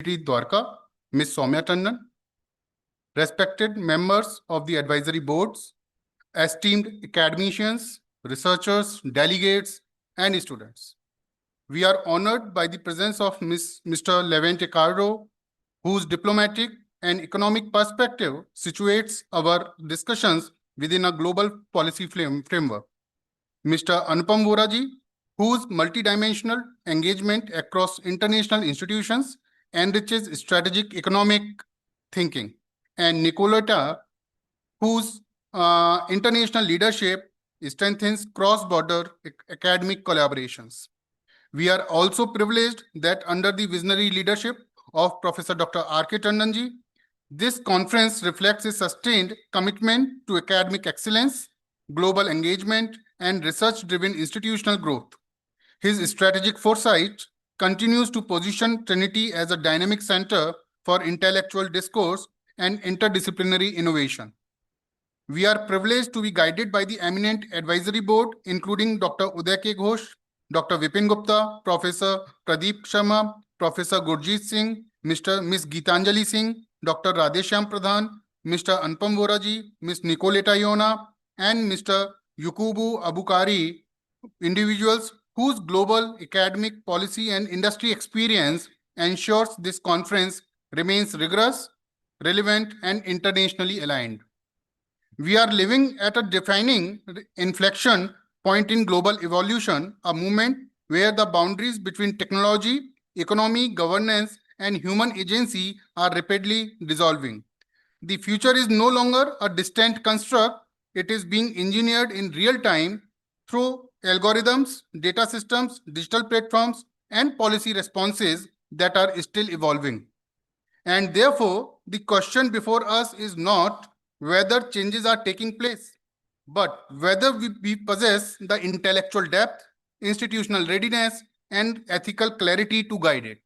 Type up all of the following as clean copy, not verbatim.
TRINITY DWARKA, Ms. Soumya Tandon, respected members of the advisory boards, esteemed academicians, researchers, delegates, and students. We are honored by the presence of Mr. Levente Kardos, whose diplomatic and economic perspective situates our discussions within a global policy framework. Mr. Anupam Vohra, whose multidimensional engagement across international institutions enriches strategic economic thinking, and Nicoleta, whose international leadership strengthens cross-border academic collaborations. We are also privileged that under the visionary leadership of Professor Dr. R.K. Tandon, this conference reflects a sustained commitment to academic excellence, global engagement, and research-driven institutional growth. His strategic foresight continues to position Trinity as a dynamic center for intellectual discourse and interdisciplinary innovation. We are privileged to be guided by the eminent advisory board, including Dr. Uday K. Ghosh, Dr. Vipin Gupta, Professor Pradeep Sharma, Professor Gurjeet Singh, Ms. Geetanjali Singh, Dr. Radheshyam Pradhan, Mr. Anupam Vohra, Ms. Nicoleta Ioana, and Mr. Yukubu Abukari, individuals whose global academic, policy, and industry experience ensures this conference remains rigorous, relevant, and internationally aligned. We are living at a defining inflection point in global evolution, a moment where the boundaries between technology, economy, governance, and human agency are rapidly dissolving. The future is no longer a distant construct. It is being engineered in real time through algorithms, data systems, digital platforms, and policy responses that are still evolving. And therefore, the question before us is not whether changes are taking place, but whether we possess the intellectual depth, institutional readiness, and ethical clarity to guide it.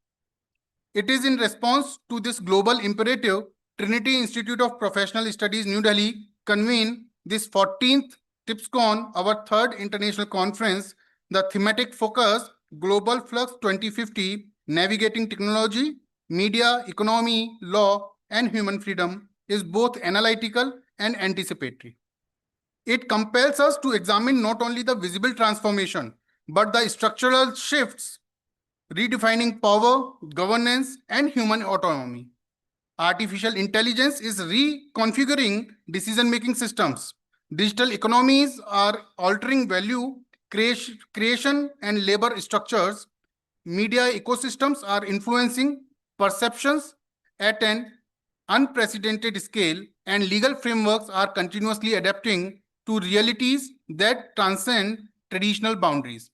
It is in response to this global imperative, Trinity Institute of Professional Studies, New Delhi, convened this 14th TIPSCON, our third international conference. The thematic focus, Global Flux 2050, Navigating Technology, Media, Economy, Law, and Human Freedom, is both analytical and anticipatory. It compels us to examine not only the visible transformation, but the structural shifts, redefining power, governance, and human autonomy. Artificial intelligence is reconfiguring decision-making systems. Digital economies are altering value creation and labor structures. Media ecosystems are influencing perceptions at an unprecedented scale, and legal frameworks are continuously adapting to realities that transcend traditional boundaries.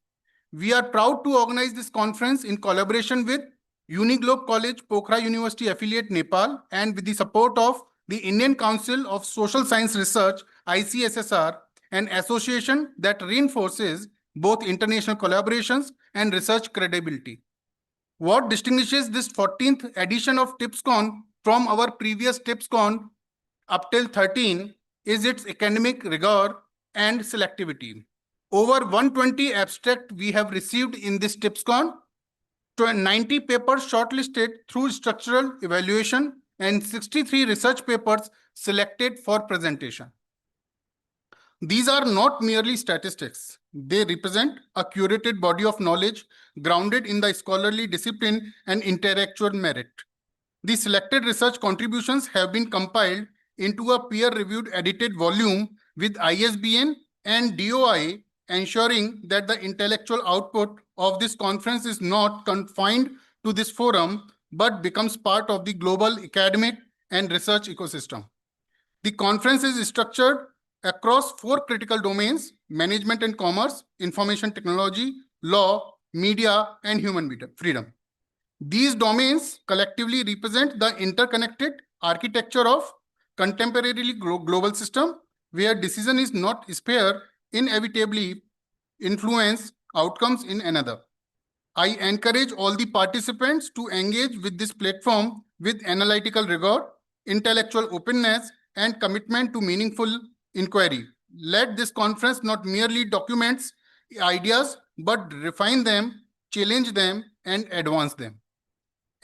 We are proud to organize this conference in collaboration with Uniglobe College, Pokhara University affiliate, Nepal, and with the support of the Indian Council of Social Science Research, ICSSR, an association that reinforces both international collaborations and research credibility. What distinguishes this 14th edition of TIPSCON from our previous TIPSCON up till 13 is its academic rigor and selectivity. Over 120 abstracts we have received in this TIPSCON, 90 papers shortlisted through structural evaluation, and 63 research papers selected for presentation. These are not merely statistics. They represent a curated body of knowledge grounded in the scholarly discipline and intellectual merit. The selected research contributions have been compiled into a peer-reviewed edited volume with ISBN and DOI, ensuring that the intellectual output of this conference is not confined to this forum, but becomes part of the global academic and research ecosystem. The conference is structured across 4 critical domains: management and commerce, information technology, law, media, and human freedom. These domains collectively represent the interconnected architecture of contemporary global system, where decision is not spare, inevitably influence outcomes in another. I encourage all the participants to engage with this platform with analytical rigor, intellectual openness, and commitment to meaningful inquiry. Let this conference not merely document ideas, but refine them, challenge them, and advance them.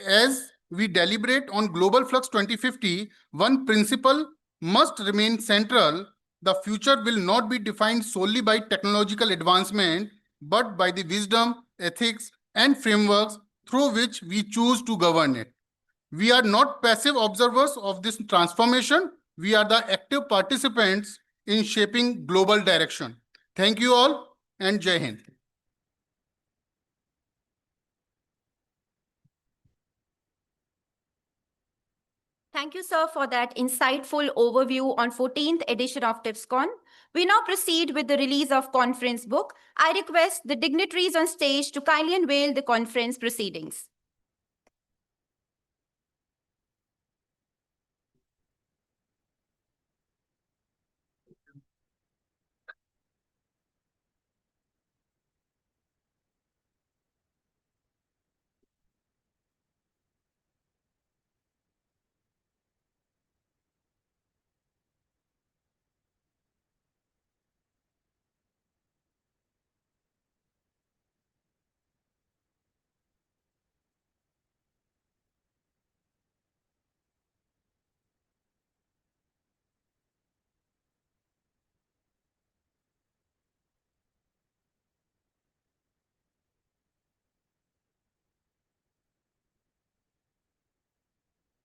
As we deliberate on Global Flux 2050, one principle must remain central. The future will not be defined solely by technological advancement, but by the wisdom, ethics, and frameworks through which we choose to govern it. We are not passive observers of this transformation. We are the active participants in shaping global direction. Thank you all, and Jai Hind. Thank you, sir, for that insightful overview on 14th edition of TIPSCON. We now proceed with the release of conference book. I request the dignitaries on stage to kindly unveil the conference proceedings.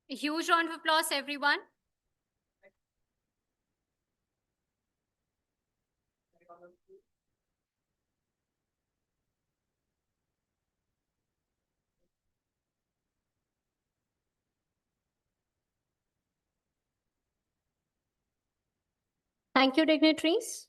A huge round of applause, everyone. Thank you, dignitaries.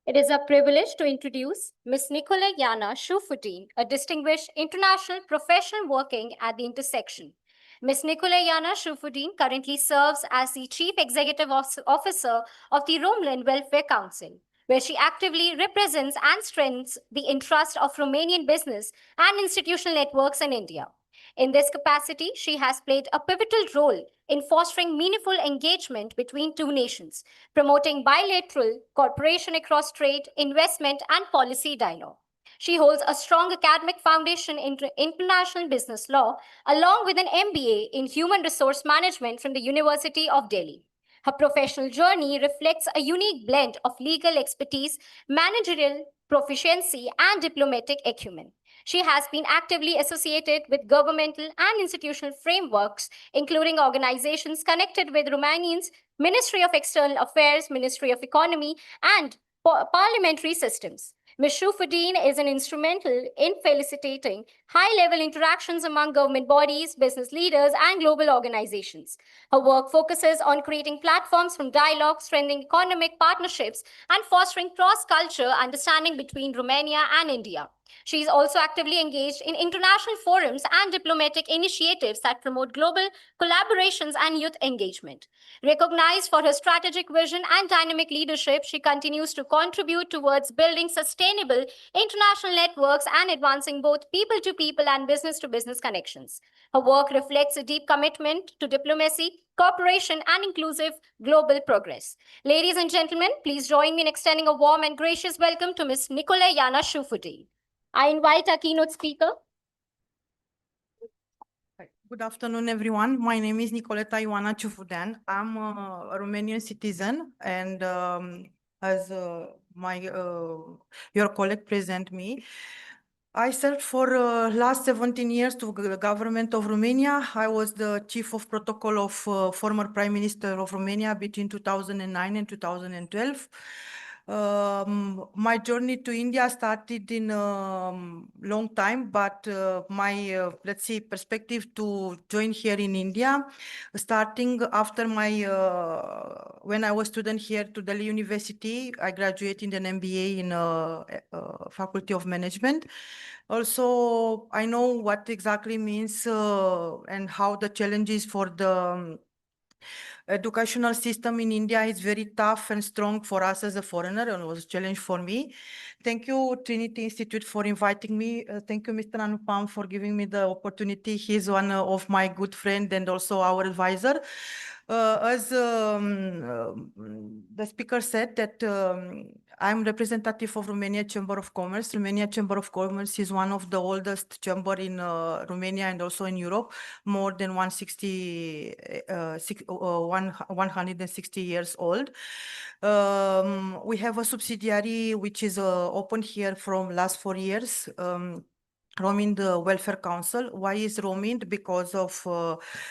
It is a privilege to introduce Ms. Nicoleta Shufutdin, a distinguished international professional working at the intersection. Ms. Nicoleta Shufutdin currently serves as the Chief Executive Officer of the Romanian Welfare Council, where she actively represents and strengthens the interest of Romanian business and institutional networks in India. In this capacity, she has played a pivotal role in fostering meaningful engagement between two nations, promoting bilateral cooperation across trade, investment, and policy dialogue. She holds a strong academic foundation in international business law, along with an MBA in human resource management from the University of Delhi. Her professional journey reflects a unique blend of legal expertise, managerial proficiency, and diplomatic acumen. She has been actively associated with governmental and institutional frameworks, including organizations connected with Romania's Ministry of External Affairs, Ministry of Economy, and parliamentary systems. Ms. Shufutdin is an instrumental in facilitating high-level interactions among government bodies, business leaders, and global organizations. Her work focuses on creating platforms for dialogue, strengthening economic partnerships, and fostering cross-cultural understanding between Romania and India. She is also actively engaged in international forums and diplomatic initiatives that promote global collaborations and youth engagement. Recognized for her strategic vision and dynamic leadership, she continues to contribute towards building sustainable international networks and advancing both people-to-people and business-to-business connections. Her work reflects a deep commitment to diplomacy, cooperation, and inclusive global progress. Ladies and gentlemen, please join me in extending a warm and gracious welcome to Ms. Nicoleta Shufutdin. I invite our keynote speaker. Good afternoon, everyone. My name is Nicoleta Ioana Ciufudean. I'm a Romanian citizen, and as your colleague present me, I served for last 17 years to the government of Romania. I was the chief of protocol of former Prime Minister of Romania between 2009 and 2012. My journey to India started in long time, but my, let's say, perspective to join here in India, starting after my, when I was student here to Delhi University, I graduated in an MBA in Faculty of Management. Also, I know what exactly means and how the challenges for the educational system in India is very tough and strong for us as a foreigner, and it was a challenge for me. Thank you, Trinity Institute, for inviting me. Thank you, Mr. Anupam, for giving me the opportunity. He's one of my good friends and also our advisor. As the speaker said, that I'm representative of Romania Chamber of Commerce. Romania Chamber of Commerce is one of the oldest chamber in Romania and also in Europe, more than 160 years old. We have a subsidiary which is open here from last 4 years. Romand Welfare Council. Why is Romand? Because of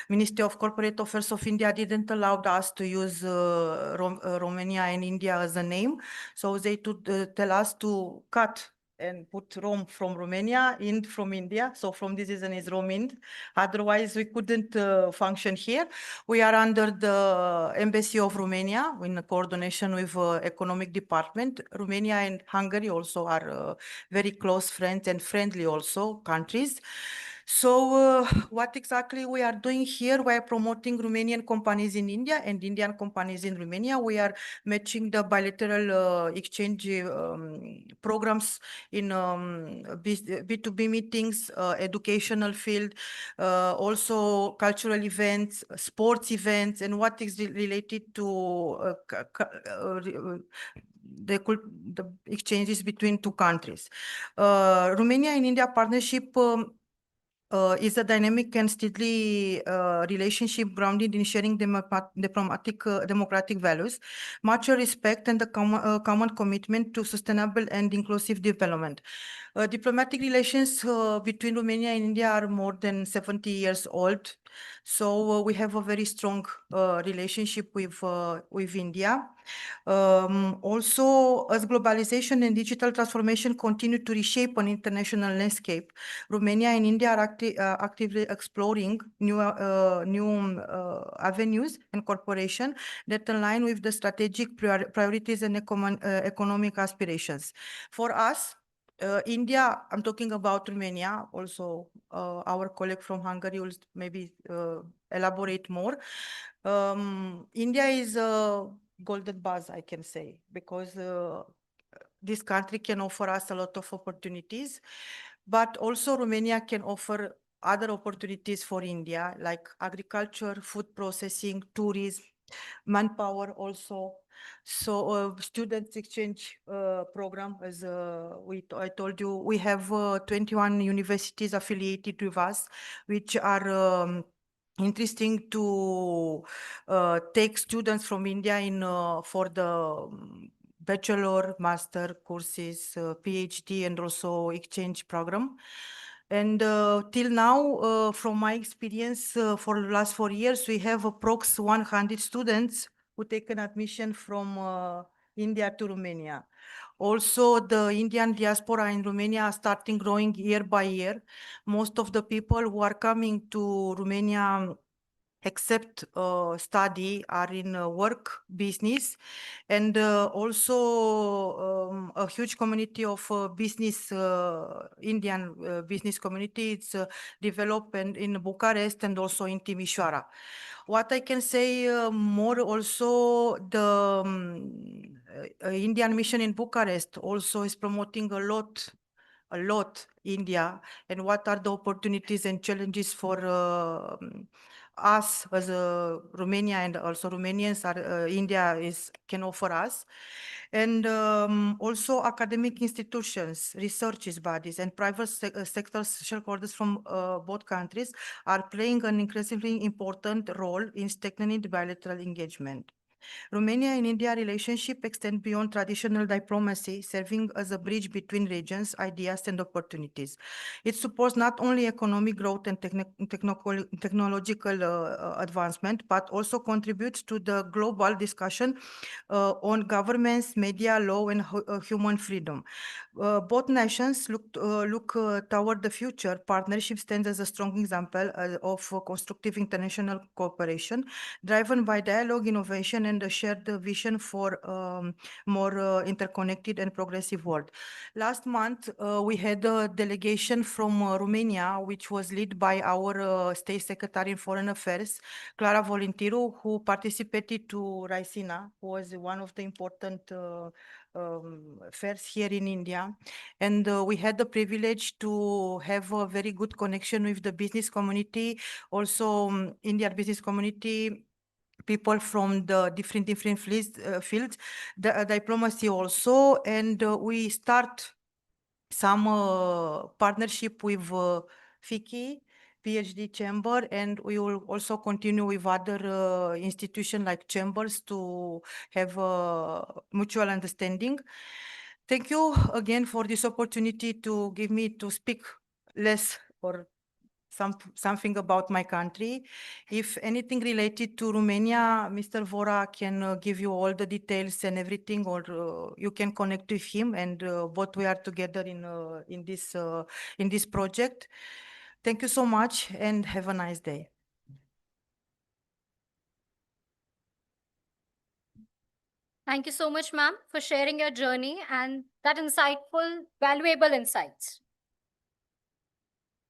Ministry of Corporate Affairs of India didn't allow us to use Romania and India as a name. So they tell us to cut and put Rom from Romania, Ind from India. So from this reason is Romand. Otherwise, we couldn't function here. We are under the Embassy of Romania in coordination with Economic Department. Romania and Hungary also are very close friends and friendly also countries. So what exactly we are doing here? We are promoting Romanian companies in India and Indian companies in Romania. We are matching the bilateral exchange programs in B2B meetings, educational field, also cultural events, sports events, and what is related to the exchanges between two countries. Romania and India partnership is a dynamic and steady relationship grounded in sharing democratic values, mutual respect, and the common commitment to sustainable and inclusive development. Diplomatic relations between Romania and India are more than 70 years old. So we have a very strong relationship with India. Also, as globalization and digital transformation continue to reshape an international landscape, Romania and India are actively exploring new avenues and cooperation that align with the strategic priorities and economic aspirations. For us, India, I'm talking about Romania, also our colleague from Hungary will maybe elaborate more. India is a golden buzz, I can say, because this country can offer us a lot of opportunities, but also Romania can offer other opportunities for India, like agriculture, food processing, tourism, manpower also. So students exchange program, as I told you, we have 21 universities affiliated with us, which are interesting to take students from India in for the bachelor, master courses, PhD, and also exchange program. And till now, from my experience, for the last 4 years, we have approx 100 students who take an admission from India to Romania. Also, the Indian diaspora in Romania are starting growing year by year. Most of the people who are coming to Romania except study are in work, business, and also a huge community of business, Indian business community. It's developed in Bucharest and also in Timișoara. What I can say more also, the Indian mission in Bucharest also is promoting a lot India, and what are the opportunities and challenges for us as Romania, and also Romanians are India can offer us. And also academic institutions, research bodies, and private sector shareholders from both countries are playing an increasingly important role in strengthening the bilateral engagement. Romania and India relationship extend beyond traditional diplomacy, serving as a bridge between regions, ideas, and opportunities. It supports not only economic growth and technological advancement, but also contributes to the global discussion on governments, media, law, and human freedom. Both nations look toward the future. Partnership stands as a strong example of constructive international cooperation, driven by dialogue, innovation, and a shared vision for more interconnected and progressive world. Last month, we had a delegation from Romania, which was led by our State Secretary in Foreign Affairs, Clara Volintiru, who participated to Raisina, who was one of the important fairs here in India. And we had the privilege to have a very good connection with the business community, also Indian business community, people from the different fields, diplomacy also, and we start some partnership with FICI, PhD chamber, and we will also continue with other institutions like chambers to have mutual understanding. Thank you again for this opportunity to give me to speak less or something about my country. If anything related to Romania, Mr. Vohra can give you all the details and everything, or you can connect with him, and both we are together in this project. Thank you so much and have a nice day. Thank you so much, ma'am, for sharing your journey and that insightful, valuable insights.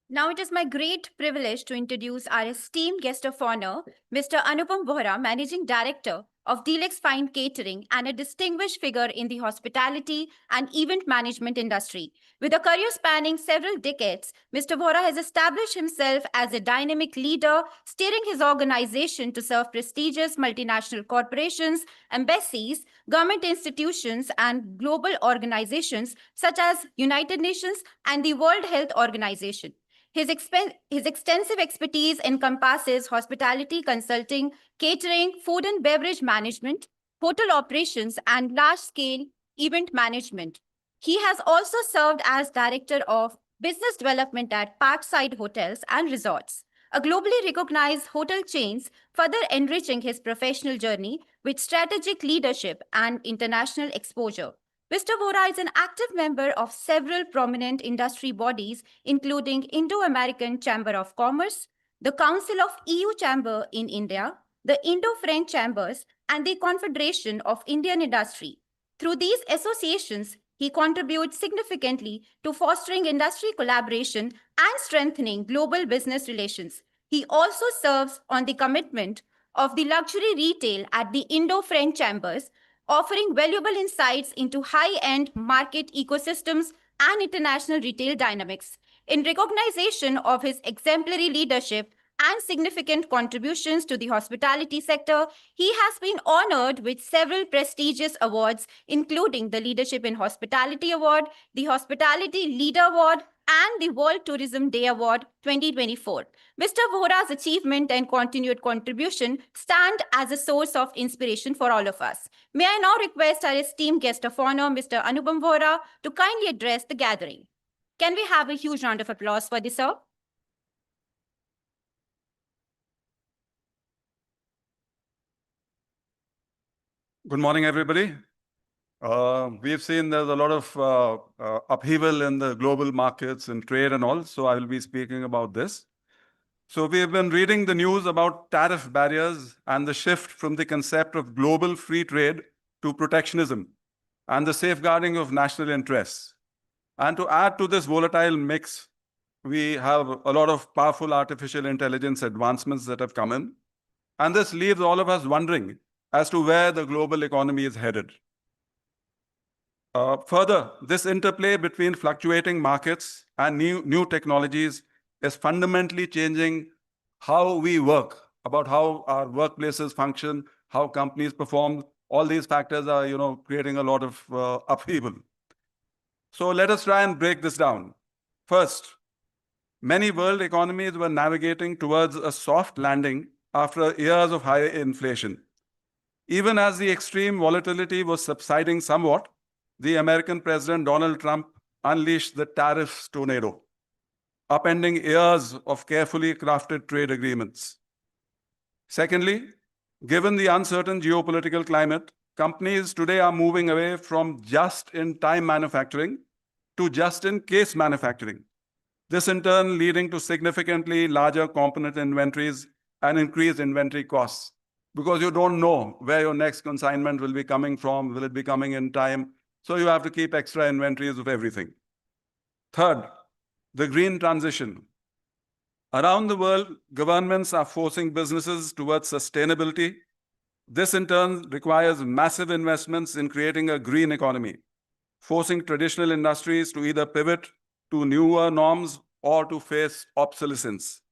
Now it is my great privilege to introduce our esteemed guest of honor, Mr. Anupam Vohra, Managing Director of Deluxe Fine Catering and a distinguished figure in the hospitality and event management industry. With a career spanning several decades, Mr. Vohra has established himself as a dynamic leader, steering his organization to serve prestigious multinational corporations, embassies, government institutions, and global organizations such as United Nations and the World Health Organization. His extensive expertise encompasses hospitality consulting, catering, food and beverage management, hotel operations, and large-scale event management. He has also served as Director of Business Development at Parkside Hotels and Resorts, a globally recognized hotel chains, further enriching his professional journey with strategic leadership and international exposure. Mr. Vohra is an active member of several prominent industry bodies, including Indo-American Chamber of Commerce, the Council of EU Chamber in India, the Indo-French Chambers, and the Confederation of Indian Industry. Through these associations, he contributes significantly to fostering industry collaboration and strengthening global business relations. He also serves on the commitment of the luxury retail at the Indo-French Chambers, offering valuable insights into high-end market ecosystems and international retail dynamics. In recognition of his exemplary leadership and significant contributions to the hospitality sector, he has been honored with several prestigious awards, including the Leadership in Hospitality Award, the Hospitality Leader Award, and the World Tourism Day Award 2024. Mr. Vohra's achievement and continued contribution stand as a source of inspiration for all of us. May I now request our esteemed guest of honor, Mr. Anupam Vohra, to kindly address the gathering. Can we have a huge round of applause for this, sir? Good morning, everybody. We've seen there's a lot of upheaval in the global markets and trade and all, so I will be speaking about this. So we have been reading the news about tariff barriers and the shift from the concept of global free trade to protectionism and the safeguarding of national interests. And to add to this volatile mix, we have a lot of powerful artificial intelligence advancements that have come in. And this leaves all of us wondering as to where the global economy is headed. Further, this interplay between fluctuating markets and new technologies is fundamentally changing how we work, about how our workplaces function, how companies perform. All these factors are, creating a lot of upheaval. So let us try and break this down. First, many world economies were navigating towards a soft landing after years of high inflation. Even as the extreme volatility was subsiding somewhat, the American President Donald Trump unleashed the tariffs tornado, upending years of carefully crafted trade agreements. Secondly, given the uncertain geopolitical climate, companies today are moving away from just-in-time manufacturing to just-in-case manufacturing. This in turn leading to significantly larger component inventories and increased inventory costs, because you don't know where your next consignment will be coming from, will it be coming in time? So you have to keep extra inventories of everything. Third, the green transition. Around the world, governments are forcing businesses towards sustainability. This in turn requires massive investments in creating a green economy, forcing traditional industries to either pivot to newer norms or to face obsolescence.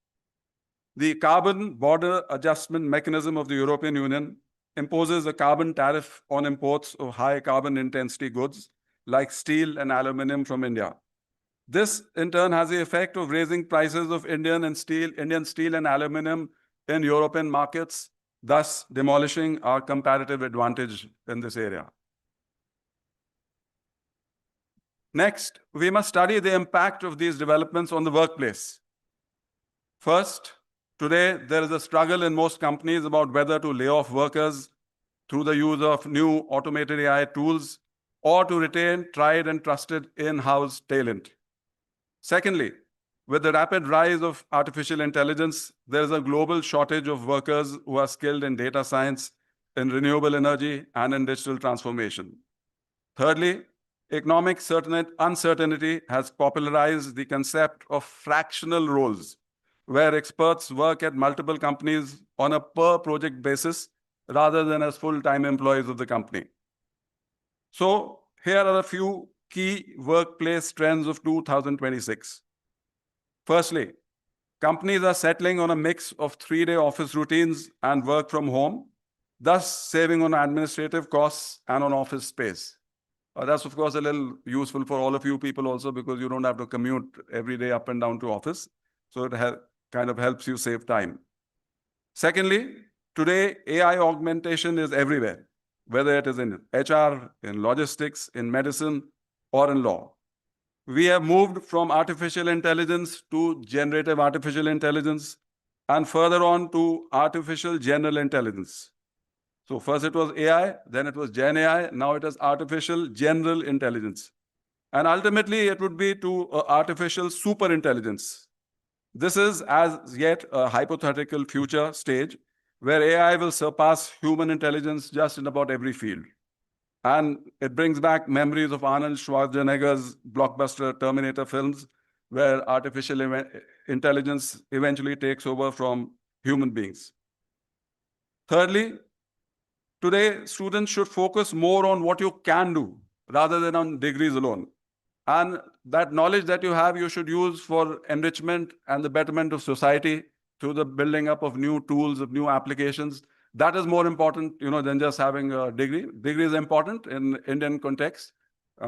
The carbon border adjustment mechanism of the European Union imposes a carbon tariff on imports of high carbon intensity goods like steel and aluminum from India. This, in turn, has the effect of raising prices of Indian steel and aluminum in European markets, thus demolishing our comparative advantage in this area. Next, we must study the impact of these developments on the workplace. First, today, there is a struggle in most companies about whether to lay off workers through the use of new automated AI tools or to retain tried and trusted in-house talent. Secondly, with the rapid rise of artificial intelligence, there is a global shortage of workers who are skilled in data science, in renewable energy, and in digital transformation. Thirdly, economic uncertainty has popularized the concept of fractional roles, where experts work at multiple companies on a per-project basis rather than as full-time employees of the company. So here are a few key workplace trends of 2026. Firstly, companies are settling on a mix of 3-day office routines and work from home, thus saving on administrative costs and on office space. That's, of course, a little useful for all of you people also because you don't have to commute every day up and down to office. So it kind of helps you save time. Secondly, today, AI augmentation is everywhere, whether it is in HR, in logistics, in medicine, or in law. We have moved from artificial intelligence to generative artificial intelligence and further on to artificial general intelligence. So first it was AI, then it was Gen AI, now it is artificial general intelligence. And ultimately it would be to artificial super intelligence. This is as yet a hypothetical future stage where AI will surpass human intelligence just in about every field. And it brings back memories of Arnold Schwarzenegger's blockbuster Terminator films, where artificial intelligence eventually takes over from human beings. Thirdly, today, students should focus more on what you can do rather than on degrees alone. And that knowledge that you have, you should use for enrichment and the betterment of society through the building up of new tools, of new applications. That is more important, than just having a degree. Degree is important in Indian context,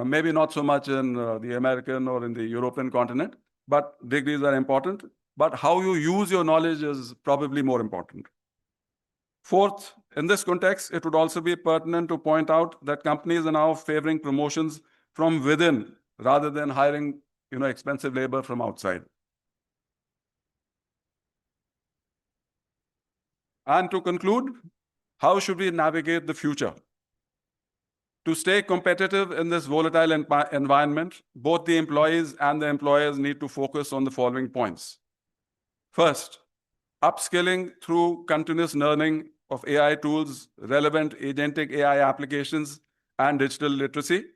maybe not so much in the American or in the European continent, but degrees are important. But how you use your knowledge is probably more important. Fourth, in this context, it would also be pertinent to point out that companies are now favoring promotions from within rather than hiring, expensive labor from outside. And to conclude, how should we navigate the future? To stay competitive in this volatile environment, both the employees and the employers need to focus on the following points. First, upskilling through continuous learning of AI tools, relevant agentic AI applications, and digital literacy.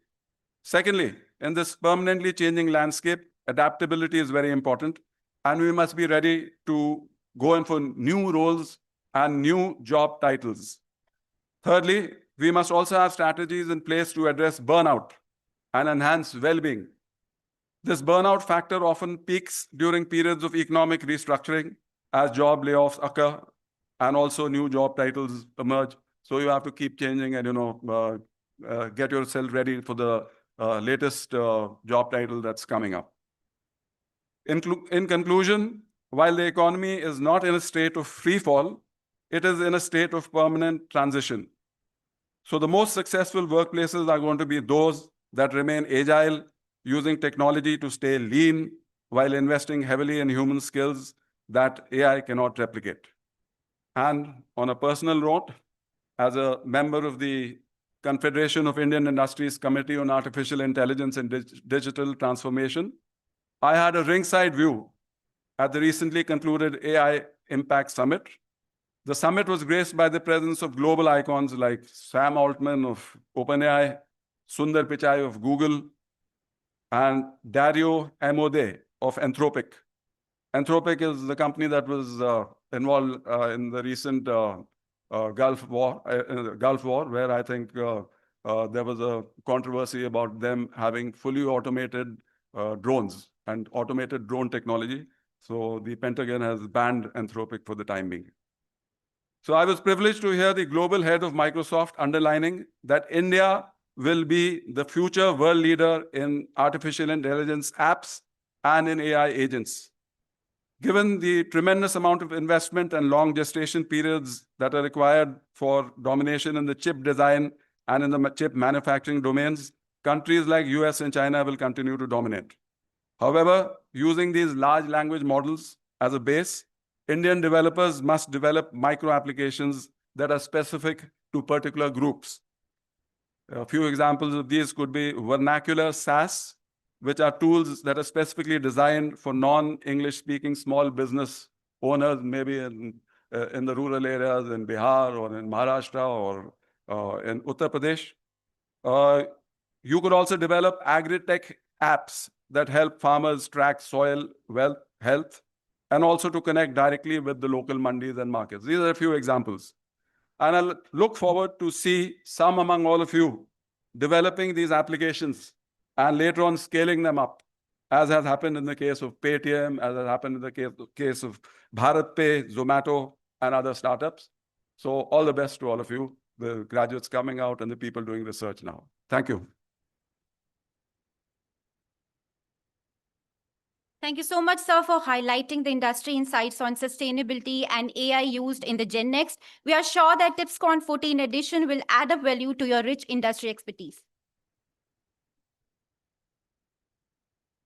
Secondly, in this permanently changing landscape, adaptability is very important, and we must be ready to go in for new roles and new job titles. Thirdly, we must also have strategies in place to address burnout and enhance well-being. This burnout factor often peaks during periods of economic restructuring as job layoffs occur and also new job titles emerge. So you have to keep changing and, get yourself ready for the latest job title that's coming up. In conclusion, while the economy is not in a state of free fall, it is in a state of permanent transition. So the most successful workplaces are going to be those that remain agile, using technology to stay lean while investing heavily in human skills that AI cannot replicate. And on a personal note, as a member of the Confederation of Indian Industries Committee on Artificial Intelligence and Digital Transformation, I had a ringside view at the recently concluded AI Impact Summit. The summit was graced by the presence of global icons like Sam Altman of OpenAI, Sundar Pichai of Google, and Dario Amodei of Anthropic. Anthropic is the company that was involved in the recent Gulf War, where I think there was a controversy about them having fully automated drones and automated drone technology. So the Pentagon has banned Anthropic for the time being. So I was privileged to hear the global head of Microsoft underlining that India will be the future world leader in artificial intelligence apps and in AI agents. Given the tremendous amount of investment and long gestation periods that are required for domination in the chip design and in the chip manufacturing domains, countries like US and China will continue to dominate. However, using these large language models as a base, Indian developers must develop micro applications that are specific to particular groups. A few examples of these could be vernacular SaaS, which are tools that are specifically designed for non-English speaking small business owners, maybe in the rural areas in Bihar or in Maharashtra or in Uttar Pradesh. You could also develop agri-tech apps that help farmers track soil health and also to connect directly with the local mandis and markets. These are a few examples. And I look forward to see some among all of you developing these applications and later on scaling them up, as has happened in the case of Paytm, as has happened in the case of BharatPay, Zomato, and other startups. So all the best to all of you, the graduates coming out and the people doing research now. Thank you. Thank you so much, sir, for highlighting the industry insights on sustainability and AI used in the Gen Next. We are sure that TIPSCON 14 edition will add up value to your rich industry expertise.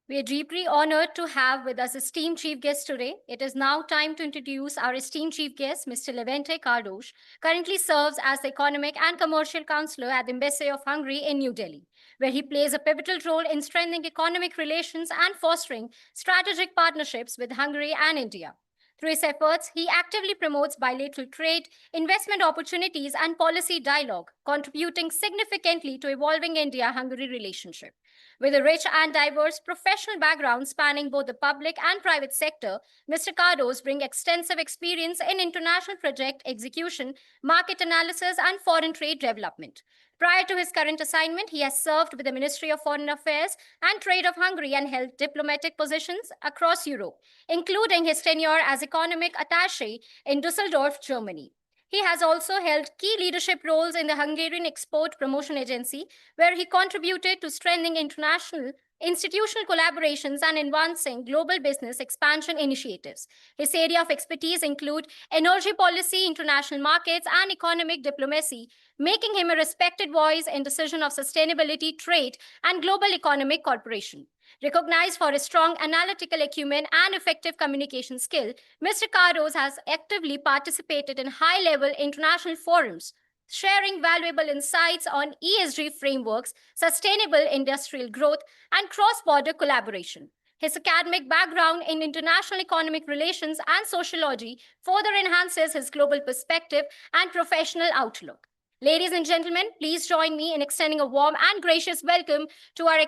We are deeply honored to have with us esteemed chief guest today. It is now time to introduce our esteemed chief guest, Mr. Levente Kardos, currently serves as the Economic and Commercial Counsellor at the Embassy of Hungary in New Delhi, where he plays a pivotal role in strengthening economic relations and fostering strategic partnerships with Hungary and India. Through his efforts, he actively promotes bilateral trade, investment opportunities, and policy dialogue, contributing significantly to evolving India-Hungary relationship. With a rich and diverse professional background spanning both the public and private sector, Mr. Kardos brings extensive experience in international project execution, market analysis, and foreign trade development. Prior to his current assignment, he has served with the Ministry of Foreign Affairs and Trade of Hungary and held diplomatic positions across Europe, including his tenure as economic attaché in Düsseldorf, Germany. He has also held key leadership roles in the Hungarian Export Promotion Agency, where he contributed to strengthening international institutional collaborations and advancing global business expansion initiatives. His area of expertise include energy policy, international markets, and economic diplomacy, making him a respected voice in decision of sustainability, trade, and global economic cooperation. Recognized for his strong analytical acumen and effective communication skill, Mr. Kardos has actively participated in high-level international forums, sharing valuable insights on ESG frameworks, sustainable industrial growth, and cross-border collaboration. His academic background in international economic relations and sociology further enhances his global perspective and professional outlook. Ladies and gentlemen, please join me in extending a warm and gracious welcome to our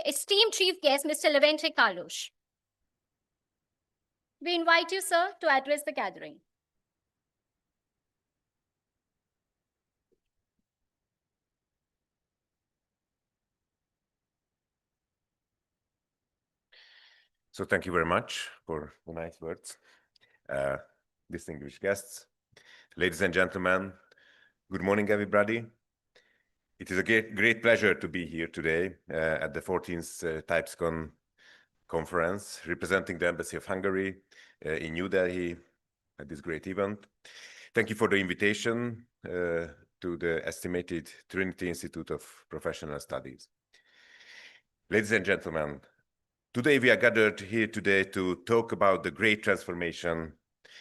esteemed chief guest, Mr. Levente Kardos. We invite you, sir, to address the gathering. So thank you very much for the nice words. Distinguished guests, ladies and gentlemen, good morning, everybody. It is a great pleasure to be here today at the 14th TIPSCON conference, representing the Embassy of Hungary in New Delhi at this great event. Thank you for the invitation to the estimated Trinity Institute of Professional Studies. Ladies and gentlemen, today we are gathered here today to talk about the great transformation,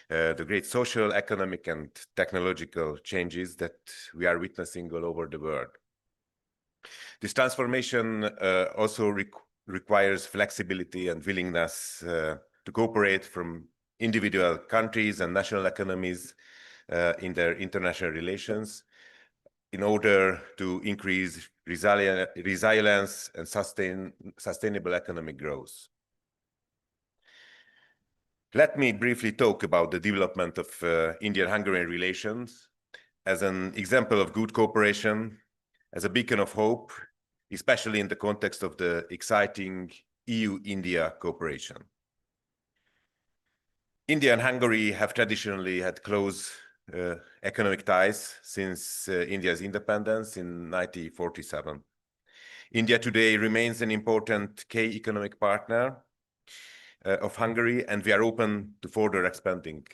the great social, economic, and technological changes that we are witnessing all over the world. This transformation also requires flexibility and willingness to cooperate from individual countries and national economies in their international relations in order to increase resilience and sustainable economic growth. Let me briefly talk about the development of Indian-Hungarian relations as an example of good cooperation, as a beacon of hope, especially in the context of the exciting EU-India cooperation. India and Hungary have traditionally had close economic ties since India's independence in 1947. India today remains an important key economic partner of Hungary, and we are open to further expanding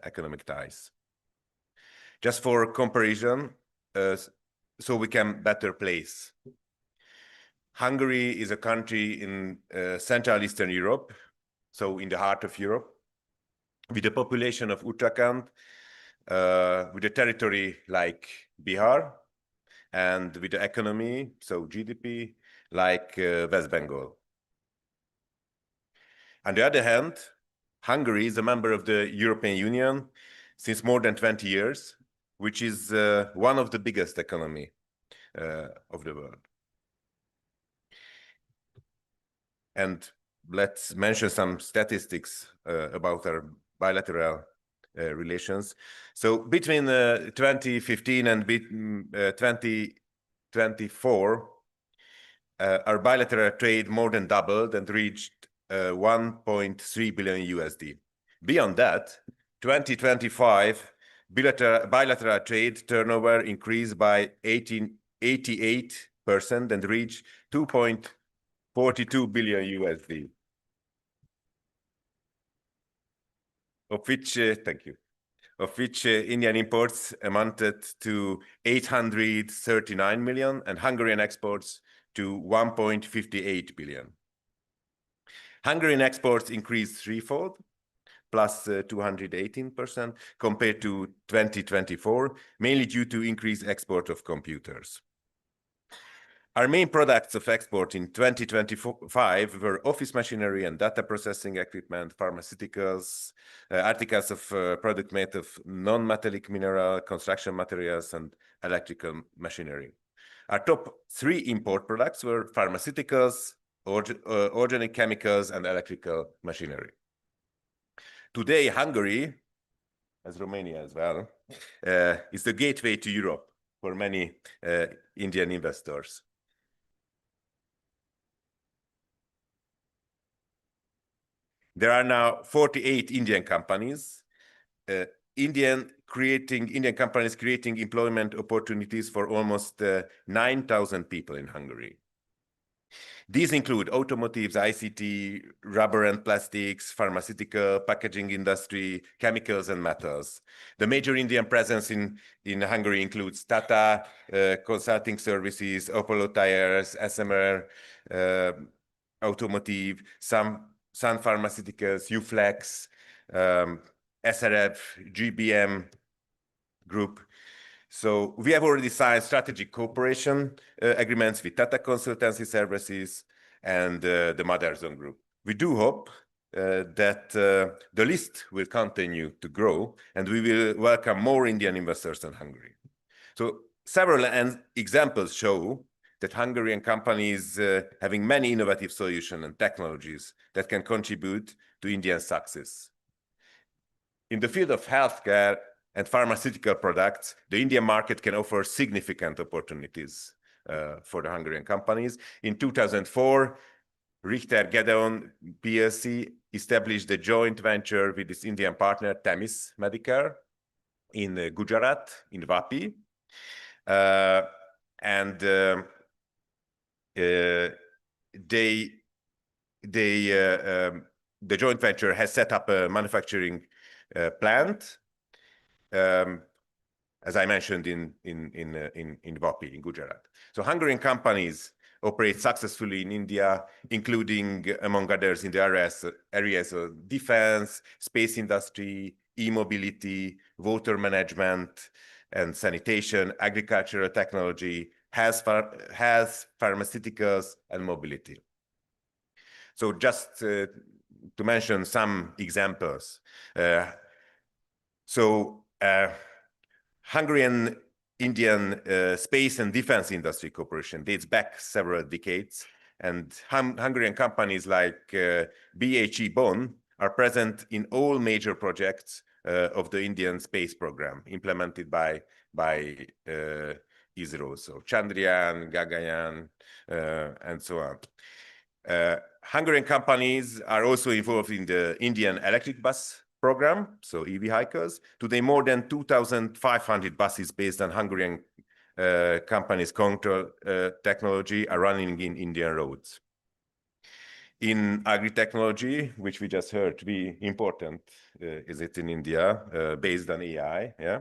economic ties. Just for comparison, so we can better place. Hungary is a country in Central Eastern Europe, so in the heart of Europe, with a population of Uttarakhand, with a territory like Bihar, and with the economy, so GDP, like West Bengal. On the other hand, Hungary is a member of the European Union since more than 20 years, which is one of the biggest economy of the world. And let's mention some statistics about our bilateral relations. So between 2015 and 2024, our bilateral trade more than doubled and reached 1.3 billion USD. Beyond that, 2025 bilateral trade turnover increased by 88% and reached 2.42 billion USD. Of which, thank you, of which Indian imports amounted to 839 million and Hungarian exports to 1.58 billion. Hungarian exports increased threefold, plus 218% compared to 2024, mainly due to increased export of computers. Our main products of export in 2025 were office machinery and data processing equipment, pharmaceuticals, articles of product made of non-metallic mineral, construction materials, and electrical machinery. Our top three import products were pharmaceuticals, organic chemicals, and electrical machinery. Today, Hungary, as Romania as well, is the gateway to Europe for many Indian investors. There are now 48 Indian companies, Indian companies creating employment opportunities for almost 9,000 people in Hungary. These include automotives, ICT, rubber and plastics, pharmaceutical, packaging industry, chemicals and metals. The major Indian presence in Hungary includes Tata, consulting services, Apollo Tires, SMR, automotive, Sun Pharmaceuticals, Uflex, SRF, GBM Group. So we have already signed strategic cooperation agreements with Tata Consultancy Services and the Mother-Zone Group. We do hope that the list will continue to grow and we will welcome more Indian investors in Hungary. So several examples show that Hungarian companies having many innovative solutions and technologies that can contribute to India's success. In the field of healthcare and pharmaceutical products, the Indian market can offer significant opportunities for the Hungarian companies. In 2004, Richter Gedeon PLC established a joint venture with its Indian partner, Themis Medicare, in Gujarat, in Vapi. The joint venture has set up a manufacturing plant, as I mentioned, in Vapi, in Gujarat. So Hungarian companies operate successfully in India, including, among others, in the areas of defense, space industry, e-mobility, water management and sanitation, agricultural technology, health, pharmaceuticals, and mobility. So just to mention some examples. Hungarian-Indian space and defense industry cooperation dates back several decades, and Hungarian companies like BHE Bonn are present in all major projects of the Indian space program implemented by ISRO, so Chandrayaan, Gaganyaan, and so on. Hungarian companies are also involved in the Indian electric bus program, so EV hikers. Today, more than 2,500 buses based on Hungarian companies' control technology are running in Indian roads. In agri-technology, which we just heard to be important, is it in India, based on AI, yeah?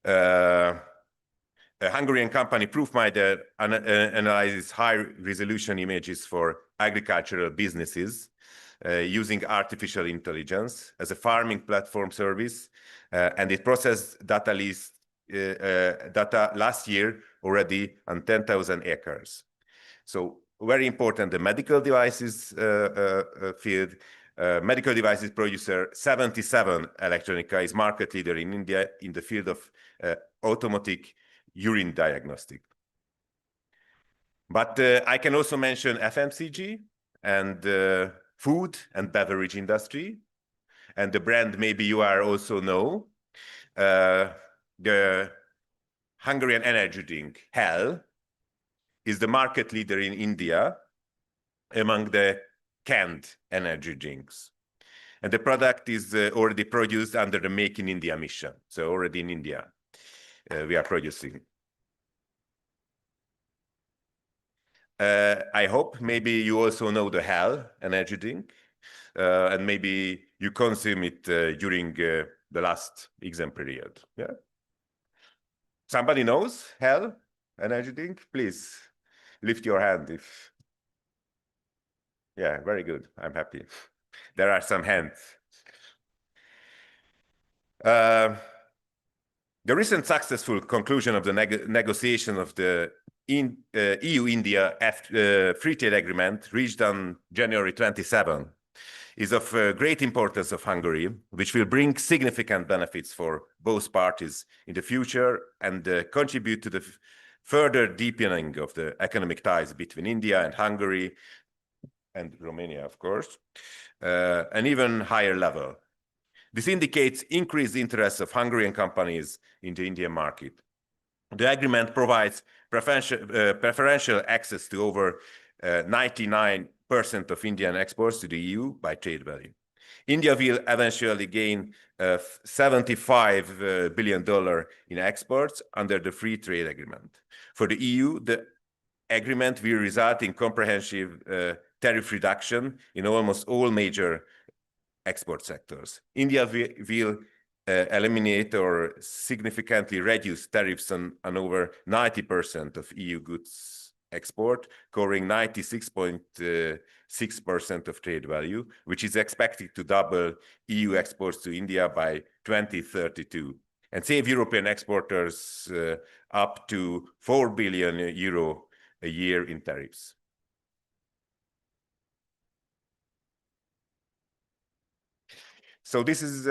A Hungarian company, Proofminder, analyzes high-resolution images for agricultural businesses using artificial intelligence as a farming platform service, and it processed data last year already on 10,000 acres. So very important, the medical devices field. Medical devices producer 77 Electronica is market leader in India in the field of automatic urine diagnostic. But I can also mention FMCG and food and beverage industry. And the brand maybe you are also know, the Hungarian energy drink, Hell, is the market leader in India among the canned energy drinks. And the product is already produced under the Make in India mission. So already in India, we are producing. I hope maybe you also know the Hell energy drink, and maybe you consume it during the last exam period. Yeah. Somebody knows Hell energy drink? Please lift your hand if. Yeah, very good. I'm happy. There are some hands. The recent successful conclusion of the negotiation of the EU-India free trade agreement reached on January 27 is of great importance of Hungary, which will bring significant benefits for both parties in the future and contribute to the further deepening of the economic ties between India and Hungary and Romania, of course, an even higher level. This indicates increased interest of Hungarian companies in the Indian market. The agreement provides preferential access to over 99% of Indian exports to the EU by trade value. India will eventually gain $75 billion in exports under the free trade agreement. For the EU, the agreement will result in comprehensive tariff reduction in almost all major export sectors. India will eliminate or significantly reduce tariffs on over 90% of EU goods export, covering 96.6% of trade value, which is expected to double EU exports to India by 2032 and save European exporters up to €4 billion a year in tariffs. So this is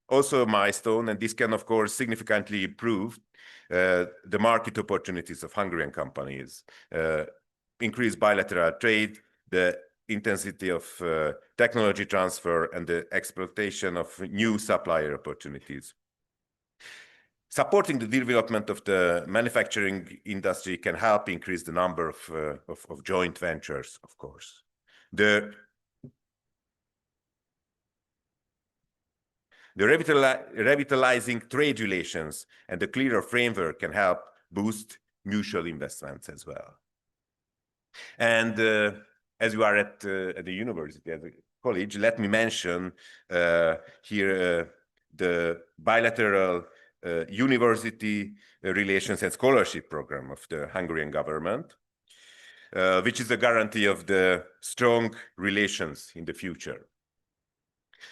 also a milestone, and this can, of course, significantly improve the market opportunities of Hungarian companies, increase bilateral trade, the intensity of technology transfer, and the exploitation of new supplier opportunities. Supporting the development of the manufacturing industry can help increase the number of joint ventures, of course. The revitalizing trade relations and the clearer framework can help boost mutual investments as well. And as you are at the university, at the college, let me mention here the bilateral university relations and scholarship program of the Hungarian government, which is a guarantee of the strong relations in the future.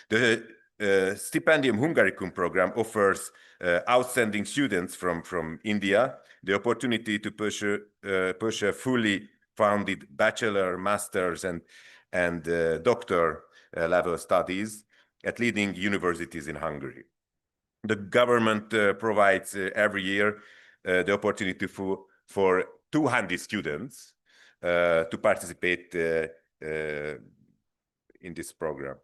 The Stipendium Hungaricum program offers outstanding students from India the opportunity to push a fully funded bachelor, master's, and doctor level studies at leading universities in Hungary. The government provides every year the opportunity for 200 students to participate in this program.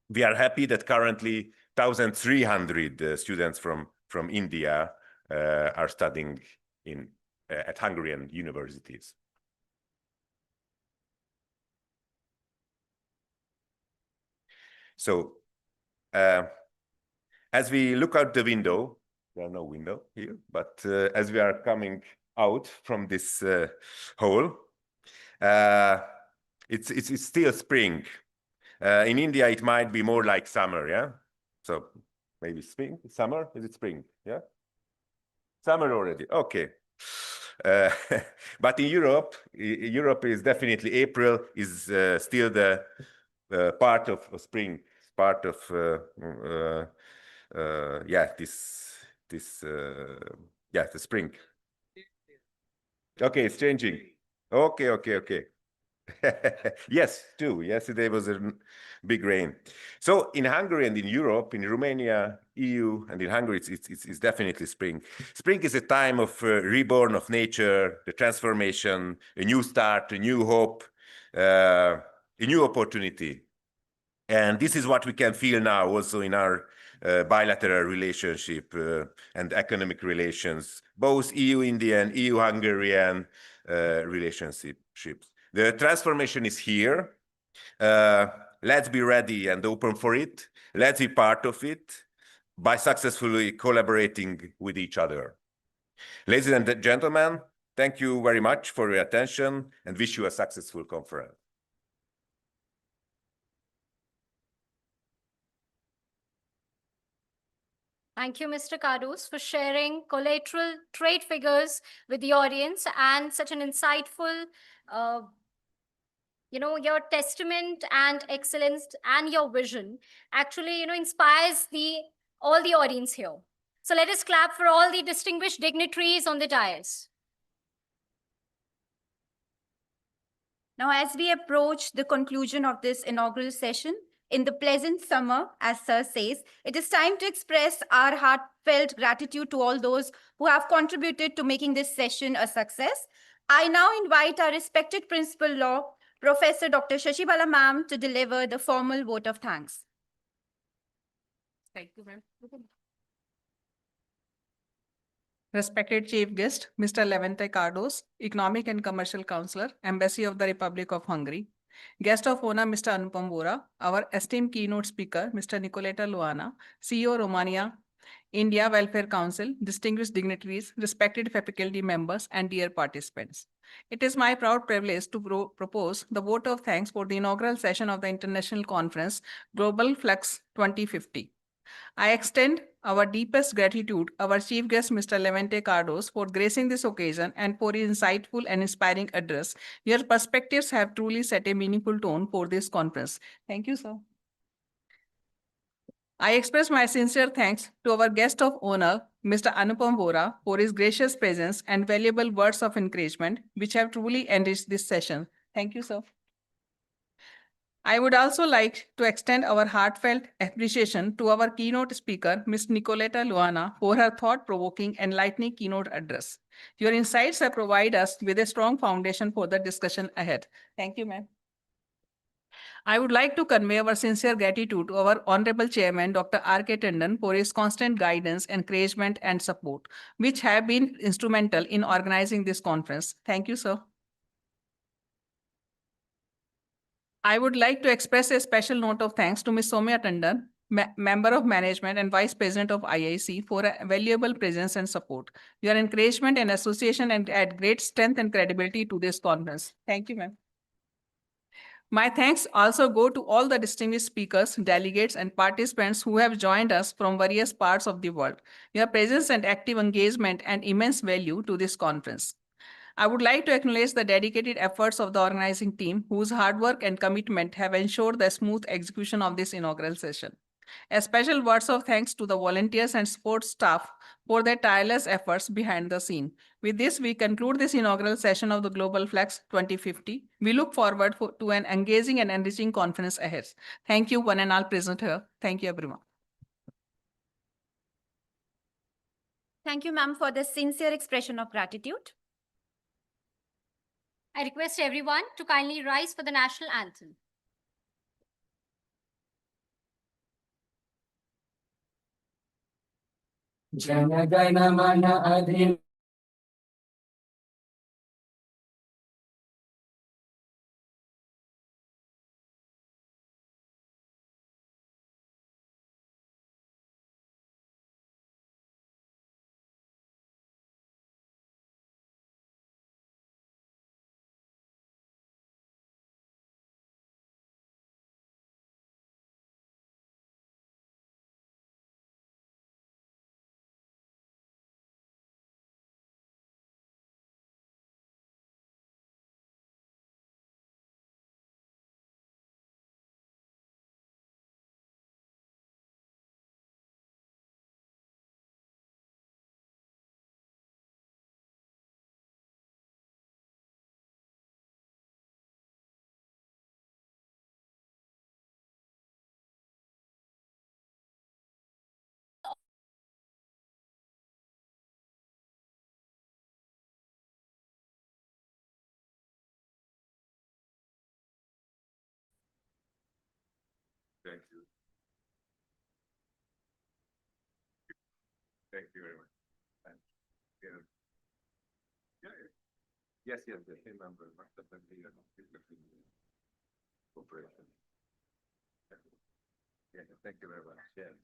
We are happy that currently 1,300 students from India are studying at Hungarian universities. So As we look out the window, there are no window here, but as we are coming out from this hole, it's still spring. In India, it might be more like summer, yeah? So maybe spring, summer, is it spring, yeah? Summer already, okay. But in Europe, Europe is definitely April is still the part of spring, part of yeah, yeah, the spring. Okay, it's changing. Okay. Yes, too. Yesterday was a big rain. So in Hungary and in Europe, in Romania, EU, and in Hungary, it's definitely spring. Spring is a time of reborn of nature, the transformation, a new start, a new hope, a new opportunity. And this is what we can feel now also in our bilateral relationship and economic relations, both EU-Indian, EU-Hungarian relationships. The transformation is here. Let's be ready and open for it. Let's be part of it by successfully collaborating with each other. Ladies and gentlemen, thank you very much for your attention and wish you a successful conference. Thank you, Mr. Kardos, for sharing collateral trade figures with the audience and such an insightful, your testament and excellence and your vision actually, inspires all the audience here. So let us clap for all the distinguished dignitaries on the dais. Now, as we approach the conclusion of this inaugural session, in the pleasant summer, as Sir says, it is time to express our heartfelt gratitude to all those who have contributed to making this session a success. I now invite our respected Principal Law, Professor Dr. Shashibala Ma'am, to deliver the formal vote of thanks. Thank you, ma'am. Respected Chief Guest, Mr. Levente Kardos, Economic and Commercial Counsellor, Embassy of the Republic of Hungary. Guest of honor, Mr. Anupam Vohra, our esteemed keynote speaker, Mr. Nicoleta, Ioana, CEO, Romania, India Welfare Council, distinguished dignitaries, respected faculty members, and dear participants. It is my proud privilege to propose the vote of thanks for the inaugural session of the International Conference, Global Flux 2050. I extend our deepest gratitude to our chief guest, Mr. Levente Kardos, for gracing this occasion and for his insightful and inspiring address. Your perspectives have truly set a meaningful tone for this conference. Thank you, sir. I express my sincere thanks to our guest of honor, Mr. Anupam Vohra, for his gracious presence and valuable words of encouragement, which have truly enriched this session. Thank you, sir. I would also like to extend our heartfelt appreciation to our keynote speaker, Ms. Nicoleta, Ioana, for her thought-provoking, enlightening keynote address. Your insights have provided us with a strong foundation for the discussion ahead. Thank you, ma'am. I would like to convey our sincere gratitude to our Honorable Chairman, Dr. R.K. Tandon, for his constant guidance, encouragement, and support, which have been instrumental in organizing this conference. Thank you, sir. I would like to express a special note of thanks to Ms. Soumya Tandon, Member of Management and Vice President of IIC, for a valuable presence and support. Your encouragement and association add great strength and credibility to this conference. Thank you, ma'am. My thanks also go to all the distinguished speakers, delegates, and participants who have joined us from various parts of the world. Your presence and active engagement add immense value to this conference. I would like to acknowledge the dedicated efforts of the organizing team, whose hard work and commitment have ensured the smooth execution of this inaugural session. A special words of thanks to the volunteers and support staff for their tireless efforts behind the scene. With this, we conclude this inaugural session of the Global Flux 2050. We look forward to an engaging and enriching conference ahead. Thank you, one and all present here. Thank you, everyone. Thank you, ma'am, for the sincere expression of gratitude. I request everyone to kindly rise for the national anthem. Jana Gana Mana Thank you. Thank you very much. Thank you. Yes, yes, the same number, but definitely cooperation. Yeah, thank you very much. Yeah.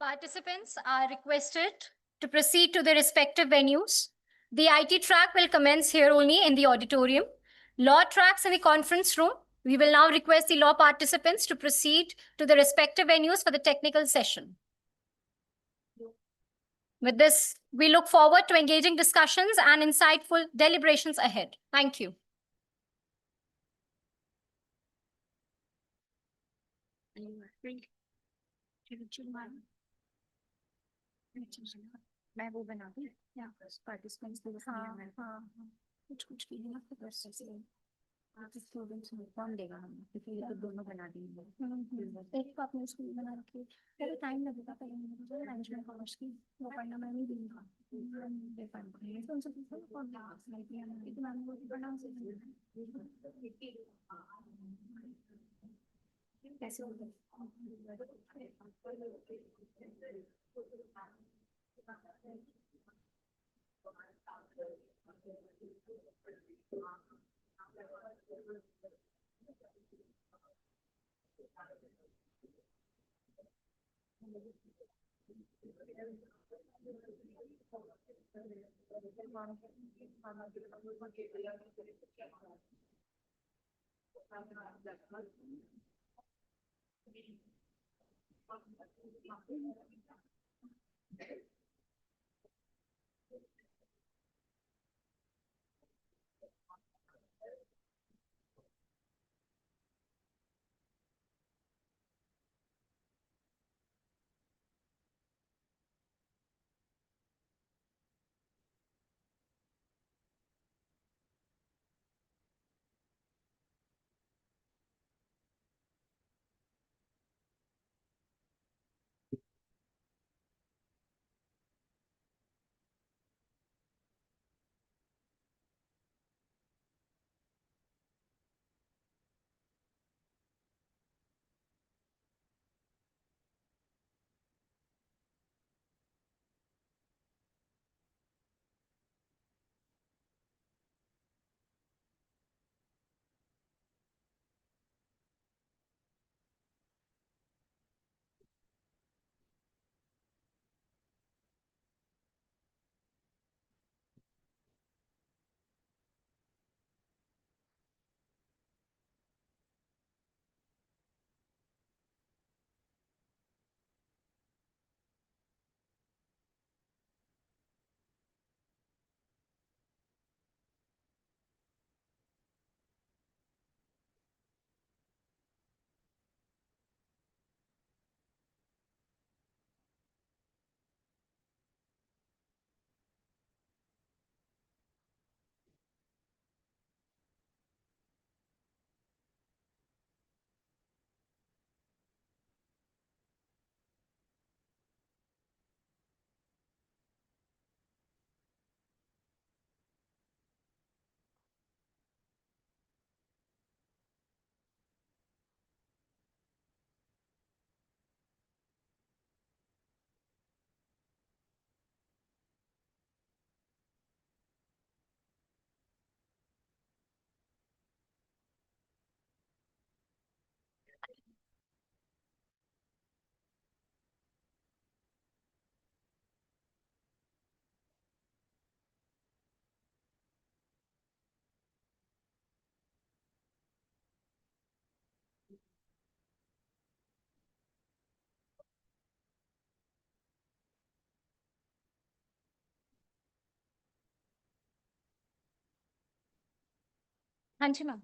Participants are requested to proceed to their respective venues. The IT track will commence here only in the auditorium. Law tracks in the conference room. We will now request the law participants to proceed to the respective venues for the technical session. With this, we look forward to engaging discussions and insightful deliberations ahead. Thank you. मैं वो बना दूं या participants को कुछ भी ना आप स्टूडेंट्स में कौन देगा हमें क्योंकि ये तो दोनों बना देंगे एक तो आपने स्कूल बना रखी है टाइम लगेगा पहले मुझे मैनेजमेंट कॉमर्स की वो पढ़ना मैं नहीं दूंगा दे पाऊंगी तो उनसे पूछो कौन देगा मैम वो पढ़ना कैसे होगा हाँ जी मैम।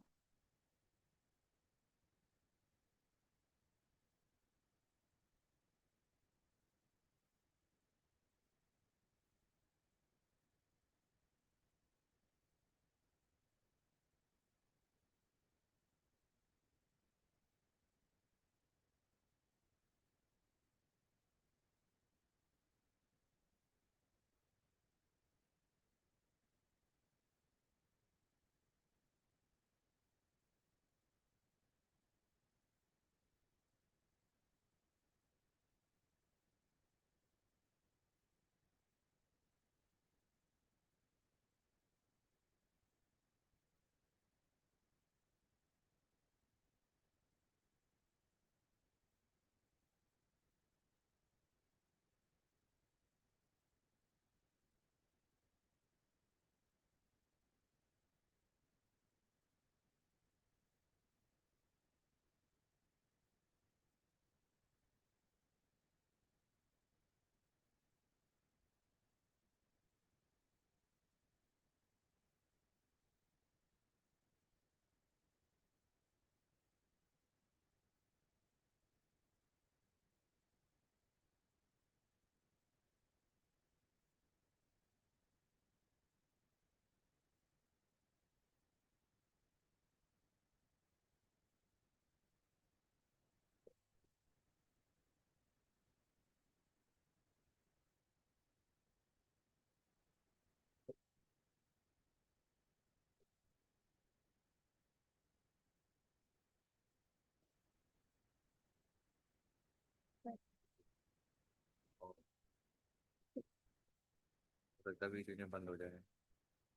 तभी चीजें बंद हो जाए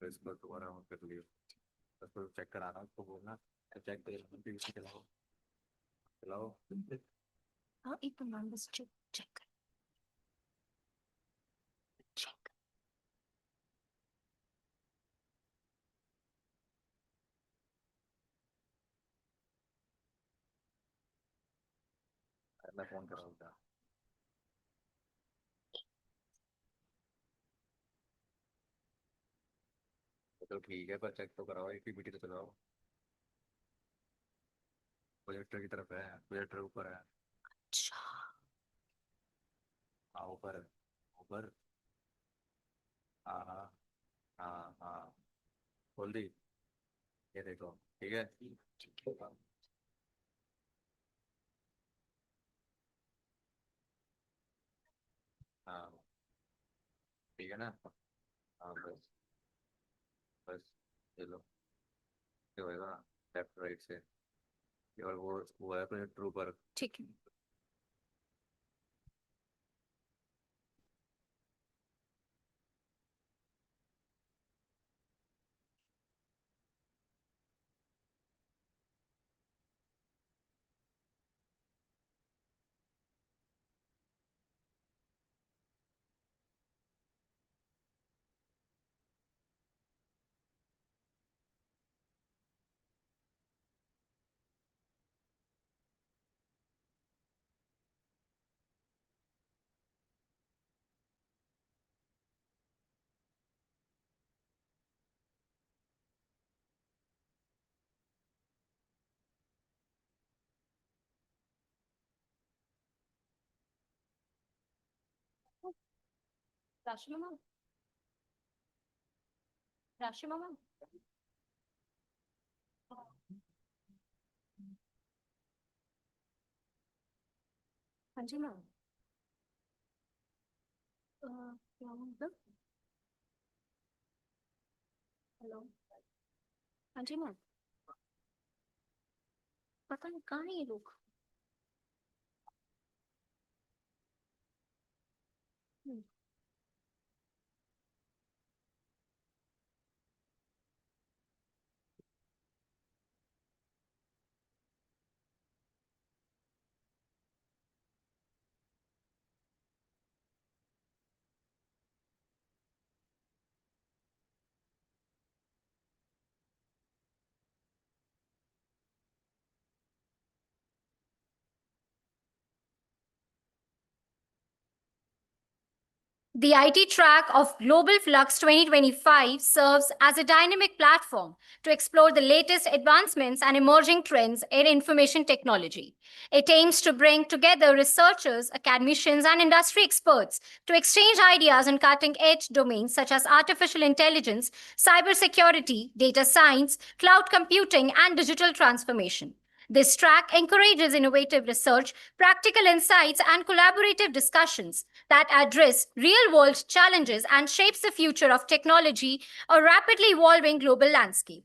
तो इसको दोबारा ऑन कर लियो उसको चेक कराना उसको बोलना चेक चलाओ चलाओ हाँ एक मैम बस चेक चेक चेक। मैं फोन कराऊंगा तो ठीक है पर चेक तो कराओ एक पीपीटी तो चलाओ प्रोजेक्टर की तरफ है प्रोजेक्टर ऊपर है अच्छा हाँ ऊपर ऊपर हाँ हाँ हाँ हाँ खोल दी ये देखो ठीक है हाँ ठीक है ना हाँ बस बस ये लो ये होएगा लेफ्ट राइट से केवल वो है प्रोजेक्टर ऊपर ठीक है। राशि मैम राशि मैम हाँ जी मैम क्या मतलब हेलो हाँ जी मैम पता नहीं कहाँ है ये लोग The IT track of Global Flux 2025 serves as a dynamic platform to explore the latest advancements and emerging trends in information technology. It aims to bring together researchers, academicians, and industry experts to exchange ideas on cutting-edge domains such as artificial intelligence, cybersecurity, data science, cloud computing, and digital transformation. This track encourages innovative research, practical insights, and collaborative discussions that address real-world challenges and shapes the future of technology, a rapidly evolving global landscape.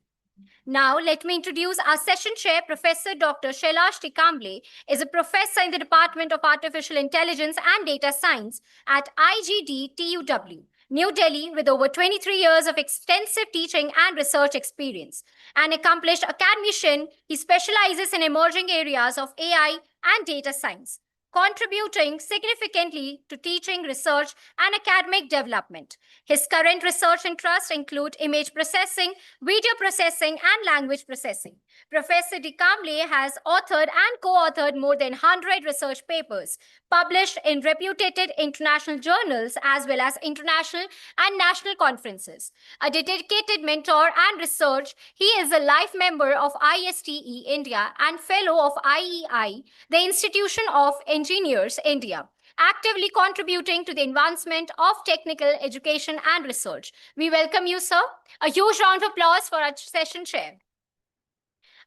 Now, let me introduce our session chair, Professor Dr. Shailash Tikamble, is a professor in the Department of Artificial Intelligence and Data Science at IGDTUW, New Delhi, with over 23 years of extensive teaching and research experience. An accomplished academician, he specializes in emerging areas of AI and data science, contributing significantly to teaching, research, and academic development. His current research interests include image processing, video processing, and language processing. Professor Tikamble has authored and co-authored more than 100 research papers published in reputed international journals as well as international and national conferences. A dedicated mentor and research, he is a life member of ISTE India and fellow of IEI, the Institution of Engineers India, actively contributing to the advancement of technical education and research. We welcome you, sir. A huge round of applause for our session chair.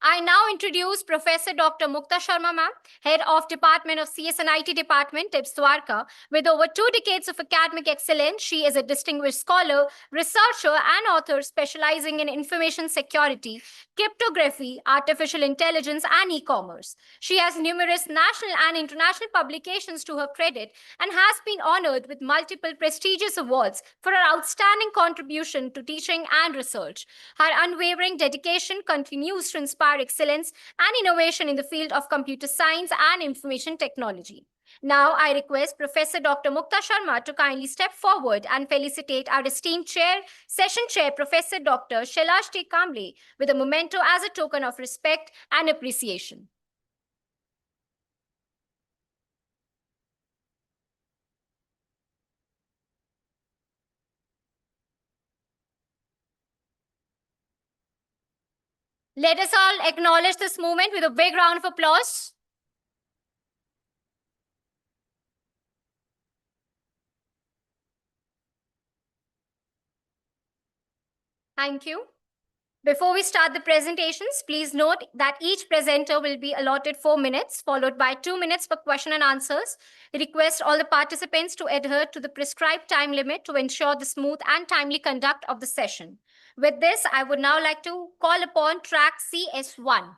I now introduce Professor Dr. Mukta Sharma ma'am, Head of Department of CS and IT Department, TIPS Dwarka. With over 2 decades of academic excellence, she is a distinguished scholar, researcher, and author specializing in information security, cryptography, artificial intelligence, and e-commerce. She has numerous national and international publications to her credit and has been honored with multiple prestigious awards for her outstanding contribution to teaching and research. Her unwavering dedication continues to inspire excellence and innovation in the field of computer science and information technology. Now, I request Professor Dr. Mukta Sharma to kindly step forward and felicitate our esteemed chair, session chair, Professor Dr. Shailash Tikamble, with a memento as a token of respect and appreciation. Let us all acknowledge this moment with a big round of applause. Thank you. Before we start the presentations, please note that each presenter will be allotted 4 minutes, followed by 2 minutes for question and answers. We request all the participants to adhere to the prescribed time limit to ensure the smooth and timely conduct of the session. With this, I would now like to call upon track CS1.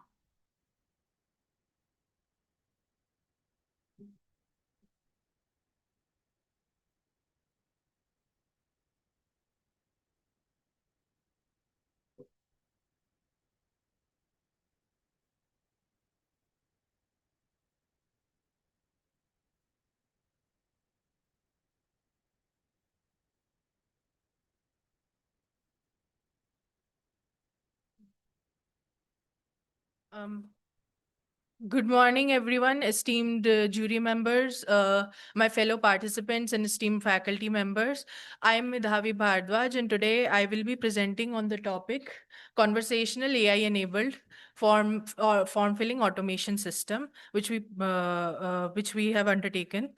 Good morning, everyone, esteemed jury members, my fellow participants and esteemed faculty members. I am Midhavi Bhardwaj, and today I will be presenting on the topic Conversational AI-enabled form-filling automation system, which we have undertaken.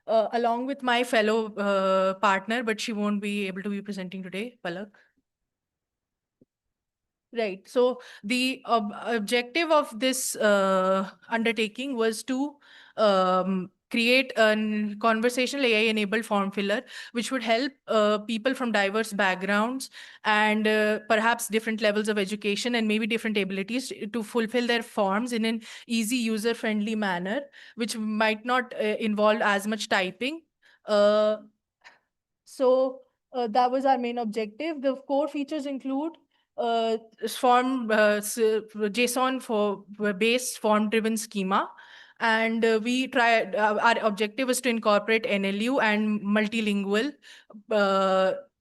Along with my fellow partner, but she won't be able to be presenting today, Palak. Right. So the objective of this undertaking was to create a conversational AI-enabled form filler, which would help people from diverse backgrounds and perhaps different levels of education and maybe different abilities to fulfill their forms in an easy, user-friendly manner, which might not involve as much typing. So that was our main objective. The core features include JSON for based form-driven schema. And our objective was to incorporate NLU and multilingual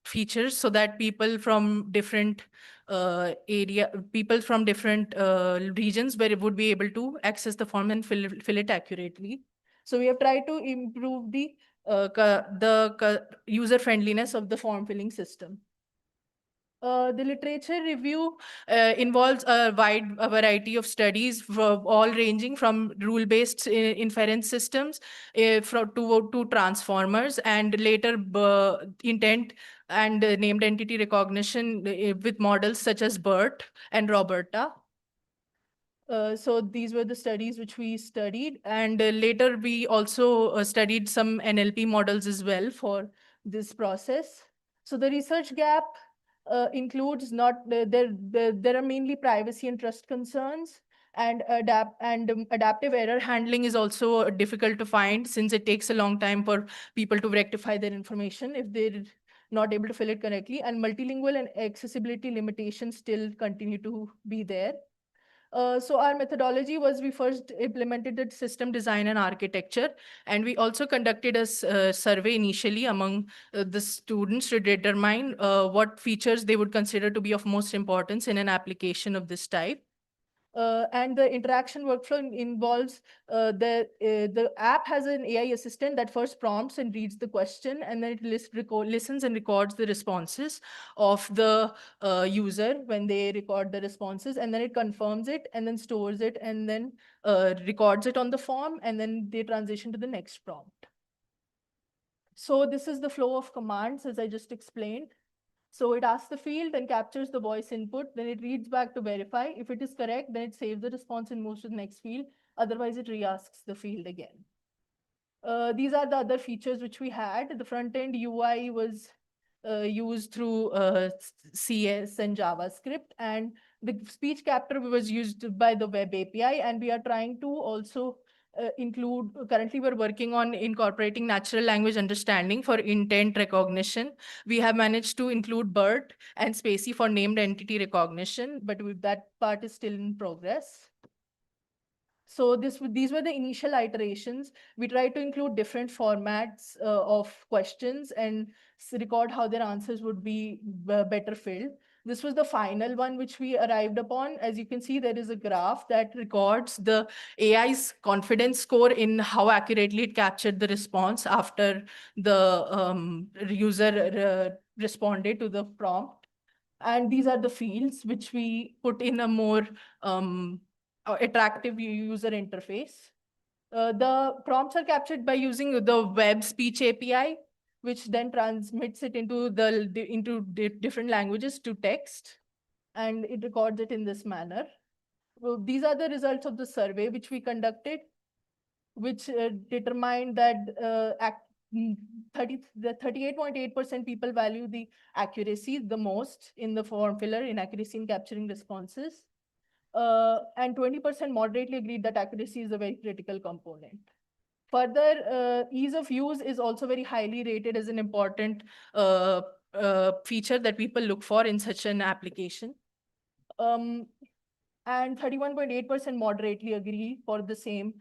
features so that people from different regions would be able to access the form and fill it accurately. So we have tried to improve the user friendliness of the form filling system. The literature review involves a wide variety of studies, all ranging from rule-based inference systems to transformers, and later intent and named entity recognition with models such as BERT and Roberta. So these were the studies which we studied, and later we also studied some NLP models as well for this process. So the research gap includes there are mainly privacy and trust concerns, and adaptive error handling is also difficult to find, since it takes a long time for people to rectify their information if they're not able to fill it correctly, and multilingual and accessibility limitations still continue to be there. So our methodology was, we first implemented the system design and architecture, and we also conducted a survey initially among the students to determine what features they would consider to be of most importance in an application of this type. And the interaction workflow involves the app has an AI assistant that first prompts and reads the question, and then it listens and records the responses of the user when they record the responses, and then it confirms it and then stores it and then records it on the form, and then they transition to the next prompt. So this is the flow of commands, as I just explained. So it asks the field and captures the voice input, then it reads back to verify. If it is correct, then it saves the response and moves to the next field. Otherwise, it re-asks the field again. These are the other features which we had. The front-end UI was used through CS and JavaScript, and the speech capture was used by the web API, and we are trying to also currently we're working on incorporating natural language understanding for intent recognition. We have managed to include BERT and Spacey for named entity recognition, but that part is still in progress. So these were the initial iterations. We tried to include different formats of questions and record how their answers would be better filled. This was the final one which we arrived upon. As you can see, there is a graph that records the AI's confidence score in how accurately it captured the response after the user responded to the prompt. And these are the fields which we put in a more attractive user interface. The prompts are captured by using the web speech API, which then transmits it into different languages to text, and it records it in this manner. Well, these are the results of the survey which we conducted, which determined that 38.8% people value the accuracy the most in the form filler, inaccuracy in capturing responses. And 20% moderately agreed that accuracy is a very critical component. Further, ease of use is also very highly rated as an important feature that people look for in such an application. And 31.8% moderately agree for the same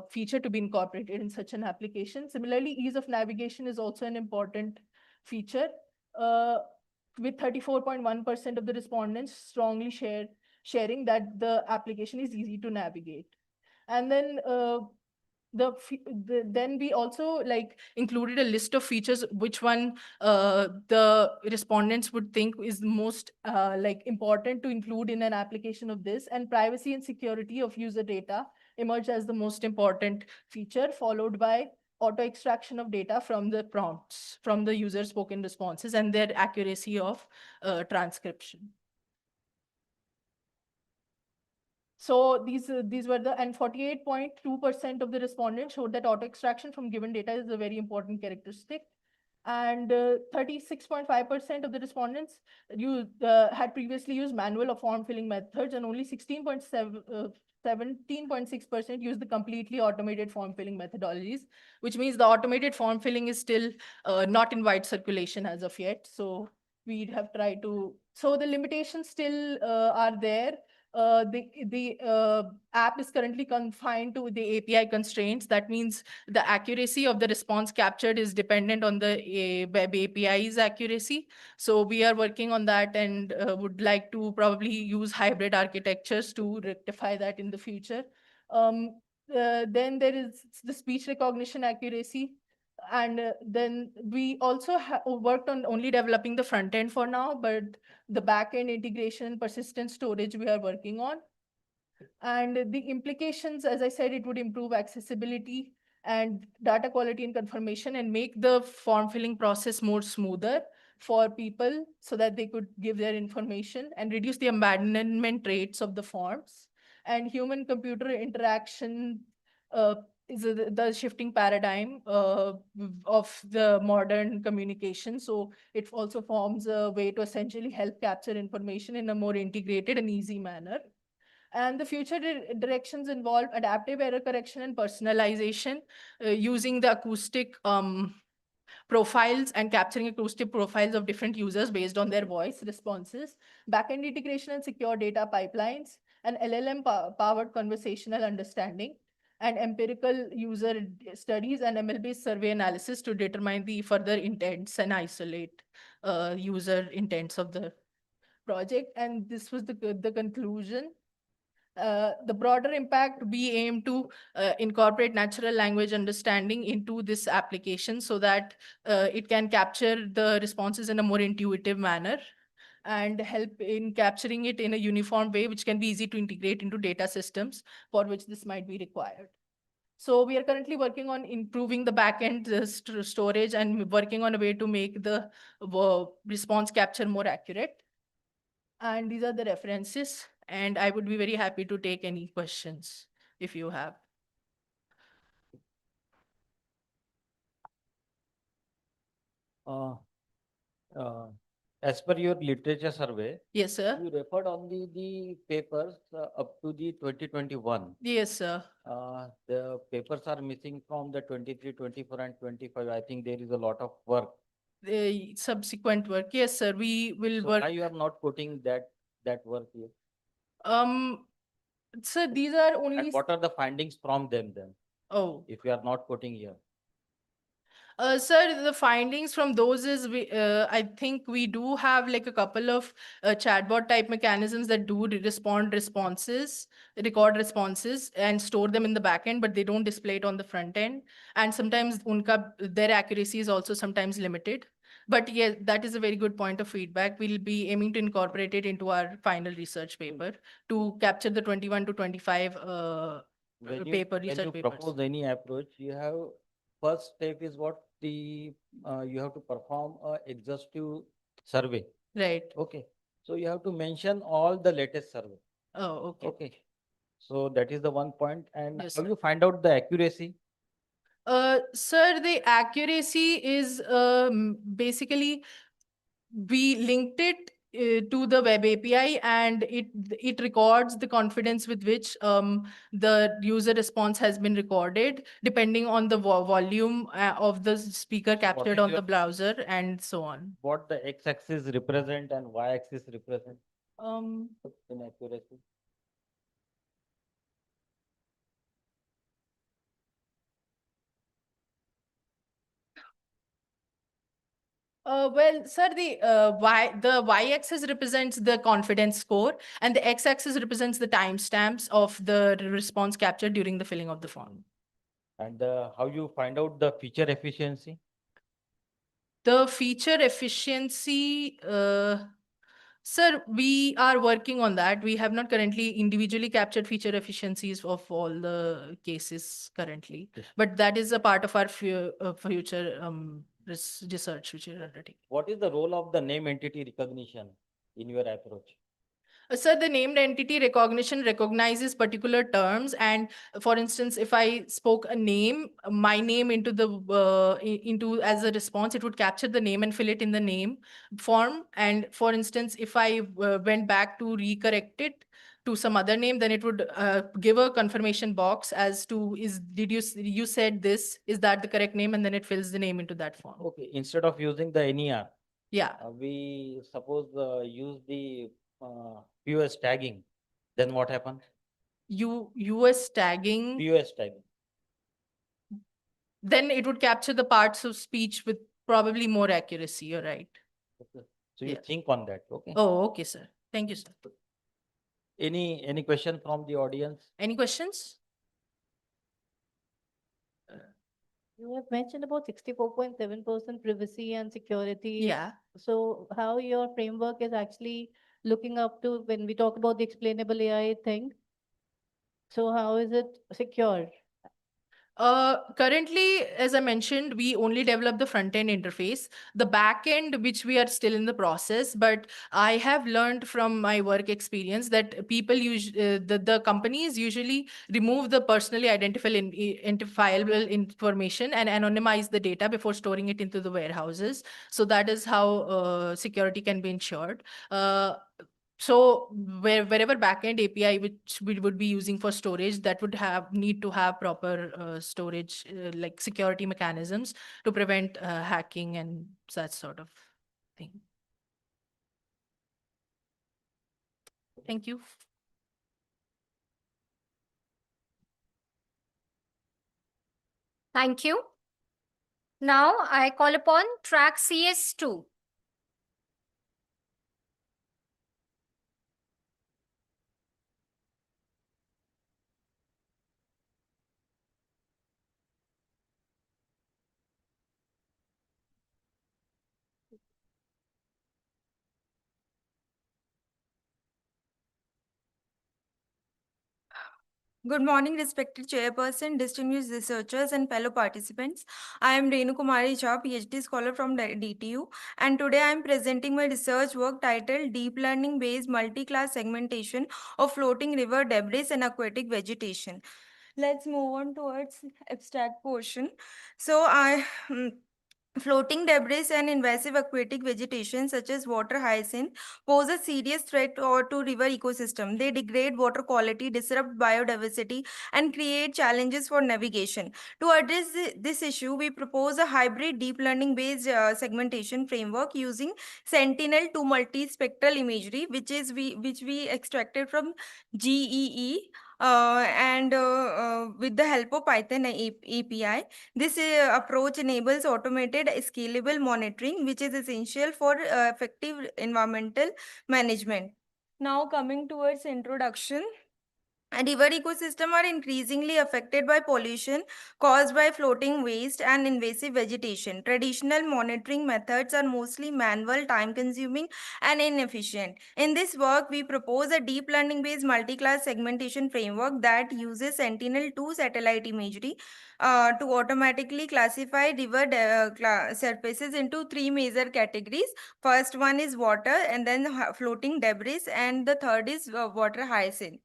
feature to be incorporated in such an application. Similarly, ease of navigation is also an important feature, with 34.1% of the respondents strongly sharing that the application is easy to navigate. And then then we also included a list of features which one the respondents would think is most important to include in an application of this, and privacy and security of user data emerged as the most important feature, followed by auto extraction of data from the prompts from the user spoken responses and their accuracy of transcription. So these were the, and 48.2% of the respondents showed that auto extraction from given data is a very important characteristic. And 36.5% of the respondents had previously used manual or form filling methods, and only 17.6% used the completely automated form filling methodologies, which means the automated form filling is still not in wide circulation as of yet. So we have tried to, so the limitations still are there. The app is currently confined to the API constraints. That means the accuracy of the response captured is dependent on the web API's accuracy. So we are working on that, and would like to probably use hybrid architectures to rectify that in the future. Then there is the speech recognition accuracy. And then we also worked on only developing the front end for now, but the back end integration and persistent storage we are working on. And the implications, as I said, it would improve accessibility and data quality and confirmation and make the form filling process more smoother for people so that they could give their information and reduce the abandonment rates of the forms. And human computer interaction is the shifting paradigm of the modern communication. So it also forms a way to essentially help capture information in a more integrated and easy manner. And the future directions involve adaptive error correction and personalization using the acoustic profiles and capturing acoustic profiles of different users based on their voice responses, backend integration and secure data pipelines, and LLM powered conversational understanding, and empirical user studies and ML-based survey analysis to determine the further intents and isolate user intents of the project. And this was the conclusion. The broader impact, we aim to incorporate natural language understanding into this application so that it can capture the responses in a more intuitive manner and help in capturing it in a uniform way, which can be easy to integrate into data systems for which this might be required. So we are currently working on improving the backend storage and working on a way to make the response capture more accurate. And these are the references. And I would be very happy to take any questions if you have. Uh, as per your literature survey, Yes, sir. you referred only the papers up to the 2021. Yes, sir. The papers are missing from the 23, 24 and 25. I think there is a lot of work. The subsequent work. Yes, sir. We will So work. why you are not putting that work here? Sir, these are only. And what are the findings from them then? Oh. If you are not putting here. Sir, the findings from those is I think we do have like a couple of chatbot type mechanisms that do record responses and store them in the backend, but they don't display it on the front end. And sometimes their accuracy is also sometimes limited. But yes, that is a very good point of feedback. We'll be aiming to incorporate it into our final research paper to capture the 21 to 25 When research you papers. propose any approach, you have first step is what you have to perform a exhaustive survey. Right. Okay. So you have to mention all the latest survey. Oh, okay. Okay. So that is the one point. And Yes, how sir. you find out the accuracy? Sir, the accuracy is basically we linked it to the web API, and it records the confidence with which the user response has been recorded, depending on the volume of the speaker captured is on your- the browser and so on. What the x-axis represent and y-axis represent in accuracy? Well, sir, the y-axis represents the confidence score, and the x-axis represents the timestamps of the response captured during the filling of the form. And how you find out the feature efficiency? The feature efficiency, sir, we are working on that. We have not currently individually captured feature efficiencies of all the cases currently, but that is a part of our future research which we are undertaking. What is the role of the name entity recognition in your approach? Sir, the named entity recognition recognizes particular terms. And for instance, if I spoke a name, my name into as a response, it would capture the name and fill it in the name form. And for instance, if I went back to recorrect it to some other name, then it would give a confirmation box as to you said this, is that the correct name? And then it fills the name into that form. Okay, instead of using the NER, yeah, we suppose use the POS tagging. Then what happens? US tagging. POS tagging. Then it would capture the parts of speech with probably more accuracy. You're right. Okay. So you Yes. think on that. Okay. Oh, okay, sir. Thank you, sir. Any question from the audience? Any questions? You have mentioned about 64.7% privacy and security. Yeah. So how your framework is actually looking up to when we talk about the explainable AI thing? So how is it secure? Currently, as I mentioned, we only develop the front end interface, the back end, which we are still in the process. But I have learned from my work experience that people the companies usually remove the personally identifiable information and anonymize the data before storing it into the warehouses. So that is how security can be ensured. So wherever backend API which we would be using for storage, that would need to have proper storage like security mechanisms to prevent hacking and such sort of thing. Thank you. Thank you. Now I call upon track CS2. Good morning, respected chairperson, distinguished researchers, and fellow participants. I am Renu Kumari Jha, PhD scholar from DTU, and today I am presenting my research work titled Deep Learning Based Multi-Class Segmentation of Floating River Debris and Aquatic Vegetation. Let's move on towards abstract portion. Floating debris and invasive aquatic vegetation such as water hyacinth pose a serious threat to river ecosystem. They degrade water quality, disrupt biodiversity, and create challenges for navigation. To address this issue, we propose a hybrid deep learning based segmentation framework using Sentinel to multispectral imagery, which we extracted from GEE. With the help of Python API, this approach enables automated scalable monitoring, which is essential for effective environmental management. Now coming towards introduction. River ecosystem are increasingly affected by pollution caused by floating waste and invasive vegetation. Traditional monitoring methods are mostly manual, time-consuming, and inefficient. In this work, we propose a deep learning-based multi-class segmentation framework that uses Sentinel-2 satellite imagery to automatically classify river surfaces into three major categories. First one is water, and then floating debris, and the third is water hyacinth.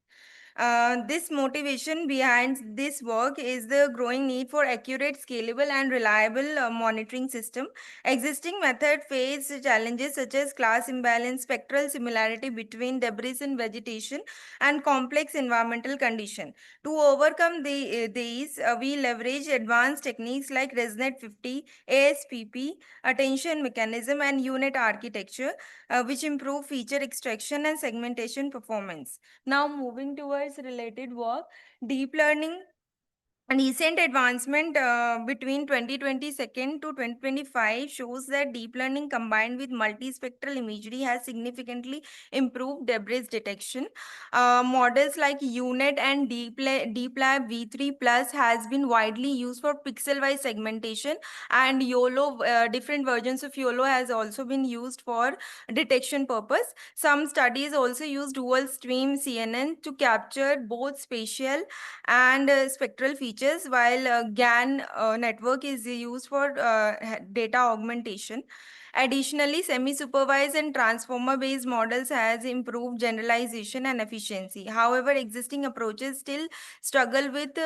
This motivation behind this work is the growing need for accurate, scalable, and reliable monitoring system. Existing methods face challenges such as class imbalance, spectral similarity between debris and vegetation, and complex environmental conditions. To overcome these, we leverage advanced techniques like ResNet 50, ASPP, attention mechanism, and unit architecture, which improve feature extraction and segmentation performance. Now moving towards related work, deep learning. Recent advancement between 2022 to 2025 shows that deep learning combined with multispectral imagery has significantly improved debris detection. Models like UNet and DeepLab V3 Plus has been widely used for pixel-wise segmentation, and YOLO, different versions of YOLO has also been used for detection purpose. Some studies also use dual stream CNN to capture both spatial and spectral features, while GAN network is used for data augmentation. Additionally, semi-supervised and transformer-based models has improved generalization and efficiency. However, existing approaches still struggle with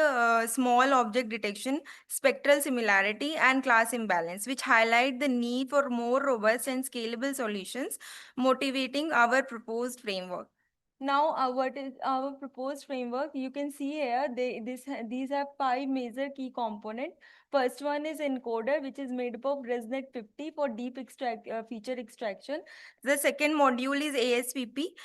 small object detection, spectral similarity, and class imbalance, which highlight the need for more robust and scalable solutions, motivating our proposed framework. Now, what is our proposed framework? You can see here, these have five major key components. First one is encoder, which is made up of ResNet 50 for deep feature extraction. The second module is ASPP,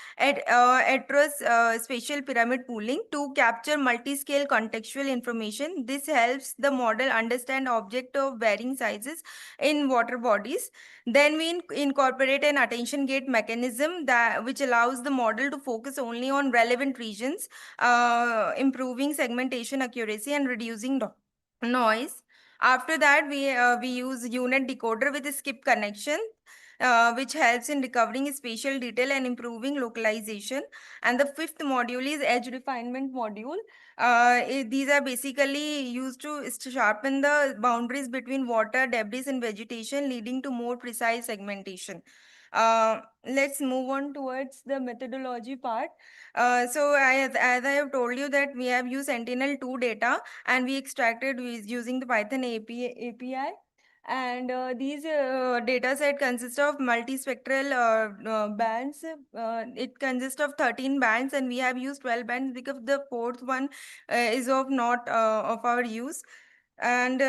spatial pyramid pooling, to capture multi-scale contextual information. This helps the model understand objects of varying sizes in water bodies. Then we incorporate an attention gate mechanism which allows the model to focus only on relevant regions, improving segmentation accuracy and reducing noise. After that, we use unit decoder with a skip connection, which helps in recovering spatial detail and improving localization. And the fifth module is edge refinement module. These are basically used to sharpen the boundaries between water, debris, and vegetation, leading to more precise segmentation. Let's move on towards the methodology part. So as I have told you that we have used Sentinel-2 data and we extracted using the Python API. And these data set consists of multispectral bands. It consists of 13 bands and we have used 12 bands because the fourth one is of not of our use. And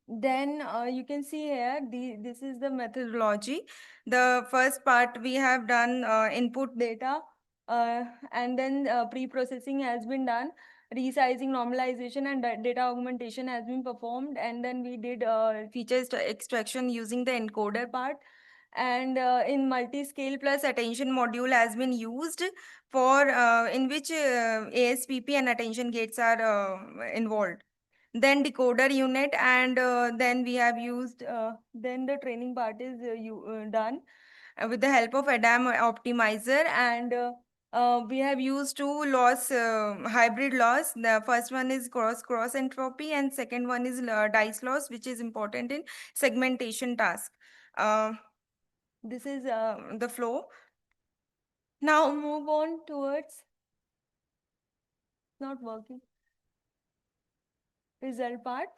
then you can see here, this is the methodology. The first part we have done input data, and then pre-processing has been done. Resizing, normalization, and data augmentation has been performed. And then we did feature extraction using the encoder part. And in multi-scale plus attention module has been used for in which ASPP and attention gates are involved. Then decoder unit, and then we have used then the training part is done with the help of ADAM optimizer. And we have used two loss, hybrid loss. The first one is cross entropy and second one is dice loss, which is important in segmentation task. This is the flow. Now move on towards not working result part.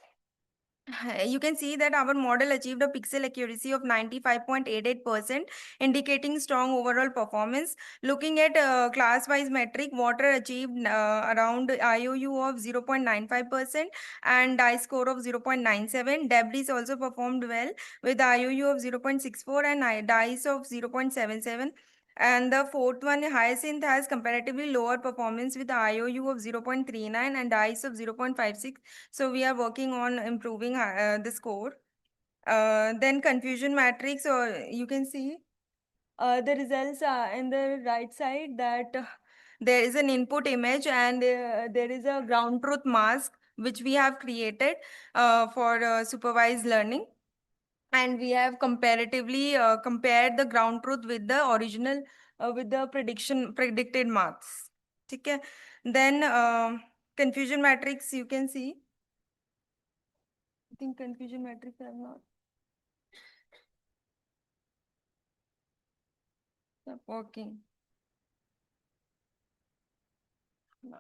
You can see that our model achieved a pixel accuracy of 95.88%, indicating strong overall performance. Looking at class-wise metric, water achieved around IOU of 0.95% and dice score of 0.97. Debris also performed well with IOU of 0.64 and dice of 0.77. And the fourth one, Hyacinth, has comparatively lower performance with IOU of 0.39 and dice of 0.56. So we are working on improving the score. Then confusion matrix, or you can see the results in the right side that there is an input image and there is a ground truth mask which we have created for supervised learning. And we have comparatively compared the ground truth with the original with the predicted marks. Okay. Then confusion matrix, you can see. I think confusion matrix have not working. No.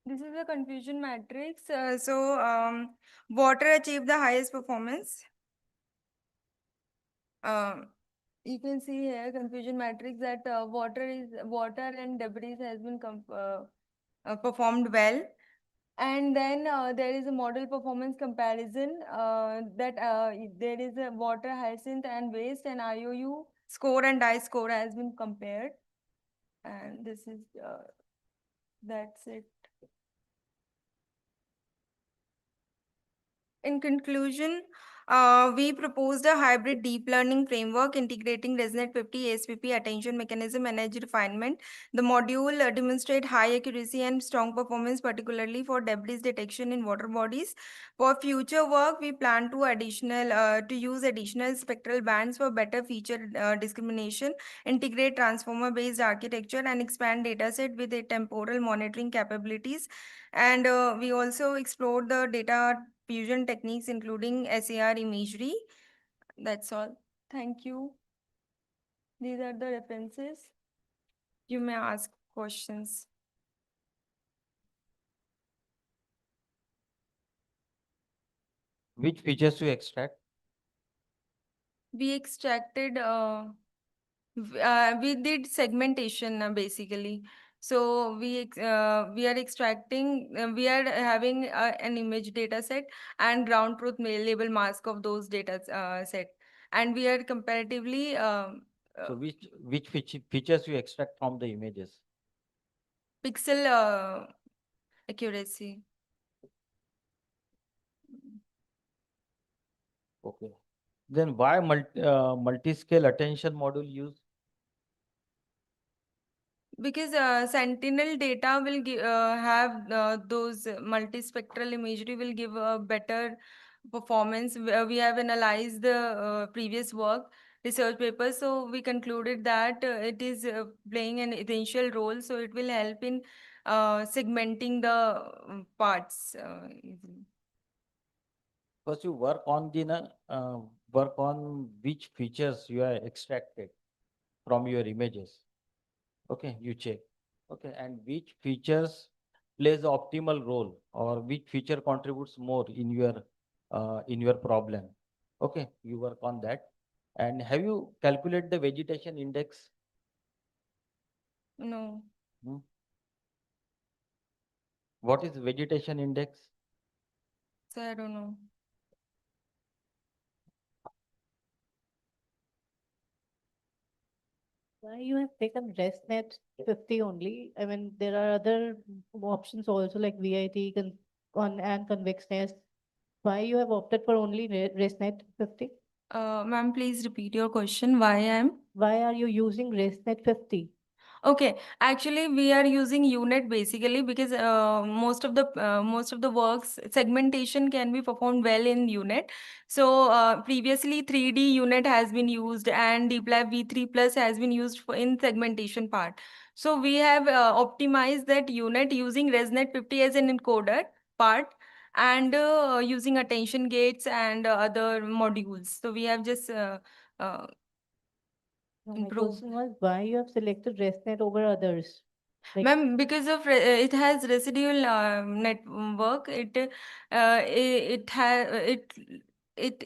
This is the confusion matrix. Water achieved the highest performance. You can see here confusion matrix that water and debris has been performed well. And then there is a model performance comparison that there is a water, hyacinth, and waste, and IOU score and dice score has been compared. And this is that's it. In conclusion, we proposed a hybrid deep learning framework integrating ResNet 50, ASPP, attention mechanism, and edge refinement. The module demonstrates high accuracy and strong performance, particularly for debris detection in water bodies. For future work, we plan to use additional spectral bands for better feature discrimination, integrate transformer-based architecture, and expand dataset with a temporal monitoring capabilities. And we also explored the data fusion techniques, including SAR imagery. That's all. Thank you. These are the references. You may ask questions. Which features you extract? We extracted, we did segmentation basically. So we are extracting, we are having an image data set and ground truth label mask of those data set. And we are comparatively. So which features you extract from the images? Pixel accuracy. Okay. Then why multi-scale attention module used? Because Sentinel data will have those multispectral imagery will give a better performance. We have analyzed the previous work, research papers, so we concluded that it is playing an essential role, so it will help in segmenting the parts easily. First, you work on work on which features you are extracted from your images. Okay, you check. Okay, and which features plays the optimal role, or which feature contributes more in your problem. Okay, you work on that. And have you calculated the vegetation index? No. Hmm? What is vegetation index? So I don't know. Why you have taken ResNet 50 only? I mean, there are other options also like VIT and convexness. Why you have opted for only ResNet 50? Ma'am, please repeat your question. Why are you using ResNet 50? Okay, actually we are using unit basically because most of the works segmentation can be performed well in unit. So previously 3D unit has been used and DeepLab V3 Plus has been used in segmentation part. So we have optimized that unit using ResNet 50 as an encoder part and using attention gates and other modules. So we have just No, my improved. question was why you have selected ResNet over others? Like, Ma'am, because of it has residual network, it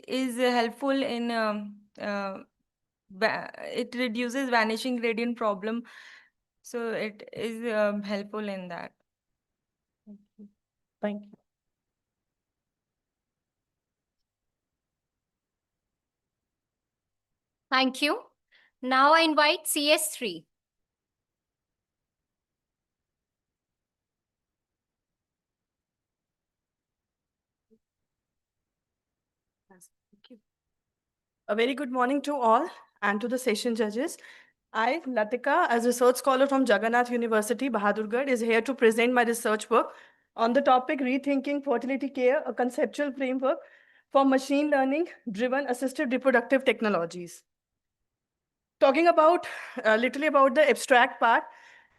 is helpful in it reduces vanishing gradient problem, so it is helpful in that. thank you. Thank you. Now I invite CS3. A very good morning to all and to the session judges. I, Latika, as research scholar from Jagannath University, Bahadurgarh, is here to present my research work on the topic Rethinking Fertility Care, a conceptual framework for machine learning-driven assisted reproductive technologies. Talking about, literally about the abstract part,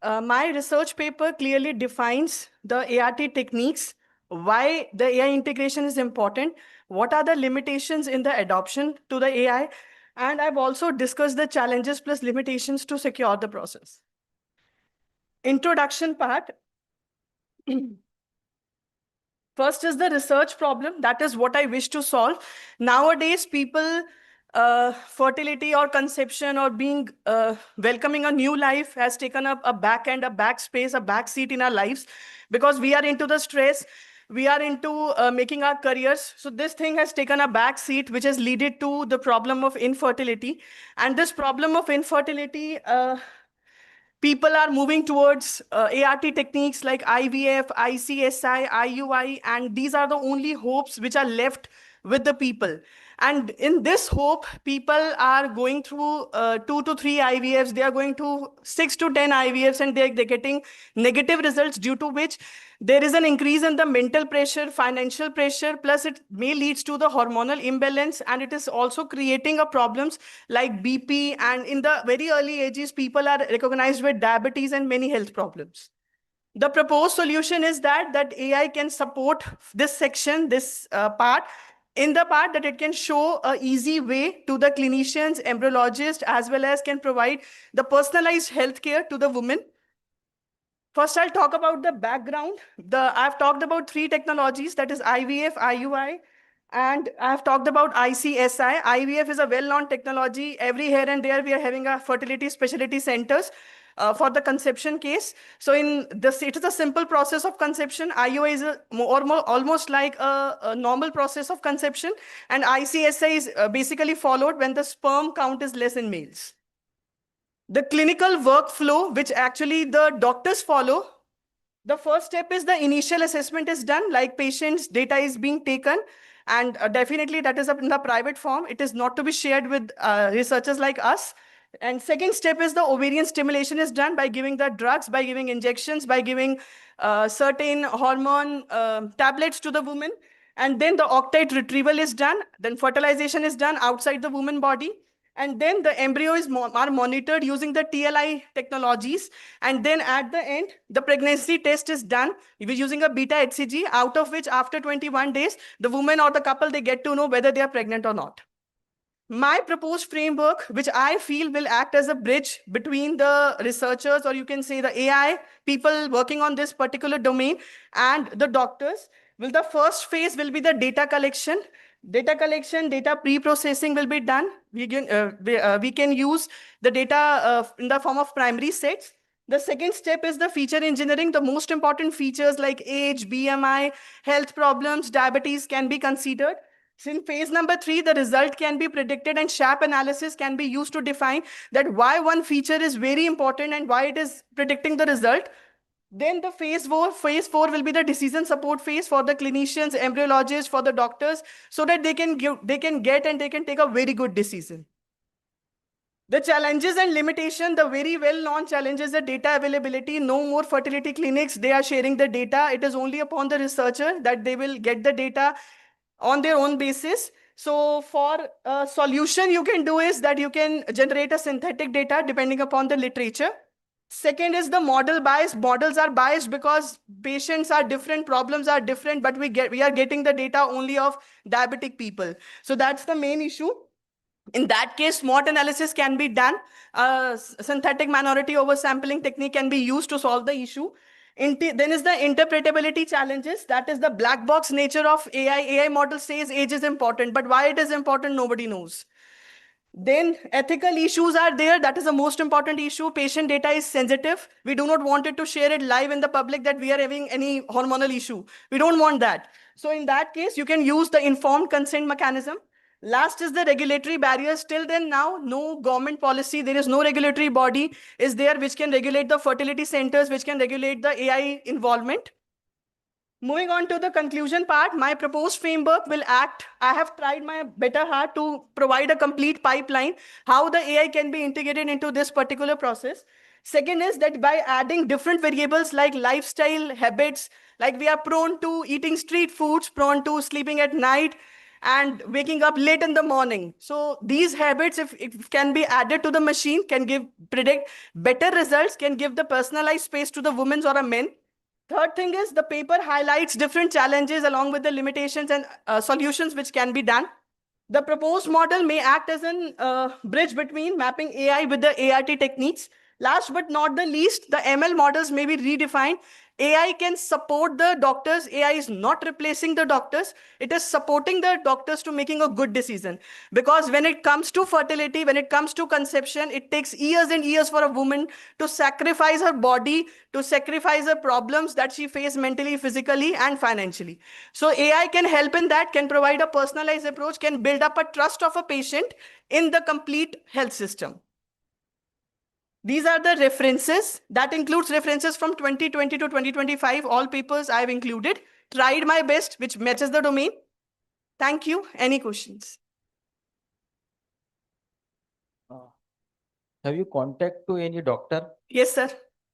my research paper clearly defines the ART techniques, why the AI integration is important, what are the limitations in the adoption to the AI, and I've also discussed the challenges plus limitations to secure the process. Introduction part. First is the research problem. That is what I wish to solve. Nowadays, people, fertility or conception or being welcoming a new life has taken up a back end, a back space, a back seat in our lives because we are into the stress. We are into making our careers. So this thing has taken a back seat, which has led to the problem of infertility. And this problem of infertility, people are moving towards ART techniques like IVF, ICSI, IUI, and these are the only hopes which are left with the people. And in this hope, people are going through 2 to 3 IVFs, they are going to 6 to 10 IVFs, and they're getting negative results, due to which there is an increase in the mental pressure, financial pressure, plus it may lead to the hormonal imbalance, and it is also creating a problems like BP, and in the very early ages, people are recognized with diabetes and many health problems. The proposed solution is that AI can support this section, this part, in the part that it can show an easy way to the clinicians, embryologists, as well as can provide the personalized healthcare to the woman. First, I'll talk about the background. I've talked about 3 technologies, that is IVF, IUI, and I've talked about ICSI. IVF is a well-known technology. Every here and there, we are having a fertility specialty centers for the conception case. So in this, it is a simple process of conception. IUI is almost like a normal process of conception. And ICSI is basically followed when the sperm count is less in males. The clinical workflow, which actually the doctors follow, the first step is the initial assessment is done, like patient's data is being taken, and definitely that is in the private form. It is not to be shared with researchers like us. And second step is the ovarian stimulation is done by giving the drugs, by giving injections, by giving certain hormone tablets to the woman. And then the octite retrieval is done. Then fertilization is done outside the woman body. And then the embryo is are monitored using the TLI technologies. And then at the end, the pregnancy test is done using a beta HCG, out of which after 21 days, the woman or the couple, they get to know whether they are pregnant or not. My proposed framework, which I feel will act as a bridge between the researchers, or you can say the AI people working on this particular domain, and the doctors, the first phase will be the data collection. Data collection, data pre-processing will be done. We can use the data in the form of primary sets. The second step is the feature engineering. The most important features like age, BMI, health problems, diabetes can be considered. So in phase number 3, the result can be predicted and SHAP analysis can be used to define that why one feature is very important and why it is predicting the result. Then the phase 4 will be the decision support phase for the clinicians, embryologists, for the doctors, so that they can take a very good decision. The challenges and limitation, the very well-known challenges, the data availability, no more fertility clinics, they are sharing the data. It is only upon the researcher that they will get the data on their own basis. So for a solution you can do is that you can generate a synthetic data depending upon the literature. Second is the model bias. Models are biased because patients are different, problems are different, but we are getting the data only of diabetic people. So that's the main issue. In that case, SMART analysis can be done. Synthetic minority oversampling technique can be used to solve the issue. Then is the interpretability challenges. That is the black box nature of AI. AI model says age is important, but why it is important, nobody knows. Then ethical issues are there. That is the most important issue. Patient data is sensitive. We do not want it to share it live in the public that we are having any hormonal issue. We don't want that. So in that case, you can use the informed consent mechanism. Last is the regulatory barriers. Till then now, no government policy, there is no regulatory body is there which can regulate the fertility centers, which can regulate the AI involvement. Moving on to the conclusion part, my proposed framework will act. I have tried my better hard to provide a complete pipeline, how the AI can be integrated into this particular process. Second is that by adding different variables like lifestyle habits, like we are prone to eating street foods, prone to sleeping at night, and waking up late in the morning. So these habits, if it can be added to the machine, can predict better results, can give the personalized space to the women or a men. Third thing is the paper highlights different challenges along with the limitations and solutions which can be done. The proposed model may act as a bridge between mapping AI with the ART techniques. Last but not the least, the ML models may be redefined. AI can support the doctors. AI is not replacing the doctors. It is supporting the doctors to making a good decision. Because when it comes to fertility, when it comes to conception, it takes years and years for a woman to sacrifice her body, to sacrifice her problems that she faces mentally, physically, and financially. So AI can help in that, can provide a personalized approach, can build up a trust of a patient in the complete health system. These are the references. That includes references from 2020 to 2025. All papers I have included. Tried my best, which matches the domain. Thank you. Any questions? Have you contact to any doctor? Yes, sir.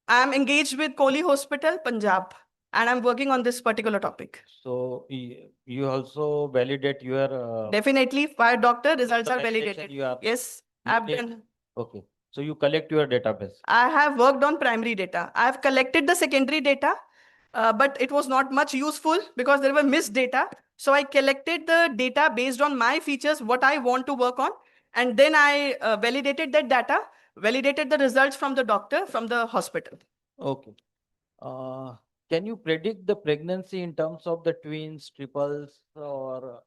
I am engaged with Kohli Hospital, Punjab, and I'm working on this particular topic. So you also validate your... Definitely, for doctor, results are validated. You are, Yes, I've done. Okay. So you collect your database. I have worked on primary data. I have collected the secondary data, but it was not much useful because there were missed data. So I collected the data based on my features, what I want to work on. And then I validated that data, validated the results from the doctor, from the hospital. Okay. Can you predict the pregnancy in terms of the twins, triples, or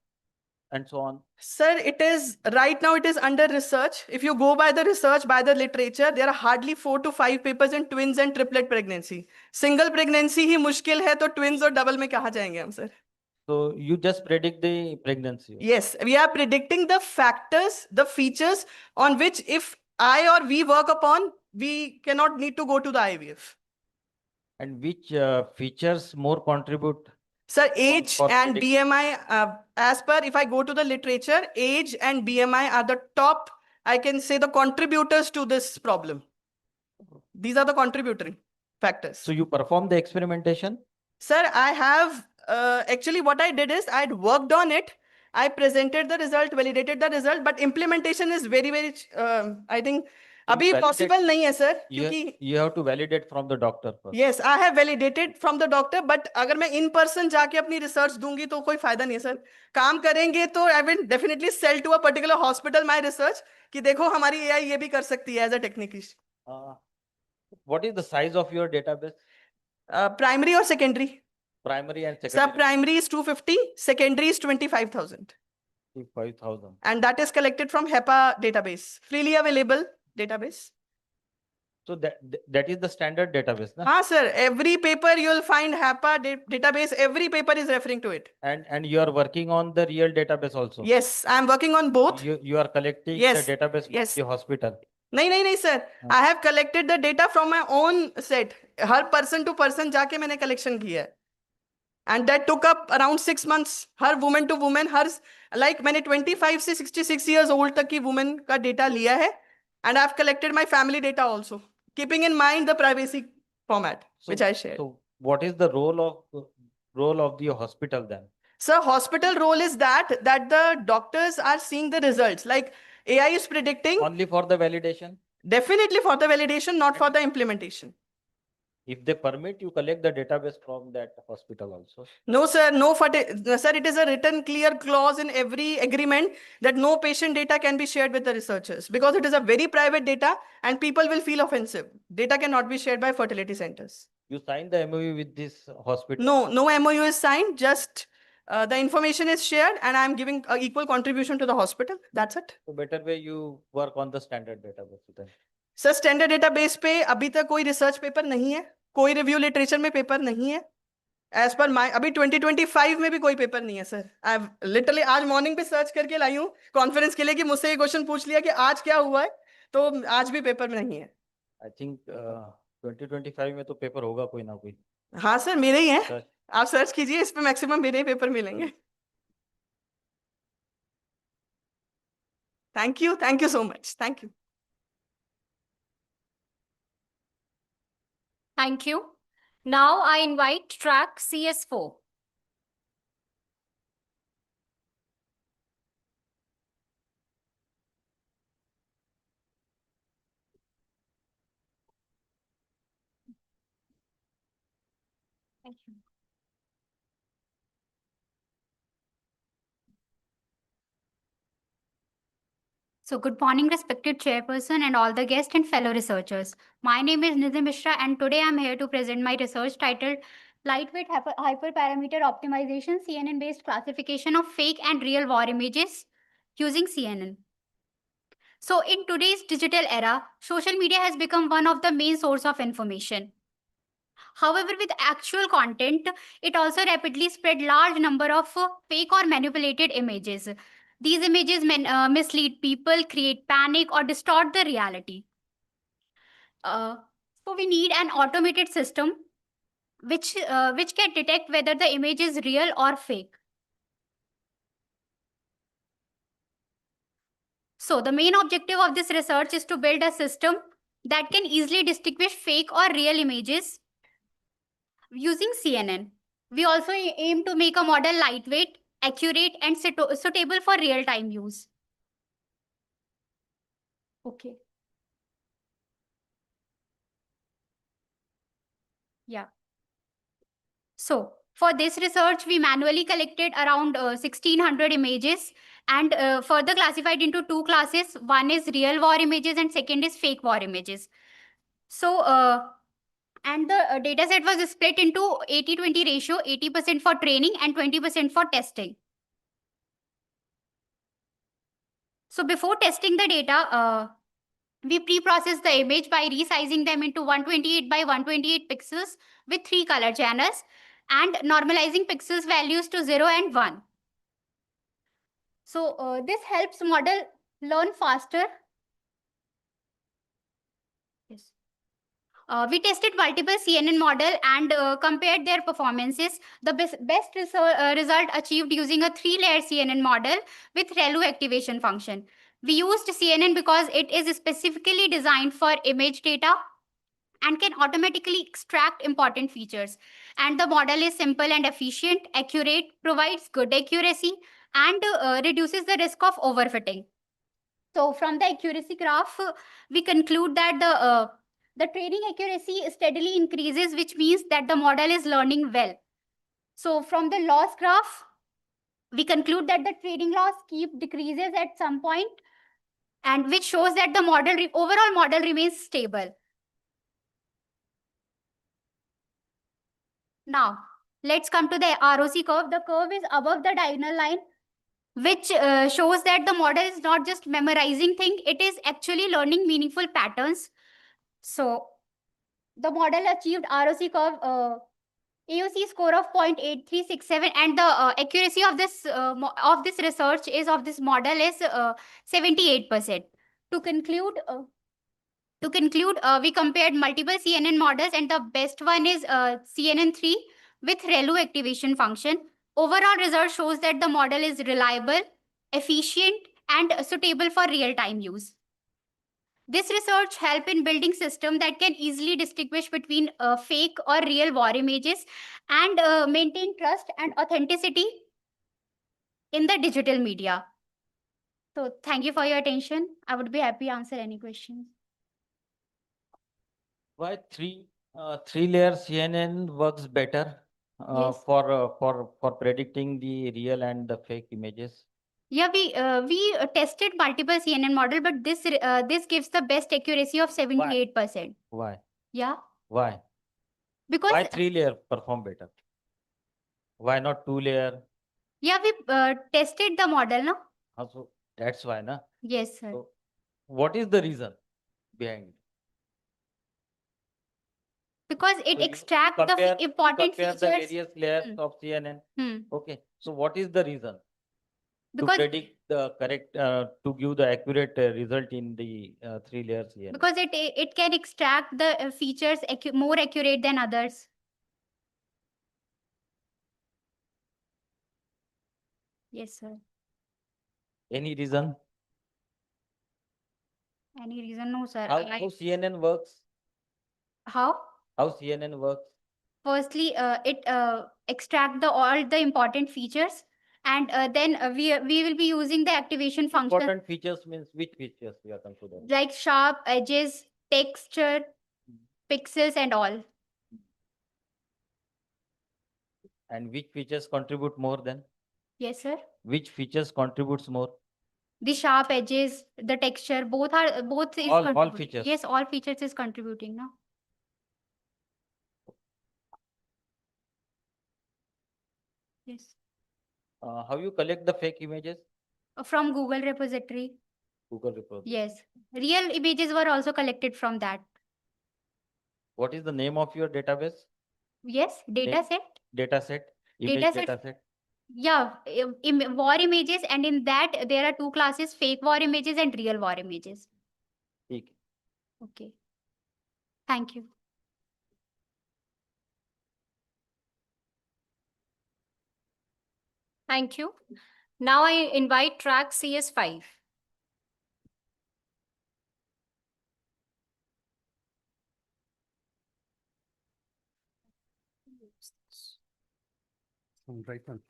and so on? Sir, it is right now it is under research. If you go by the research, by the literature, there are hardly 4 to 5 papers in twins and triplet pregnancy. Single pregnancy ही मुश्किल है तो twins और double में कहाँ जाएंगे हम sir? So you just predict the pregnancy? Yes, we are predicting the factors, the features on which if I or we work upon, we cannot need to go to the IVF. And which features more contribute? Sir, age and BMI, as per if I go to the literature, age and BMI are the top I can say the contributors to this problem. These are the contributory factors. So you perform the experimentation? Sir, I have, actually what I did is I'd worked on it. I presented the result, validated the result, but implementation is very, I think, abhi possible nahi hai, sir. You have to validate from the doctor first. Yes, I have validated from the doctor, but अगर मैं in person जाके अपनी research दूंगी तो कोई फायदा नहीं है सर. काम करेंगे तो I will definitely sell to a particular hospital my research कि देखो हमारी AI ये भी कर सकती है as a technician. What is the size of your database? Primary or secondary? Primary and Sir, secondary? primary is 250, secondary is 25,000. 25,000. And that is collected from HEPA database, freely available database. So that is the standard database, na? Haan, sir. Every paper you will find HEPA database, every paper is referring to it. And you are working on the real database also? Yes, I am working on both. You are collecting Yes, the database from yes. the hospital? नहीं sir. I have collected the data from my own set. Her person to person जाके मैंने collection किया है. And that took up around 6 months. Her woman to woman, like मैंने 25 से 66 years old तक की woman का data लिया है. And I've collected my family data also, keeping in mind the privacy format, which I shared. So what is the role of the hospital then? So hospital role is that the doctors are seeing the results. Like AI is predicting. Only for the validation? Definitely for the validation, not for the implementation. If they permit, you collect the database from that hospital also? No, sir. No, sir. It is a written clear clause in every agreement that no patient data can be shared with the researchers because it is a very private data and people will feel offensive. Data cannot be shared by fertility centers. You signed the MOU with this hospital? No MOU is signed. Just the information is shared and I am giving equal contribution to the hospital. That's it. So better way you work on the standard database then. Sir standard database पे अभी तक कोई research paper नहीं है, कोई review literature में paper नहीं है. एज पर माय अभी 2025 में भी कोई पेपर नहीं है सर. आई हैव लिटरली आज मॉर्निंग पे सर्च करके लाई हूँ कॉन्फ्रेंस के लिए कि मुझसे ये क्वेश्चन पूछ लिया कि आज क्या हुआ है, तो आज भी पेपर में नहीं है. आई थिंक 2025 में तो पेपर होगा कोई ना कोई. हाँ सर मेरे ही हैं, आप सर्च कीजिए, इस पे मैक्सिमम मेरे ही पेपर मिलेंगे. Thank you so much. Thank you. Thank you. Now I invite track CS4. Thank you. So good morning, respected chairperson and all the guests and fellow researchers. My name is Nidhi Mishra and today I'm here to present my research titled Lightweight Hyperparameter Optimization CNN-based classification of fake and real war images using CNN. So in today's digital era, social media has become one of the main source of information. However, with actual content, it also rapidly spread large number of fake or manipulated images. These images mislead people, create panic, or distort the reality. So we need an automated system which can detect whether the image is real or fake. So the main objective of this research is to build a system that can easily distinguish fake or real images using CNN. We also aim to make a model lightweight, accurate, and suitable for real-time use. Okay. Yeah. So for this research, we manually collected around 1600 images and further classified into two classes. One is real war images and second is fake war images. So, and the data set was split into 80-20 ratio, 80% for training and 20% for testing. So before testing the data, we pre-processed the image by resizing them into 128 by 128 pixels with 3 color channels and normalizing pixels values to 0 and 1. So this helps model learn faster. Yes. We tested multiple CNN model and compared their performances. The best result achieved using a 3-layer CNN model with ReLU activation function. We used CNN because it is specifically designed for image data and can automatically extract important features. And the model is simple and efficient, accurate, provides good accuracy, and reduces the risk of overfitting. So from the accuracy graph, we conclude that the training accuracy steadily increases, which means that the model is learning well. So from the loss graph, we conclude that the training loss keep decreases at some point, and which shows that the overall model remains stable. Now, let's come to the ROC curve. The curve is above the diagonal line, which shows that the model is not just memorizing things, it is actually learning meaningful patterns. So, the model achieved ROC curve AOC score of 0.8367, and the accuracy of this research is of this model is 78%. To conclude, we compared multiple CNN models, and the best one is CNN3 with ReLU activation function. Overall result shows that the model is reliable, efficient, and suitable for real-time use. This research helps in building systems that can easily distinguish between fake or real war images and maintain trust and authenticity in the digital media. So thank you for your attention. I would be happy to answer any questions. Why three-layer CNN works better Yes. for predicting the real and the fake images? Yeah, we tested multiple CNN model, but this gives the best accuracy of 78%. Why? Yeah, Why? because Why three-layer perform better? Why not two-layer? yeah, we tested the model, no? Also, that's why, na? Yes, sir. So, what is the reason behind it? Because it So you extracts the compare important the features. various layers Hmm. of CNN. Hmm. Okay, so what is the reason to Because predict the correct, to give the accurate result in the three layers CNN? because it can extract the features more accurate than others. Yes, sir. Any reason? Any reason? No, sir. How CNN works? How? How CNN works? Firstly, it extract all the important features, and then we will be using the activation function Important features means which features we are considering? like sharp edges, texture, pixels, and all. And which features contribute more than? Yes, sir. Which features contributes more? The sharp edges, the texture, both is All contributing. features. Yes, all features is contributing now. Yes. How you collect the fake images? From Google repository. Google repository. Yes. Real images were also collected from that. What is the name of your database? Yes, data set. Dataset. Image Dataset. dataset. Yeah, war images, and in that there are two classes: fake war images and real war images. ठीक. Okay. Thank you. Thank you. Now I invite track CS5. Right one.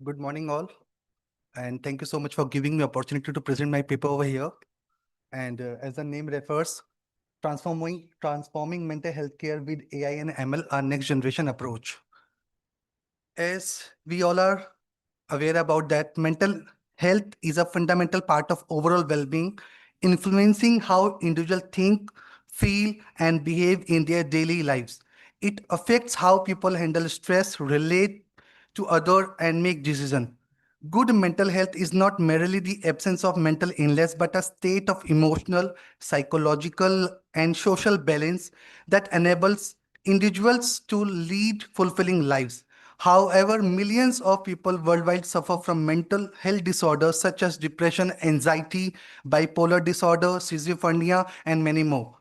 Good morning, all, and thank you so much for giving me opportunity to present my paper over here. And as the name refers, transforming mental health care with AI and ML, our next generation approach. As we all are aware about that, mental health is a fundamental part of overall well-being, influencing how individuals think, feel, and behave in their daily lives. It affects how people handle stress, relate to others, and make decisions. Good mental health is not merely the absence of mental illness, but a state of emotional, psychological, and social balance that enables individuals to lead fulfilling lives. However, millions of people worldwide suffer from mental health disorders such as depression, anxiety, bipolar disorder, schizophrenia, and many more.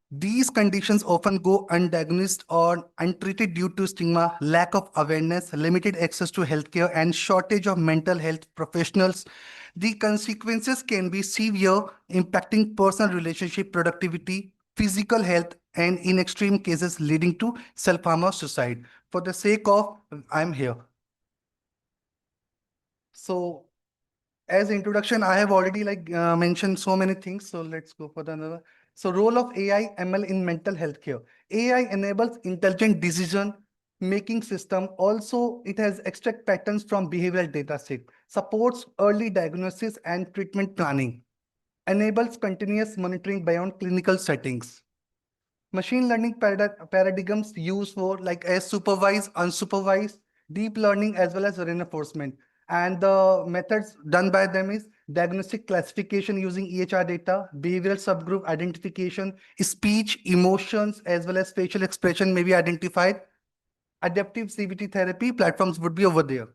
These conditions often go undiagnosed or untreated due to stigma, lack of awareness, limited access to healthcare, and shortage of mental health professionals. The consequences can be severe, impacting personal relationship, productivity, physical health, and in extreme cases leading to self-harm or suicide. For the sake of, I'm here. So as introduction, I have already mentioned so many things. So let's go for the another. So role of AI ML in mental health care. AI enables intelligent decision making system. Also, it has extract patterns from behavioral data set, supports early diagnosis and treatment planning, enables continuous monitoring beyond clinical settings. Machine learning paradigms used for like as supervised, unsupervised, deep learning as well as reinforcement. And the methods done by them is diagnostic classification using EHR data, behavioral subgroup identification, speech, emotions, as well as facial expression may be identified. Adaptive CBT therapy platforms would be over there.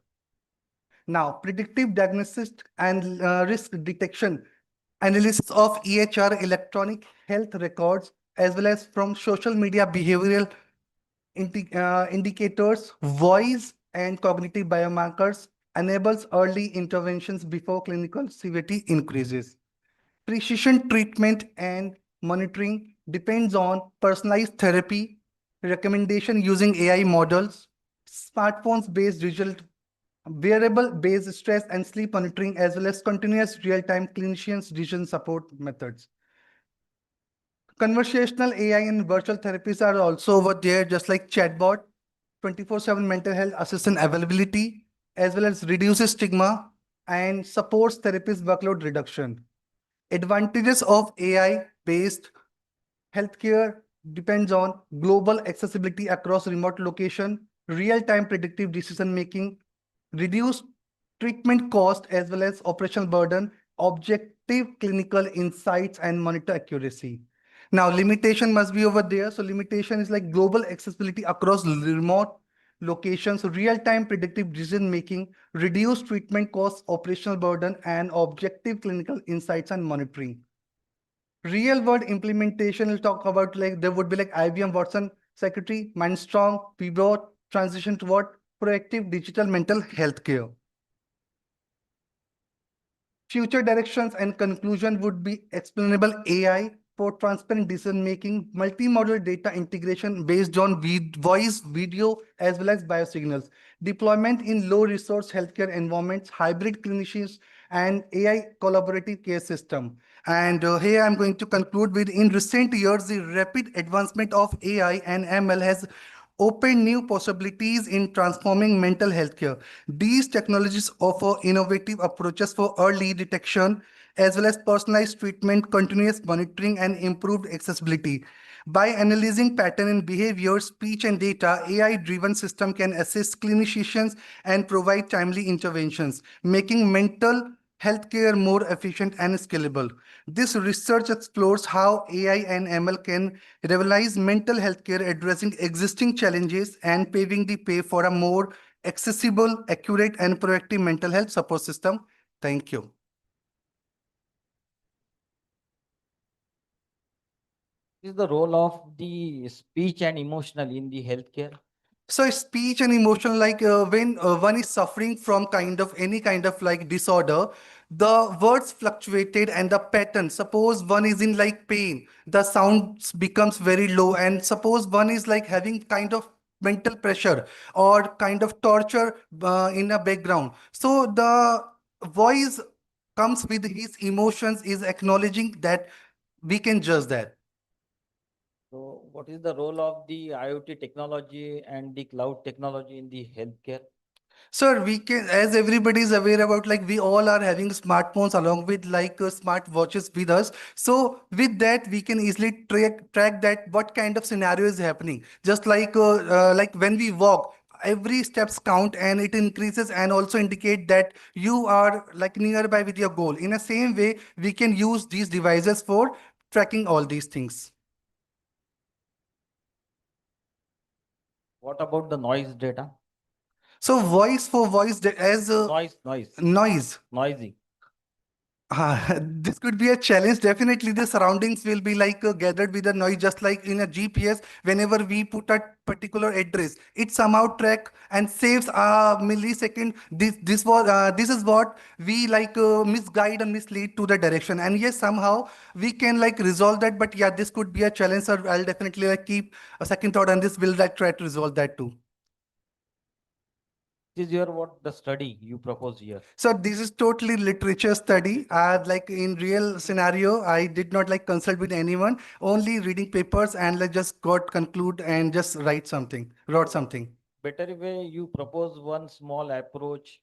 Now, predictive diagnosis and risk detection, analysis of EHR electronic health records, as well as from social media behavioral indicators, voice and cognitive biomarkers enables early interventions before clinical severity increases. Precision treatment and monitoring depends on personalized therapy, recommendation using AI models, smartphones-based result, wearable-based stress and sleep monitoring, as well as continuous real-time clinicians decision support methods. Conversational AI and virtual therapies are also over there, just like chatbot, 24/7 mental health assistant availability, as well as reduces stigma and supports therapist workload reduction. Advantages of AI-based healthcare depends on global accessibility across remote location, real-time predictive decision-making, reduced treatment cost as well as operational burden, objective clinical insights, and monitor accuracy. Now, limitation must be over there. So limitation is like global accessibility across remote locations, real-time predictive decision-making, reduced treatment costs, operational burden, and objective clinical insights and monitoring. Real-world implementation will talk about like there would be like IBM Watson Secretary, Mindstrong, PBOT, transition toward proactive digital mental health care. Future directions and conclusion would be explainable AI for transparent decision-making, multimodal data integration based on voice, video, as well as biosignals, deployment in low-resource healthcare environments, hybrid clinicians, and AI collaborative care system. And here I'm going to conclude with, in recent years, the rapid advancement of AI and ML has open new possibilities in transforming mental health care. These technologies offer innovative approaches for early detection, as well as personalized treatment, continuous monitoring, and improved accessibility. By analyzing pattern in behavior, speech, and data, AI-driven system can assist clinicians and provide timely interventions, making mental healthcare more efficient and scalable. This research explores how AI and ML can revitalize mental health care, addressing existing challenges and paving the way for a more accessible, accurate, and proactive mental health support system. Thank you. Is the role of the speech and emotional in the healthcare? So speech and emotion, like when one is suffering from any kind of like disorder, the words fluctuated and the pattern. Suppose one is in like pain, the sound becomes very low, and suppose one is like having kind of mental pressure or kind of torture in a background. So the voice comes with his emotions, is acknowledging that we can judge that. So what is the role of the IoT technology and the cloud technology in the healthcare? Sir, we can, as everybody is aware about, like we all are having smartphones along with like smart watches with us. So with that, we can easily track that what kind of scenario is happening. Just like when we walk, every steps count and it increases and also indicate that you are like nearby with your goal. In the same way, we can use these devices for tracking all these things. What about the noise data? So voice for voice as noisy. Noise. Noisy. This could be a challenge. Definitely, the surroundings will be like gathered with the noise, just like in a GPS. Whenever we put a particular address, it somehow track and saves a millisecond. This is what we like misguide and mislead to the direction. And yes, somehow we can like resolve that. But yeah, this could be a challenge. So I'll definitely like keep a second thought on this. Will like try to resolve that too. This is your what the study you propose here. So this is totally literature study. Like in real scenario, I did not like consult with anyone, only reading papers and like just got conclude and just wrote something. Better way you propose one small approach,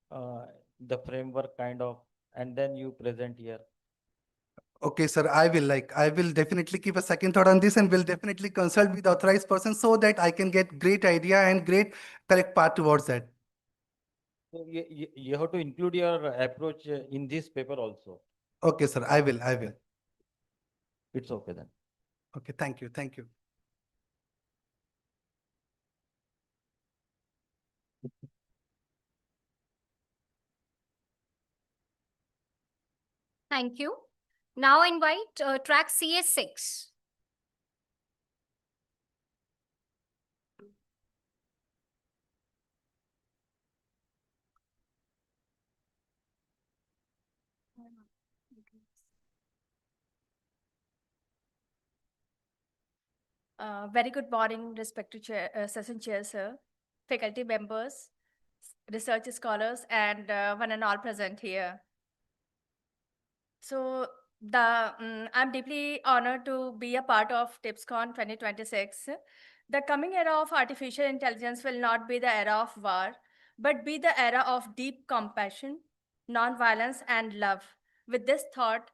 the framework kind of, and then you present here. Okay, sir, I will definitely keep a second thought on this and will definitely consult with authorized person so that I can get great idea and great correct path towards that. So you have to include your approach in this paper also. Okay, sir, I will. It's okay then. Okay, thank you. Thank you. Now invite track CS6. Very good morning, respected session chair, sir, faculty members, research scholars, and one and all present here. So I'm deeply honored to be a part of TIPSCON 2026. The coming era of artificial intelligence will not be the era of war, but be the era of deep compassion, non-violence, and love. With this thought,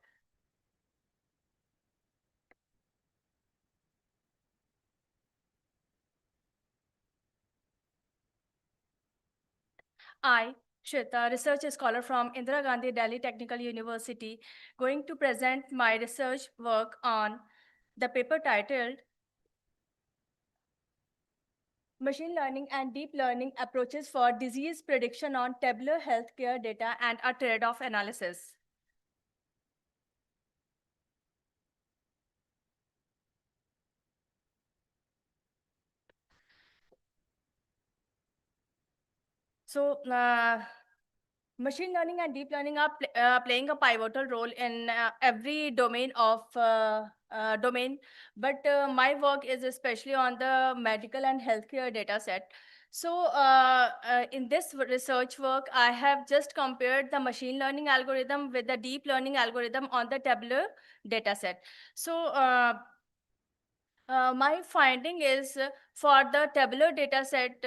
I, Shweta, research scholar from Indira Gandhi Delhi Technical University, going to present my research work on the paper titled Machine Learning and Deep Learning Approaches for Disease Prediction on Tabular Healthcare Data and a Trade-off Analysis. So, machine learning and deep learning are playing a pivotal role in every domain of domain, but my work is especially on the medical and healthcare data set. So in this research work, I have just compared the machine learning algorithm with the deep learning algorithm on the tabular data set. So my finding is for the tabular data set,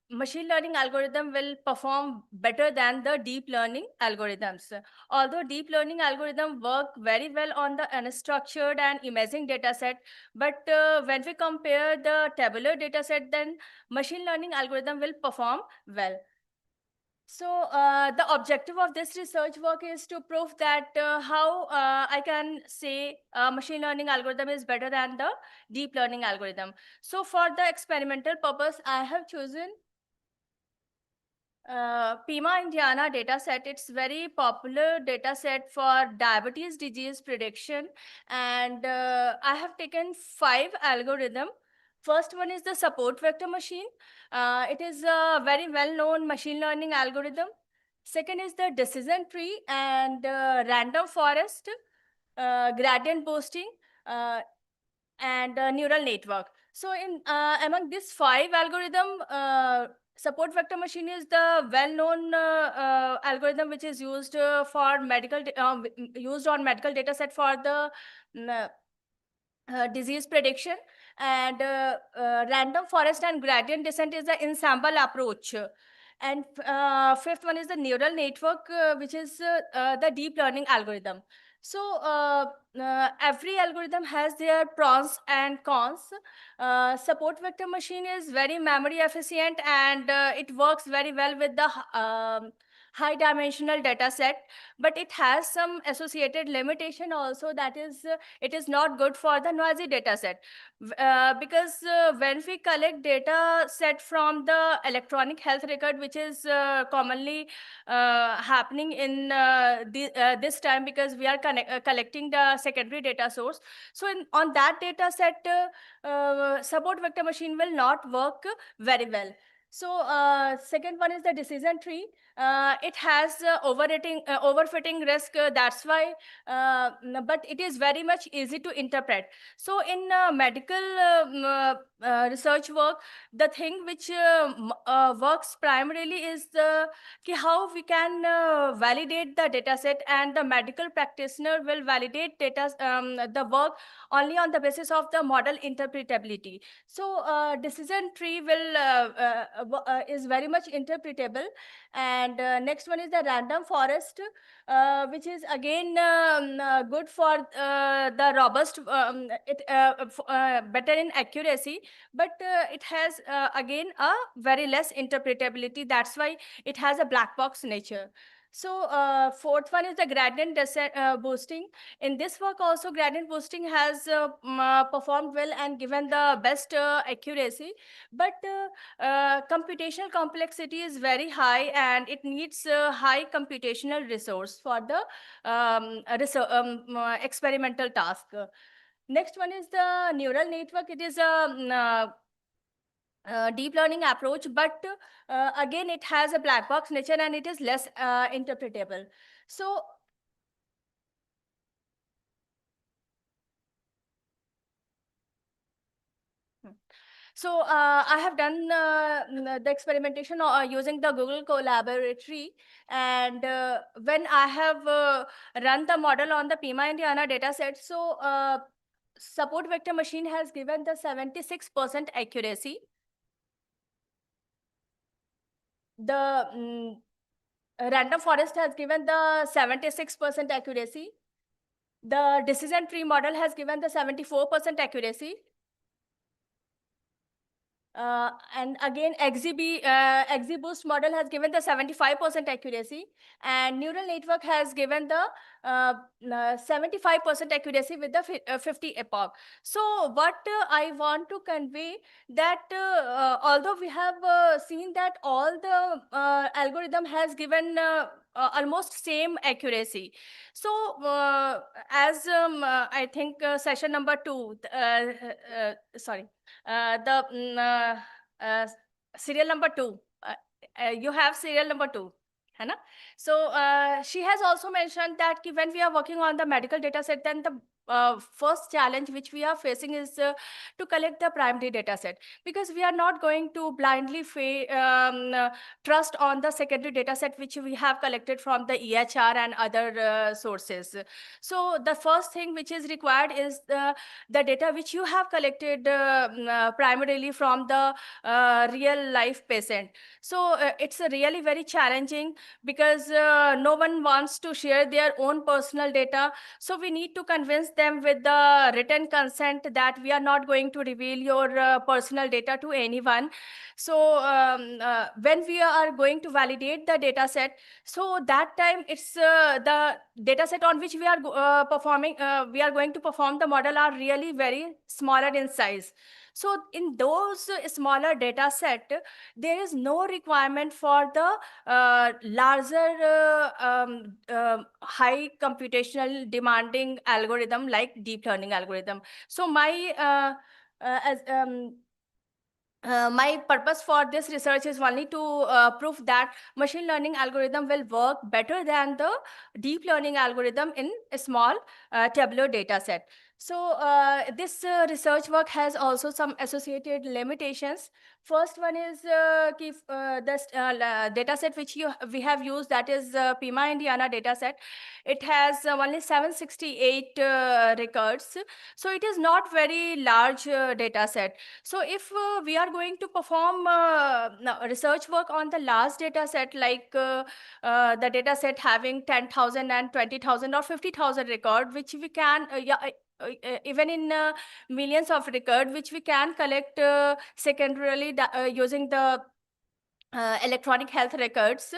machine learning algorithm will perform better than the deep learning algorithms. Although deep learning algorithm work very well on the unstructured and imaging data set, but when we compare the tabular data set, then machine learning algorithm will perform well. So the objective of this research work is to prove that how I can say machine learning algorithm is better than the deep learning algorithm. So for the experimental purpose, I have chosen PIMA Indiana data set. It's very popular data set for diabetes disease prediction. And I have taken 5 algorithms. First one is the support vector machine. It is a very well-known machine learning algorithm. Second is the decision tree and random forest, gradient boosting, and neural network. So in among these 5 algorithm, support vector machine is the well-known algorithm which is used for medical used on medical data set for the disease prediction, and random forest and gradient descent is the ensemble approach. And fifth one is the neural network, which is the deep learning algorithm. So every algorithm has their pros and cons. Support vector machine is very memory efficient, and it works very well with the high dimensional data set, but it has some associated limitation also, that is it is not good for the noisy data set. Because when we collect data set from the electronic health record, which is commonly happening in this time, because we are collecting the secondary data source. So on that data set, support vector machine will not work very well. So second one is the decision tree. It has overfitting risk. That's why, but it is very much easy to interpret. So in medical research work, the thing which works primarily is how we can validate the data set, and the medical practitioner will validate the work only on the basis of the model interpretability. So decision tree will is very much interpretable. And next one is the random forest, which is again good for the robust, better in accuracy, but it has again a very less interpretability. That's why it has a black box nature. So fourth one is the gradient descent boosting. In this work also, gradient boosting has performed well and given the best accuracy, but computational complexity is very high, and it needs high computational resource for the experimental task. Next one is the neural network. It is a deep learning approach, but again it has a black box nature and it is less interpretable. So I have done the experimentation using the Google Collaboratory, and when I have run the model on the Pima and Ioana dataset, so support vector machine has given the 76% accuracy. The random forest has given the 76% accuracy. The decision tree model has given the 74% accuracy. And again, XGBoost model has given the 75% accuracy, and neural network has given the 75% accuracy with the 50 epoch. So what I want to convey that although we have seen that all the algorithm has given almost same accuracy. So as I think session number 2, sorry, serial number 2, you have serial number 2. So she has also mentioned that when we are working on the medical data set, then the first challenge which we are facing is to collect the primary data set, because we are not going to blindly trust on the secondary data set which we have collected from the EHR and other sources. So the first thing which is required is the data which you have collected primarily from the real life patient. So it's really very challenging, because no one wants to share their own personal data. So we need to convince them with the written consent that we are not going to reveal your personal data to anyone. So when we are going to validate the data set, so that time it's the data set on which we are we are going to perform the model are really very smaller in size. So in those smaller data set, there is no requirement for the larger high computational demanding algorithm like deep learning algorithm. So my my purpose for this research is only to prove that machine learning algorithm will work better than the deep learning algorithm in a small tabular data set. So this research work has also some associated limitations. First one is the data set which we have used, that is Pima and Ioana data set. It has only 768 records. So it is not very large data set. So if we are going to perform research work on the large data set, like the data set having 10,000 and 20,000 or 50,000 record, which we can even in millions of record, which we can collect secondarily using the electronic health records.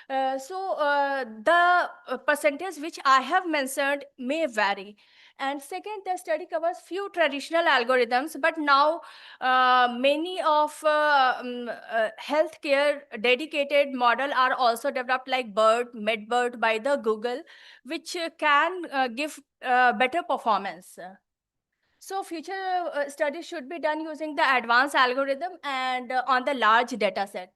The percentage which I have mentioned may vary. And second, the study covers few traditional algorithms, but now many of healthcare dedicated model are also developed, like BERT, MedBERT by the Google, which can give better performance. So future studies should be done using the advanced algorithm and on the large data set.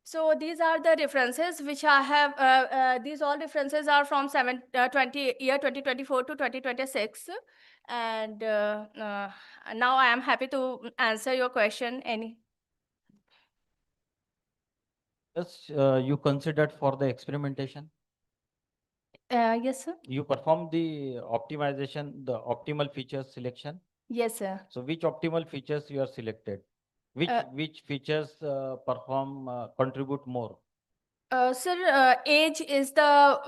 So these are the references which I have. These all references are from 2024 to 2026. And now I am happy to answer your question. Yes, you considered for the experimentation? Yes, sir. You performed the optimization, the optimal features selection? Yes, sir. So which optimal features you are selected? Which features contribute more? Sir, age is the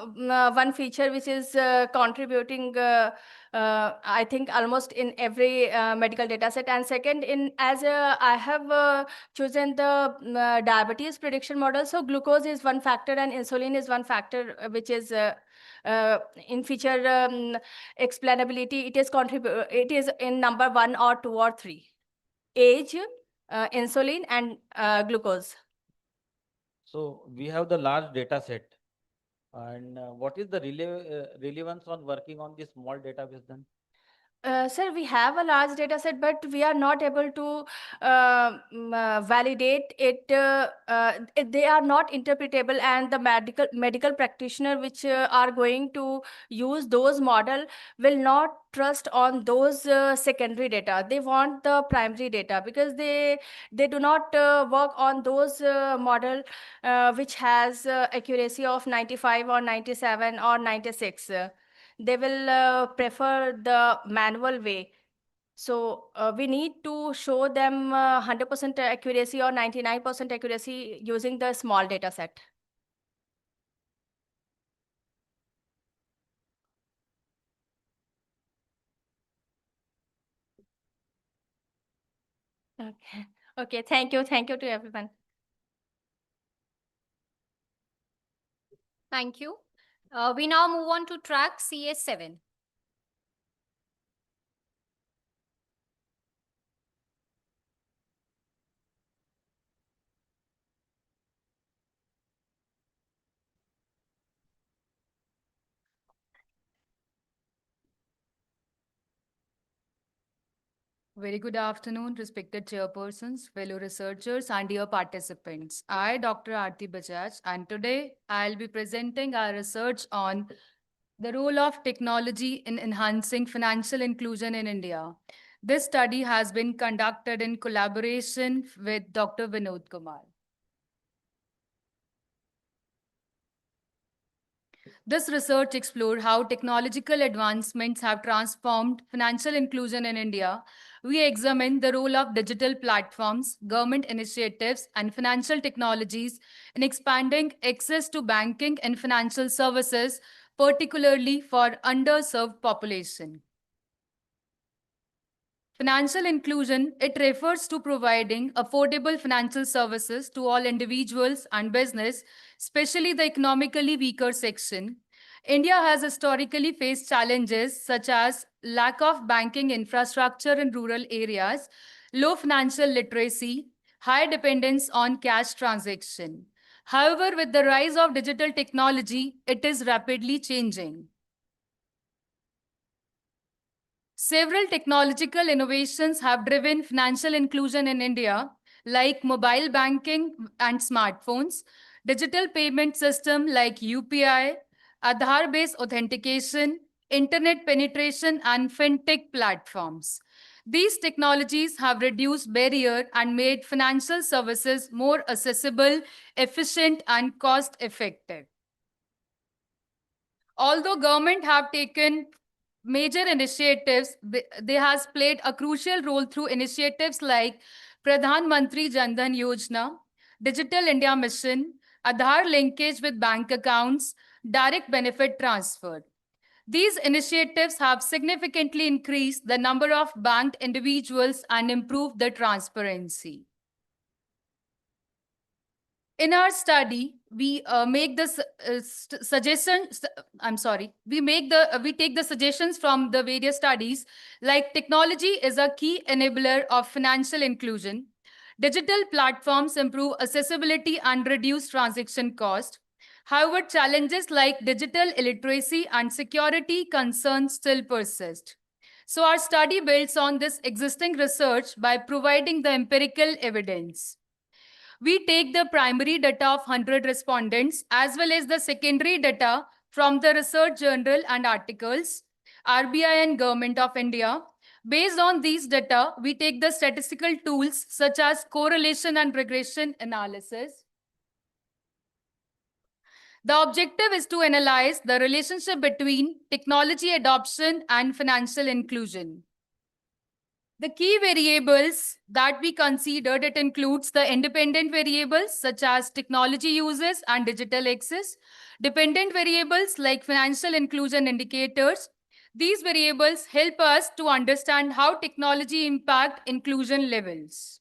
one feature which is contributing, I think, almost in every medical data set. And second, I have chosen the diabetes prediction model. So glucose is one factor and insulin is one factor, which is in feature explainability. It is in number 1 or 2 or 3. Age, insulin, and glucose. So we have the large data set. And what is the relevance on working on this small database then? Sir, we have a large data set, but we are not able to validate it. They are not interpretable, and the medical practitioner which are going to use those model will not trust on those secondary data. They want the primary data because they do not work on those model which has accuracy of 95 or 97 or 96. They will prefer the manual way. So we need to show them 100% accuracy or 99% accuracy using the small data set. Okay. Okay. Thank you. Thank you to everyone. Thank you. We now move on to track CS7. Very good afternoon, respected chairpersons, fellow researchers, and dear participants. I, Dr. Aarti Bajaj, and today I'll be presenting our research on the role of technology in enhancing financial inclusion in India. This study has been conducted in collaboration with Dr. Vinod Kumar. This research explored how technological advancements have transformed financial inclusion in India. We examined the role of digital platforms, government initiatives, and financial technologies in expanding access to banking and financial services, particularly for underserved population. Financial inclusion, it refers to providing affordable financial services to all individuals and business, especially the economically weaker section. India has historically faced challenges such as lack of banking infrastructure in rural areas, low financial literacy, high dependence on cash transaction. However, with the rise of digital technology, it is rapidly changing. Several technological innovations have driven financial inclusion in India, like mobile banking and smartphones, digital payment system like UPI, Aadhaar-based authentication, internet penetration, and fintech platforms. These technologies have reduced barrier and made financial services more accessible, efficient, and cost-effective. Although government have taken major initiatives, they has played a crucial role through initiatives like Pradhan Mantri Jan Dhan Yojana, Digital India Mission, Aadhaar linkage with bank accounts, direct benefit transfer. These initiatives have significantly increased the number of banked individuals and improved the transparency. In our study, we make the suggestions. I'm sorry. We take the suggestions from the various studies. Like technology is a key enabler of financial inclusion. Digital platforms improve accessibility and reduce transaction cost. However, challenges like digital illiteracy and security concerns still persist. So our study builds on this existing research by providing the empirical evidence. We take the primary data of 100 respondents as well as the secondary data from the research journal and articles, RBI and Government of India. Based on these data, we take the statistical tools such as correlation and regression analysis. The objective is to analyze the relationship between technology adoption and financial inclusion. The key variables that we considered, it includes the independent variables such as technology uses and digital access, dependent variables like financial inclusion indicators. These variables help us to understand how technology impact inclusion levels.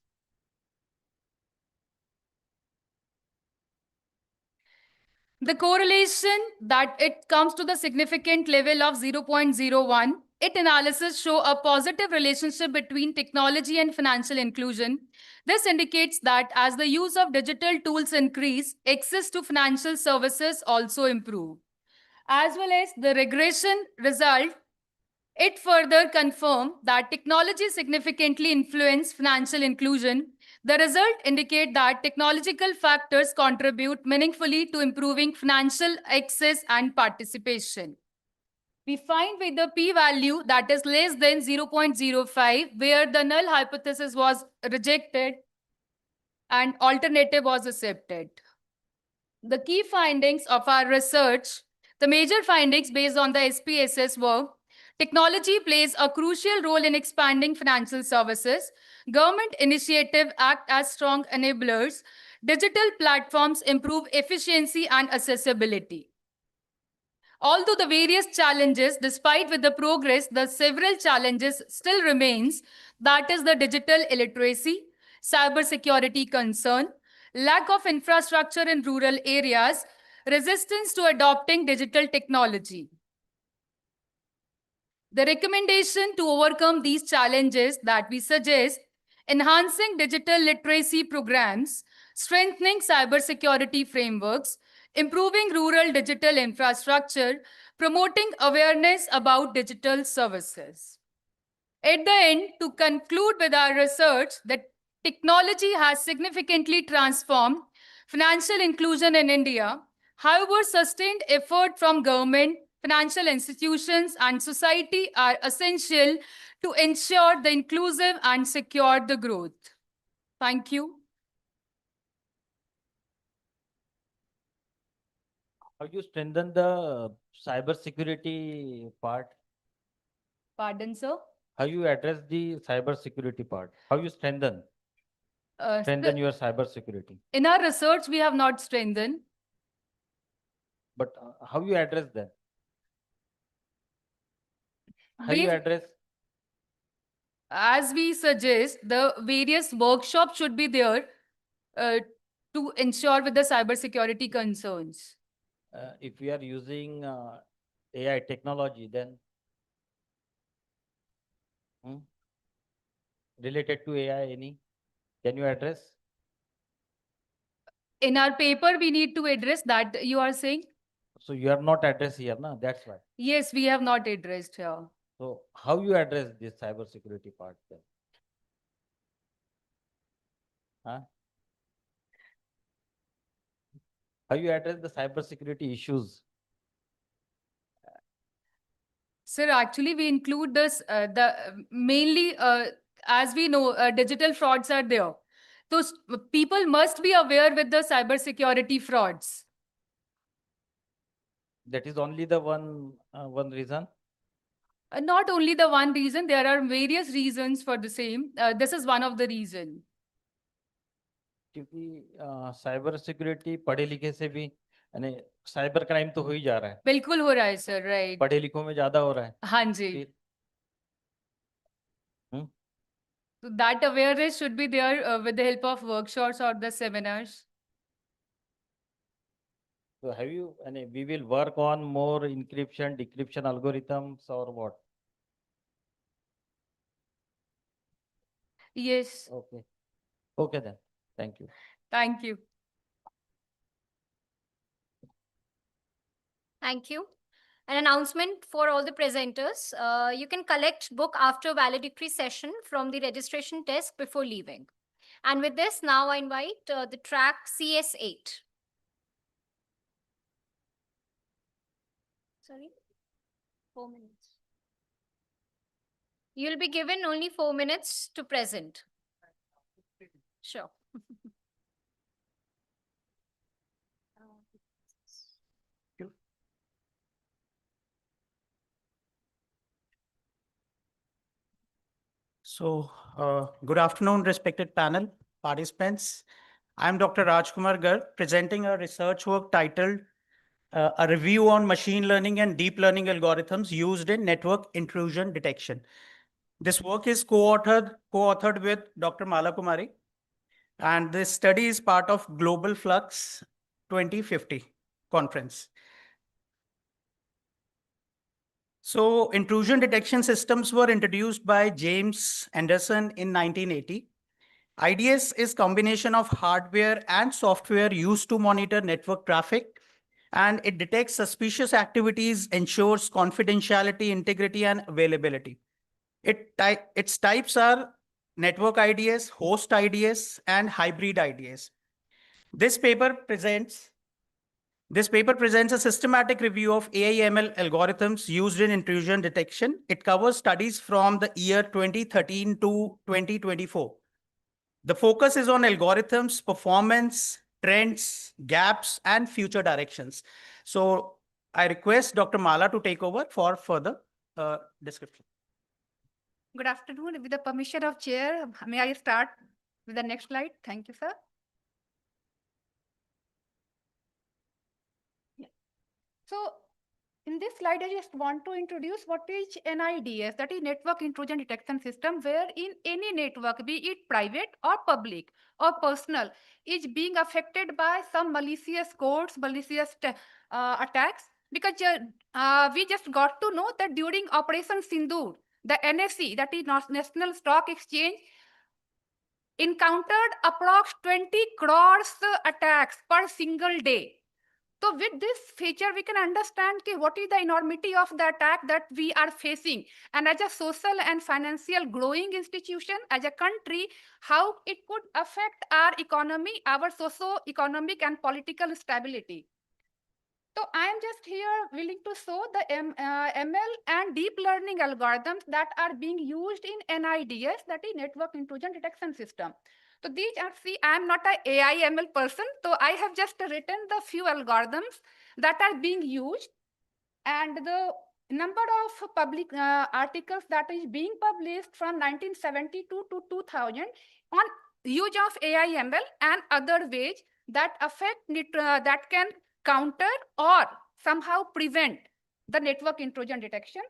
The correlation that it comes to the significant level of 0.01. Its analysis show a positive relationship between technology and financial inclusion. This indicates that as the use of digital tools increase, access to financial services also improve. As well as the regression result, it further confirmed that technology significantly influenced financial inclusion. The result indicate that technological factors contribute meaningfully to improving financial access and participation. We find with the p-value that is less than 0.05, where the null hypothesis was rejected and alternative was accepted. The key findings of our research, the major findings based on the SPSS were: technology plays a crucial role in expanding financial services. Government initiatives act as strong enablers. Digital platforms improve efficiency and accessibility. Although the various challenges, despite with the progress, the several challenges still remains. That is the digital illiteracy, cybersecurity concern, lack of infrastructure in rural areas, resistance to adopting digital technology. The recommendation to overcome these challenges that we suggest: enhancing digital literacy programs, strengthening cybersecurity frameworks, improving rural digital infrastructure, promoting awareness about digital services. At the end, to conclude with our research, that technology has significantly transformed financial inclusion in India. However, sustained effort from government, financial institutions, and society are essential to ensure the inclusive and secure the growth. Thank you. How you strengthen the cyber security part? Pardon, sir? How you address the cyber security part? How you strengthen your cyber security? In our research, we have not strengthened. But how you address that? How you address? As we suggest, the various workshops should be there to ensure with the cybersecurity concerns. If we are using AI technology, then related to AI, any? Can you address? In our paper, we need to address that, you are saying? So you have not addressed here, no? That's why. Yes, we have not addressed here. So how you address this cyber security part then? Huh? How you address the cyber security issues? Sir, actually, we include this, mainly, as we know, digital frauds are there. So people must be aware with the cybersecurity frauds. That is only the one reason? Not only the one reason, there are various reasons for the same. This is one of the reasons. क्योंकि cyber security पढ़े लिखे से भी यानी cyber crime तो हो ही जा रहा है. बिल्कुल हो रहा है सर, राइट. पढ़े लिखों में ज्यादा हो रहा है. हाँ जी. So that awareness should be there with the help of workshops or the seminars. So have you, and we will work on more encryption, decryption algorithms or what? Yes, Okay. Okay then. Thank you. thank you. Thank you. An announcement for all the presenters. You can collect book after valedictory session from the registration desk before leaving. And with this, now I invite the track CS8. Sorry? 4 minutes. You'll be given only 4 minutes to present. Sure. So, good afternoon, respected panel, participants. I'm Dr. Rajkumar Garg, presenting a research work titled A Review on Machine Learning and Deep Learning Algorithms Used in Network Intrusion Detection. This work is co-authored with Dr. Mala Kumari, and this study is part of Global Flux 2050 conference. So intrusion detection systems were introduced by James Anderson in 1980. IDS is combination of hardware and software used to monitor network traffic, and it detects suspicious activities, ensures confidentiality, integrity, and availability. Its types are network IDS, host IDS, and hybrid IDS. This paper presents a systematic review of AI/ML algorithms used in intrusion detection. It covers studies from the year 2013 to 2024. The focus is on algorithms, performance, trends, gaps, and future directions. So I request Dr. Mala to take over for further description. Good afternoon. With the permission of chair, may I start with the next slide? Thank you, sir. So in this slide, I just want to introduce what is NIDS, that is Network Intrusion Detection System, where in any network, be it private or public or personal, is being affected by some malicious codes, malicious attacks. Because we just got to know that during Operation Sindoor, the NSE, that is National Stock Exchange, encountered approx 20 crores attacks per single day. So with this feature, we can understand what is the enormity of the attack that we are facing. And as a social and financial growing institution, as a country, how it could affect our economy, our socio-economic and political stability. So I am just here willing to show the ML and deep learning algorithms that are being used in NIDS, that is Network Intrusion Detection System. So these are, see, I am not an AI ML person, so I have just written the few algorithms that are being used, and the number of public articles that is being published from 1972 to 2000 on use of AI ML and other ways that affect that can counter or somehow prevent the network intrusion detection.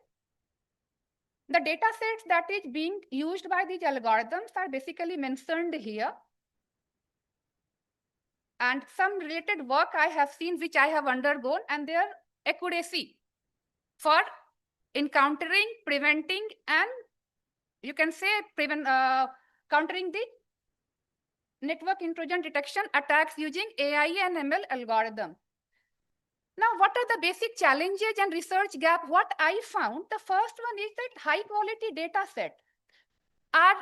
The data sets that is being used by these algorithms are basically mentioned here. And some related work I have seen, which I have undergone, and their accuracy for encountering, preventing, and you can say countering the network intrusion detection attacks using AI and ML algorithm. Now, what are the basic challenges and research gap? What I found, the first one is that high quality data set are,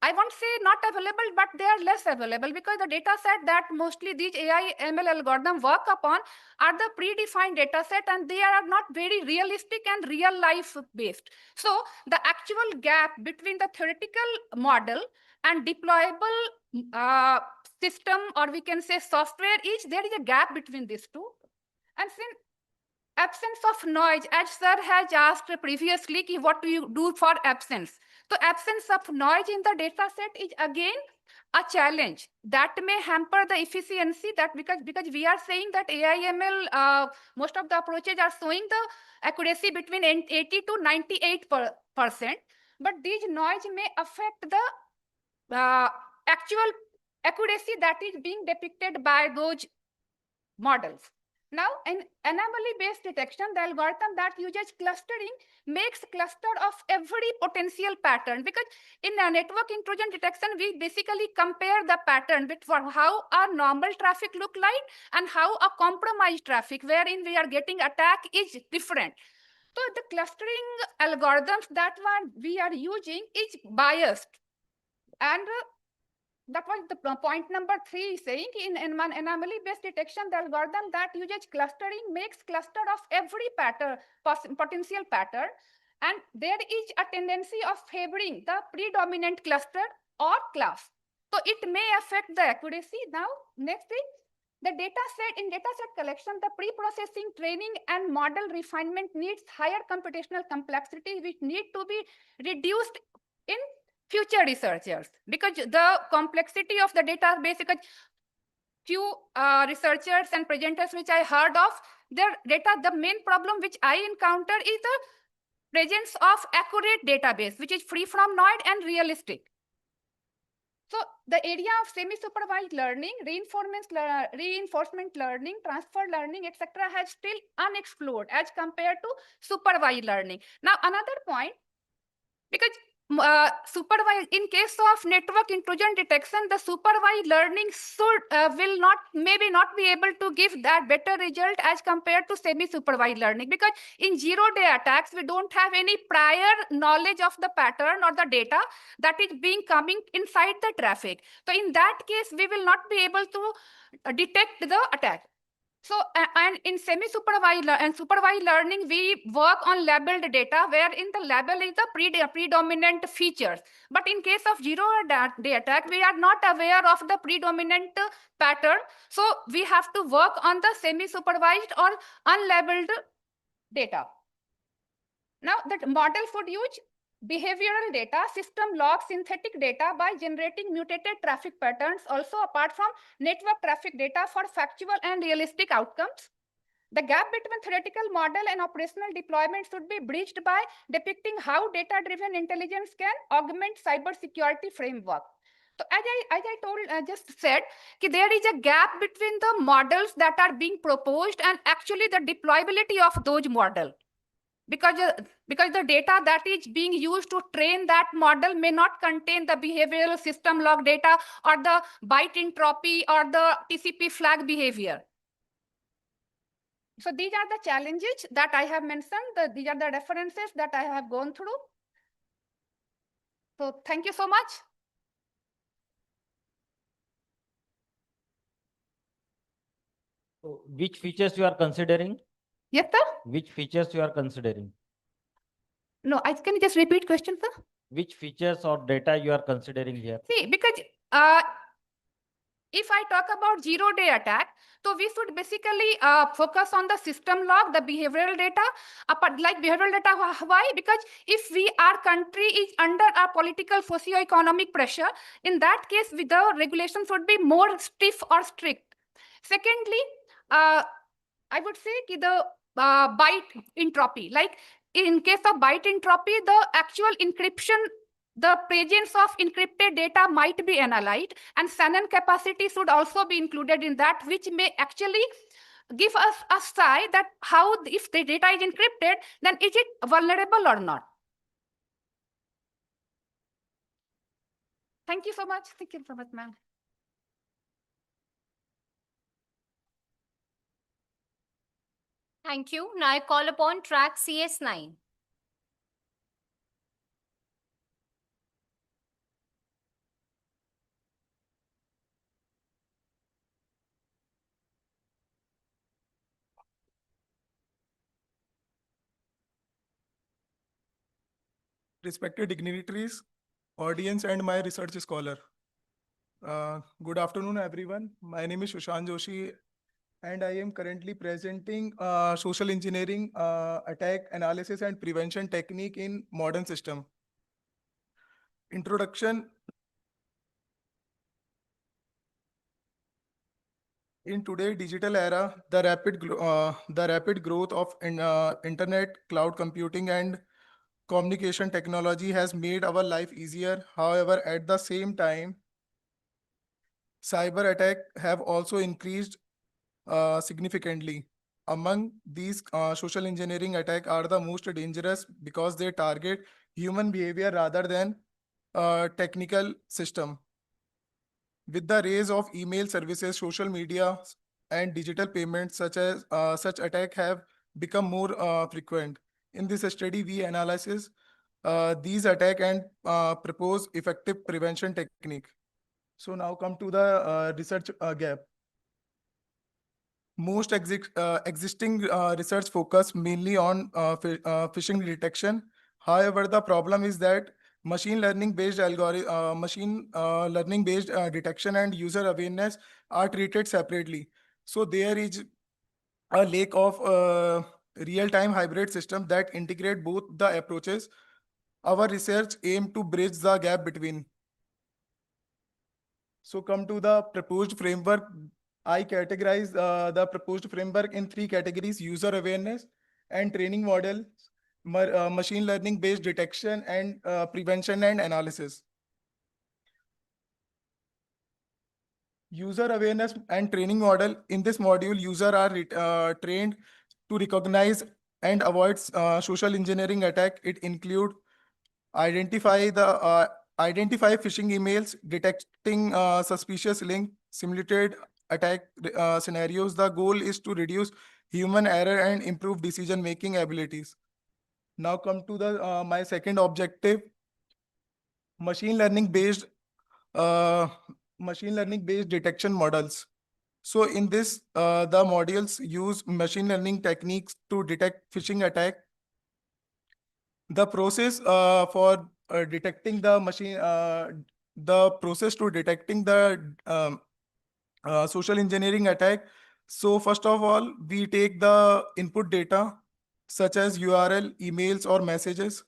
I won't say not available, but they are less available because the data set that mostly these AI ML algorithms work upon are the predefined data set, and they are not very realistic and real life based. So the actual gap between the theoretical model and deployable system, or we can say software, there is a gap between these two. And since absence of noise, as sir has asked previously, what do you do for absence? So absence of noise in the data set is again a challenge that may hamper the efficiency, that because we are saying that AI ML, most of the approaches are showing the accuracy between 80 to 98%, but these noise may affect the actual accuracy that is being depicted by those models. Now, in anomaly-based detection, the algorithm that uses clustering makes cluster of every potential pattern, because in a network intrusion detection, we basically compare the pattern with for how our normal traffic look like and how a compromised traffic wherein we are getting attack is different. So the clustering algorithms that we are using is biased, and that was the point number 3, saying in anomaly-based detection, the algorithm that uses clustering makes cluster of every pattern, potential pattern, and there is a tendency of favoring the predominant cluster or class. So it may affect the accuracy. Now, next thing, the in dataset collection, the pre-processing, training, and model refinement needs higher computational complexity, which need to be reduced in future researchers, because the complexity of the database, because few researchers and presenters which I heard of, their data, the main problem which I encounter is the presence of accurate database, which is free from noise and realistic. So the area of semi-supervised learning, reinforcement learning, transfer learning, etc. has still unexplored as compared to supervised learning. Now, another point, because supervised, in case of network intrusion detection, the supervised learning maybe not be able to give that better result as compared to semi-supervised learning, because in zero-day attacks, we don't have any prior knowledge of the pattern or the data that is coming inside the traffic. So in that case, we will not be able to detect the attack. So, and in semi-supervised and supervised learning, we work on labeled data, wherein the label is the predominant features. But in case of zero-day attack, we are not aware of the predominant pattern. So we have to work on the semi-supervised or unlabeled data. Now, the model would use behavioral data, system log synthetic data by generating mutated traffic patterns, also apart from network traffic data for factual and realistic outcomes. The gap between theoretical model and operational deployment should be bridged by depicting how data-driven intelligence can augment cybersecurity framework. So as I just said, there is a gap between the models that are being proposed and actually the deployability of those models. Because the data that is being used to train that model may not contain the behavioral system log data or the byte entropy or the TCP flag behavior. So these are the challenges that I have mentioned. These are the references that I have gone through. So thank you so much. So which features you are considering? Yes, sir. Which features you are considering? No, can you just repeat question, sir? Which features or data you are considering here? See, because if I talk about zero-day attack, so we should basically focus on the system log, the behavioral data. Like behavioral data, why? Because if our country is under a political socio-economic pressure, in that case, the regulations would be more stiff or strict. Secondly, I would say the byte entropy. Like in case of byte entropy, the actual encryption, the presence of encrypted data might be analyzed, and Shannon capacity should also be included in that, which may actually give us a sign that how, if the data is encrypted, then is it vulnerable or not? Thank you so much. Thank you so much, ma'am. Thank you. Now I call upon track CS9. Respected dignitaries, audience, and my research scholar. Good afternoon, everyone. My name is Sushant Joshi, and I am currently presenting social engineering attack analysis and prevention technique in modern system. Introduction. In today's digital era, the rapid growth of internet, cloud computing, and communication technology has made our life easier. However, at the same time, cyber attacks have also increased significantly. among these social engineering attacks are the most dangerous because they target human behavior rather than technical system. With the rise of email services, social media, and digital payments, such attack have become more frequent. In this study, we analyze these attack and propose effective prevention technique. So now come to the research gap. Most existing research focus mainly on phishing detection. However, the problem is that machine learning based detection and user awareness are treated separately. So there is a lack of real-time hybrid system that integrate both the approaches. Our research aim to bridge the gap between. So come to the proposed framework. I categorize the proposed framework in 3 categories: user awareness and training model, machine learning based detection, and prevention and analysis. User awareness and training model. In this module, users are trained to recognize and avoid social engineering attack. It include identify phishing emails, detecting suspicious link, simulated attack scenarios. The goal is to reduce human error and improve decision-making abilities. Now come to the my second objective: machine learning based detection models. So in this, the modules use machine learning techniques to detect phishing attack. The process for detecting the process to detecting the social engineering attack. So first of all, we take the input data such as URL, emails, or messages.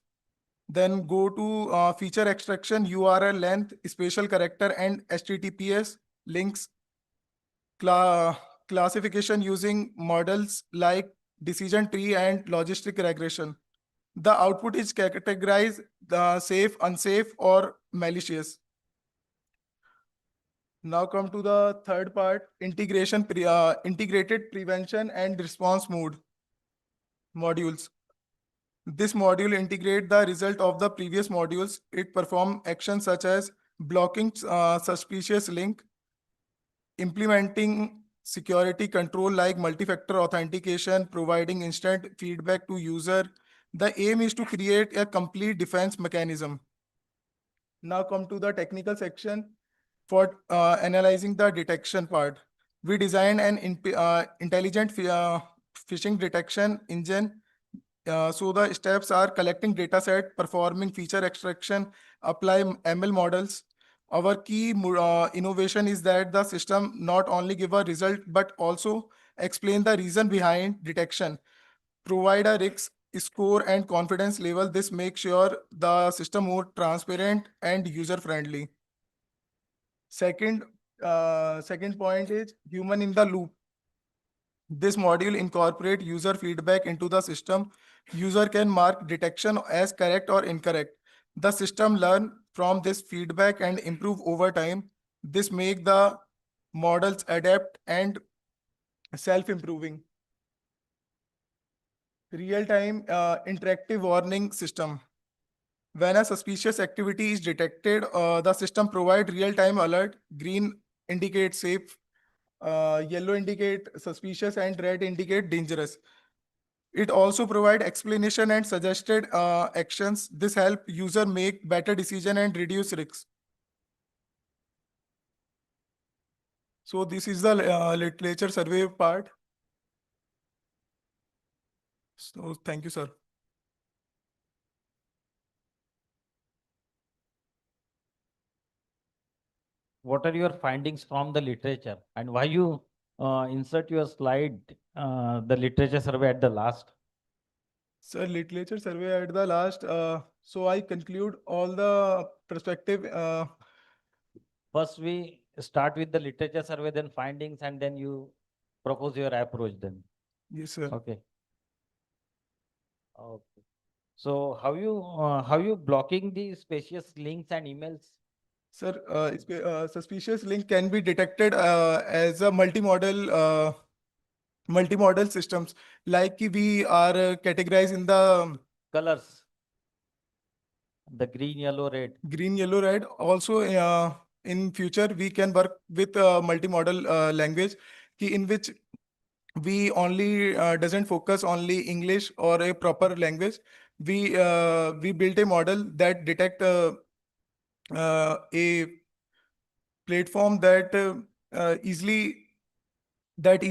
Then go to feature extraction, URL length, spatial character, and HTTPS links. Classification using models like decision tree and logistic regression. The output is categorized safe, unsafe, or malicious. Now come to the third part: integrated prevention and response modules. This module integrates the result of the previous modules. It performs actions such as blocking suspicious link, implementing security control like multi-factor authentication, providing instant feedback to user. The aim is to create a complete defense mechanism. Now come to the technical section for analyzing the detection part. We designed an intelligent phishing detection engine. So the steps are collecting data set, performing feature extraction, apply ML models. Our key innovation is that the system not only give a result, but also explain the reason behind detection, provide a risk score and confidence level. This makes sure the system more transparent and user friendly. Second point is human in the loop. This module incorporates user feedback into the system. User can mark detection as correct or incorrect. The system learn from this feedback and improve over time. This makes the models adapt and self-improving. Real-time interactive warning system. When a suspicious activity is detected, the system provides real-time alert. Green indicates safe, yellow indicate suspicious, and red indicate dangerous. It also provides explanation and suggested actions. This helps user make better decision and reduce risks. So this is the literature survey part. So thank you, sir. What are your findings from the literature, and why you insert your slide, the literature survey at the last? Sir, literature survey at the last. So I conclude all the perspective. First, we start with the literature survey, then findings, and then you propose your approach then. Yes, sir. Okay. Okay. So how you blocking the spacious links and emails? Sir, suspicious link can be detected as a multimodal multimodal systems, like we are categorized in the colors, the green, yellow, red. green, yellow, red. Also, in future, we can work with multimodal language, in which we only doesn't focus only English or a proper language. We built a model that detect a platform that easily If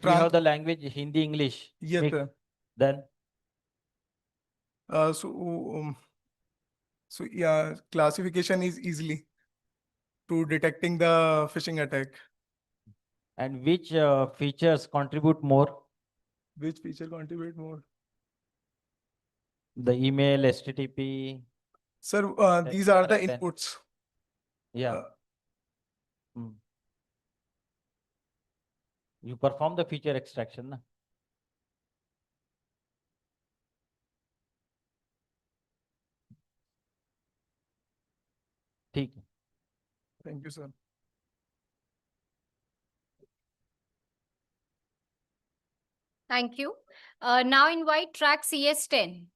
you have the language Hindi, English, yes, mix, sir. then So yeah, classification is easily to detecting the phishing attack. and which features contribute more? Which feature contribute more? The email, HTTP. Sir, these are the inputs. Yeah. You perform the feature extraction. Na? ठीक है. Thank you, sir. Thank you. Now invite track CS10.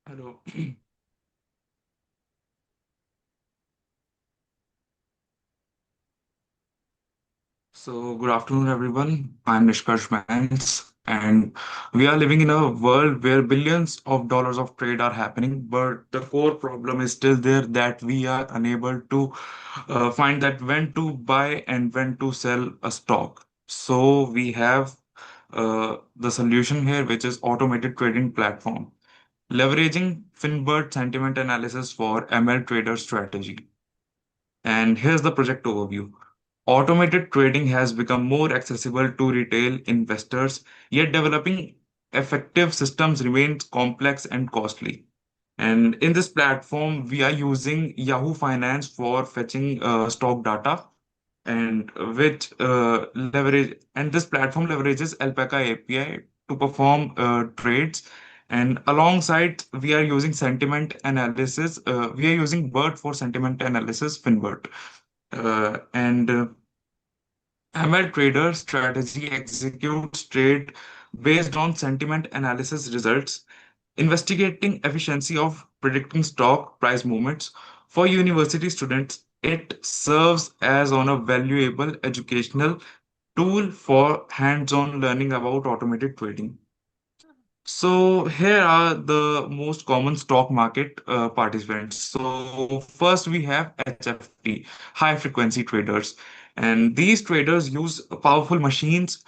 Hello. So, good afternoon, everyone. I'm Nishkarsh Mans, and we are living in a world where billions of dollars of trade are happening, but the core problem is still there that we are unable to find that when to buy and when to sell a stock. So, we have the solution here, which is automated trading platform, leveraging Finbird sentiment analysis for ML trader strategy. And here's the project overview. Automated trading has become more accessible to retail investors, yet developing effective systems remains complex and costly. And in this platform, we are using Yahoo Finance for fetching stock data, and this platform leverages Alpaca API to perform trades. And alongside, we are using sentiment analysis. We are using BERT for sentiment analysis, Finbert. and ML trader strategy executes trade based on sentiment analysis results, investigating efficiency of predicting stock price movements. For university students, it serves as on a valuable educational tool for hands-on learning about automated trading. So here are the most common stock market participants. So first we have HFT, high frequency traders. And these traders use powerful machines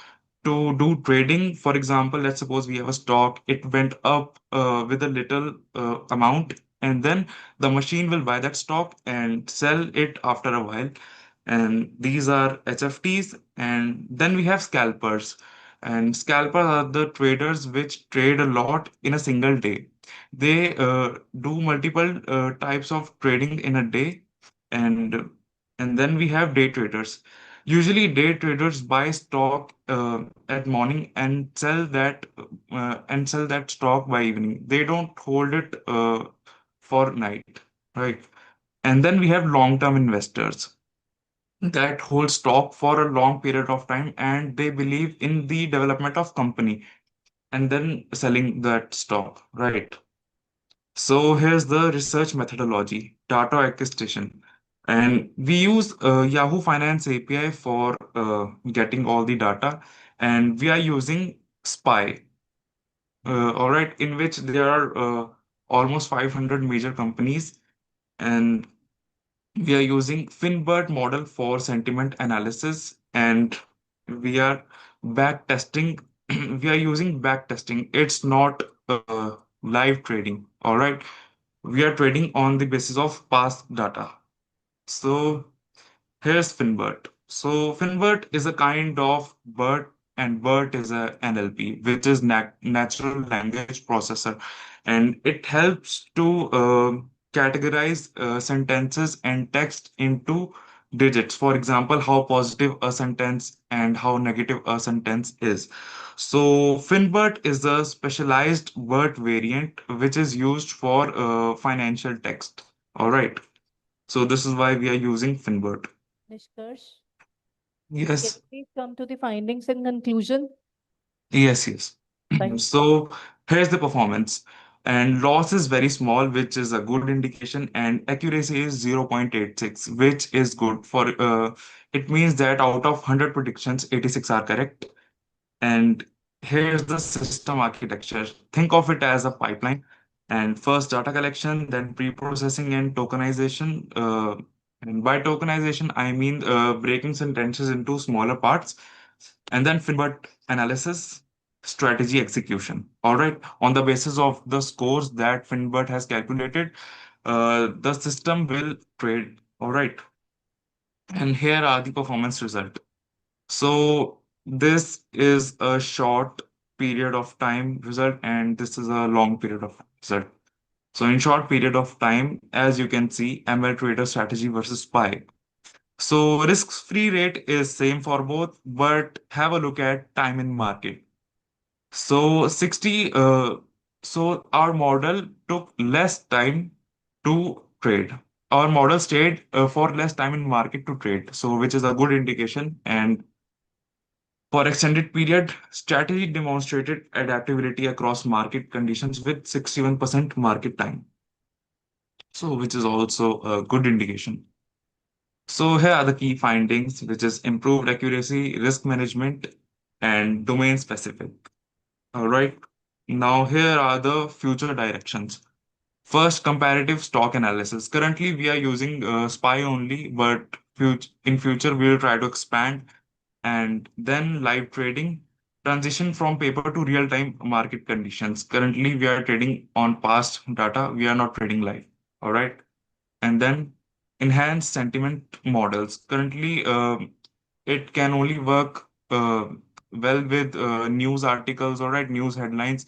to do trading. For example, let's suppose we have a stock, it went up with a little amount, and then the machine will buy that stock and sell it after a while. And these are HFTs. And then we have scalpers. And scalpers are the traders which trade a lot in a single day. They do multiple types of trading in a day, and and then we have day traders. Usually, day traders buy stock at morning and sell that stock by evening. They don't hold it for night, right? And then we have long-term investors that hold stock for a long period of time, and they believe in the development of company and then selling that stock, right? So here's the research methodology, data acquisition. And we use Yahoo Finance API for getting all the data, and we are using SPY, all right, in which there are almost 500 major companies, and we are using Finbert model for sentiment analysis, and we are back testing. We are using back testing. It's not live trading. All right. We are trading on the basis of past data. So here's Finbert. So Finbert is a kind of BERT, and BERT is a NLP, which is natural language processor, and it helps to categorize sentences and text into digits. For example, how positive a sentence and how negative a sentence is. So Finbert is a specialized BERT variant which is used for financial text. All right. So this is why we are using Finbert. Nishkarsh, can Yes, you please come to the findings and conclusion? yes. Thank So here's the performance. And loss is very small, which is a good indication, and accuracy is 0.86, which is good for it means that out of 100 predictions, 86 are correct. And here's the system architecture. Think of it as a pipeline. And first data collection, then pre-processing and tokenization. And by tokenization, I mean breaking sentences into smaller parts. And then Finbert analysis, strategy execution. All right. On the basis of the scores that Finbert has calculated, the system will trade. All right. And here are the performance result. So this is a short period of time result, and this is a long period of result. So in short period of time, as you can see, ML trader strategy versus SPY. So risk-free rate is same for both, but have a look at time in market. So so our model took less time to trade. Our model stayed for less time in market to trade, so which is a good indication. And for extended period, strategy demonstrated adaptability across market conditions with 61% market time. So, which is also a good indication. So here are the key findings, which is improved accuracy, risk management, and domain specific. All right. Now here are the future directions. First, comparative stock analysis. Currently, we are using SPY only, but in future, we will try to expand. And then live trading, transition from paper to real-time market conditions. Currently, we are trading on past data. We are not trading live. All right. And then enhanced sentiment models. Currently, it can only work well with news articles, all right, news headlines.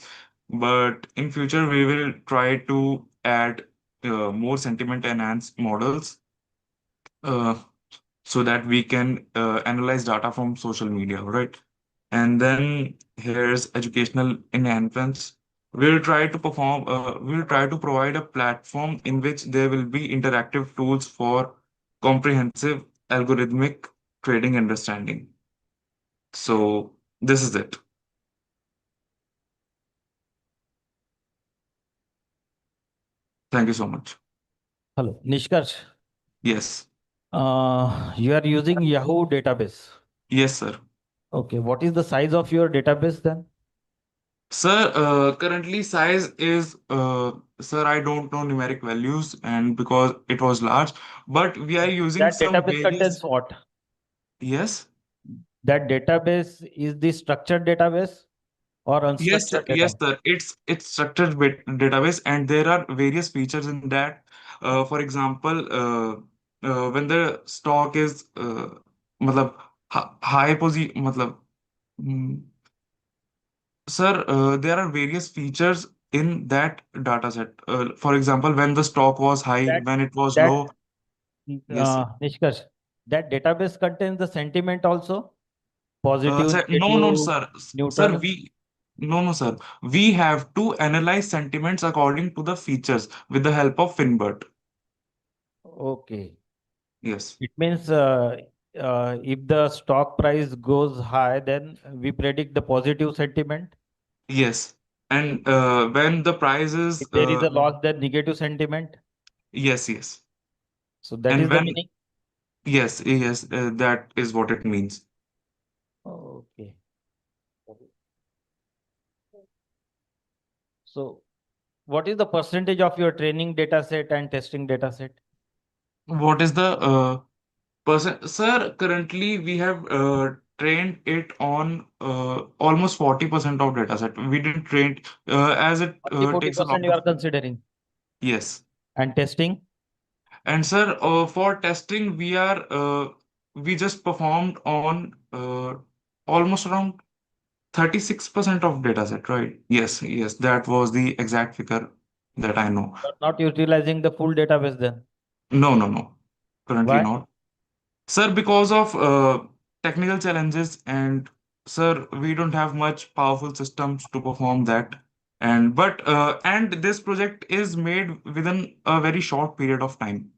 But in future, we will try to add more sentiment enhanced models uh, so that we can analyze data from social media, right? And then here's educational enhancements. We'll try to provide a platform in which there will be interactive tools for comprehensive algorithmic trading understanding. So this is it. Thank you so much. Hello, Nishkarsh. Yes. You are using Yahoo database. Yes, sir. Okay, what is the size of your database then? Sir, currently size is, sir, I don't know numeric values and because it was large, but we are using That some database contains various. what? Yes. That database is the structured database or Yes, sir. unstructured Yes, data? sir. It's structured database, and there are various features in that. For example, when the stock is, matlab, high position, matlab, mm, sir, there are various features in that data set. For example, when the stock was high, That when it was that low. Yes, sir. Nishkarsh, that database contains the sentiment also? Positive, Sir, no, negative, sir. Sir, neutral? no, sir. We have to analyze sentiments according to the features with the help of Finbert. Okay. Yes. It means if the stock price goes high, then we predict the positive sentiment. Yes. And when the price is, If there is a loss, then negative sentiment. yes, yes. So that And is the when, meaning. yes, yes, that is what it means. Okay. So what is the percentage of your training data set and testing data set? What is the percent? Sir, currently we have trained it on almost 40% of data set. We didn't train as it takes a lot 40% you of. are considering. Yes. And testing? And sir, for testing, we just performed on almost around 36% of data set, right? Yes, yes, that was the exact figure that I know. You are not utilizing the full database then? No, no, no. Currently Why? not. Sir, because of technical challenges, and sir, we don't have much powerful systems to perform that. And this project is made within a very short period of time.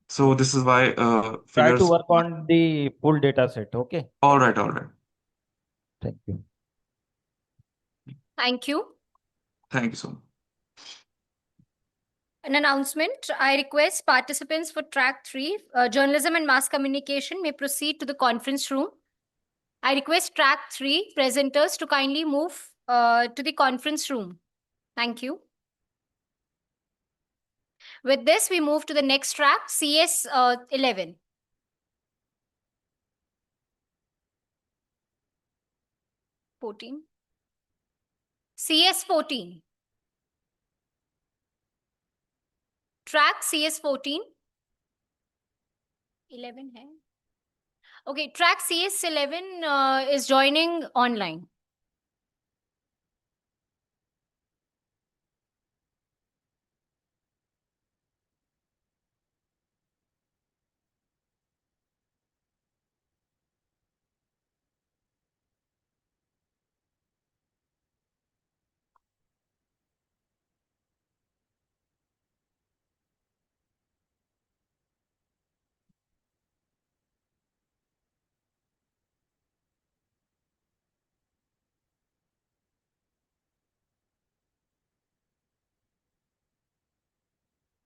So this is why Try to figures. work on the full data set. Okay. All right, all right. Thank you. Thank you. Thank you so much. An announcement. I request participants for track 3, journalism and mass communication, may proceed to the conference room. I request track 3 presenters to kindly move to the conference room. Thank you. With this, we move to the next track, CS 11. CS 14. Track CS 14. 11 hai. Okay, track CS 11 is joining online.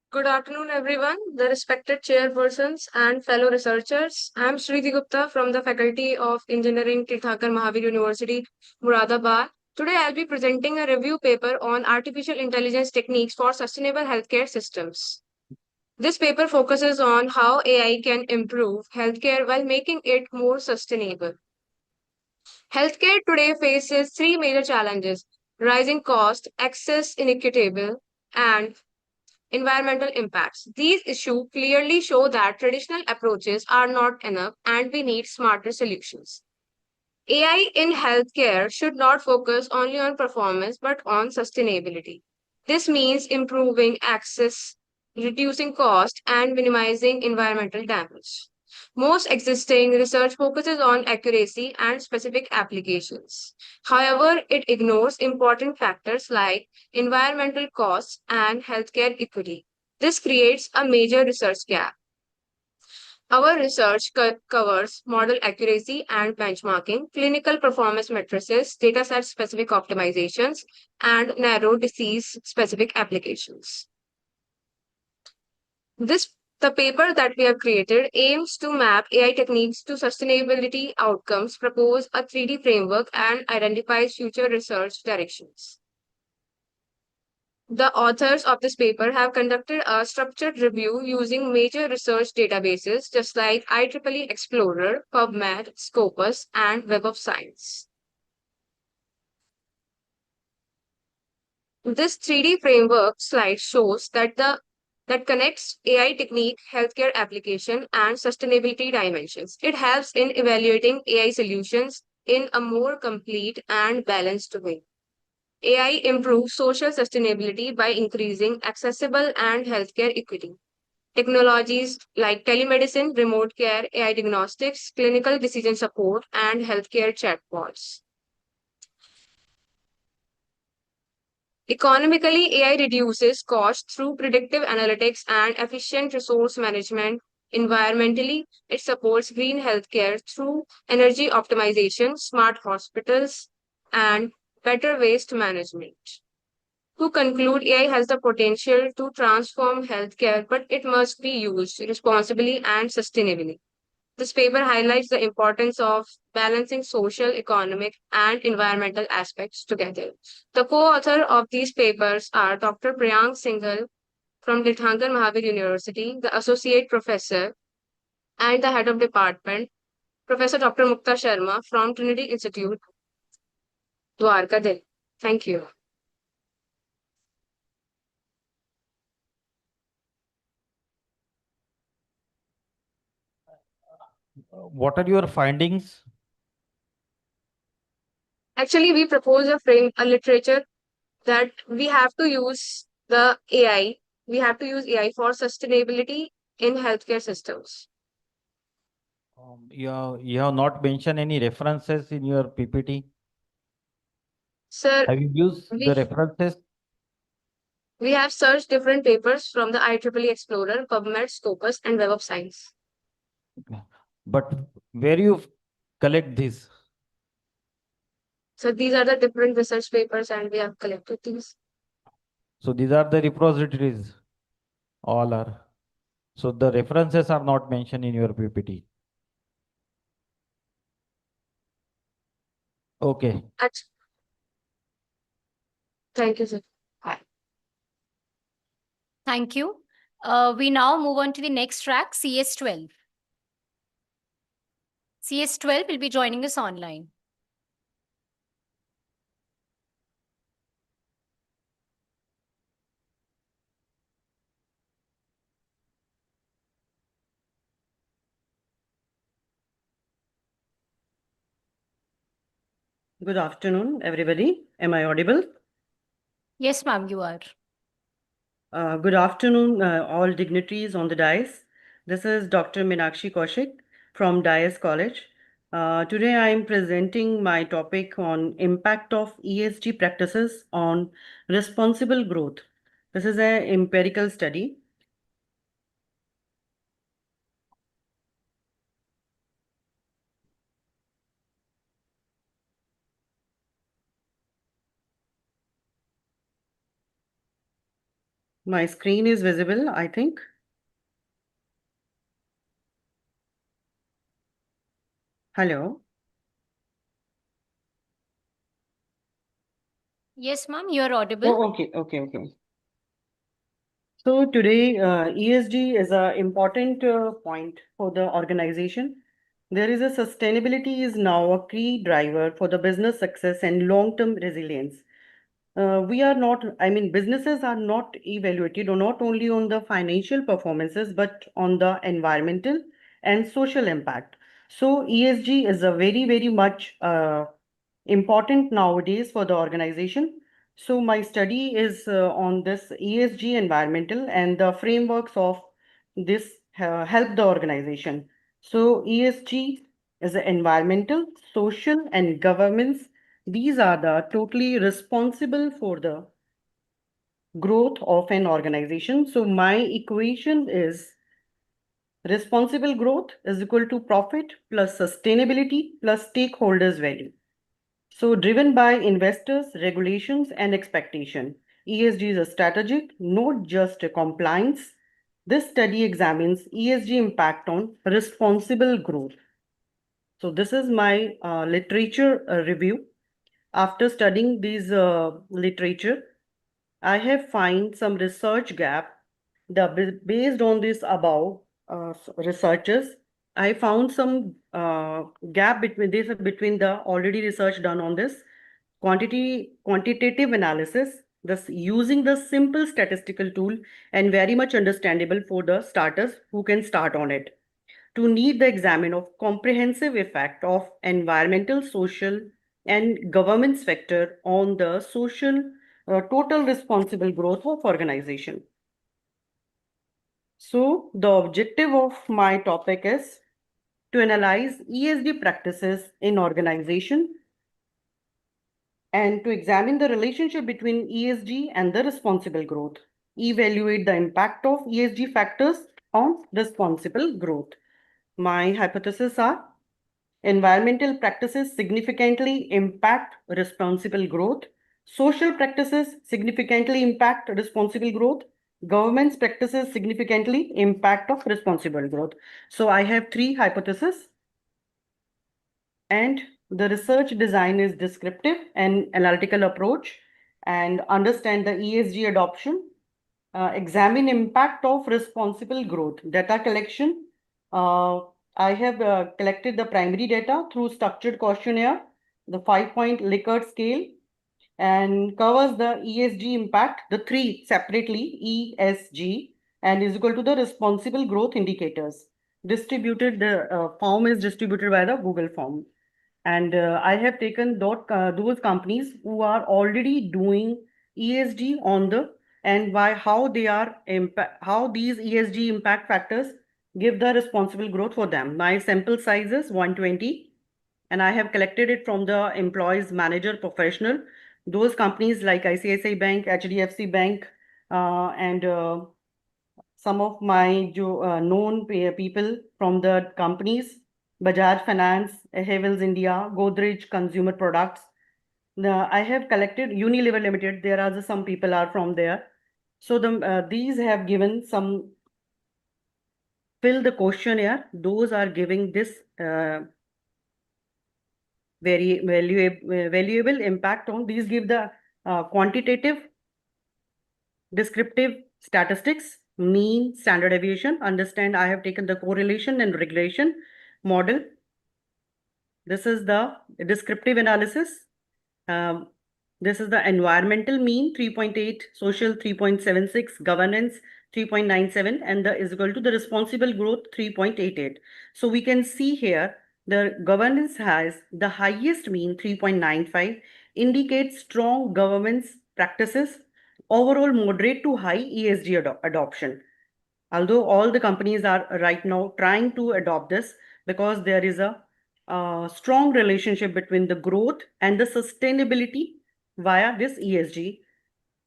Good afternoon, everyone, the respected chairpersons and fellow researchers. I am Shriti Gupta from the Faculty of Engineering, Tirthakar Mahavir University, Muradabad. Today, I'll be presenting a review paper on artificial intelligence techniques for sustainable healthcare systems. This paper focuses on how AI can improve healthcare while making it more sustainable. Healthcare today faces three major challenges: rising cost, access inequitable, and environmental impacts. These issues clearly show that traditional approaches are not enough and we need smarter solutions. AI in healthcare should not focus only on performance but on sustainability. This means improving access, reducing cost, and minimizing environmental damage. Most existing research focuses on accuracy and specific applications. However, it ignores important factors like environmental costs and healthcare equity. This creates a major research gap. Our research covers model accuracy and benchmarking, clinical performance matrices, dataset-specific optimizations, and narrow disease-specific applications. The paper that we have created aims to map AI techniques to sustainability outcomes, propose a 3D framework, and identifies future research directions. The authors of this paper have conducted a structured review using major research databases just like IEEE Explorer, PubMed, Scopus, and Web of Science. This 3D framework slide shows that connects AI technique, healthcare application, and sustainability dimensions. It helps in evaluating AI solutions in a more complete and balanced way. AI improves social sustainability by increasing accessible and healthcare equity. Technologies like telemedicine, remote care, AI diagnostics, clinical decision support, and healthcare chatbots. Economically, AI reduces costs through predictive analytics and efficient resource management. Environmentally, it supports green healthcare through energy optimization, smart hospitals, and better waste management. To conclude, AI has the potential to transform healthcare, but it must be used responsibly and sustainably. This paper highlights the importance of balancing social, economic, and environmental aspects together. The co-author of these papers are Dr. Priyank Singhal from Tandon Mahavir University, the Associate Professor and the Head of Department, Professor Dr. Mukta Sharma from Trinity Institute, Dwarka, Delhi. Thank you. What are your findings? Actually, we propose a literature that we have to use the AI. We have to use AI for sustainability in healthcare systems. You have not mentioned any references in your PPT. Sir, Have you used the references? we have searched different papers from the IEEE Explorer, PubMed, Scopus, and Web of Science. But where you collect this? So these are the different research papers and we have collected these. So these are the repositories, all are. So the references are not mentioned in your PPT. Okay. Thank you, sir. Thank you. We now move on to the next track, CS12. CS12 will be joining us online. Good afternoon, everybody. Am I audible? Yes, ma'am, you are. Good afternoon, all dignitaries on the dais. This is Dr. Meenakshi Kaushik from Dias College. Today I am presenting my topic on impact of ESG practices on responsible growth. This is an empirical study. My screen is visible, I think. Hello. Yes, ma'am, you are audible. Oh, okay. So today, ESG is an important point for the organization. There is a sustainability is now a key driver for the business success and long-term resilience. Businesses are not evaluated or not only on the financial performances, but on the environmental and social impact. So ESG is a very, very much important nowadays for the organization. So my study is on this ESG environmental and the frameworks of this help the organization. So ESG is the environmental, social, and governance. These are the totally responsible for the growth of an organization. So my equation is Responsible growth is equal to profit plus sustainability plus stakeholders value. So driven by investors, regulations, and expectation, ESG is a strategic, not just a compliance. This study examines ESG impact on responsible growth. So this is my literature review. After studying these literature, I have find some research gap. Based on this above researchers, I found some gap between the already research done on this quantitative analysis, thus using the simple statistical tool and very much understandable for the starters who can start on it. To need the examine of comprehensive effect of environmental, social, and governance factor on the social total responsible growth of organization. So the objective of my topic is to analyze ESG practices in organization and to examine the relationship between ESG and the responsible growth. Evaluate the impact of ESG factors on responsible growth. My hypotheses are environmental practices significantly impact responsible growth. Social practices significantly impact responsible growth. Government's practices significantly impact of responsible growth. So I have three hypotheses. And the research design is descriptive and analytical approach and understand the ESG adoption. Examine impact of responsible growth. Data collection. I have collected the primary data through structured questionnaire, the 5-point Likert scale, and covers the ESG impact, the three separately, ESG, and is equal to the responsible growth indicators. Distributed, the form is distributed by the Google form. And I have taken those companies who are already doing ESG on the and by how they are how these ESG impact factors give the responsible growth for them. My sample size is 120, and I have collected it from the employees manager professional. Those companies like ICICI Bank, HDFC Bank, and some of my known people from the companies, Bajaj Finance, Havels India, Godrej Consumer Products. I have collected Unilever Limited. There are some people are from there. So these have given some, fill the questionnaire. Those are giving this very valuable impact on. These give the quantitative, descriptive statistics, mean, standard deviation. Understand, I have taken the correlation and regression model. This is the descriptive analysis. This is the environmental mean 3.8, social 3.76, governance 3.97, and the is equal to the responsible growth 3.88. So we can see here the governance has the highest mean 3.95, indicates strong governance practices, overall moderate to high ESG adoption. Although all the companies are right now trying to adopt this because there is a strong relationship between the growth and the sustainability via this ESG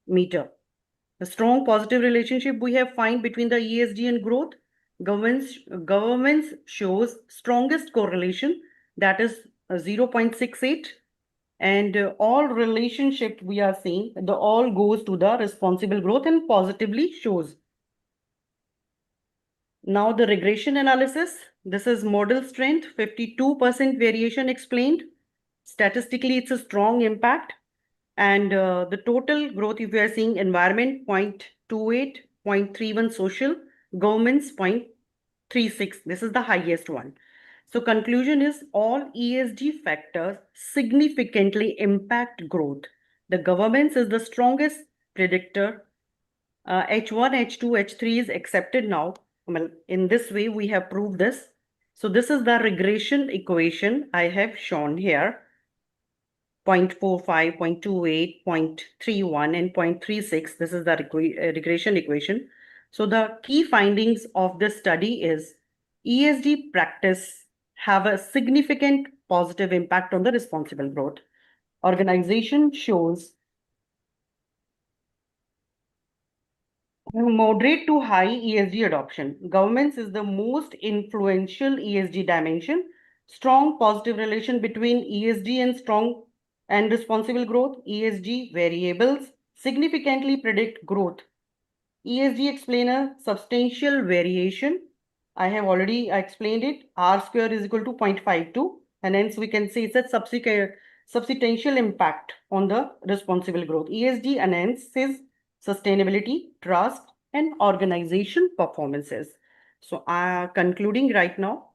meter. The strong positive relationship we have find between the ESG and growth. Governments shows strongest correlation, that is 0.68, and all relationship we are seeing, the all goes to the responsible growth and positively shows. Now the regression analysis. This is model strength, 52% variation explained. Statistically, it's a strong impact. And the total growth, if you are seeing environment 0.28, 0.31 social, governments 0.36. This is the highest one. So conclusion is all ESG factors significantly impact growth. The governments is the strongest predictor. H1, H2, H3 is accepted now. Well, in this way, we have proved this. So this is the regression equation I have shown here. 0.45, 0.28, 0.31, and 0.36. This is the regression equation. So the key findings of this study is ESG practice have a significant positive impact on the responsible growth. Organization shows Moderate to high ESG adoption. Governments is the most influential ESG dimension. Strong positive relation between ESG and strong and responsible growth. ESG variables significantly predict growth. ESG explainer, substantial variation. I have already explained it. R square is equal to 0.52, and hence we can say it's a substantial impact on the responsible growth. ESG enhances sustainability, trust, and organization performances. So, concluding right now.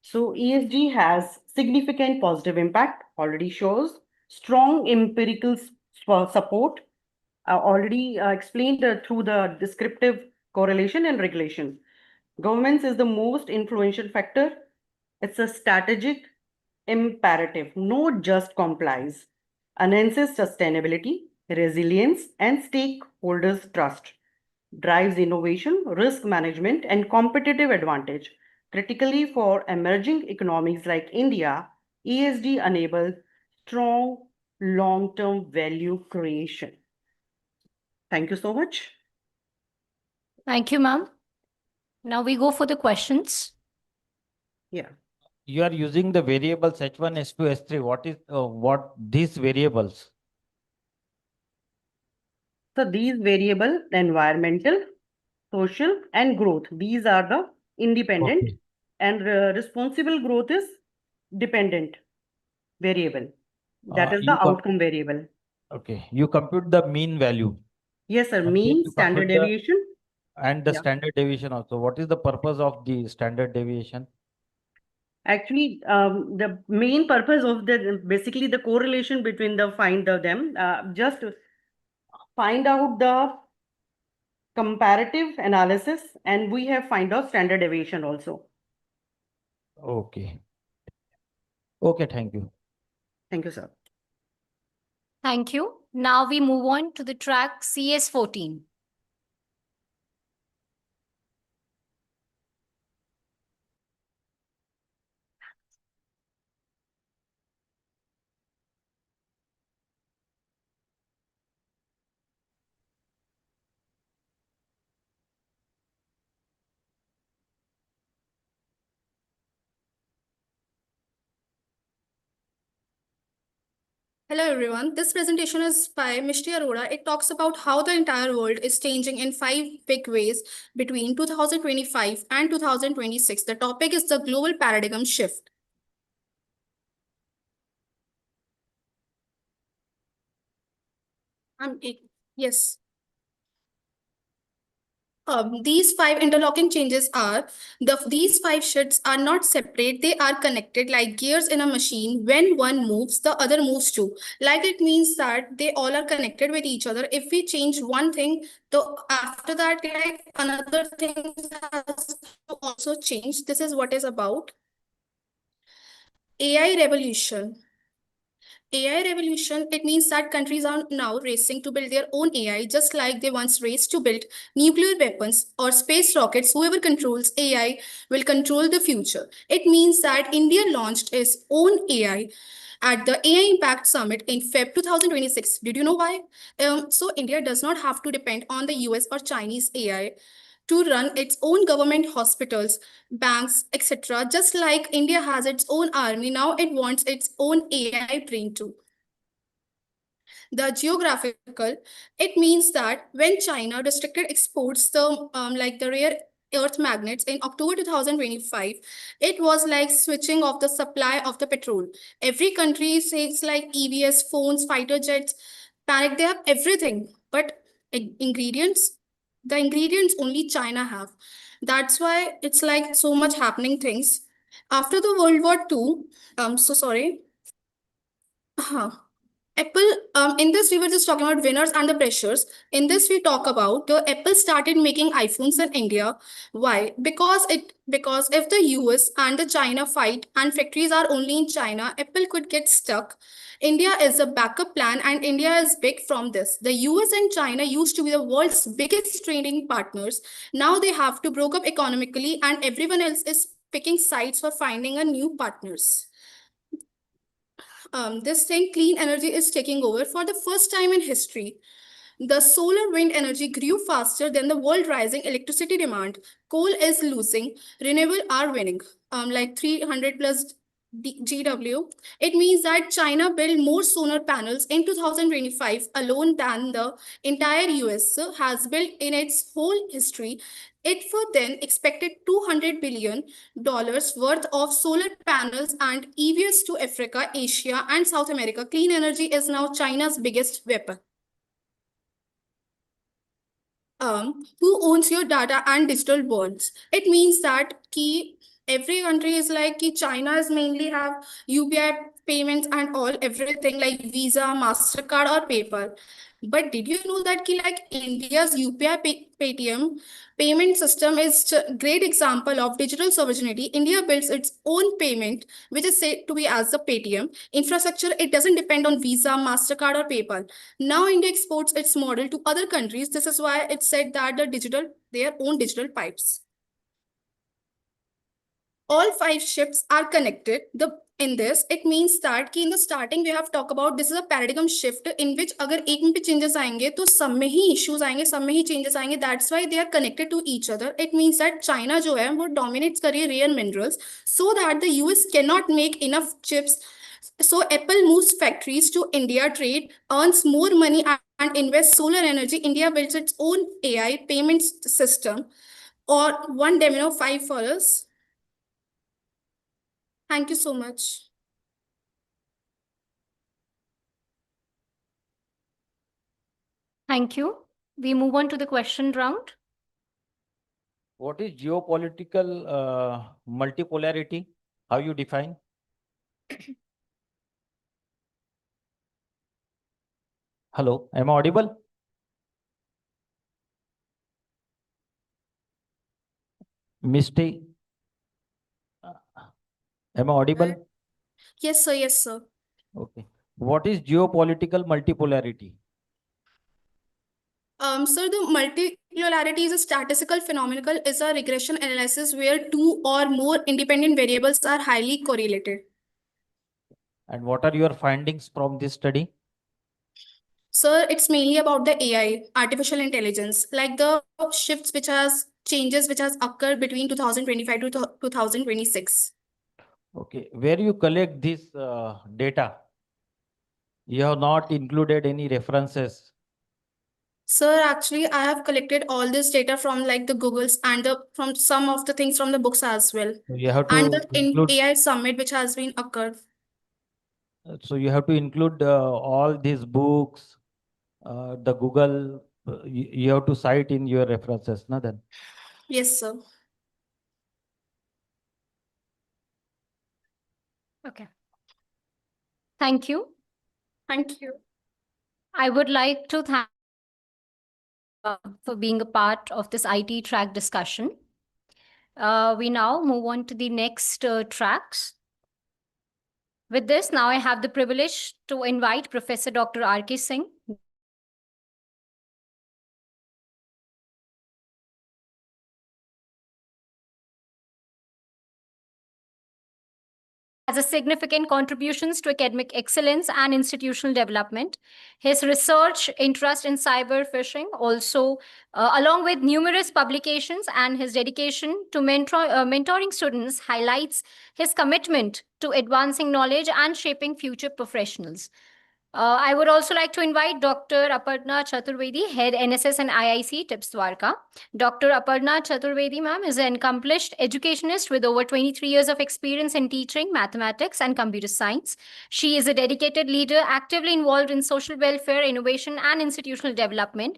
So, ESG has significant positive impact, already shows strong empirical support, already explained through the descriptive correlation and regulation. Governments is the most influential factor. It's a strategic imperative, not just complies. Enhances sustainability, resilience, and stakeholders' trust. Drives innovation, risk management, and competitive advantage. Critically for emerging economies like India, ESG enables strong long-term value creation. Thank you so much. Thank you, ma'am. Now we go for the questions. Yeah. You are using the variables H1, H2, H3. What is what these variables? So these variable, environmental, social, and growth. These are the independent, and responsible growth is dependent variable. That is the outcome variable. Okay, you compute the mean value. Yes, sir. And then Mean, you standard compute the- deviation. And the Yeah. standard deviation also. What is the purpose of the standard deviation? Actually, the main purpose of basically the correlation between them, just find out the comparative analysis, and we have find out standard deviation also. Okay. Okay, thank you. Thank you, sir. Thank you. Now we move on to the track CS14. Hello everyone, this presentation is by Mishti Arora. It talks about how the entire world is changing in 5 big ways between 2025 and 2026. The topic is the global paradigm shift. Yes. These 5 interlocking changes are, these 5 shifts are not separate, they are connected like gears in a machine. When one moves, the other moves too. Like it means that they all are connected with each other. If we change one thing, after that, like another thing has to also change. This is what is about. AI revolution. AI revolution, it means that countries are now racing to build their own AI, just like they once raced to build nuclear weapons or space rockets. Whoever controls AI will control the future. It means that India launched its own AI at the AI Impact Summit in Feb 2026. Did you know why? So India does not have to depend on the US or Chinese AI to run its own government hospitals, banks, etc. Just like India has its own army, now it wants its own AI brain too. The geographical, it means that when China restricted exports the rare earth magnets in October 2025, it was like switching off the supply of the petrol. Every country says like EVs, phones, fighter jets, panic, they have everything, but ingredients, the ingredients only China have. That's why it's like so much happening things. After the World War II, so sorry. Apple, in this we were just talking about winners and the pressures. In this we talk about the Apple started making iPhones in India. Why? Because if the US and the China fight and factories are only in China, Apple could get stuck. India is a backup plan and India is big from this. The US and China used to be the world's biggest trading partners. Now they have to broke up economically and everyone else is picking sides for finding a new partners. This thing, clean energy is taking over for the first time in history. The solar wind energy grew faster than the world rising electricity demand. Coal is losing, renewable are winning, like 300 plus GW. It means that China built more solar panels in 2025 alone than the entire US has built in its whole history. It for then expected $200 billion worth of solar panels and EVs to Africa, Asia, and South America. Clean energy is now China's biggest weapon. Who owns your data and digital bonds? It means that every country is like China is mainly have UPI payments and all everything like Visa, MasterCard or PayPal. But did you know that like India's UPI Paytm payment system is a great example of digital sovereignty. India builds its own payment, which is said to be as the Paytm infrastructure. It doesn't depend on Visa, MasterCard or PayPal. Now India exports its model to other countries. This is why it's said that their own digital pipes. All 5 ships are connected. In this, it means that in the starting we have talked about this is a paradigm shift in which अगर एक में भी changes आएंगे तो सब में ही issues आएंगे, सब में ही changes आएंगे. That's why they are connected to each other. It means that China जो है वो dominates कर रही है rare minerals so that the US cannot make enough chips. So Apple moves factories to India, trade, earns more money and invests solar energy. India builds its own AI payments system, or one domino 5 follows. Thank you so much. Thank you. We move on to the question round. What is geopolitical multipolarity? How you define? Hello, am I audible? Misty, am I audible? Yes, sir. Yes, sir. Okay. What is geopolitical multipolarity? Sir, the multipolarity is a statistical phenomenon, is a regression analysis where 2 or more independent variables are highly correlated. And what are your findings from this study? Sir, it's mainly about the AI, artificial intelligence, like the shifts changes which has occurred between 2025 to 2026. Okay, where you collect this data? You have not included any references. Sir, actually, I have collected all this data from like the Googles and from some of the things from the books as well. So you have And to the include. AI summit which has been occurred. So you have to include all these books, the Google. You have to cite in your references, no? Then. Yes, sir. Okay. Thank you. Thank you. I would like to thank for being a part of this IT track discussion. We now move on to the next tracks. With this, now I have the privilege to invite Professor Dr. R.K. Singh. Has a significant contributions to academic excellence and institutional development. His research interest in cyber phishing also, along with numerous publications and his dedication to mentoring students highlights his commitment to advancing knowledge and shaping future professionals. I would also like to invite Dr. Aparna Chaturvedi, Head NSS and IIC TIPS Dwarka. Dr. Aparna Chaturvedi, ma'am, is an accomplished educationist with over 23 years of experience in teaching mathematics and computer science. She is a dedicated leader actively involved in social welfare, innovation, and institutional development,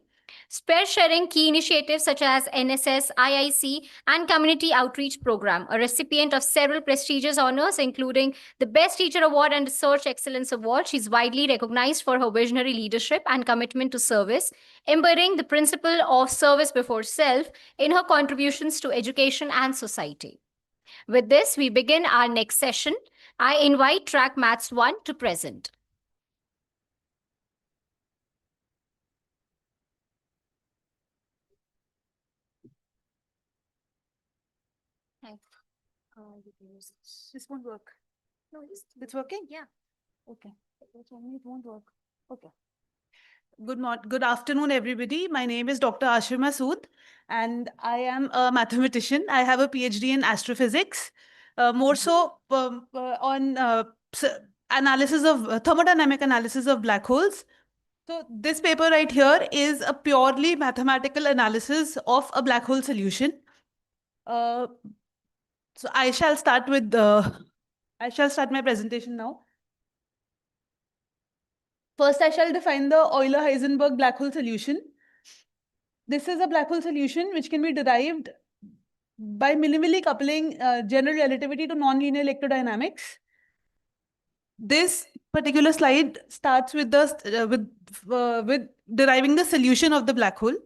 sharing key initiatives such as NSS, IIC, and Community Outreach Program, a recipient of several prestigious honors, including the Best Teacher Award and Research Excellence Award. She's widely recognized for her visionary leadership and commitment to service, embodying the principle of service before self in her contributions to education and society. With this, we begin our next session. I invite Track Maths 1 to present. This won't work. No, it's working? Yeah. Okay. It won't work. Okay. Good afternoon, everybody. My name is Dr. Ashir Masood, and I am a mathematician. I have a PhD in astrophysics, more so on analysis of thermodynamic analysis of black holes. So this paper right here is a purely mathematical analysis of a black hole solution. So I shall start my presentation now. First, I shall define the Euler-Heisenberg black hole solution. This is a black hole solution which can be derived by minimally coupling general relativity to nonlinear electrodynamics. This particular slide starts with with deriving the solution of the black hole.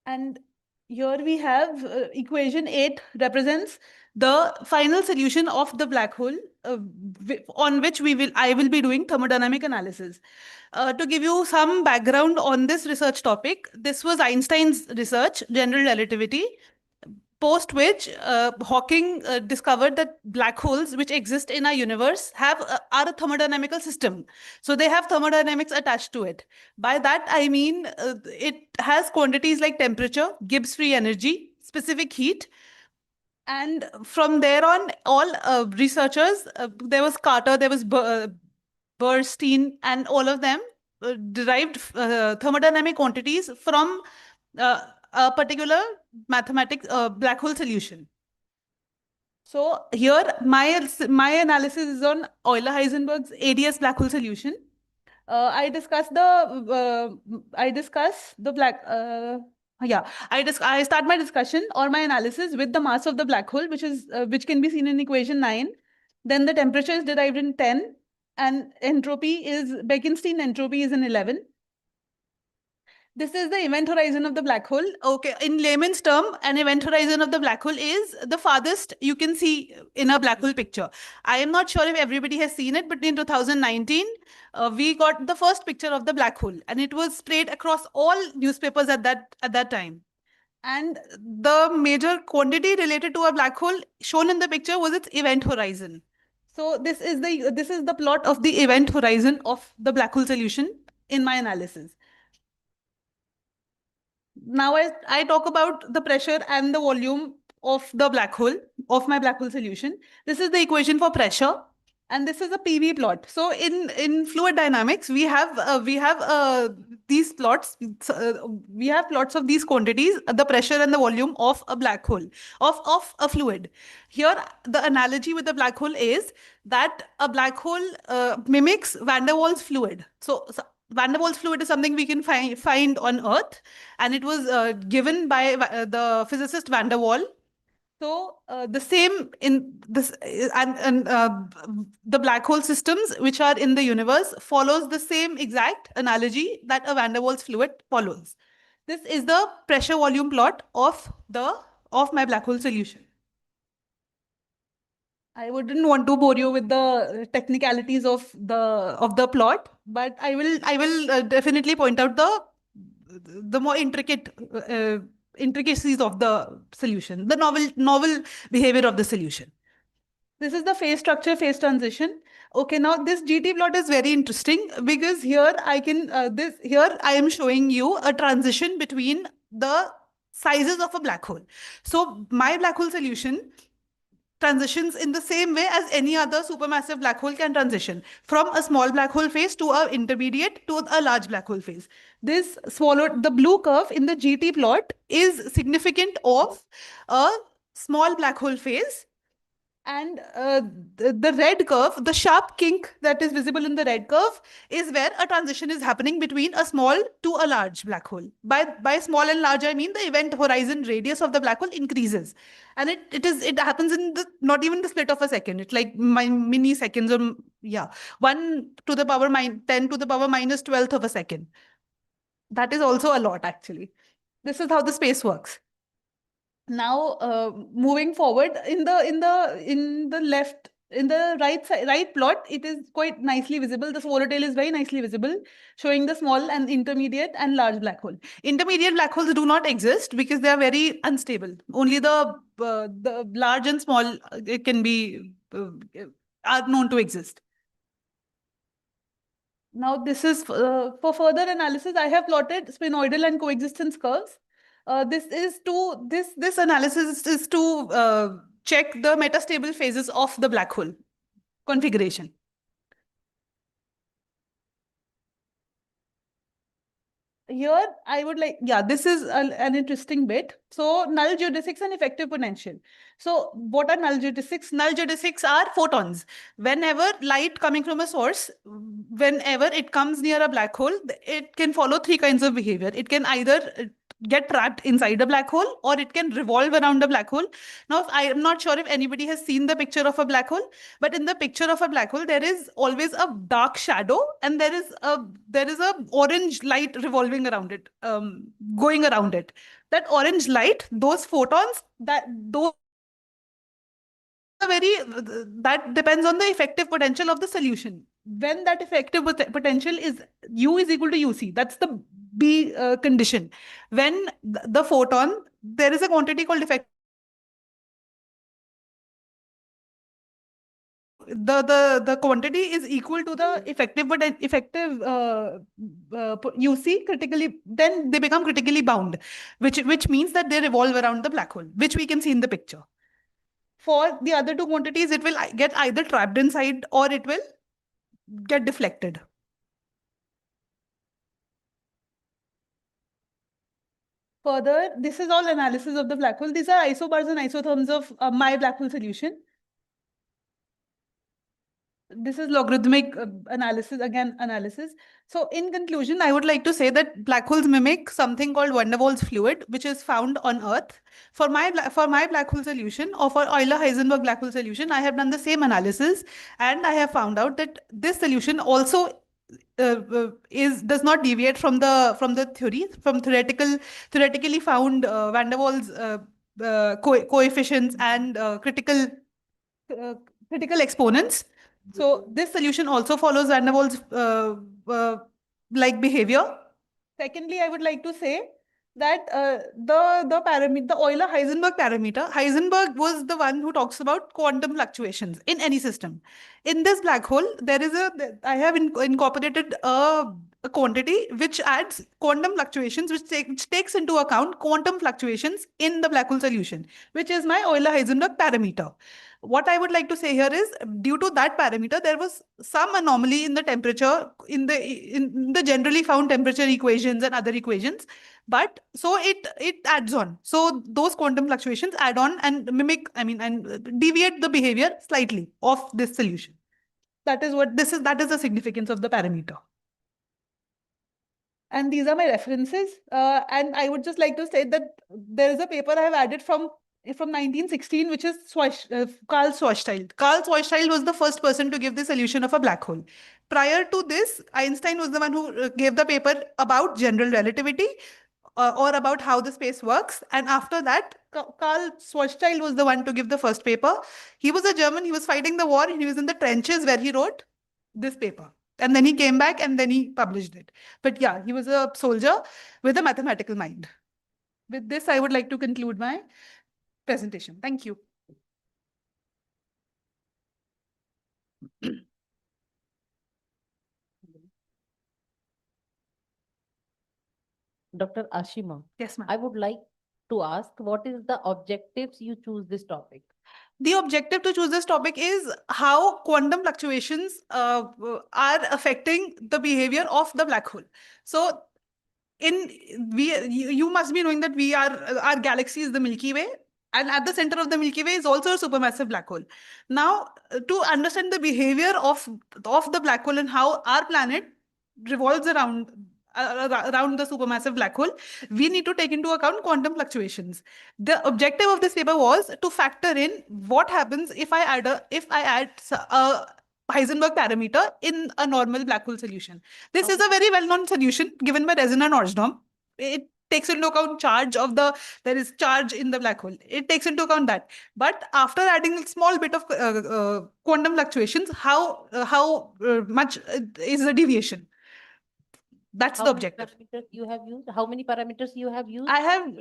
And here we have equation 8 represents the final solution of the black hole on which I will be doing thermodynamic analysis. To give you some background on this research topic, this was Einstein's research, general relativity, post which Hawking discovered that black holes which exist in our universe are a thermodynamical system. So they have thermodynamics attached to it. By that, I mean it has quantities like temperature, Gibbs free energy, specific heat. And from there on, all researchers, there was Carter, there was Bernstein, and all of them derived thermodynamic quantities from a particular mathematics black hole solution. So here my analysis is on Euler-Heisenberg's ADS black hole solution. I start my discussion or my analysis with the mass of the black hole, which can be seen in equation 9. Then the temperature is derived in 10, and Bekenstein entropy is in 11. This is the event horizon of the black hole. Okay, in layman's term, an event horizon of the black hole is the farthest you can see in a black hole picture. I am not sure if everybody has seen it, but in 2019, we got the first picture of the black hole, and it was sprayed across all newspapers at that time. And the major quantity related to a black hole shown in the picture was its event horizon. So this is the plot of the event horizon of the black hole solution in my analysis. Now I talk about the pressure and the volume of the black hole, of my black hole solution. This is the equation for pressure, and this is a PV plot. So in fluid dynamics, we have these plots. We have plots of these quantities, the pressure and the volume of a black hole, of a fluid. Here, the analogy with the black hole is that a black hole mimics Van der Waals fluid. So Van der Waals fluid is something we can find on Earth, and it was given by the physicist Van der Waal. So the same in this, the black hole systems which are in the universe follows the same exact analogy that a Van der Waals fluid follows. This is the pressure volume plot of my black hole solution. I wouldn't want to bore you with the technicalities of the plot, but I will definitely point out the more intricate intricacies of the solution, the novel behavior of the solution. This is the phase structure, phase transition. Okay, now this GT plot is very interesting because here I am showing you a transition between the sizes of a black hole. So my black hole solution transitions in the same way as any other supermassive black hole can transition, from a small black hole phase to an intermediate to a large black hole phase. The blue curve in the GT plot is significant of a small black hole phase, and the red curve, the sharp kink that is visible in the red curve, is where a transition is happening between a small to a large black hole. By small and large, I mean the event horizon radius of the black hole increases, and it happens in not even the split of a second. It's like mini seconds, or 1 to the power 10 to the power minus 12th of a second. That is also a lot, actually. This is how the space works. Now, moving forward, in the right plot, it is quite nicely visible. The swallowtail is very nicely visible, showing the small and intermediate and large black hole. Intermediate black holes do not exist because they are very unstable. Only the large and small are known to exist. Now this is for further analysis, I have plotted sphenoidal and coexistence curves. This analysis is to check the metastable phases of the black hole configuration. Here, I would like, this is an interesting bit. So, null geodesics and effective potential. So, what are null geodesics? Null geodesics are photons. Whenever light coming from a source, whenever it comes near a black hole, it can follow three kinds of behavior. It can either get trapped inside a black hole, or it can revolve around a black hole. Now, I am not sure if anybody has seen the picture of a black hole, but in the picture of a black hole, there is always a dark shadow, and there is a orange light revolving around it, going around it. That orange light, those photons, that depends on the effective potential of the solution. When that effective potential is U is equal to UC, that's the B condition. When the photon, there is a quantity called effective. The quantity is equal to the effective UC critically, then they become critically bound, which means that they revolve around the black hole, which we can see in the picture. For the other two quantities, it will get either trapped inside or it will get deflected. Further, this is all analysis of the black hole. These are isobars and isotherms of my black hole solution. This is logarithmic analysis, again, analysis. So in conclusion, I would like to say that black holes mimic something called van der Waals fluid, which is found on Earth. For my black hole solution, or for Euler-Heisenberg black hole solution, I have done the same analysis, and I have found out that this solution also does not deviate from the theory, from theoretically found van der Waals coefficients and critical exponents. So this solution also follows van der Waals like behavior. Secondly, I would like to say that the Euler-Heisenberg parameter, Heisenberg was the one who talks about quantum fluctuations in any system. In this black hole, I have incorporated a quantity which adds quantum fluctuations, which takes into account quantum fluctuations in the black hole solution, which is my Euler-Heisenberg parameter. What I would like to say here is, due to that parameter, there was some anomaly in the temperature, in the generally found temperature equations and other equations, but so it adds on. So those quantum fluctuations add on and mimic, and deviate the behavior slightly of this solution. That is the significance of the parameter. And these are my references. And I would just like to say that there is a paper I have added from 1916, which is Karl Schwarzschild. Karl Schwarzschild was the first person to give the solution of a black hole. Prior to this, Einstein was the one who gave the paper about general relativity, or about how the space works. And after that, Karl Schwarzschild was the one to give the first paper. He was a German. He was fighting the war. He was in the trenches where he wrote this paper. And then he came back and then he published it. But yeah, he was a soldier with a mathematical mind. With this, I would like to conclude my presentation. Thank you. Dr. Ashima. Yes, ma'am. I would like to ask, what is the objectives you choose this topic? The objective to choose this topic is how quantum fluctuations are affecting the behavior of the black hole. So you must be knowing that our galaxy is the Milky Way, and at the center of the Milky Way is also a supermassive black hole. Now, to understand the behavior of the black hole and how our planet revolves around the supermassive black hole, we need to take into account quantum fluctuations. The objective of this paper was to factor in what happens if I add a Heisenberg parameter in a normal black hole solution. This is a very well-known solution given by Rezin and Orsdom. It takes into account there is charge in the black hole. It takes into account that. But after adding a small bit of quantum fluctuations, how much is the deviation? That's the objective. You have used? How many parameters you have used? I have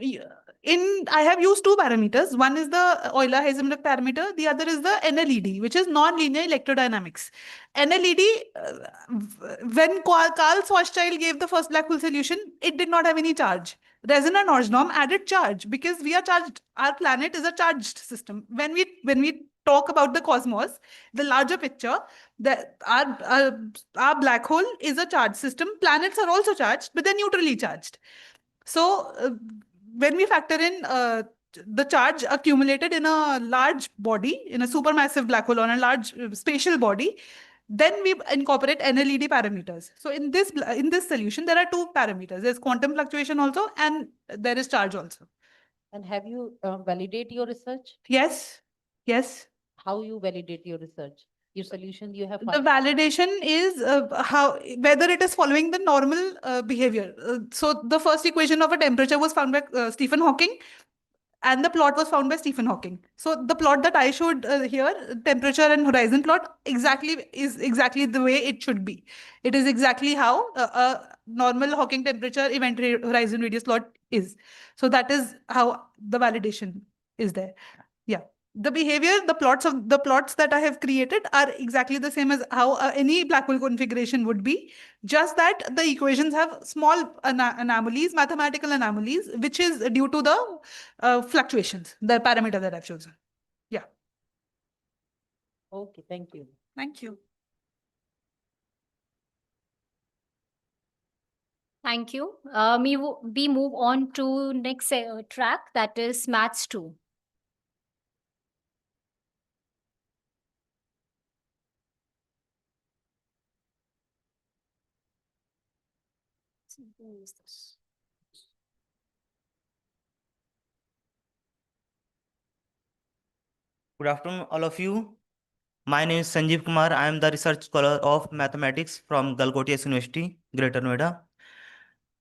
I have used two parameters. One is the Euler-Heisenberg parameter. The other is the NLED, which is non-linear electrodynamics. NLED, when Carl Schwarzschild gave the first black hole solution, it did not have any charge. Resonant-Nosbaum added charge because we are charged. Our planet is a charged system. When we talk about the cosmos, the larger picture, our black hole is a charged system. Planets are also charged, but they're neutrally charged. So when we factor in the charge accumulated in a large body, in a supermassive black hole on a large spatial body, then we incorporate NLED parameters. So in this solution, there are two parameters. There's quantum fluctuation also, and there is charge also. And have you validate your research? Yes. Yes. How you validate your research? Your solution you have The validation is whether it is following the normal behavior. So the first equation of a temperature was found by Stephen Hawking, and the plot was found by Stephen Hawking. So the plot that I showed here, temperature and horizon plot, is exactly the way it should be. It is exactly how a normal Hawking temperature event horizon radius plot is. So that is how the validation is there. Yeah. The behavior, the plots that I have created are exactly the same as how any black hole configuration would be. Just that the equations have small anomalies, mathematical anomalies, which is due to the fluctuations, the parameter that I've chosen. Yeah. Okay, thank you. Thank you. Thank you. We move on to next track, that is Maths 2. Good afternoon, all of you. My name is Sanjeev Kumar. I am the research scholar of mathematics from Govt University, Greater Noida.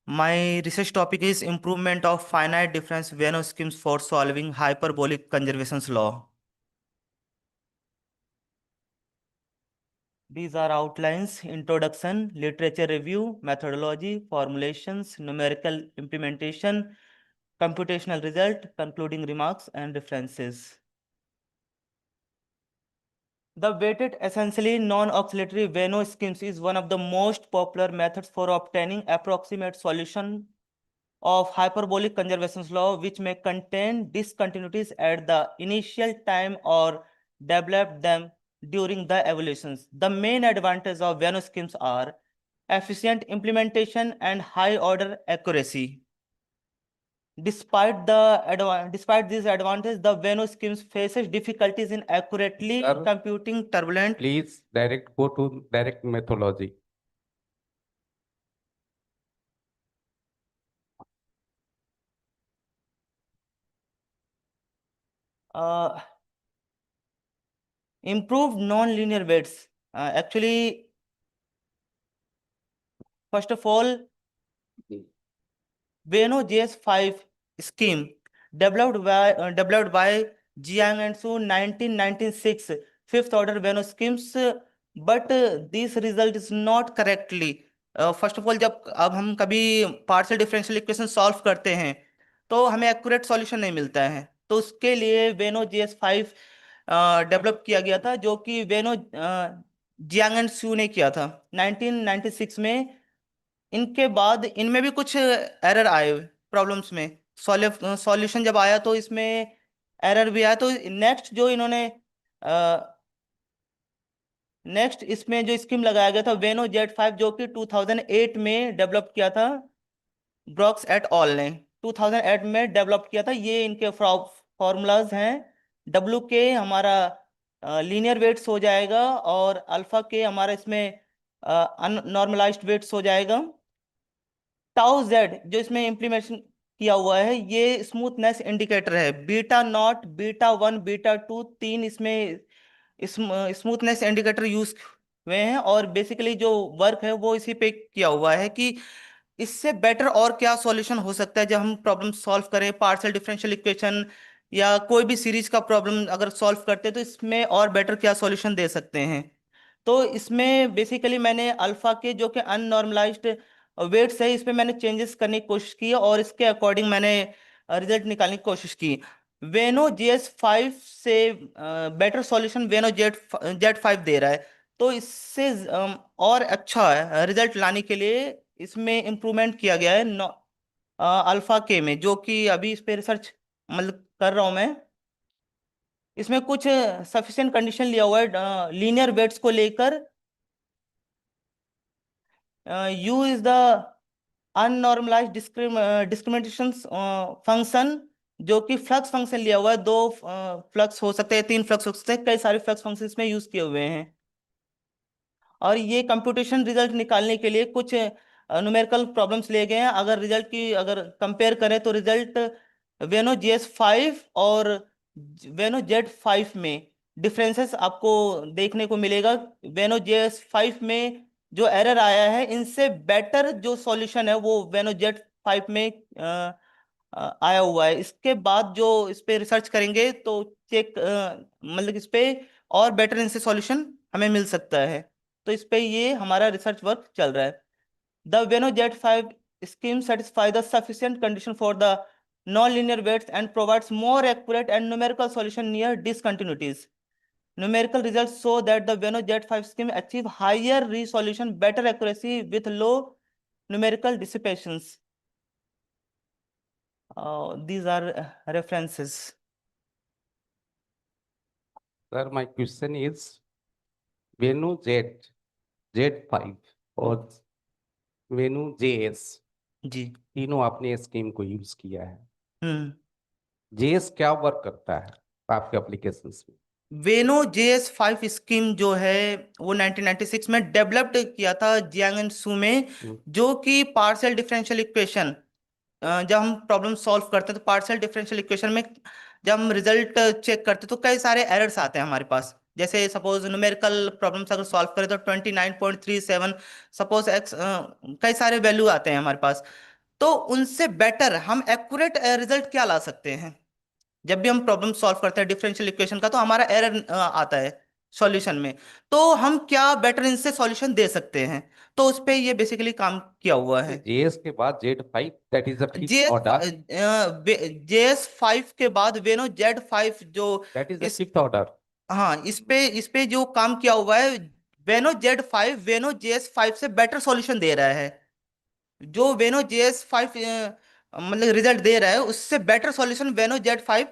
My research topic is improvement of finite difference Venn schemes for solving hyperbolic conservations law. These are outlines, introduction, literature review, methodology, formulations, numerical implementation, computational result, concluding remarks, and references. The weighted essentially non-oscillatory Venn schemes is one of the most popular methods for obtaining approximate solution of hyperbolic conservations law, which may contain discontinuities at the initial time or develop them during the evolutions. The main advantages of Venn schemes are efficient implementation and high order accuracy. Despite these advantages, the Venn schemes faces difficulties in accurately computing turbulent. Please go to direct methodology. Improved non-linear weights. Actually, first of all, Venn GS5 scheme developed by Jiang and Su 1996 fifth order Venn schemes, but this result is not correctly. First of all, अब हम कभी partial differential equation solve करते हैं तो हमें accurate solution नहीं मिलता है, तो उसके लिए Venn GS5 डेवलप किया गया था, जो कि Venn जियांग एंड सू ने किया था 1996 में. इनके बाद इनमें भी कुछ एरर आए प्रॉब्लम्स में. सॉल्यूशन जब आया तो इसमें एरर भी आया. तो नेक्स्ट जो इन्होंने नेक्स्ट इसमें जो स्कीम लगाया गया था Venn Z5, जो कि 2008 में डेवलप किया था ब्रॉक्स एट ऑल ने 2008 में डेवलप किया था. ये इनके फॉर्मूलाज हैं. W के हमारा लीनियर वेट्स हो जाएगा और अल्फा के हमारा इसमें नॉर्मलाइज्ड वेट्स हो जाएगा. टाउ जेड जो इसमें इम्प्लीमेंटेशन किया हुआ है, ये स्मूथनेस इंडिकेटर है. बीटा नॉट, बीटा 1, बीटा 2 तीन इसमें स्मूथनेस इंडिकेटर यूज हुए हैं. और बेसिकली जो वर्क है वो इसी पे किया हुआ है कि इससे बेटर और क्या सॉल्यूशन हो सकता है जब हम प्रॉब्लम सॉल्व करें. पार्शियल डिफरेंशियल इक्वेशन या कोई भी सीरीज का प्रॉब्लम अगर सॉल्व करते हैं तो इसमें और बेटर क्या सॉल्यूशन दे सकते हैं. तो इसमें बेसिकली मैंने अल्फा के जो कि अननॉर्मलाइज्ड वेट्स है, इस पे मैंने चेंजेस करने की कोशिश की और इसके अकॉर्डिंग मैंने रिजल्ट निकालने की कोशिश की। वेनो GS5 से बेटर सॉल्यूशन वेनो Z5 दे रहा है। तो इससे और अच्छा रिजल्ट लाने के लिए इसमें इम्प्रूवमेंट किया गया है अल्फा के में, जो कि अभी इस पे रिसर्च मतलब कर रहा हूँ मैं। इसमें कुछ सफिशिएंट कंडीशन लिया हुआ है लीनियर वेट्स को लेकर। U is the unnormalized discrimination function, जो कि फ्लक्स फंक्शन लिया हुआ है। 2 फ्लक्स हो सकते हैं, 3 फ्लक्स हो सकते हैं, कई सारे फ्लक्स फंक्शन इसमें यूज किए हुए हैं। और ये कंप्यूटेशन रिजल्ट निकालने के लिए कुछ न्यूमेरिकल प्रॉब्लम्स लिए गए हैं। अगर रिजल्ट की अगर कंपेयर करें तो रिजल्ट वेनो GS5 और वेनो Z5 में डिफरेंसेस आपको देखने को मिलेगा। वेनो GS5 में जो एरर आया है, इनसे बेटर जो सॉल्यूशन है वो वेनो Z5 में आया हुआ है। इसके बाद जो इस पे रिसर्च करेंगे तो चेक मतलब इस पे और बेटर इनसे सॉल्यूशन हमें मिल सकता है। तो इस पे ये हमारा रिसर्च वर्क चल रहा है। द वेनो Z5 scheme satisfy the sufficient condition for the non-linear weights and provides more accurate and numerical solution near discontinuities. Numerical results show that the Veno Z5 scheme achieve higher resolution, better accuracy with low numerical dissipations. These are references. Sir, my question is Venu Z5 और Venu JS जी, तीनों आपने scheme को use किया है। JS क्या work करता है आपके एप्लीकेशंस में? वेनो JS5 स्कीम जो है वो 1996 में डेवलप्ड किया था जियांग एंड सू में, जो कि पार्शियल डिफरेंशियल इक्वेशन जब हम प्रॉब्लम सॉल्व करते हैं तो पार्शियल डिफरेंशियल इक्वेशन में जब हम रिजल्ट चेक करते हैं तो कई सारे एरर्स आते हैं हमारे पास। जैसे सपोज न्यूमेरिकल प्रॉब्लम्स अगर सॉल्व करें तो 29.37 सपोज एक्स कई सारे वैल्यू आते हैं हमारे पास। तो उनसे बेटर हम एक्यूरेट रिजल्ट क्या ला सकते हैं? जब भी हम प्रॉब्लम सॉल्व करते हैं डिफरेंशियल इक्वेशन का तो हमारा एरर आता है सॉल्यूशन में, तो हम क्या बेटर इनसे सॉल्यूशन दे सकते हैं? तो उस पे ये बेसिकली काम किया हुआ है। JS के बाद Z5 that is the fifth order, JS5 के बाद वेनो Z5 जो that is the fifth order. हाँ, इस पे जो काम किया हुआ है, वेनो Z5 वेनो JS5 से बेटर सॉल्यूशन दे रहा है। जो वेनो JS5 मतलब रिजल्ट दे रहा है उससे बेटर सॉल्यूशन वेनो Z5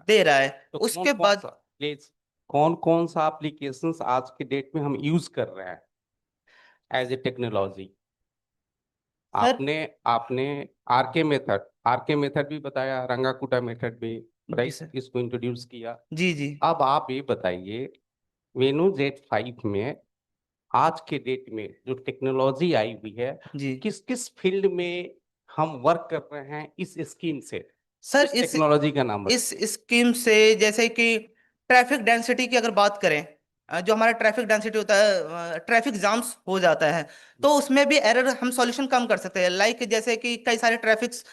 दे रहा है। तो उसके बाद कौन कौन सा एप्लीकेशंस आज के डेट में हम यूज कर रहे हैं एज ए टेक्नोलॉजी? आपने आपने आरके मेथड भी बताया, रंगाकुटा मेथड भी, राइट, इसको इंट्रोड्यूस किया। जी जी। अब आप ये बताइए वेनो Z5 में आज के डेट में जो टेक्नोलॉजी आई हुई है, किस किस फील्ड में हम वर्क कर रहे हैं इस स्कीम से? सर इस टेक्नोलॉजी का नाम इस स्कीम से जैसे कि ट्रैफिक डेंसिटी की अगर बात करें, जो हमारा ट्रैफिक डेंसिटी होता है, ट्रैफिक जाम्स हो जाता है, तो उसमें भी एरर हम सॉल्यूशन कम कर सकते हैं। लाइक जैसे कि कई सारे ट्रैफिक्स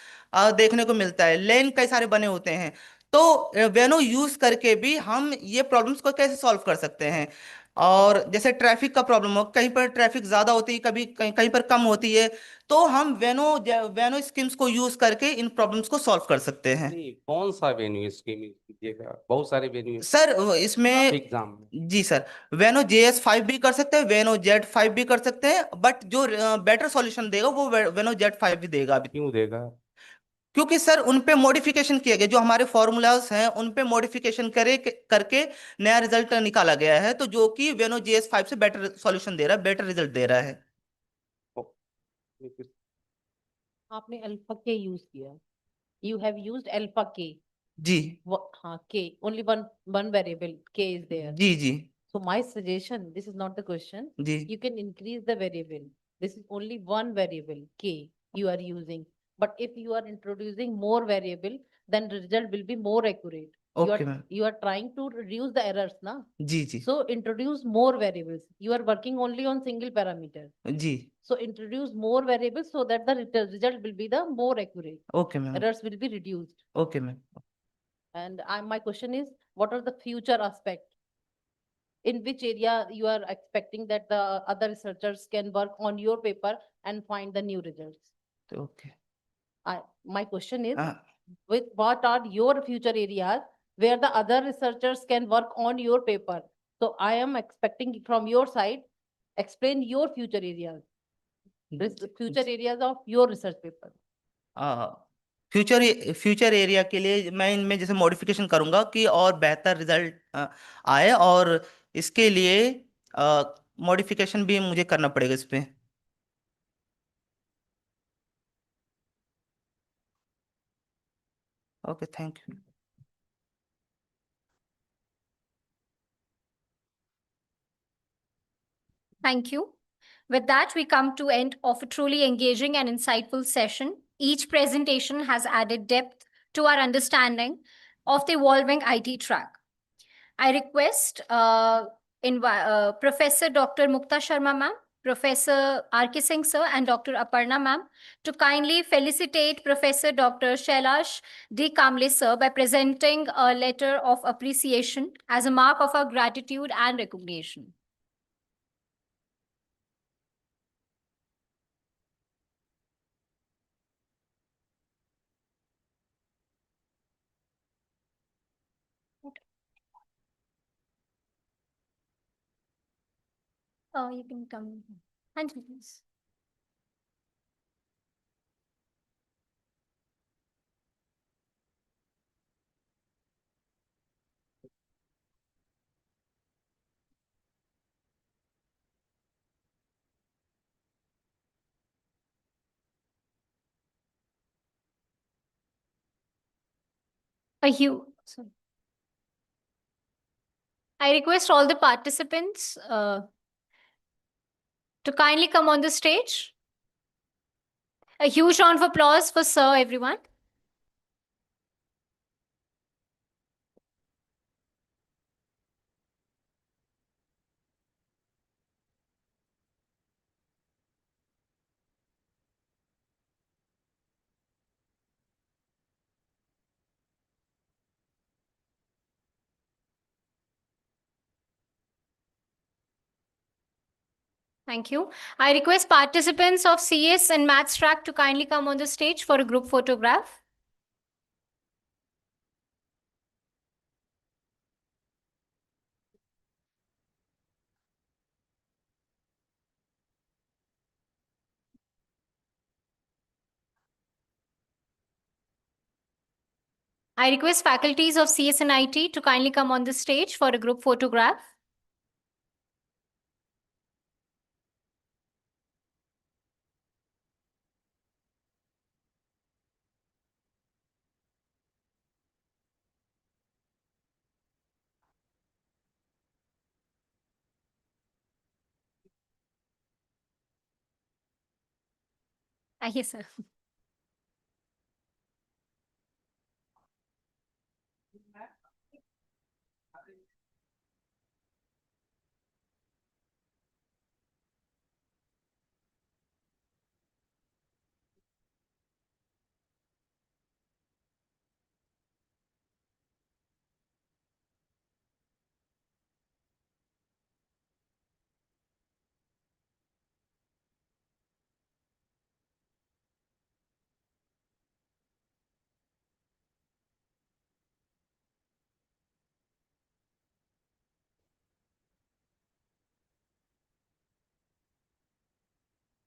देखने को मिलता है, लेन कई सारे बने होते हैं, तो वेनो यूज करके भी हम ये प्रॉब्लम्स को कैसे सॉल्व कर सकते हैं। और जैसे ट्रैफिक का प्रॉब्लम हो, कहीं पर ट्रैफिक ज्यादा होती है, कभी कहीं पर कम होती है, तो हम वेनो स्कीम्स को यूज करके इन प्रॉब्लम्स को सॉल्व कर सकते हैं। कौन सा वेन्यू स्कीम दीजिएगा? बहुत सारे वेन्यू सर इसमें एग्जाम में। जी सर, वेनो JS5 भी कर सकते हैं, वेनो Z5 भी कर सकते हैं, बट जो बेटर सॉल्यूशन देगा वो वेनो Z5 भी देगा। अभी क्यों देगा? क्योंकि सर उन पे मॉडिफिकेशन किए गए, जो हमारे फॉर्मूलाज हैं उन पे मॉडिफिकेशन करके नया रिजल्ट निकाला गया है, तो जो कि वेनो JS5 से बेटर सॉल्यूशन दे रहा है, बेटर रिजल्ट दे रहा है। आपने अल्फा के यूज किया, यू हैव यूज्ड अल्फा के। जी हाँ, K only one variable K is there. जी जी। So my suggestion, this is not the question. जी। You can increase the variable. This is only one variable k you are using. But if you are introducing more variable, then the result will be more accurate. Okay, ma'am. You are trying to reduce the errors, na? जी जी So introduce more variables. You are working only on single parameter. जी। So introduce more variables so that the result will be the more accurate. Okay, ma'am. Errors will be reduced. Okay, ma'am. And my question is, what are the future aspects? In which area you are expecting that the other researchers can work on your paper and find the new results? Okay. My question is, with what are your future areas where the other researchers can work on your paper. So I am expecting from your side, explain your future areas, future areas of your research paper. Future area के लिए मैं इनमें जैसे modification करूंगा कि और बेहतर result आए, और इसके लिए मॉडिफिकेशन भी मुझे करना पड़ेगा इस पे। Okay, thank you. Thank you. With that, we come to end of a truly engaging and insightful session. Each presentation has added depth to our understanding of the evolving IT track. I request Professor Dr. Mukta Sharma ma'am, Professor R.K. Singh sir, and Dr. Aparna ma'am to kindly felicitate Professor Dr. Shailash D. Kamble sir by presenting a letter of appreciation as a mark of our gratitude and recognition. Oh, you can come. Thank you, please. Sorry. I request all the participants to kindly come on the stage. A huge round of applause for sir, everyone. Thank you. I request participants of CS and Maths track to kindly come on the stage for a group photograph. I request faculties of CS and IT to kindly come on the stage for a group photograph. Yes, sir.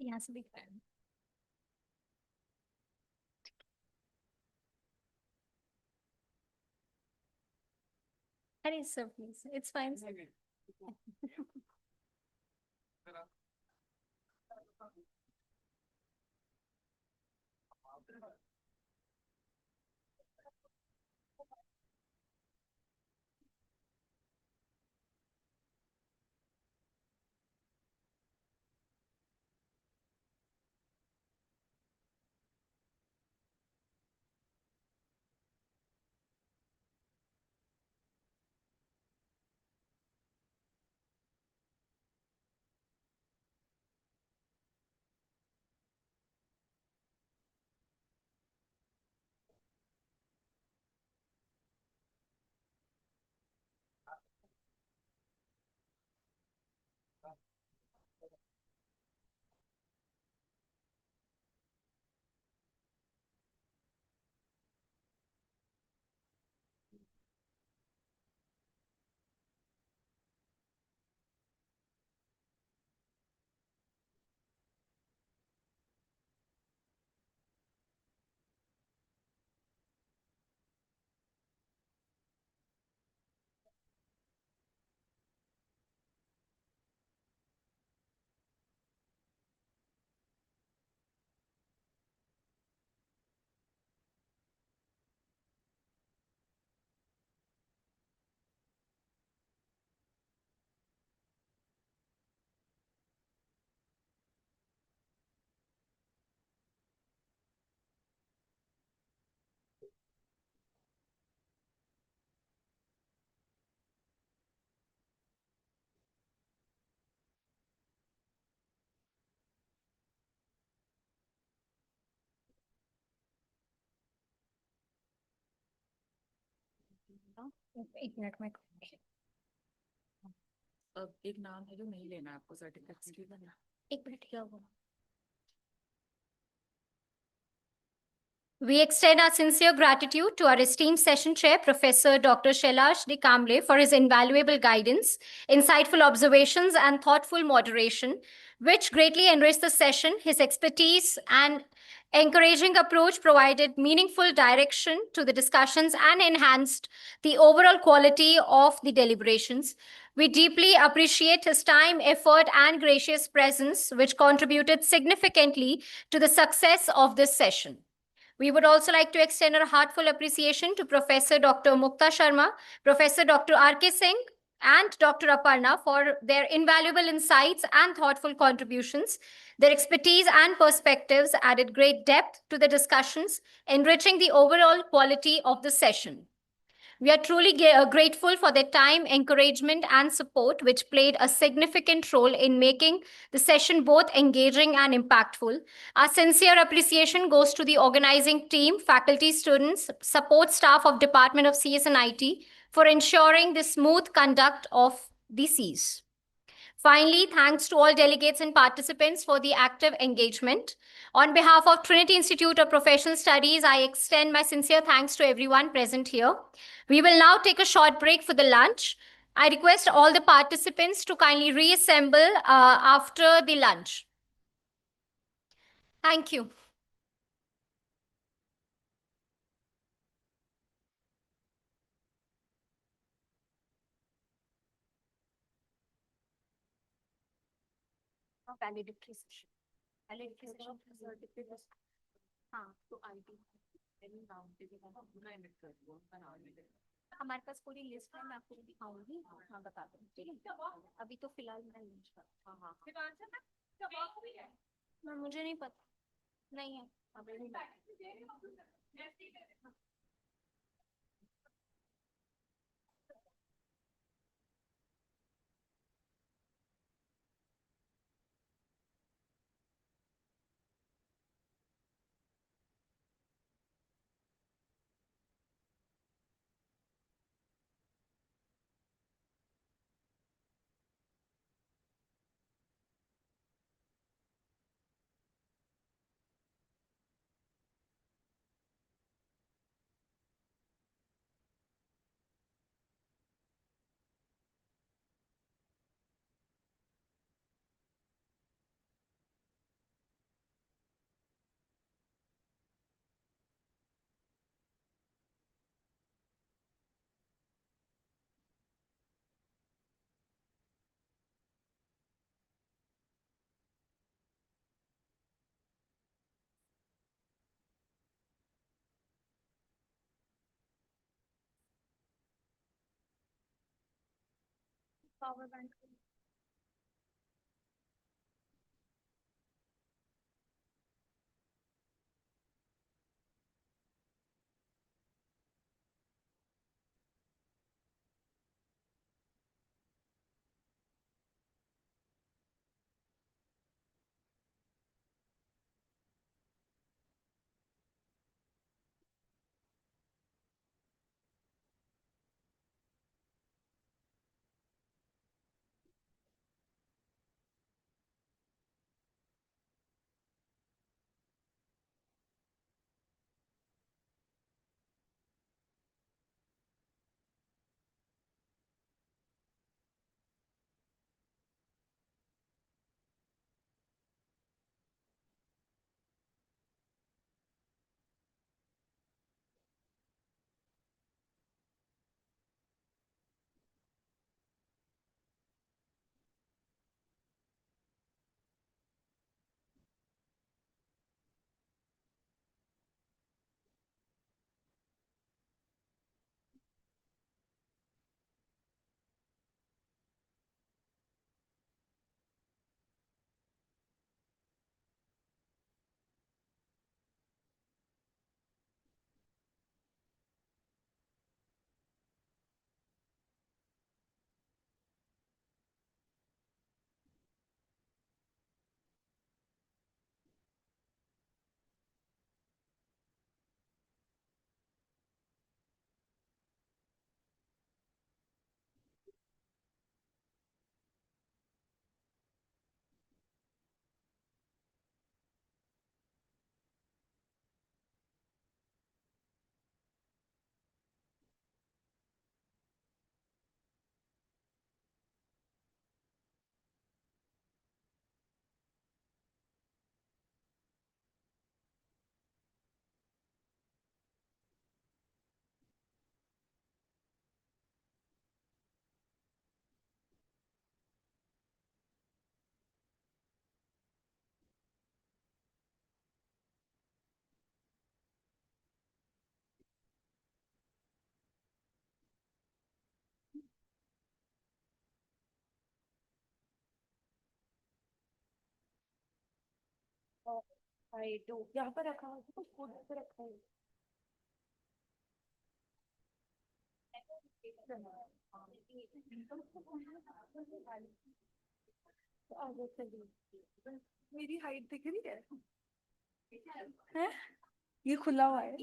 Yes, a big fan. Sir, please. It's fine. Sir. एक minute में एक नाम है जो नहीं लेना है आपको सर्टिफिकेट्स की करना। एक मिनट क्या हुआ? We extend our sincere gratitude to our esteemed session chair, Professor Dr. Shailash D. Kamble, for his invaluable guidance, insightful observations, and thoughtful moderation, which greatly enriched the session. His expertise and encouraging approach provided meaningful direction to the discussions and enhanced the overall quality of the deliberations. We deeply appreciate his time, effort, and gracious presence, which contributed significantly to the success of this session. We would also like to extend our heartfelt appreciation to Professor Dr. Mukta Sharma, Professor Dr. R.K. Singh, and Dr. Aparna for their invaluable insights and thoughtful contributions. Their expertise and perspectives added great depth to the discussions, enriching the overall quality of the session. We are truly grateful for their time, encouragement, and support, which played a significant role in making the session both engaging and impactful. Our sincere appreciation goes to the organizing team, faculty, students, support staff of Department of CS and IT for ensuring the smooth conduct of the Cs. Finally, thanks to all delegates and participants for the active engagement. On behalf of Trinity Institute of Professional Studies, I extend my sincere thanks to everyone present here. We will now take a short break for the lunch. I request all the participants to kindly reassemble after the lunch. Thank you. Valedictory session. Valedictory session. हाँ तो IT हमारे पास पूरी list है, मैं आपको दिखाऊंगी। हाँ बता दूँ, ठीक है। अभी तो फिलहाल मैं लंच कर। मुझे नहीं पता, नहीं है अभी नहीं। Power bank. I do. यहाँ पर रखा है, कुछ फोल्डर पे रखा है। मेरी हाइट दिख रही है? हैं? ये खुला हुआ है।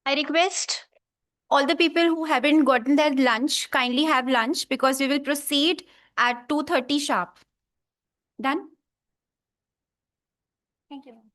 I request all the people who haven't gotten their lunch kindly have lunch because we will proceed at 2:30 sharp. Done? Thank you.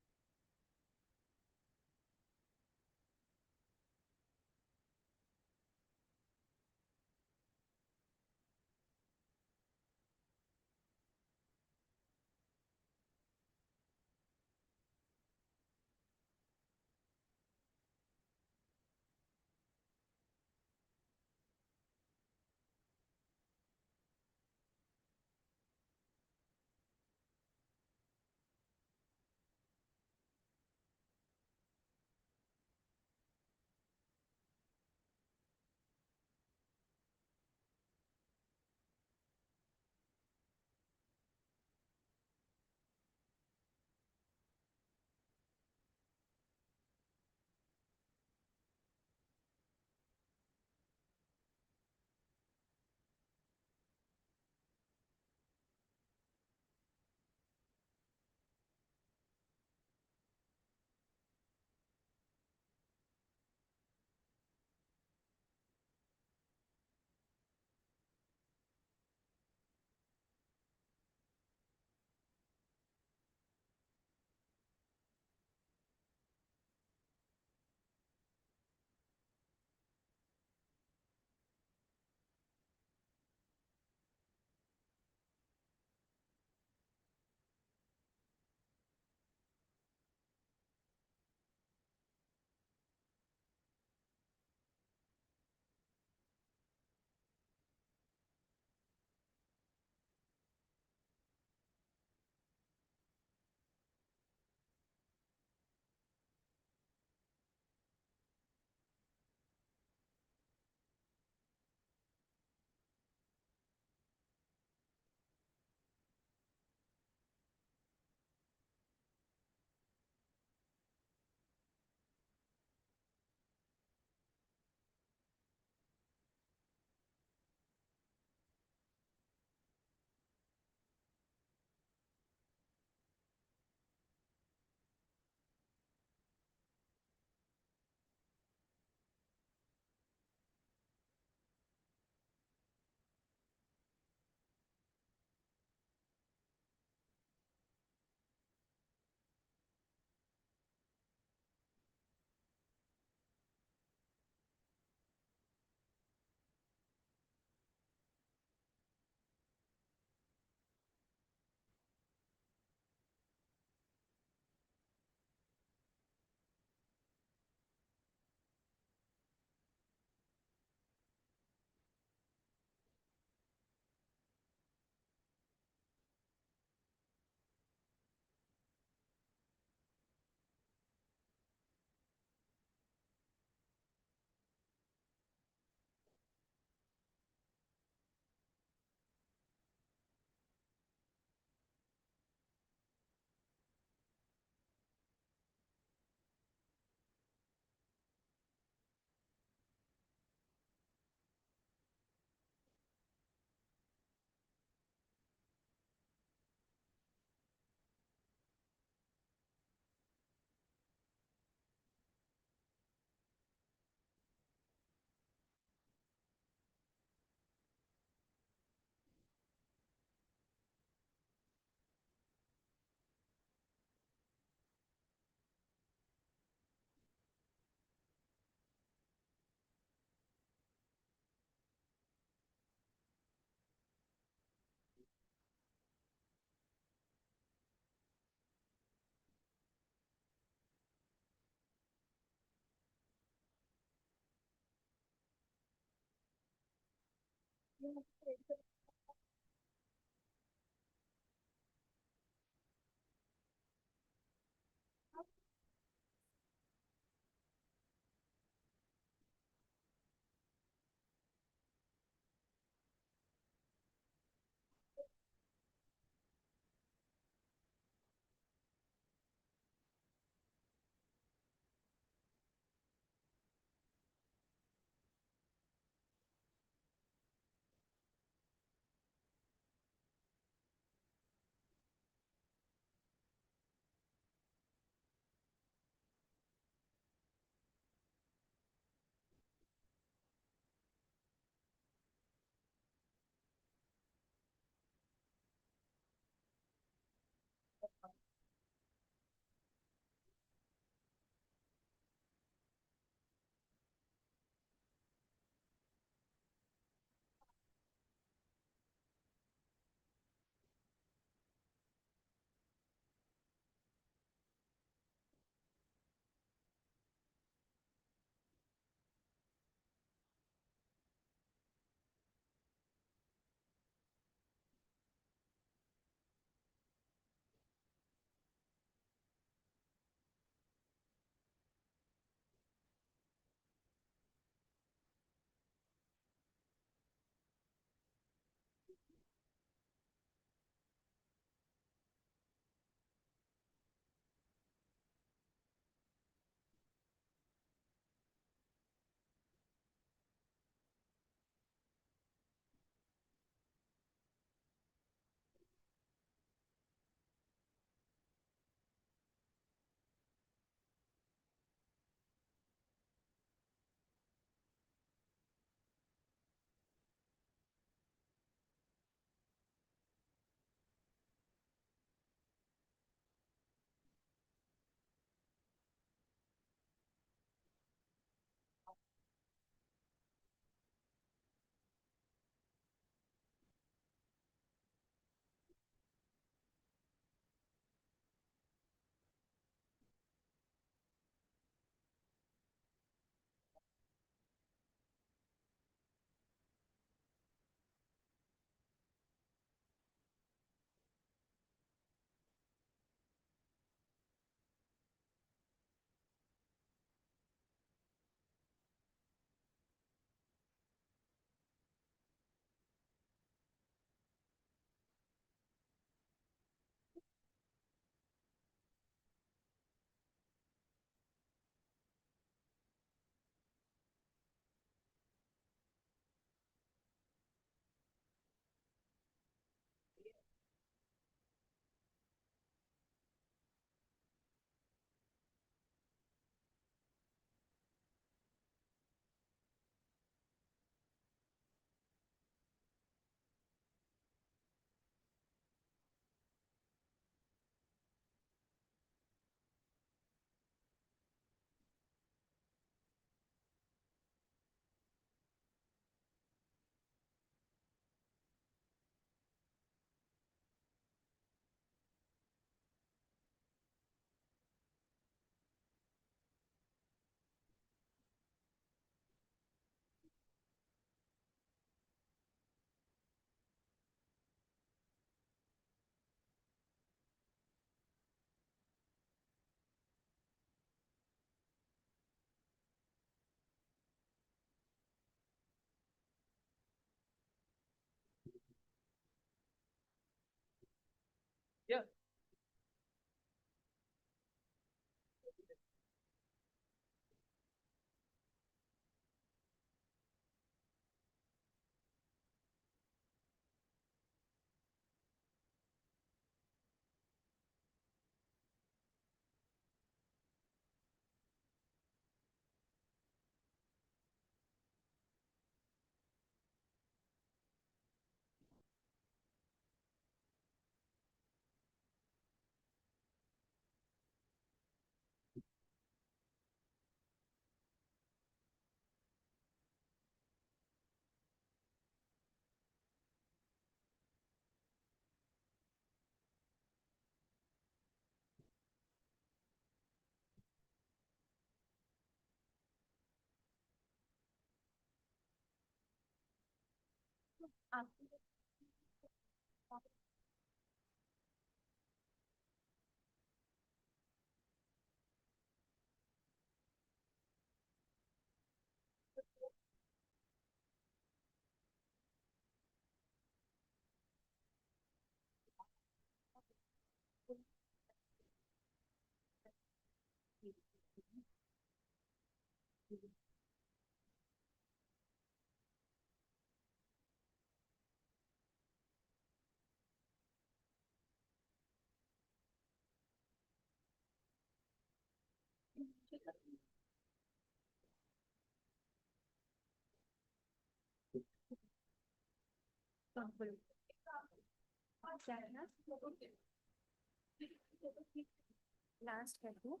Last कर दो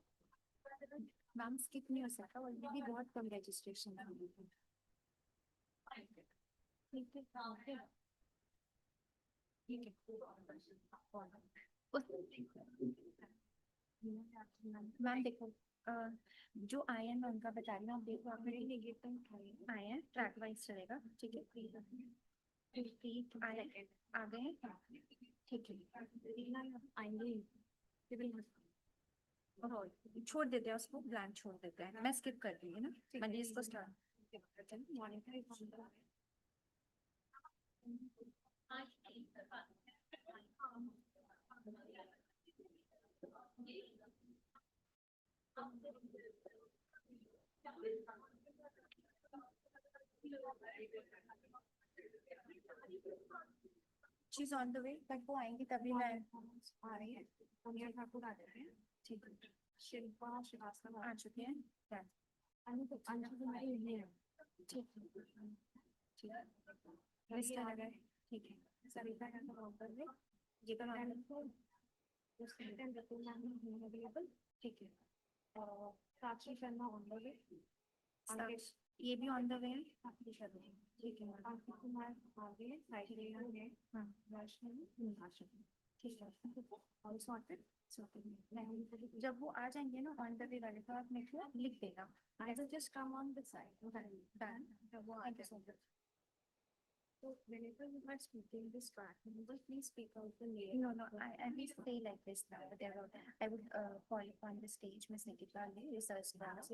मैम, स्किप नहीं हो सकता, ऑलरेडी बहुत कम रजिस्ट्रेशन है। ठीक है, मैम देखो, जो आए हैं मैं उनका बता रही हूँ, आप देखो, आप मेरे नेगेटिव आए हैं, ट्रैक वाइज चलेगा, ठीक है। आ गए हैं, ठीक है, आएंगे, छोड़ देते हैं उसको, ब्लैंक छोड़ देते हैं, मैं स्किप कर दूंगी ना, मैंने इसको start She's on the way, but वो आएंगी तभी मैं आ रही है, उन्हें ठाकुर आ रहे हैं, ठीक है, शिल्पा श्रीवास्तव आ चुके हैं, ठीक है, लिस्ट आ गए, ठीक है, सरिता का तो ऑर्डर है, ये तो अवेलेबल, ठीक है, और साक्षी शर्मा ऑन द वे, ये भी ऑन द वे है, साक्षी शर्मा, ठीक है, अंकित कुमार आगे, साइकिलिया है, हाँ, वैष्णवी, ठीक है, और सॉर्टेड, जब वो आ जाएंगे ना ऑन द वे वाले, तो आप मेरे को लिख देना, I will just come on this side, done, जब वो आ जाएंगे। So whenever you are speaking this track, you will please speak out the name. No, I will say like this now. I would call upon the stage Miss Nicoleta, research class.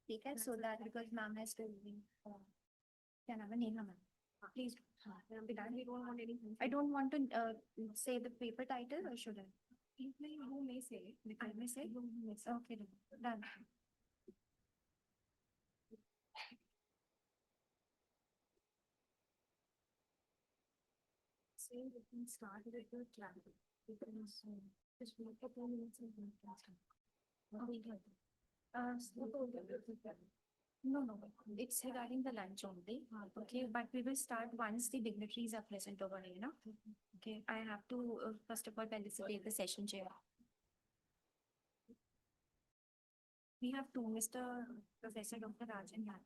ठीक है, so that because ma'am has told me, क्या नाम है, Neha ma'am, please. We don't want anything. I don't want to say the paper title, or should I? You may say. I may say. Okay, done. Saying we can start with the track. We can just wait for 2 minutes and we can start. Okay. No, it's regarding the lunch only. Okay, but we will start once the dignitaries are present over here, no? Okay, I have to first of all participate the session chair. We have two, Mr. Professor Dr. Rajan Yan.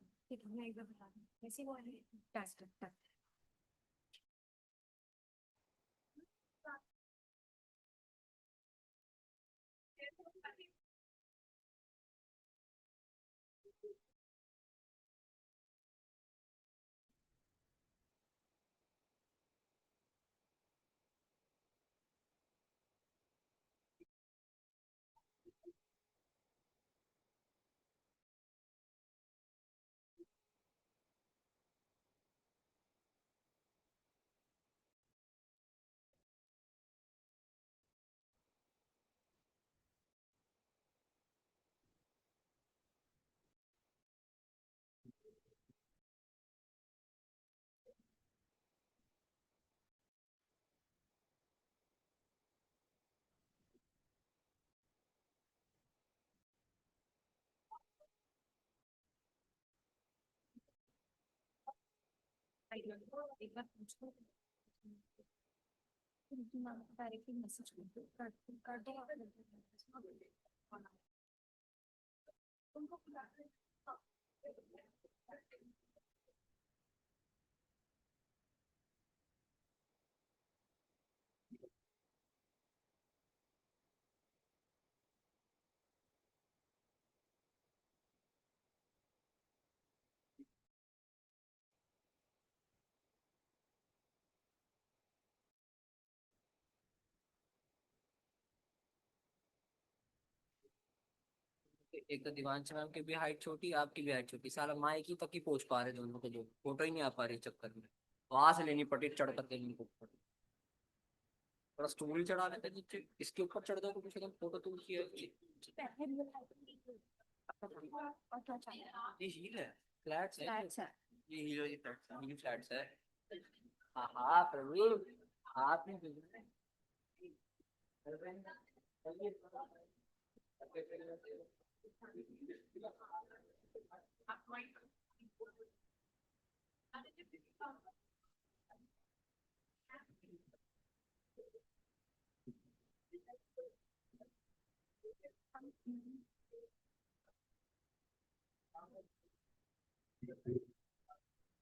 एक बार पूछो directly message कर दो उनको एक तो Divansh ma'am की भी height छोटी, आपकी भी हाइट छोटी, साला माइक ही तक ही पहुंच पा रहे दोनों के, जो फोटो ही नहीं आ पा रही चक्कर में, वहां से लेनी पड़ी चढ़ कर देनी पड़ी। थोड़ा स्टूल चढ़ा लेते नीचे, इसके ऊपर चढ़ जाओ तो कम से कम फोटो तो ये हील है, फ्लैट्स है, ये हील वाली फ्लैट्स है। हाँ प्रभु, आपने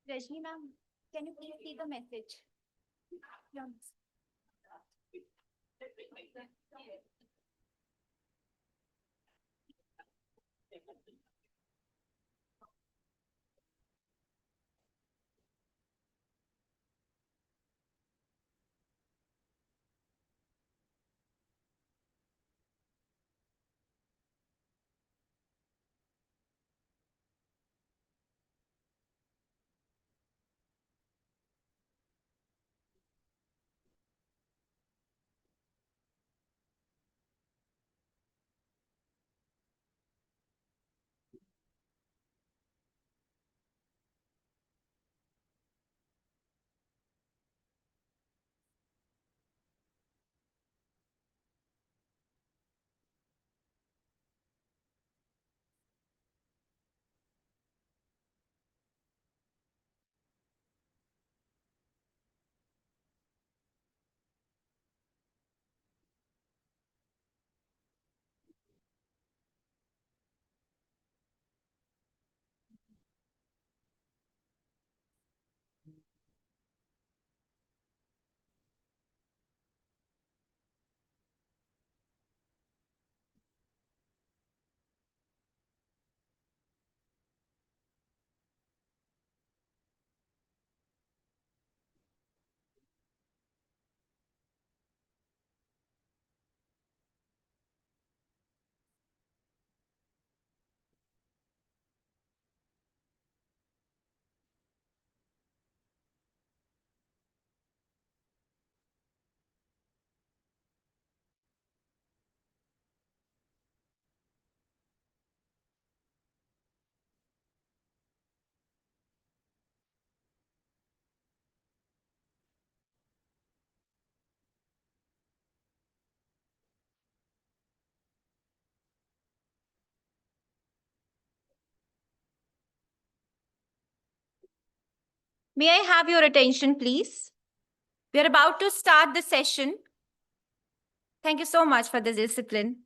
Rajni ma'am, can you please see the message? May I have your attention, please? We are about to start the session. Thank you so much for the discipline.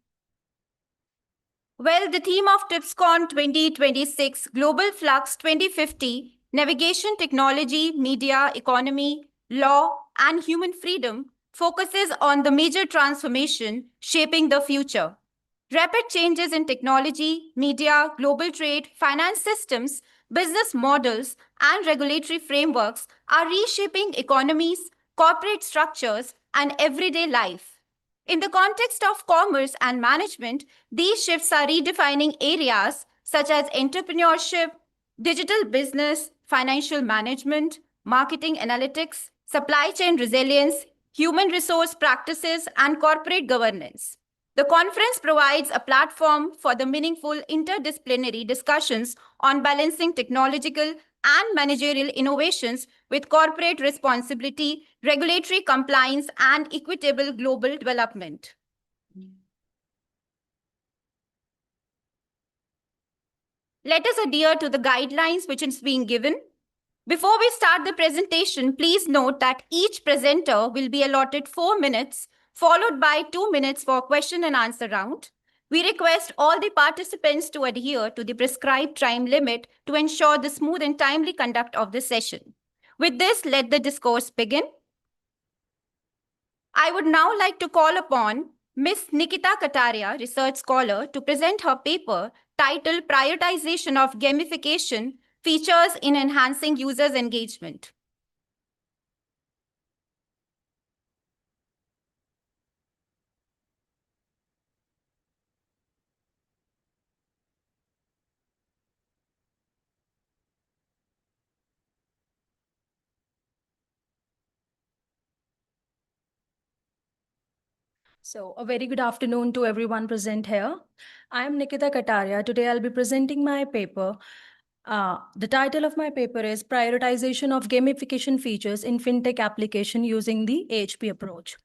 Well, the theme of TIPSCON 2026, Global Flux 2050, Navigation Technology, Media, Economy, Law, and Human Freedom focuses on the major transformation shaping the future. Rapid changes in technology, media, global trade, finance systems, business models, and regulatory frameworks are reshaping economies, corporate structures, and everyday life. In the context of commerce and management, these shifts are redefining areas such as entrepreneurship, digital business, financial management, marketing analytics, supply chain resilience, human resource practices, and corporate governance. The conference provides a platform for the meaningful interdisciplinary discussions on balancing technological and managerial innovations with corporate responsibility, regulatory compliance, and equitable global development. Let us adhere to the guidelines which is being given. Before we start the presentation, please note that each presenter will be allotted 4 minutes, followed by 2 minutes for question and answer round. We request all the participants to adhere to the prescribed time limit to ensure the smooth and timely conduct of the session. With this, let the discourse begin. I would now like to call upon Ms. Nikita Kataria, research scholar, to present her paper titled Prioritization of Gamification, Features in Enhancing Users' Engagement. So a very good afternoon to everyone present here. I am Nicoleta Kataria. Today I'll be presenting my paper. The title of my paper is Prioritization of Gamification Features in FinTech Application Using the AHP Approach.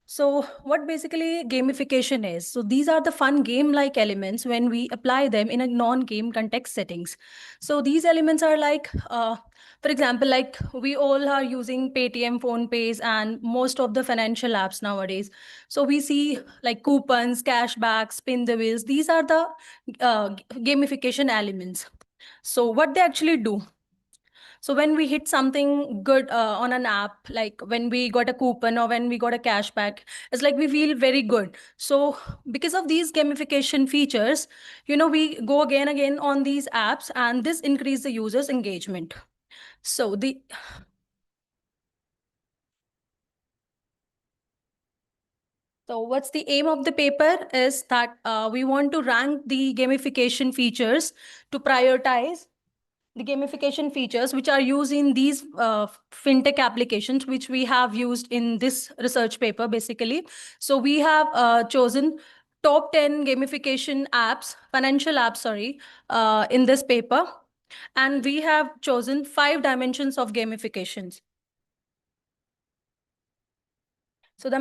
So what basically gamification is? So these are the fun game-like elements when we apply them in a non-game context settings. So these elements are like, for example, like we all are using Paytm, PhonePays, and most of the financial apps nowadays. So we see like coupons, cashback, spin the wheels. These are the gamification elements. So what they actually do? So when we hit something good on an app, like when we got a coupon or when we got a cashback, it's like we feel very good. So because of these gamification features, we go again on these apps, and this increase the users' engagement. So what's the aim of the paper is that we want to rank the gamification features to prioritize the gamification features which are used in these fintech applications, which we have used in this research paper, basically. So we have chosen top 10 gamification apps, financial apps, sorry, in this paper. And we have chosen 5 dimensions of gamifications. So the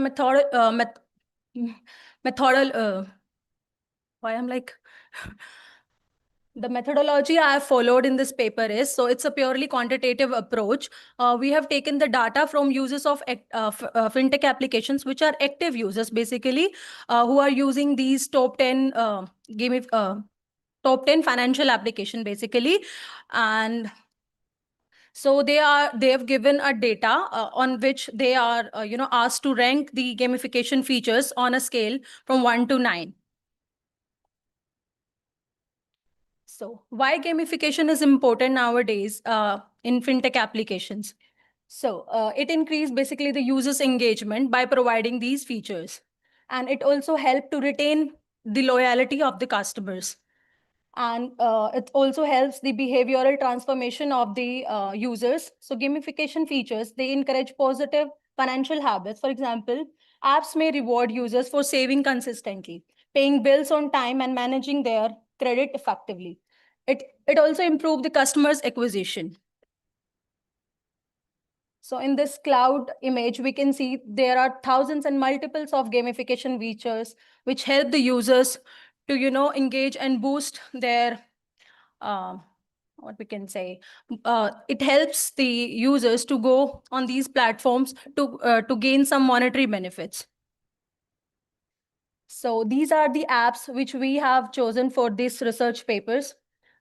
why I'm like... The methodology I have followed in this paper is, so it's a purely quantitative approach. We have taken the data from users of fintech applications, which are active users, basically, who are using these top 10 top 10 financial application, basically. And so they have given a data on which they are asked to rank the gamification features on a scale from 1 to 9. So why gamification is important nowadays in fintech applications? So it increased basically the user's engagement by providing these features. And it also helped to retain the loyalty of the customers. And it also helps the behavioral transformation of the users. So gamification features, they encourage positive financial habits. For example, apps may reward users for saving consistently, paying bills on time, and managing their credit effectively. It also improved the customer's acquisition. So in this cloud image, we can see there are thousands and multiples of gamification features which help the users to, engage and boost their, what we can say, it helps the users to go on these platforms to gain some monetary benefits. So these are the apps which we have chosen for these research papers.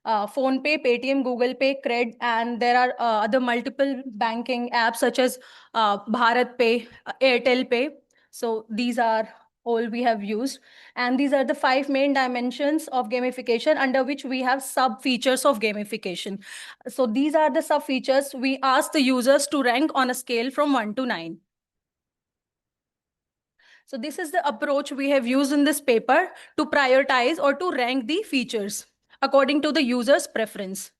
PhonePay, Paytm, Google Pay, Cred, and there are other multiple banking apps such as Bharat Pay, Airtel Pay. So these are all we have used. And these are the 5 main dimensions of gamification under which we have sub-features of gamification. So these are the sub-features we ask the users to rank on a scale from 1 to 9. So this is the approach we have used in this paper to prioritize or to rank the features according to the user's preference.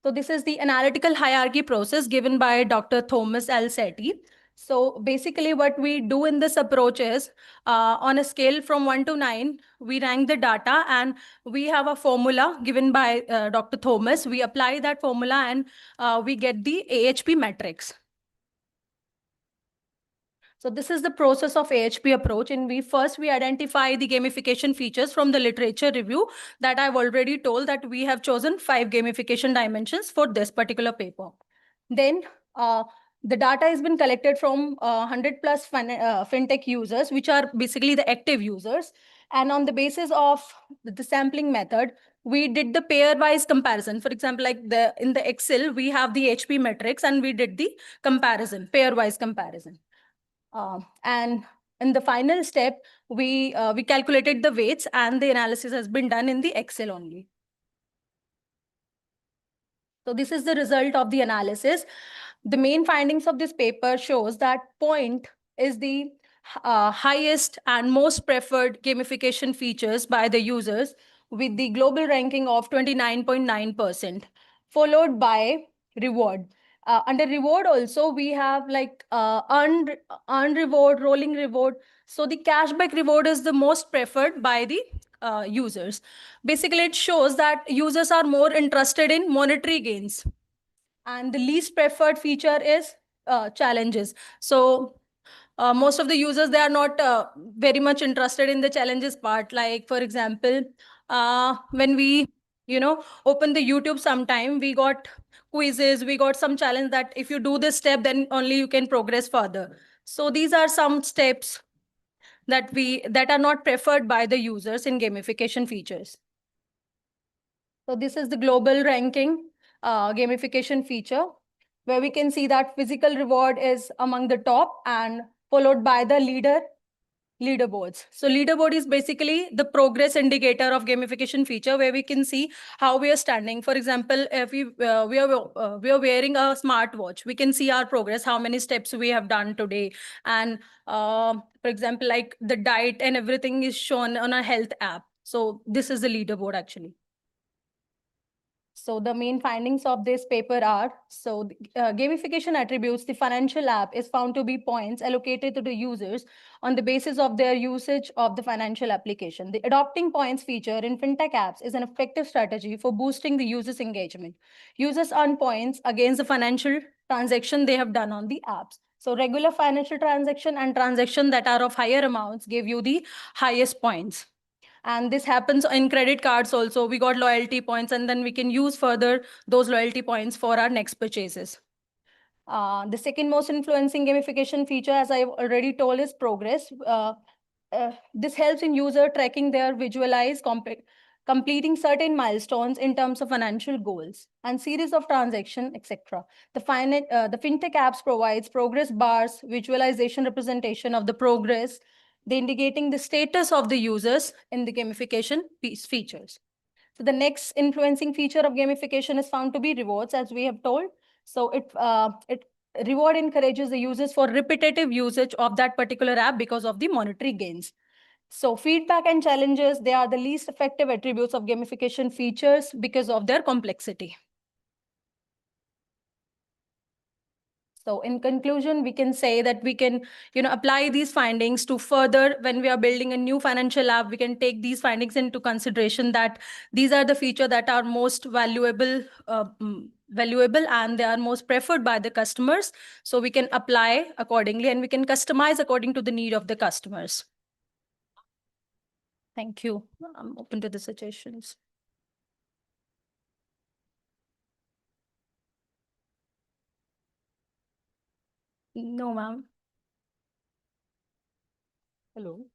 So this is the analytical hierarchy process given by Dr. Thomas L. Setti. So basically what we do in this approach is on a scale from 1 to 9, we rank the data, and we have a formula given by Dr. Thomas. We apply that formula and we get the AHP metrics. So this is the process of AHP approach. And we identify the gamification features from the literature review that I've already told that we have chosen 5 gamification dimensions for this particular paper. Then the data has been collected from 100 plus fintech users, which are basically the active users. And on the basis of the sampling method, we did the pair-wise comparison. For example, like in the Excel, we have the HP metrics, and we did the comparison, pair-wise comparison. And in the final step, we calculated the weights, and the analysis has been done in the Excel only. So this is the result of the analysis. The main findings of this paper shows that Point is the highest and most preferred gamification features by the users, with the global ranking of 29.9%, followed by Reward. Under reward also, we have like earned reward, rolling reward. So the cashback reward is the most preferred by the users. Basically, it shows that users are more interested in monetary gains. And the least preferred feature is challenges. So most of the users, they are not very much interested in the challenges part. Like, for example, when we, open the YouTube sometime, we got quizzes, we got some challenge that if you do this step, then only you can progress further. So these are some steps that are not preferred by the users in gamification features. So this is the global ranking gamification feature, where we can see that physical reward is among the top and followed by the leaderboards. So leaderboard is basically the progress indicator of gamification feature, where we can see how we are standing. For example, if we are wearing a smartwatch, we can see our progress, how many steps we have done today. And for example, like the diet and everything is shown on a health app. So this is the leaderboard actually. So the main findings of this paper are, so gamification attributes, the financial app is found to be points allocated to the users on the basis of their usage of the financial application. The adopting points feature in fintech apps is an effective strategy for boosting the users' engagement. Users earn points against the financial transaction they have done on the apps. So regular financial transaction and transaction that are of higher amounts give you the highest points. And this happens in credit cards also. We got loyalty points, and then we can use further those loyalty points for our next purchases. The second most influencing gamification feature, as I've already told, is progress. This helps in user tracking their completing certain milestones in terms of financial goals and series of transactions, etc. The fintech apps provides progress bars, visualization representation of the progress, they indicating the status of the users in the gamification features. So the next influencing feature of gamification is found to be rewards, as we have told. So it reward encourages the users for repetitive usage of that particular app because of the monetary gains. So feedback and challenges, they are the least effective attributes of gamification features because of their complexity. So in conclusion, we can say that we can, apply these findings to further, when we are building a new financial app, we can take these findings into consideration, that these are the features that are most valuable and they are most preferred by the customers. So we can apply accordingly and we can customize according to the need of the customers. Thank you. I'm open to the suggestions. No, ma'am. Hello,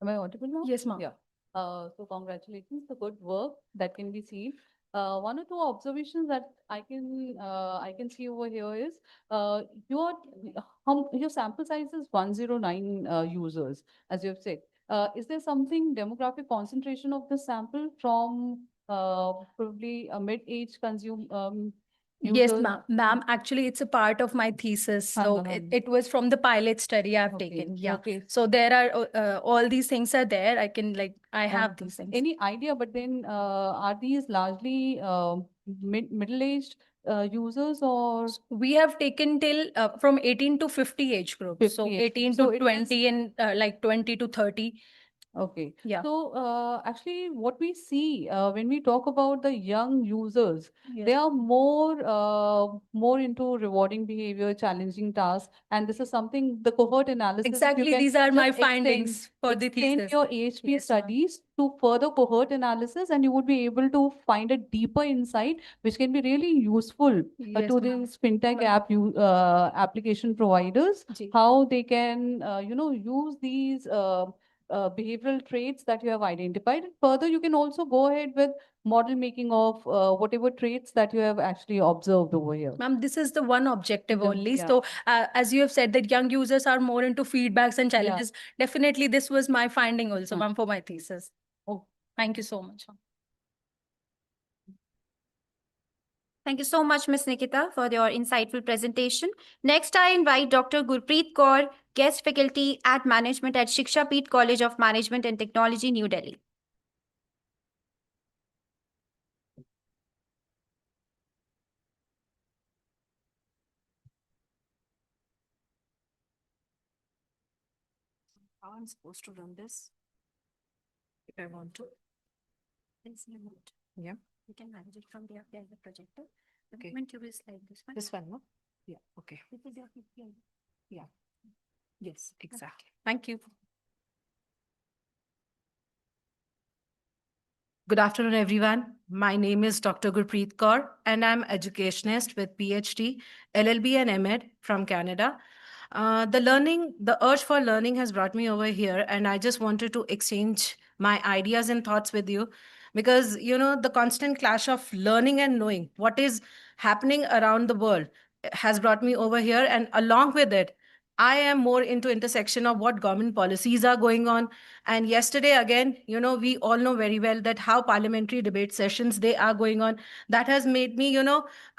am I audible now? Yes, ma'am. Yeah. So congratulations, the good work that can be seen. One or two observations that I can see over here is your sample size is 109 users, as you have said. Is there something demographic concentration of the sample from probably a mid-age Yes, users? ma'am. Actually, it's a part of my thesis. So it was from the pilot study I've taken. Yeah. Okay. So there are all these things are there. I have these things. Any idea, but then are these largely middle-aged users, or? We have taken till from 18 to 50 age group. So 50 age. 18 So to it 20 and like 20 to 30. Okay. Yeah. So actually what we see when we talk about the young users, Yes. they are more into rewarding behavior, challenging tasks, and this is something the cohort analysis. if you Exactly, can these are my just findings for the extend thesis. your AHP Yes, ma'am. studies to further cohort analysis, and you would be able to find a deeper insight, which can be really useful Yes, to ma'am. these fintech application providers, Ji. how they can use these behavioral traits that you have identified. And further, you can also go ahead with model making of whatever traits that you have actually observed over here. Ma'am, this is the one objective only. Yeah. So as you have said that young users are more into feedbacks and challenges, definitely this was my finding also, ma'am, for my thesis. Oh, thank you so much. Thank you so much, Ms. Nikita, for your insightful presentation. Next, I invite Dr. Gurpreet Kaur, guest faculty at management at CCRT College of Management and Technology, New Delhi. how I'm supposed to run this if I want to. It's remote. Yeah. You can manage it from there. There's a projector. The Okay. movement tube is like this one. This one, no? Yeah, okay. This is your PPI. Yeah. Yes, exactly. Thank you. Good afternoon, everyone. My name is Dr. Gurpreet Kaur, and I'm educationist with PhD, LLB and MEd from Canada. The urge for learning has brought me over here, and I just wanted to exchange my ideas and thoughts with you because, the constant clash of learning and knowing what is happening around the world has brought me over here. And along with it, I am more into intersection of what government policies are going on. And yesterday, again, we all know very well that how parliamentary debate sessions they are going on. That has made me,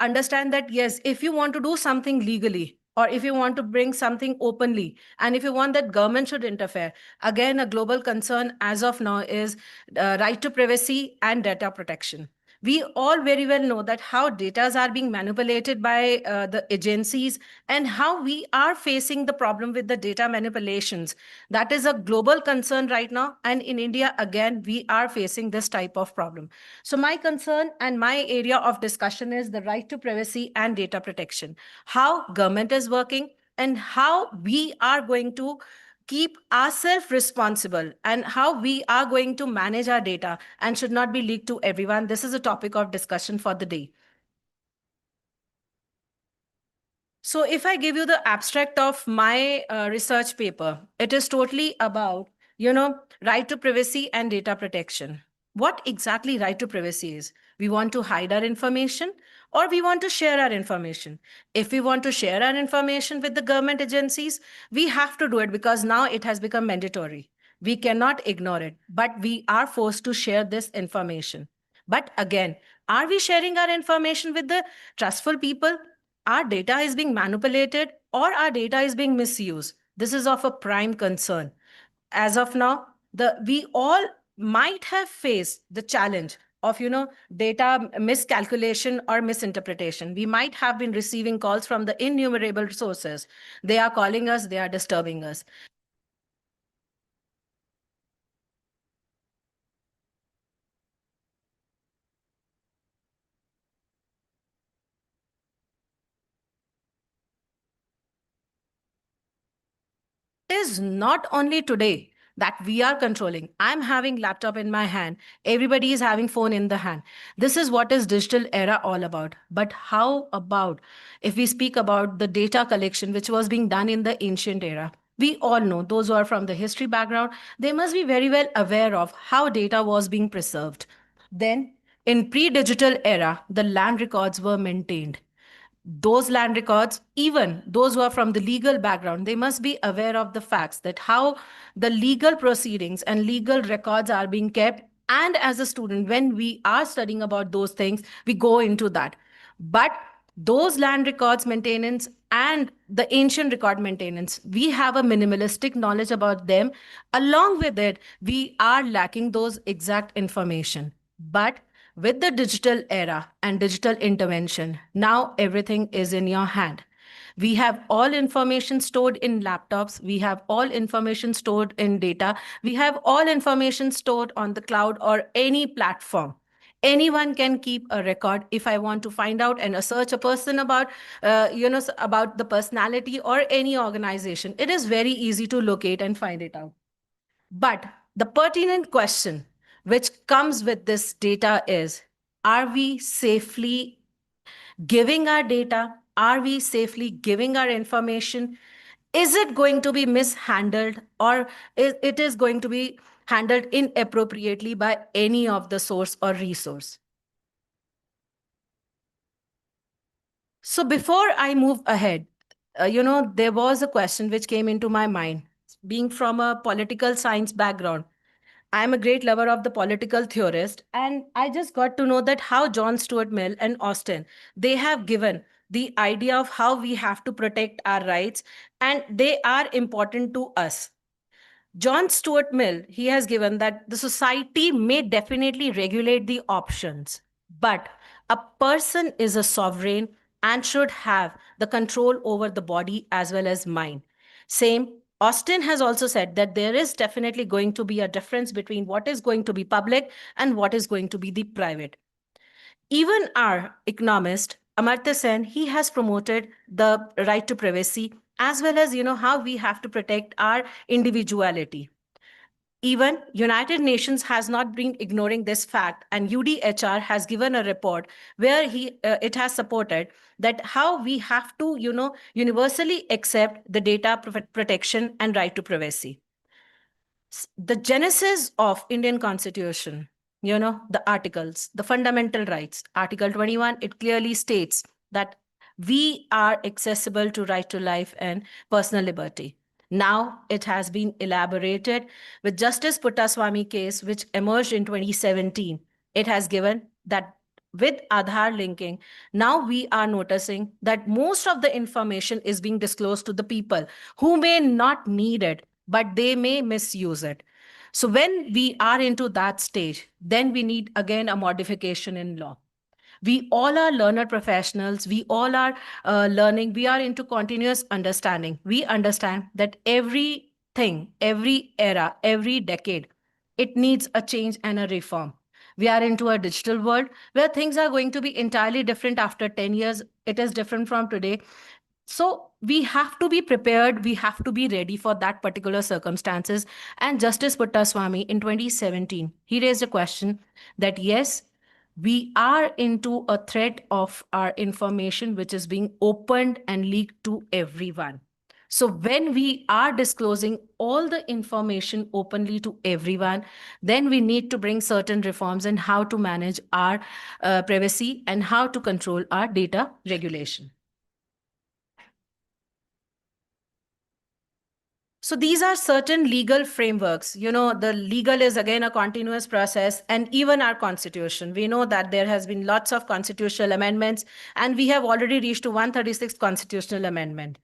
understand that, yes, if you want to do something legally, or if you want to bring something openly, and if you want that government should interfere, again, a global concern as of now is right to privacy and data protection. We all very well know that how data are being manipulated by the agencies and how we are facing the problem with the data manipulations. That is a global concern right now. And in India, again, we are facing this type of problem. So my concern and my area of discussion is the right to privacy and data protection, how government is working and how we are going to keep ourselves responsible and how we are going to manage our data and should not be leaked to everyone. This is a topic of discussion for the day. So if I give you the abstract of my research paper, it is totally about, right to privacy and data protection. What exactly right to privacy is? We want to hide our information or we want to share our information. If we want to share our information with the government agencies, we have to do it because now it has become mandatory. We cannot ignore it, but we are forced to share this information. But again, are we sharing our information with the trustful people? Our data is being manipulated or our data is being misused. This is of a prime concern. As of now, we all might have faced the challenge of, data miscalculation or misinterpretation. We might have been receiving calls from the innumerable sources. They are calling us, they are disturbing us. Is not only today that we are controlling. I'm having laptop in my hand. Everybody is having phone in the hand. This is what is digital era all about. But how about if we speak about the data collection, which was being done in the ancient era? We all know, those who are from the history background, they must be very well aware of how data was being preserved. Then in pre-digital era, the land records were maintained. Those land records, even those who are from the legal background, they must be aware of the facts that how the legal proceedings and legal records are being kept. And as a student, when we are studying about those things, we go into that. But those land records maintenance and the ancient record maintenance, we have a minimalistic knowledge about them. Along with it, we are lacking those exact information. But with the digital era and digital intervention, now everything is in your hand. We have all information stored in laptops. We have all information stored in data. We have all information stored on the cloud or any platform. Anyone can keep a record. If I want to find out and search a person about, about the personality or any organization, it is very easy to locate and find it out. But the pertinent question which comes with this data is, are we safely giving our data? Are we safely giving our information? Is it going to be mishandled or it is going to be handled inappropriately by any of the source or resource? So before I move ahead, there was a question which came into my mind. Being from a political science background, I'm a great lover of the political theorist, and I just got to know that how John Stuart Mill and Austin, they have given the idea of how we have to protect our rights, and they are important to us. John Stuart Mill, he has given that the society may definitely regulate the options, but a person is a sovereign and should have the control over the body as well as mind. Same Austin has also said that there is definitely going to be a difference between what is going to be public and what is going to be the private. Even our economist, Amartya Sen, he has promoted the right to privacy as well as, how we have to protect our individuality. Even United Nations has not been ignoring this fact, and UDHR has given a report where it has supported that how we have to, universally accept the data protection and right to privacy. The genesis of Indian Constitution, the articles, the fundamental rights, Article 21, it clearly states that we are accessible to right to life and personal liberty. Now it has been elaborated with Justice Puttaswamy case, which emerged in 2017. It has given that with Aadhaar linking, now we are noticing that most of the information is being disclosed to the people who may not need it, but they may misuse it. So when we are into that stage, then we need again a modification in law. We all are learner professionals. We all are learning. We are into continuous understanding. We understand that everything, every era, every decade, it needs a change and a reform. We are into a digital world where things are going to be entirely different after 10 years. It is different from today. So we have to be prepared. We have to be ready for that particular circumstances. And Justice Puttaswamy in 2017, he raised a question that yes, we are into a threat of our information, which is being opened and leaked to everyone. So when we are disclosing all the information openly to everyone, then we need to bring certain reforms in how to manage our privacy and how to control our data regulation. So these are certain legal frameworks. The legal is again a continuous process, and even our constitution. We know that there has been lots of constitutional amendments, and we have already reached to 136th constitutional amendment.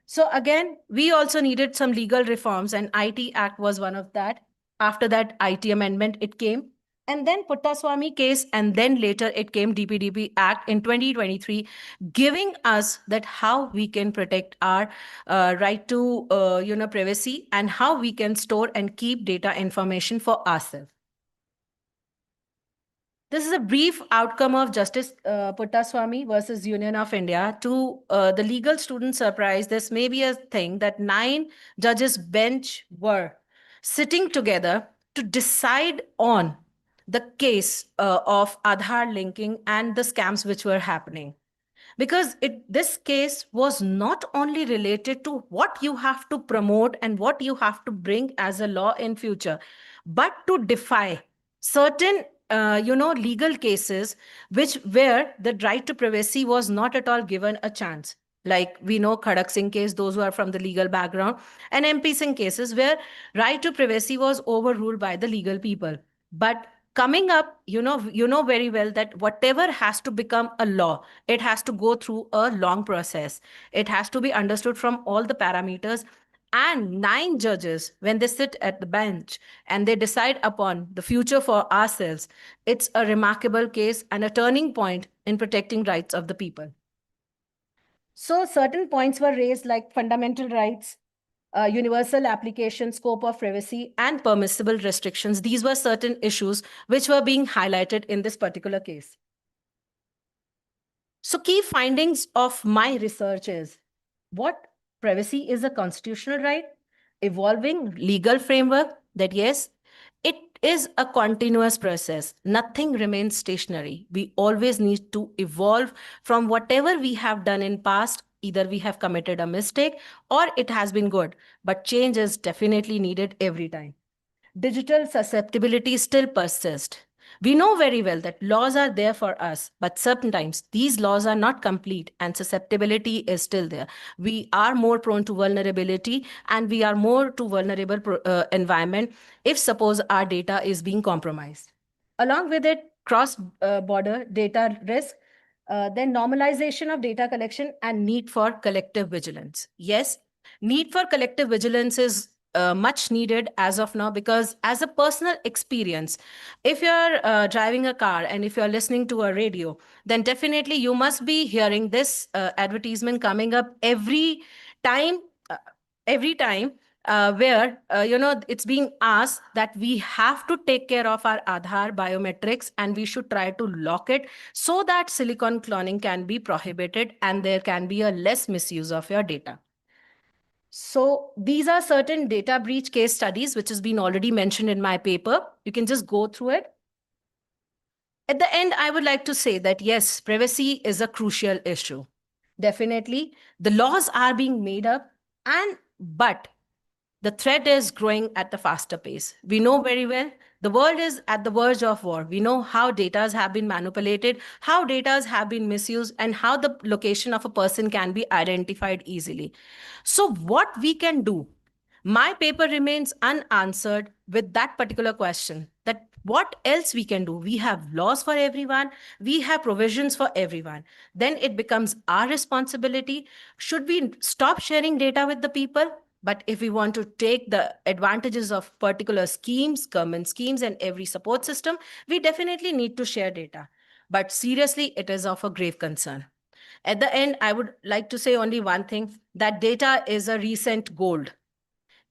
So again, we also needed some legal reforms, and IT Act was one of that. After that IT amendment, it came. And then Puttaswamy case, and then later it came DPDP Act in 2023, giving us that how we can protect our right to privacy and how we can store and keep data information for ourselves. This is a brief outcome of Justice Puttaswamy versus Union of India. To the legal student surprise, this may be a thing that 9 judges bench were sitting together to decide on the case of Aadhaar linking and the scams which were happening. Because this case was not only related to what you have to promote and what you have to bring as a law in future, but to defy certain legal cases where the right to privacy was not at all given a chance. Like we know Khadak Singh case, those who are from the legal background, and MP Singh cases where right to privacy was overruled by the legal people. But coming up, you know very well that whatever has to become a law, it has to go through a long process. It has to be understood from all the parameters. And 9 judges, when they sit at the bench and they decide upon the future for ourselves, it's a remarkable case and a turning point in protecting rights of the people. So certain points were raised like fundamental rights, universal application, scope of privacy, and permissible restrictions. These were certain issues which were being highlighted in this particular case. So key findings of my research is what privacy is a constitutional right, evolving legal framework that yes, it is a continuous process. Nothing remains stationary. We always need to evolve from whatever we have done in past. Either we have committed a mistake or it has been good, but change is definitely needed every time. Digital susceptibility still persists. We know very well that laws are there for us, but sometimes these laws are not complete and susceptibility is still there. We are more prone to vulnerability and we are more to vulnerable environment if suppose our data is being compromised. Along with it, cross-border data risk, then normalization of data collection and need for collective vigilance. Yes, need for collective vigilance is much needed as of now, because as a personal experience, if you're driving a car and if you're listening to a radio, then definitely you must be hearing this advertisement coming up every time where it's being asked that we have to take care of our Aadhaar biometrics and we should try to lock it so that silicon cloning can be prohibited and there can be a less misuse of your data. So these are certain data breach case studies, which has been already mentioned in my paper. You can just go through it. At the end, I would like to say that yes, privacy is a crucial issue. Definitely, the laws are being made up, but the threat is growing at a faster pace. We know very well the world is at the verge of war. We know how data have been manipulated, how data have been misused, and how the location of a person can be identified easily. So what we can do, my paper remains unanswered with that particular question, that what else we can do. We have laws for everyone, we have provisions for everyone. Then it becomes our responsibility. Should we stop sharing data with the people? But if we want to take the advantages of particular schemes, government schemes, and every support system, we definitely need to share data. But seriously, it is of a grave concern. At the end, I would like to say only one thing, that data is a recent gold.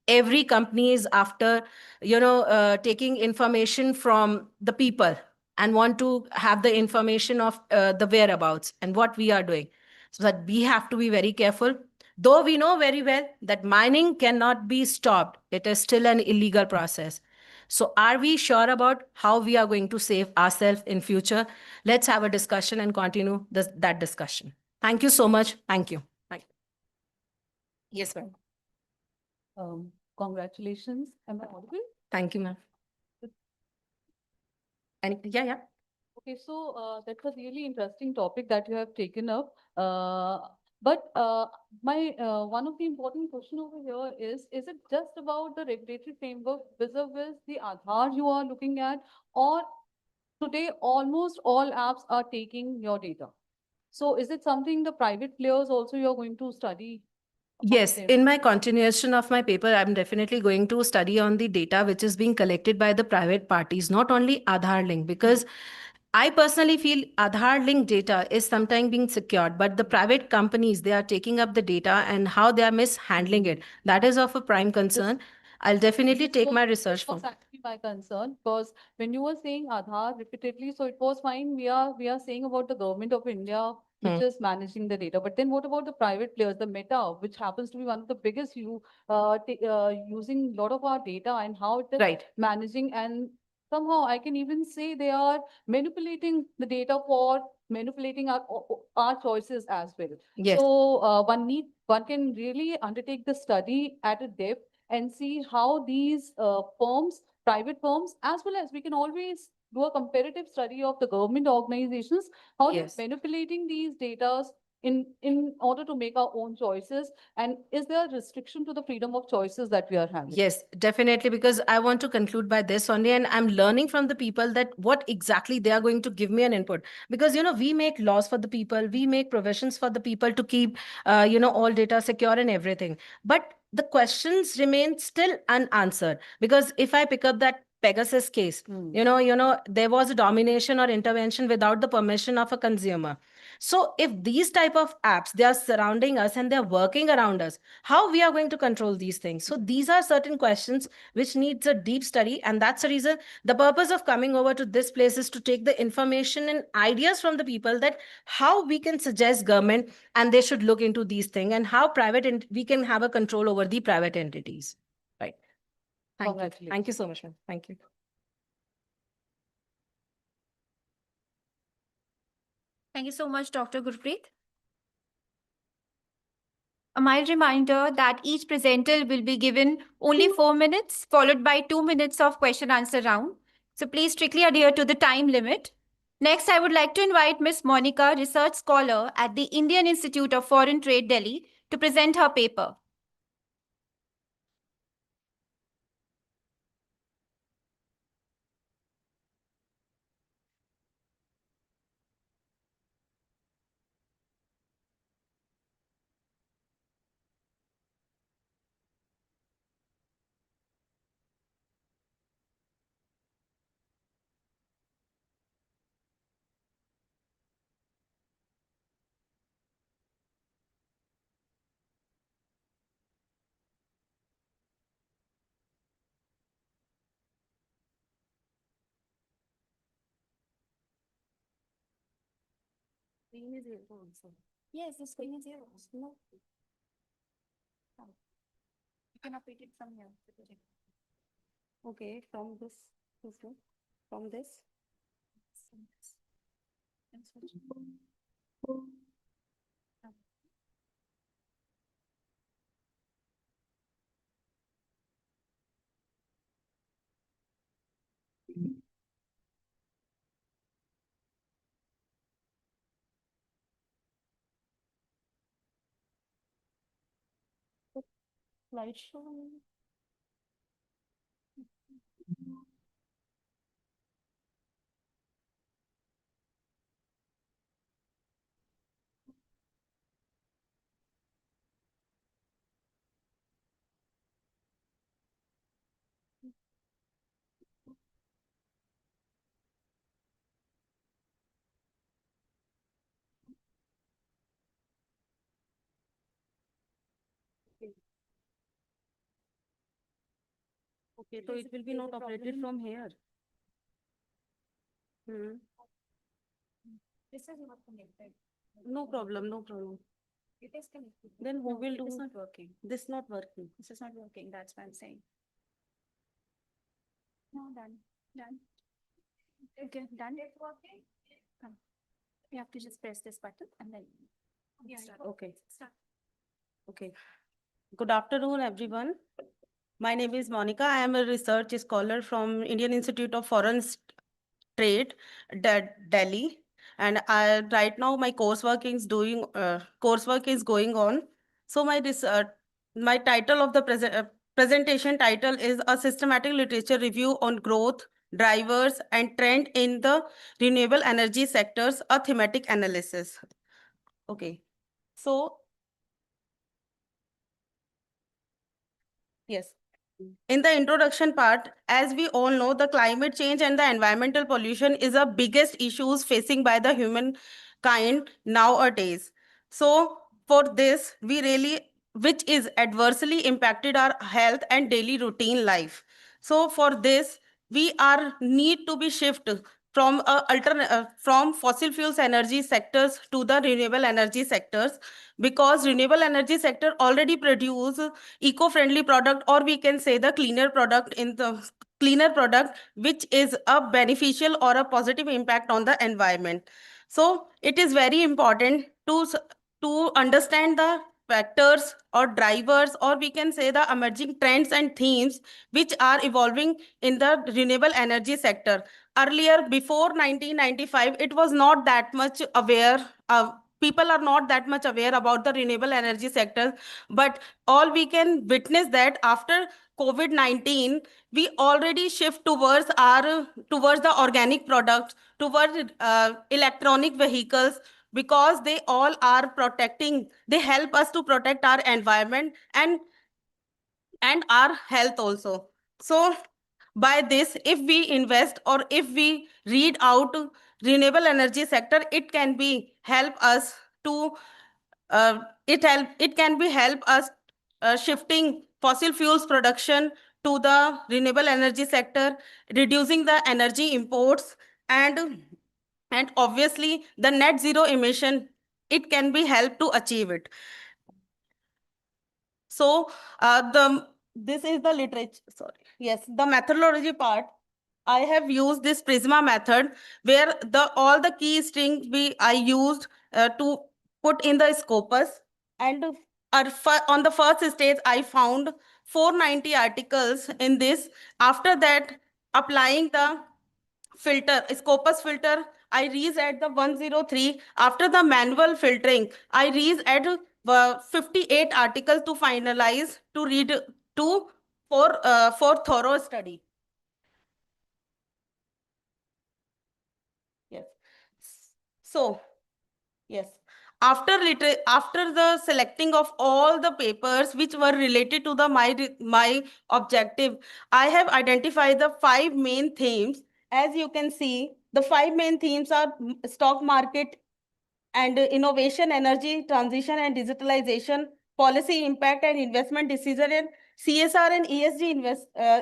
Every company is after, taking information from the people and want to have the information of the whereabouts and what we are doing. So that we have to be very careful. Though we know very well that mining cannot be stopped, it is still an illegal process. So are we sure about how we are going to save ourselves in future? Let's have a discussion and continue that discussion. Thank you so much. Thank you. Yes, ma'am. Congratulations. Am I audible? Thank you, ma'am. And yeah. Okay, so that's a really interesting topic that you have taken up. But my one of the important question over here is it just about the regulatory framework vis-a-vis the Aadhaar you are looking at, or today almost all apps are taking your data? So is it something the private players also you're going to study? Yes, in my continuation of my paper, I'm definitely going to study on the data which is being collected by the private parties, not only Aadhaar link, because I personally feel Aadhaar link data is sometimes being secured, but the private companies, they are taking up the data and how they are mishandling it. That is of a prime concern. I'll definitely take my research was from. actually my concern, because when you were saying Aadhaar repeatedly, so it was fine. We are saying about the government of India, which is managing the data. But then what about the private players, the Meta, which happens to be one of the biggest using a lot of our data, and how it is managing, and somehow I can even say they are manipulating the data for manipulating our choices as well. Yes. So one can really undertake the study at a depth and see how these private firms, as well as we can always do a comparative study of the government organizations, how they're manipulating these data in order to make our own choices. And is there a restriction to the freedom of choices that we are having? Yes, definitely, because I want to conclude by this only, and I'm learning from the people that what exactly they are going to give me an input. Because, we make laws for the people, we make provisions for the people to keep, all data secure and everything. But the questions remain still unanswered. Because if I pick up that Pegasus case, there was a domination or intervention without the permission of a consumer. So if these type of apps, they are surrounding us and they're working around us, how we are going to control these things? So these are certain questions which needs a deep study. And that's the reason the purpose of coming over to this place is to take the information and ideas from the people, that how we can suggest government and they should look into these things, and how we can have a control over the private entities. Right. Thank you. Thank you so much, ma'am. Thank you. Thank you so much, Dr. Gurpreet. A mild reminder that each presenter will be given only 4 minutes, followed by 2 minutes of question-answer round. So please strictly adhere to the time limit. Next, I would like to invite Ms. Monica, research scholar at the Indian Institute of Foreign Trade, Delhi, to present her paper. Screen is here also. Yes, the screen is here also. No. You can update it from here. Okay, from this, from this. Slideshow. Okay, so it will be not operated from here. This is not connected. No problem, no problem. It is connected. Then who will It is do? not working. This not working. This is not working. That's what I'm saying. No, done. Done. Okay, done. It's working. Come. You have to just press this button and then. Yeah, start. okay. Start. Okay. Good afternoon, everyone. My name is Monica. I am a research scholar from Indian Institute of Foreign Trade, Delhi. And right now my coursework is going on. So my title of the presentation title is a systematic literature review on growth, drivers, and trend in the renewable energy sectors, a thematic analysis. Okay. So yes. In the introduction part, as we all know, the climate change and the environmental pollution is the biggest issues facing by the humankind nowadays. So for this, which is adversely impacted our health and daily routine life. So for this, we need to be shifted from fossil fuels energy sectors to the renewable energy sectors, because renewable energy sector already produce eco-friendly product, or we can say the cleaner product which is a beneficial or a positive impact on the environment. So it is very important to understand the factors or drivers, or we can say the emerging trends and themes which are evolving in the renewable energy sector. Earlier, before 1995, it was not that much aware. People are not that much aware about the renewable energy sector, but all we can witness that after COVID-19, we already shift towards the organic products, towards electronic vehicles, because they all are protecting. They help us to protect our environment and our health also. So by this, if we invest or if we read out renewable energy sector, it can be help us to it can be help us shifting fossil fuels production to the renewable energy sector, reducing the energy imports, and obviously the net zero emission, it can be helped to achieve it. So this is the literature, sorry. Yes, the methodology part. I have used this Prisma method, where all the key strings I used to put in the scopus. And on the first stage, I found 490 articles in this. After that, applying the scopus filter, I reach at the 103. After the manual filtering, I reach at 58 articles to finalize to read for thorough study. Yes. So, yes. After the selecting of all the papers which were related to my objective, I have identified the 5 main themes. As you can see, the 5 main themes are stock market and innovation, energy transition and digitalization, policy impact and investment decision, and CSR and ESG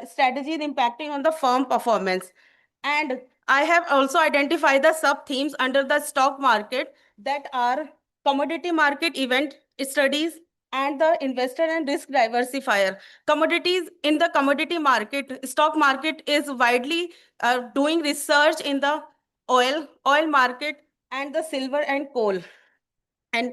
strategies impacting on the firm performance. And I have also identified the sub-themes under the stock market, that are commodity market event studies and the investor and risk diversifier. Commodities in the commodity market, stock market is widely doing research in the oil market and the silver and coal. And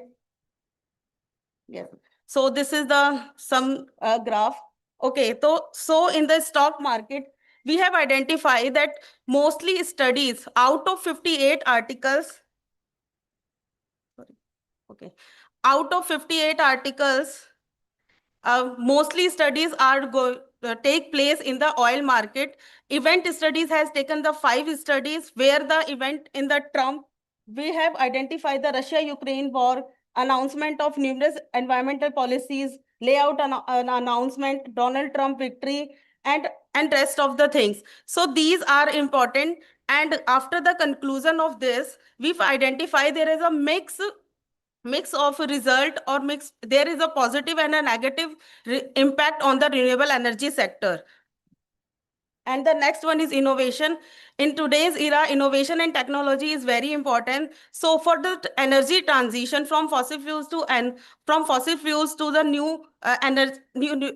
yes, so this is the some graph. Okay, so in the stock market, we have identified that mostly studies out of 58 articles. Sorry. Okay, out of 58 articles, mostly studies are take place in the oil market. Event studies has taken the 5 studies where the event in the Trump, we have identified the Russia-Ukraine war, announcement of numerous environmental policies, layout an announcement, Donald Trump victory, and rest of the things. So these are important. And after the conclusion of this, we've identified there is a mix of result or mix, there is a positive and a negative impact on the renewable energy sector. And the next one is innovation. In today's era, innovation and technology is very important. So for the energy transition from fossil fuels to the new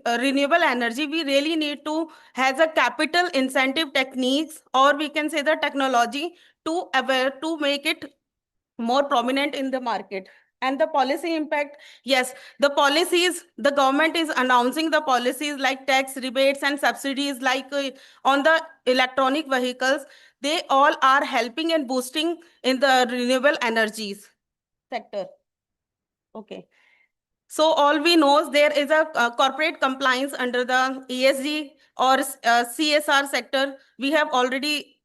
renewable energy, we really need to have a capital incentive techniques, or we can say the technology to make it more prominent in the market. And the policy impact, yes, the policies, the government is announcing the policies like tax rebates and subsidies like on the electronic vehicles. They all are helping and boosting in the renewable energies sector. Okay. So all we know is there is a corporate compliance under the ESG or CSR sector. We have already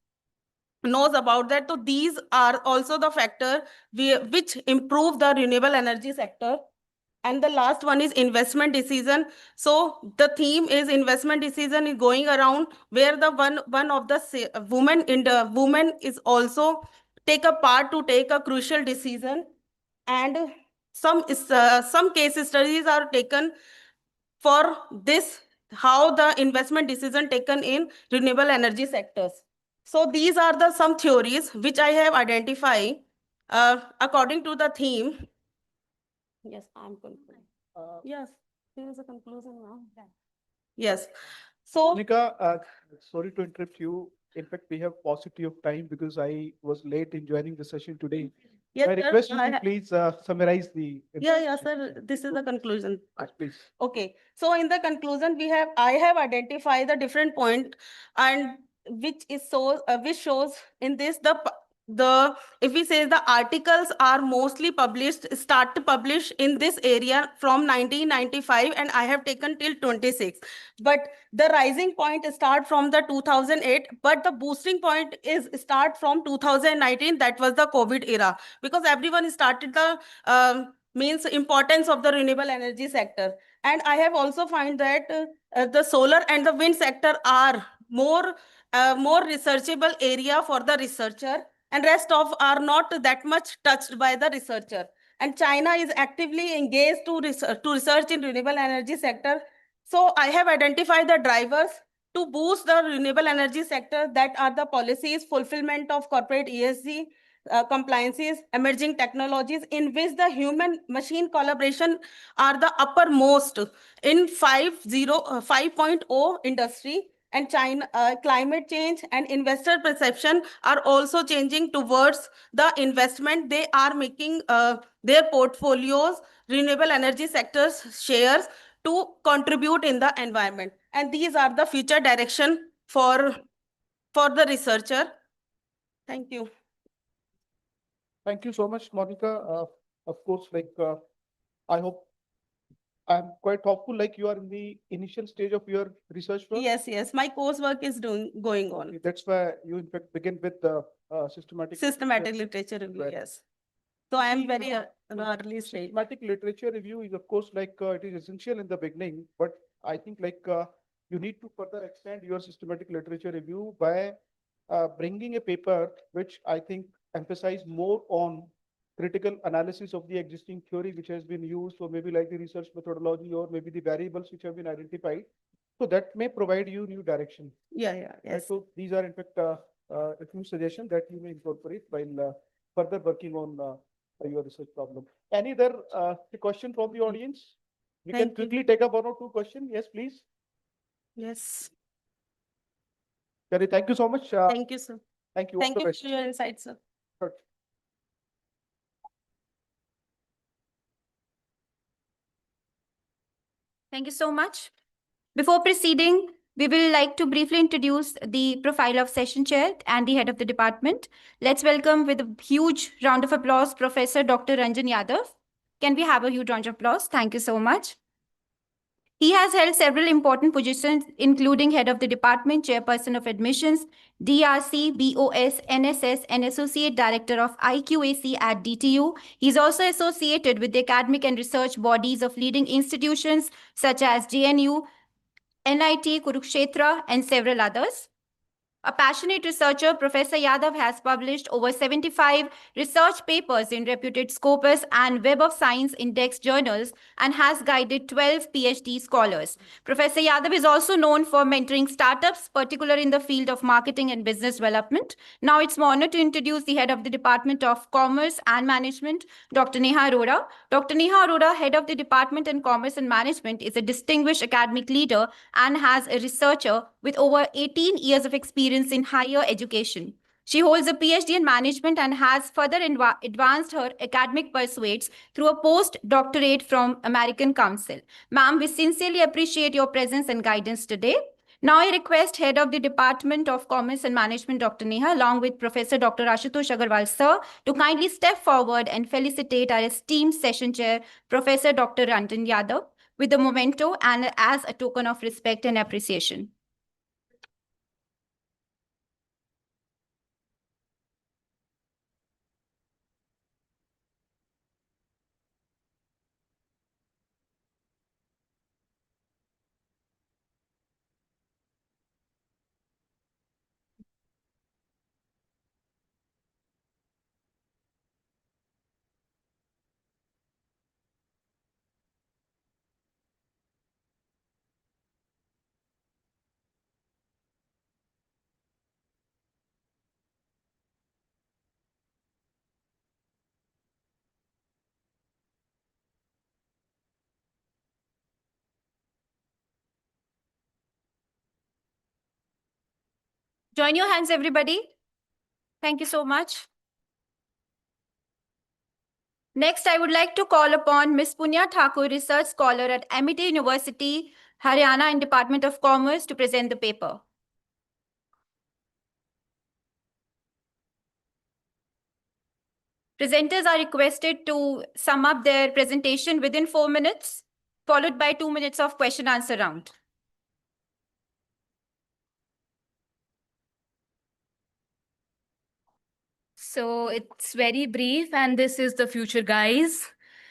knows about that. So these are also the factor which improve the renewable energy sector. And the last one is investment decision. So the theme is investment decision is going around where the one of the women is also take a part to take a crucial decision. And some case studies are taken for this, how the investment decision taken in renewable energy sectors. So these are the some theories which I have identified according to the theme. Yes, I'm concluding. Yes, there is a conclusion now. Yes. So Monica, sorry to interrupt you. In fact, we have paucity of time because I was late in joining the session today. yes, I sir, request you to please summarize the. yeah, sir. This is the conclusion. Yes, please. Okay. So in the conclusion, I have identified the different point, and which shows in this if we say the articles are mostly start to publish in this area from 1995, and I have taken till 26. But the rising point start from the 2008, but the boosting point is start from 2019. That was the COVID era, because everyone started the means importance of the renewable energy sector. And I have also find that the solar and the wind sector are more researchable area for the researcher, and rest of are not that much touched by the researcher. And China is actively engaged to research in renewable energy sector. So I have identified the drivers to boost the renewable energy sector, that are the policies, fulfillment of corporate ESG, compliances, emerging technologies in which the human machine collaboration are the uppermost in 5.0 industry. And China, climate change and investor perception are also changing towards the investment. They are making their portfolios, renewable energy sectors shares to contribute in the environment. And these are the future direction for the researcher. Thank you. Thank you so much, Monica. Of course, I hope I'm quite hopeful, like you are in the initial stage of your research work. Yes, my coursework is going on. That's why you in fact begin with the systematic Literature review, yes. So I am very early stage. Systematic literature review is of course it is essential in the beginning, but I think you need to further extend your systematic literature review by bringing a paper which I think emphasize more on critical analysis of the existing theory which has been used, or maybe like the research methodology, or maybe the variables which have been identified. So that may provide you new direction. Yes. So these are in fact a few suggestions that you may incorporate while further working on your research problem. Any other question from the audience? We can Thank you. quickly take up 1 or 2 questions. Yes, please. Yes. Terry, thank you so much. Thank you, sir. Thank you. All Thank the you best. for your insight, sir. Sure. Thank you so much. Before proceeding, we will like to briefly introduce the profile of session chair and the head of the department. Let's welcome with a huge round of applause, Professor Dr. Ranjan Yadav. Can we have a huge round of applause? Thank you so much. He has held several important positions, including head of the department, chairperson of admissions, DRC, BOS, NSS, and associate director of IQAC at DTU. He's also associated with the academic and research bodies of leading institutions such as JNU, NIT, Kurukshetra, and several others. A passionate researcher, Professor Yadav has published over 75 research papers in reputed Scopus and Web of Science index journals and has guided 12 PhD scholars. Professor Yadav is also known for mentoring startups, particularly in the field of marketing and business development. Now it's my honor to introduce the head of the Department of Commerce and Management, Dr. Neha Arora. Dr. Neha Arora, head of the Department in Commerce and Management, is a distinguished academic leader and has a researcher with over 18 years of experience in higher education. She holds a PhD in management and has further advanced her academic pursuits through a postdoctorate from American Council. Ma'am, we sincerely appreciate your presence and guidance today. Now I request Head of the Department of Commerce and Management, Dr. Neha, along with Professor Dr. Ashutosh Agarwal, sir, to kindly step forward and felicitate our esteemed session chair, Professor Dr. Ranjan Yadav, with the memento and as a token of respect and appreciation. Join your hands, everybody. Thank you so much. Next, I would like to call upon Ms. Punya Thakur, Research Scholar at Amity University, Haryana, in Department of Commerce, to present the paper. Presenters are requested to sum up their presentation within 4 minutes, followed by 2 minutes of question-answer round. So it's very brief, and this is the future, guys.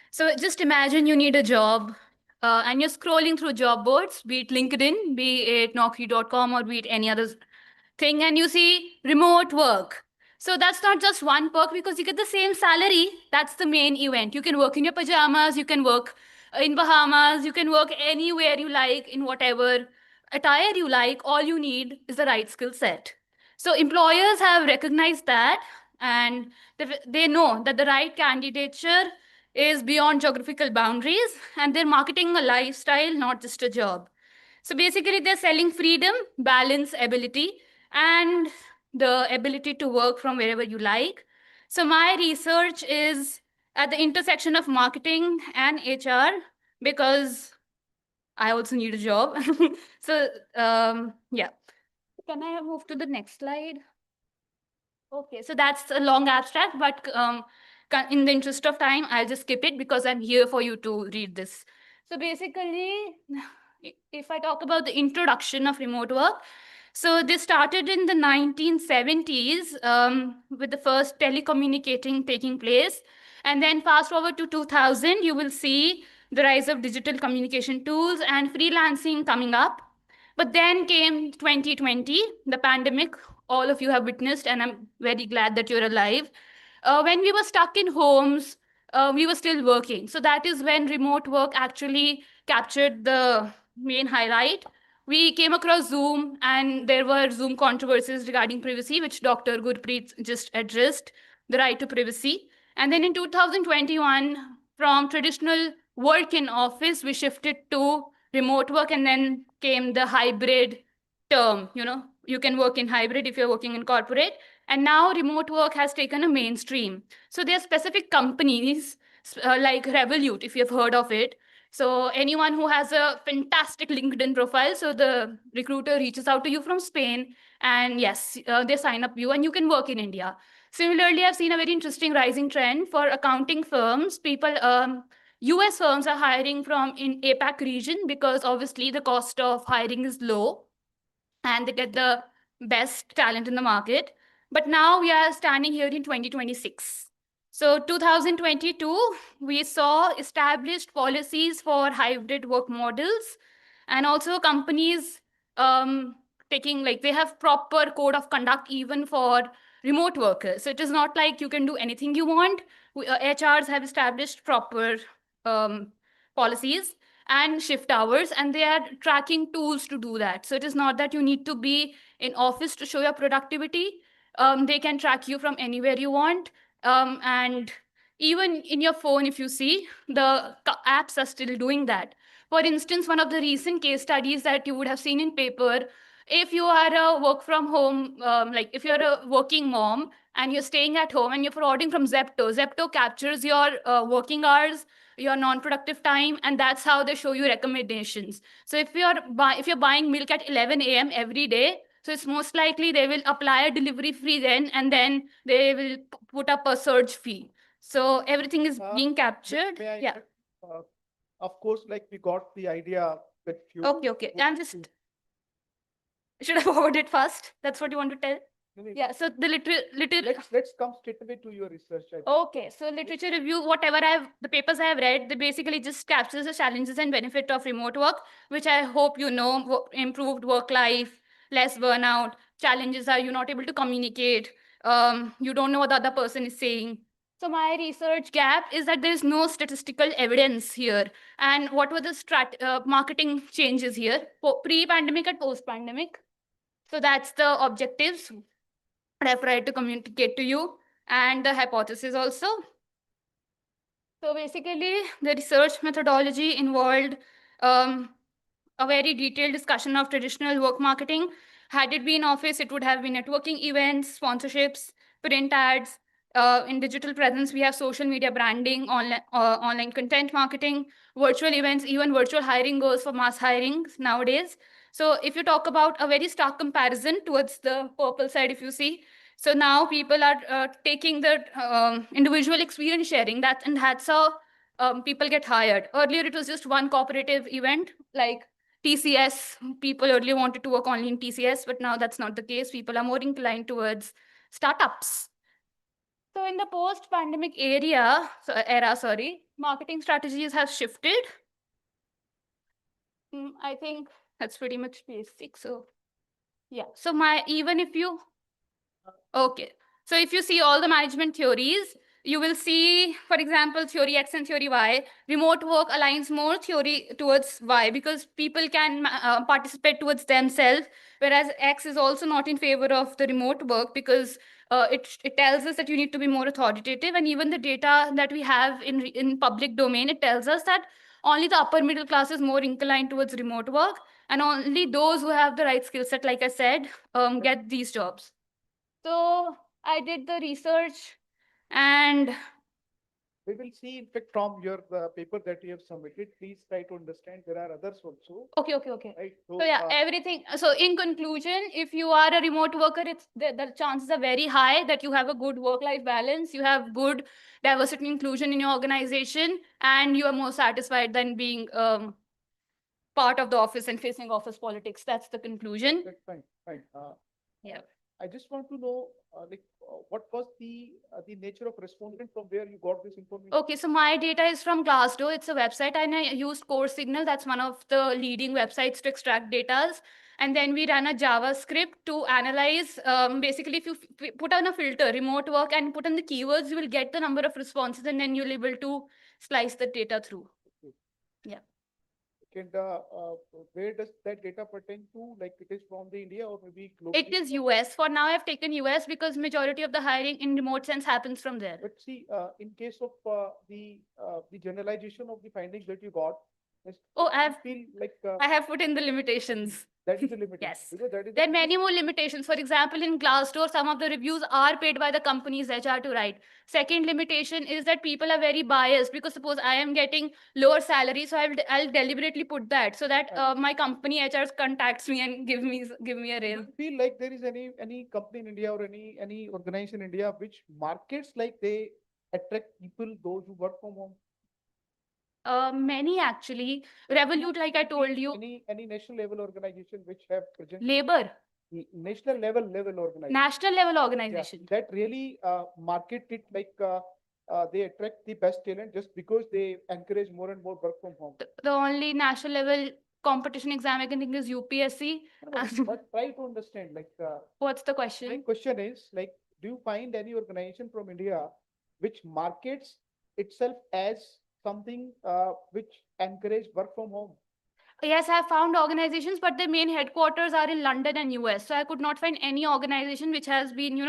So just imagine you need a job and you're scrolling through job boards, be it LinkedIn, be it Naukri.com, or be it any other thing, and you see remote work. So that's not just one perk because you get the same salary. That's the main event. You can work in your pajamas, you can work in Bahamas, you can work anywhere you like, in whatever attire you like. All you need is the right skill set. So employers have recognized that, and they know that the right candidature is beyond geographical boundaries, and they're marketing a lifestyle, not just a job. So basically, they're selling freedom, balance, ability, and the ability to work from wherever you like. So my research is at the intersection of marketing and HR because I also need a job. So yeah. Can I move to the next slide? Okay, so that's a long abstract, but in the interest of time, I'll just skip it because I'm here for you to read this. So basically, if I talk about the introduction of remote work, so this started in the 1970s with the first telecommunicating taking place. And then fast forward to 2000, you will see the rise of digital communication tools and freelancing coming up. But then came 2020, the pandemic, all of you have witnessed, and I'm very glad that you're alive. When we were stuck in homes, we were still working. So that is when remote work actually captured the main highlight. We came across Zoom, and there were Zoom controversies regarding privacy, which Dr. Gurpreet just addressed, the right to privacy. And then in 2021, from traditional work in office, we shifted to remote work, and then came the hybrid term. You can work in hybrid if you're working in corporate. And now remote work has taken a mainstream. So there are specific companies like Revolut, if you've heard of it. So anyone who has a fantastic LinkedIn profile, so the recruiter reaches out to you from Spain, and yes, they sign up you and you can work in India. Similarly, I've seen a very interesting rising trend for accounting firms. US firms are hiring from in APAC region because obviously the cost of hiring is low and they get the best talent in the market. But now we are standing here in 2026. So 2022, we saw established policies for hybrid work models, and also companies taking, like, they have proper code of conduct even for remote workers. So it is not like you can do anything you want. HRs have established proper policies and shift hours, and they are tracking tools to do that. So it is not that you need to be in office to show your productivity. They can track you from anywhere you want. And even in your phone, if you see, the apps are still doing that. For instance, one of the recent case studies that you would have seen in paper, if you are a work from home, like if you're a working mom and you're staying at home and you're ordering from Zepto, Zepto captures your working hours, your non-productive time, and that's how they show you recommendations. So if you're buying milk at 11 a.m. every day, so it's most likely they will apply a delivery fee then, and then they will put up a surge fee. So everything is being captured. May I Yeah. Of course, like we got the idea that you. Okay. I'm just. Should I forward it first? That's what you want to tell? Yeah. So the Let's come straight away to your research. Okay, so literature review, the papers I have read, they basically just captures the challenges and benefit of remote work, which I hope you know: improved work life, less burnout. Challenges are you're not able to communicate. You don't know what the other person is saying. So my research gap is that there is no statistical evidence here. And what were the marketing changes here, pre-pandemic and post-pandemic? So that's the objectives that I've tried to communicate to you, and the hypothesis also. So basically, the research methodology involved a very detailed discussion of traditional work marketing. Had it been office, it would have been networking events, sponsorships, print ads. In digital presence, we have social media branding, online content marketing, virtual events, even virtual hiring goes for mass hiring nowadays. So if you talk about a very stark comparison towards the purple side, if you see, so now people are taking the individual experience sharing that, and that's how people get hired. Earlier, it was just one cooperative event, like TCS. People earlier wanted to work only in TCS, but now that's not the case. People are more inclined towards startups. So in the post-pandemic era, marketing strategies have shifted. I think that's pretty much basic. So yeah, so okay. So if you see all the management theories, you will see, for example, theory X and theory Y. Remote work aligns more theory towards Y because people can participate towards themselves, whereas X is also not in favor of the remote work because it tells us that you need to be more authoritative. And even the data that we have in public domain, it tells us that only the upper middle class is more inclined towards remote work, and only those who have the right skill set, like I said, get these jobs. So I did the research, and we will see, in fact, from your paper that you have submitted, please try to understand there are others also. Okay. Right? So yeah, everything. So in conclusion, if you are a remote worker, the chances are very high that you have a good work-life balance, you have good diversity and inclusion in your organization, and you are more satisfied than being part of the office and facing office politics. That's the conclusion. That's fine. Yeah. I just want to know, what was the nature of respondent from where you got this information? Okay, so my data is from Glassdoor. It's a website, and I used Core Signal. That's one of the leading websites to extract data. And then we ran a JavaScript to analyze. Basically, if you put on a filter, remote work, and put on the keywords, you will get the number of responses, and then you'll be able to slice the data through. Yeah. and where does that data pertain to? Like it is from the India or maybe globally? It is US. For now, I've taken US because majority of the hiring in remote sense happens from there. But see, in case of the generalization of the findings that you got, Oh, feel like I have put in the limitations. that is the limitation. Yes. Because that is There are many more limitations. For example, in Glassdoor, some of the reviews are paid by the company's HR to write. Second limitation is that people are very biased because suppose I am getting lower salary, so I'll deliberately put that so that my company HR contacts me and give me a raise. Do you feel like there is any company in India or any organization in India which markets like they attract people, those who work from home? Many actually. Revolut, like I told you. Any national level organization which have present Labor. National level organization. National level organization. Yeah, that really market it like they attract the best talent just because they encourage more and more work from home. The only national level competition exam I can think is UPSC. But try to understand like What's the question? my question is like, do you find any organization from India which markets itself as something which encourage work from home? Yes, I have found organizations, but their main headquarters are in London and US. So I could not find any organization which has been,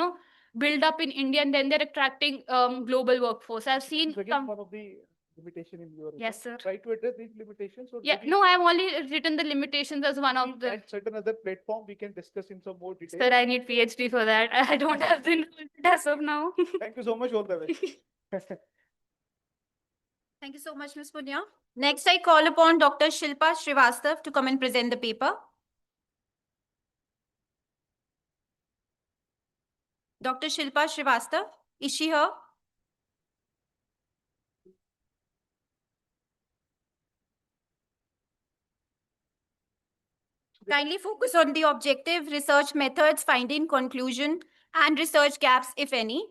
built up in India and then they're attracting global workforce. I've seen Again, one of the limitation in your Yes, sir. Try to address these limitations. Or Yeah, maybe no, I've only written the limitations as one of the. at certain other platform we can discuss in some more detail. Sir, I need PhD for that. I don't have the knowledge as of now. Thank you so much. All the best. Thank you so much, Ms. Punya. Next, I call upon Dr. Shilpa Srivastav to come and present the paper. Dr. Shilpa Srivastav, is she here? Kindly focus on the objective research methods, finding, conclusion, and research gaps, if any.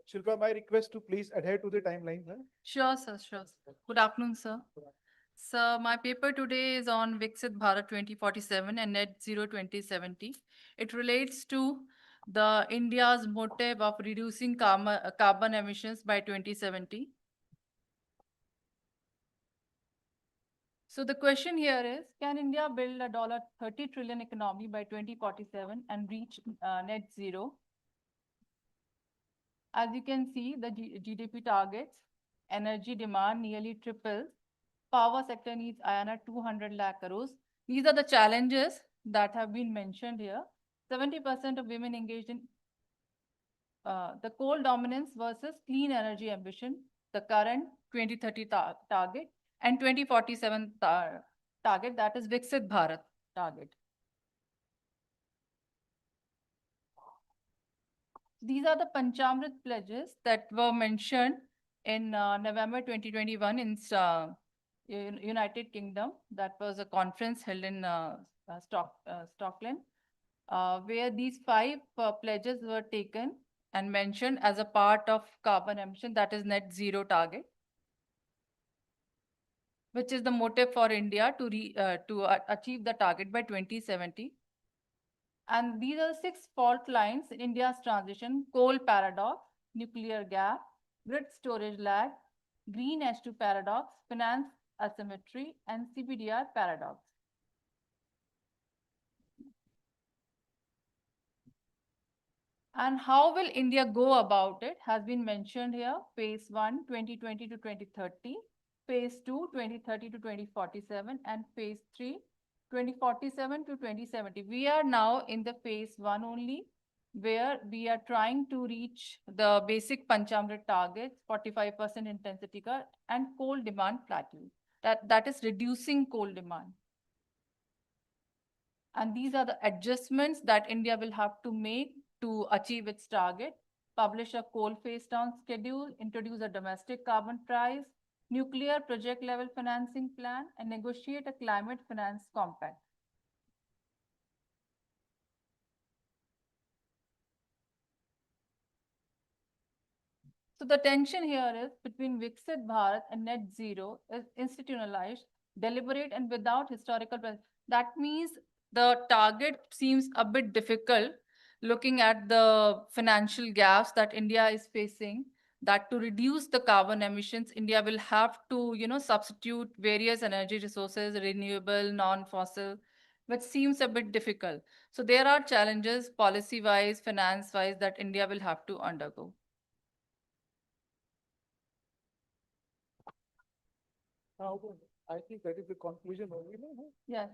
Shilpa, my request to please adhere to the timeline. Huh? Sure, sir. Sure. Good afternoon, sir. So my paper today is on Viksit Bharat 2047 and Net Zero 2070. It relates to the India's motive of reducing carbon emissions by 2070. So the question here is, can India build a $30 trillion economy by 2047 and reach net zero? As you can see, the GDP targets, energy demand nearly triples. Power sector needs Ioana 200 lakh crores. These are the challenges that have been mentioned here. 70% of women engaged in the coal dominance versus clean energy ambition, the current 2030 target and 2047 target, that is Viksit Bharat target. These are the Panchamrit pledges that were mentioned in November 2021 in United Kingdom. That was a conference held in Stockholm, where these 5 pledges were taken and mentioned as a part of carbon emission, that is net zero target, which is the motive for India to achieve the target by 2070. And these are 6 fault lines in India's transition: coal paradox, nuclear gap, grid storage lag, green H2 paradox, finance asymmetry, and CPDR paradox. And how will India go about it has been mentioned here. Phase 1, 2020 to 2030, Phase 2, 2030 to 2047, and Phase 3, 2047 to 2070. We are now in the Phase 1 only, where we are trying to reach the basic Panchamrit targets, 45% intensity cut, and coal demand plateau. That is reducing coal demand. And these are the adjustments that India will have to make to achieve its target: publish a coal phase down schedule, introduce a domestic carbon price, nuclear project level financing plan, and negotiate a climate finance compact. So the tension here is between Viksit Bharat and net zero is institutionalized, deliberate, and without historical. That means the target seems a bit difficult looking at the financial gaps that India is facing, that to reduce the carbon emissions, India will have to, substitute various energy resources, renewable, non-fossil, which seems a bit difficult. So there are challenges policy-wise, finance-wise that India will have to undergo. I think that is the conclusion only. No? Yeah.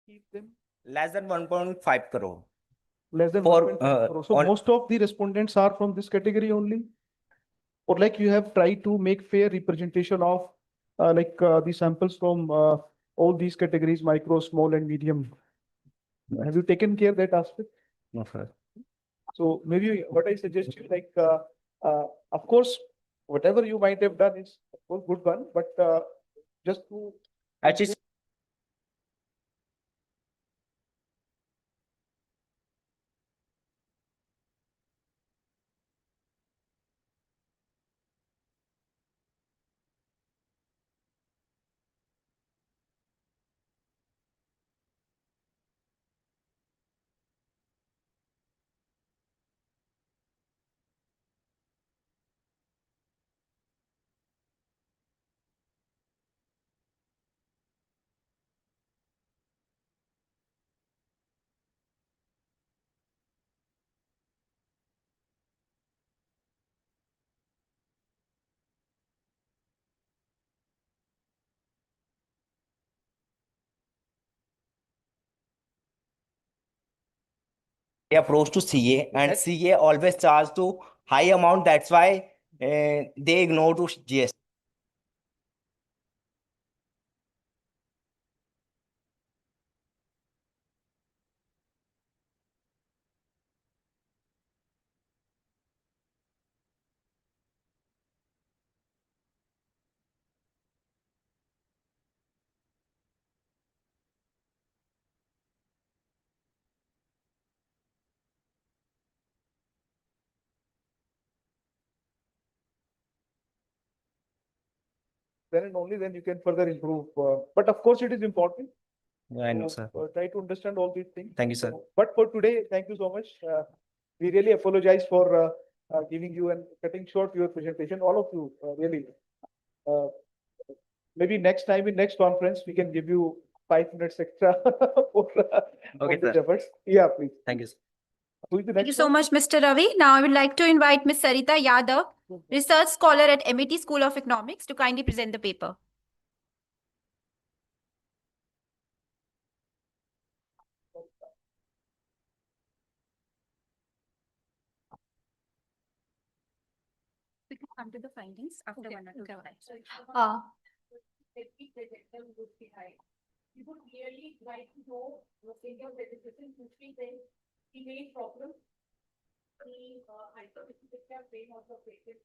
keep them? Less than 1.5 crore. Less than For, 1.5 crore. So on- most of the respondents are from this category only? Or like you have tried to make fair representation of the samples from all these categories, micro, small and medium. Have you taken care of that aspect? No, sir. So maybe what I suggest you of course, whatever you might have done is a good one, but just to Actually, approach to CA, and CA always charge to high amount. That's why they ignore to GS. then and only then you can further improve. But of course, it is important. I know, sir. Try to understand all these things. Thank you, sir. But for today, thank you so much. We really apologize for giving you and cutting short your presentation. All of you, really. Maybe next time in next conference, we can give you 5 minutes extra for Okay, these sir. efforts. Yeah, please. Thank you, sir. Who is the Thank you next so one? much, Mr. Ravi. Now I would like to invite Ms. Sarita Yadav, research scholar at MIT School of Economics, to kindly present the paper. We can come to the findings after one or two slides. You would clearly like to know the single registration history, then email problem, the hyperphysical brain of the patient.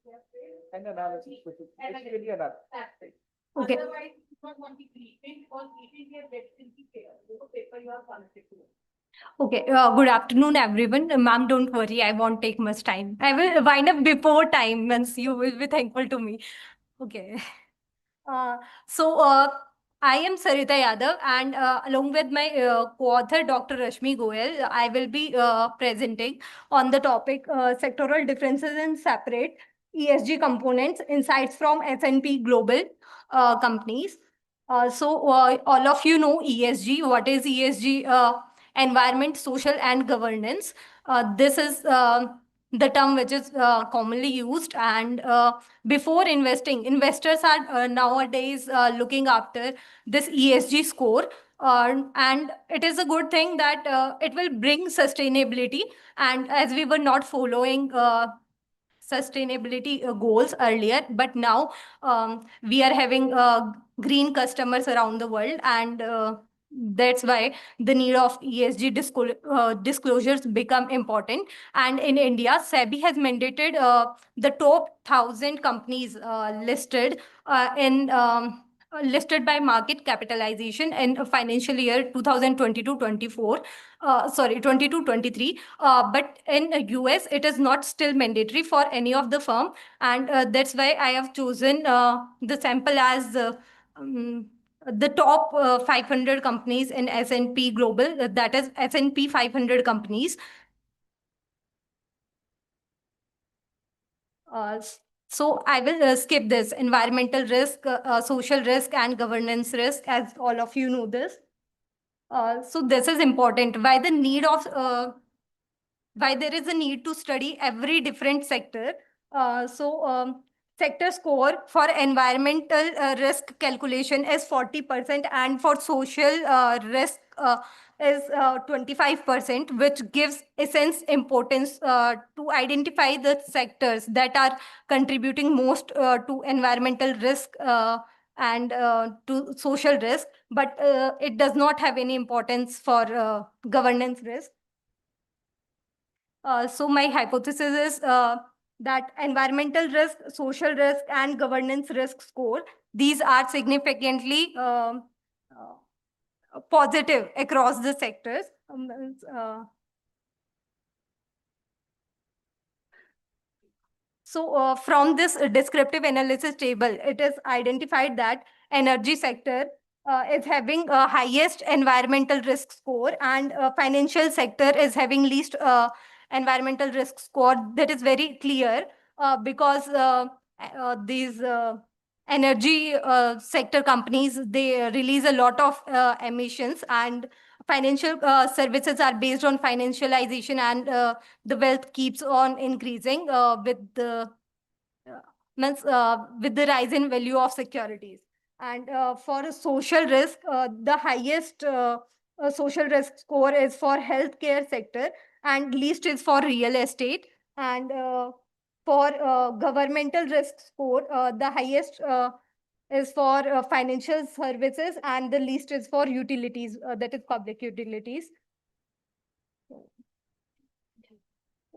And analysis. Basically analysis. That's it. Okay. Otherwise, you don't want the briefing because briefing is very fair. The paper you are connected to. Okay, good afternoon, everyone. Ma'am, don't worry, I won't take much time. I will wind up before time, once you will be thankful to me. Okay. I am Sarita Yadav, and along with my co-author, Dr. Rashmi Goyal, I will be presenting on the topic sectoral differences in separate ESG components, insights from S&P Global companies. All of you know ESG. What is ESG? Environment, social, and governance. This is the term which is commonly used, and before investing, investors are nowadays looking after this ESG score, and it is a good thing that it will bring sustainability. And as we were not following sustainability goals earlier, but now we are having green customers around the world, and that's why the need of ESG disclosures become important. And in India, SEBI has mandated the top 1,000 companies listed by market capitalization in financial year 2022-24. 22-23. But in US, it is not still mandatory for any of the firm, and that's why I have chosen the sample as the top 500 companies in S&P Global, that is S&P 500 companies. So I will skip this environmental risk, social risk, and governance risk, as all of you know this. So this is important. Why there is a need to study every different sector. Sector score for environmental risk calculation is 40%, and for social risk is 25%, which gives essence importance to identify the sectors that are contributing most to environmental risk and to social risk, but it does not have any importance for governance risk. So my hypothesis is that environmental risk, social risk, and governance risk score, these are significantly positive across the sectors. So from this descriptive analysis table, it is identified that energy sector is having highest environmental risk score, and financial sector is having least environmental risk score. That is very clear because these energy sector companies, they release a lot of emissions, and financial services are based on financialization, and the wealth keeps on increasing with the with the rise in value of securities. And for a social risk, the highest social risk score is for healthcare sector, and least is for real estate. And for governmental risk score, the highest is for financial services, and the least is for utilities, that is public utilities.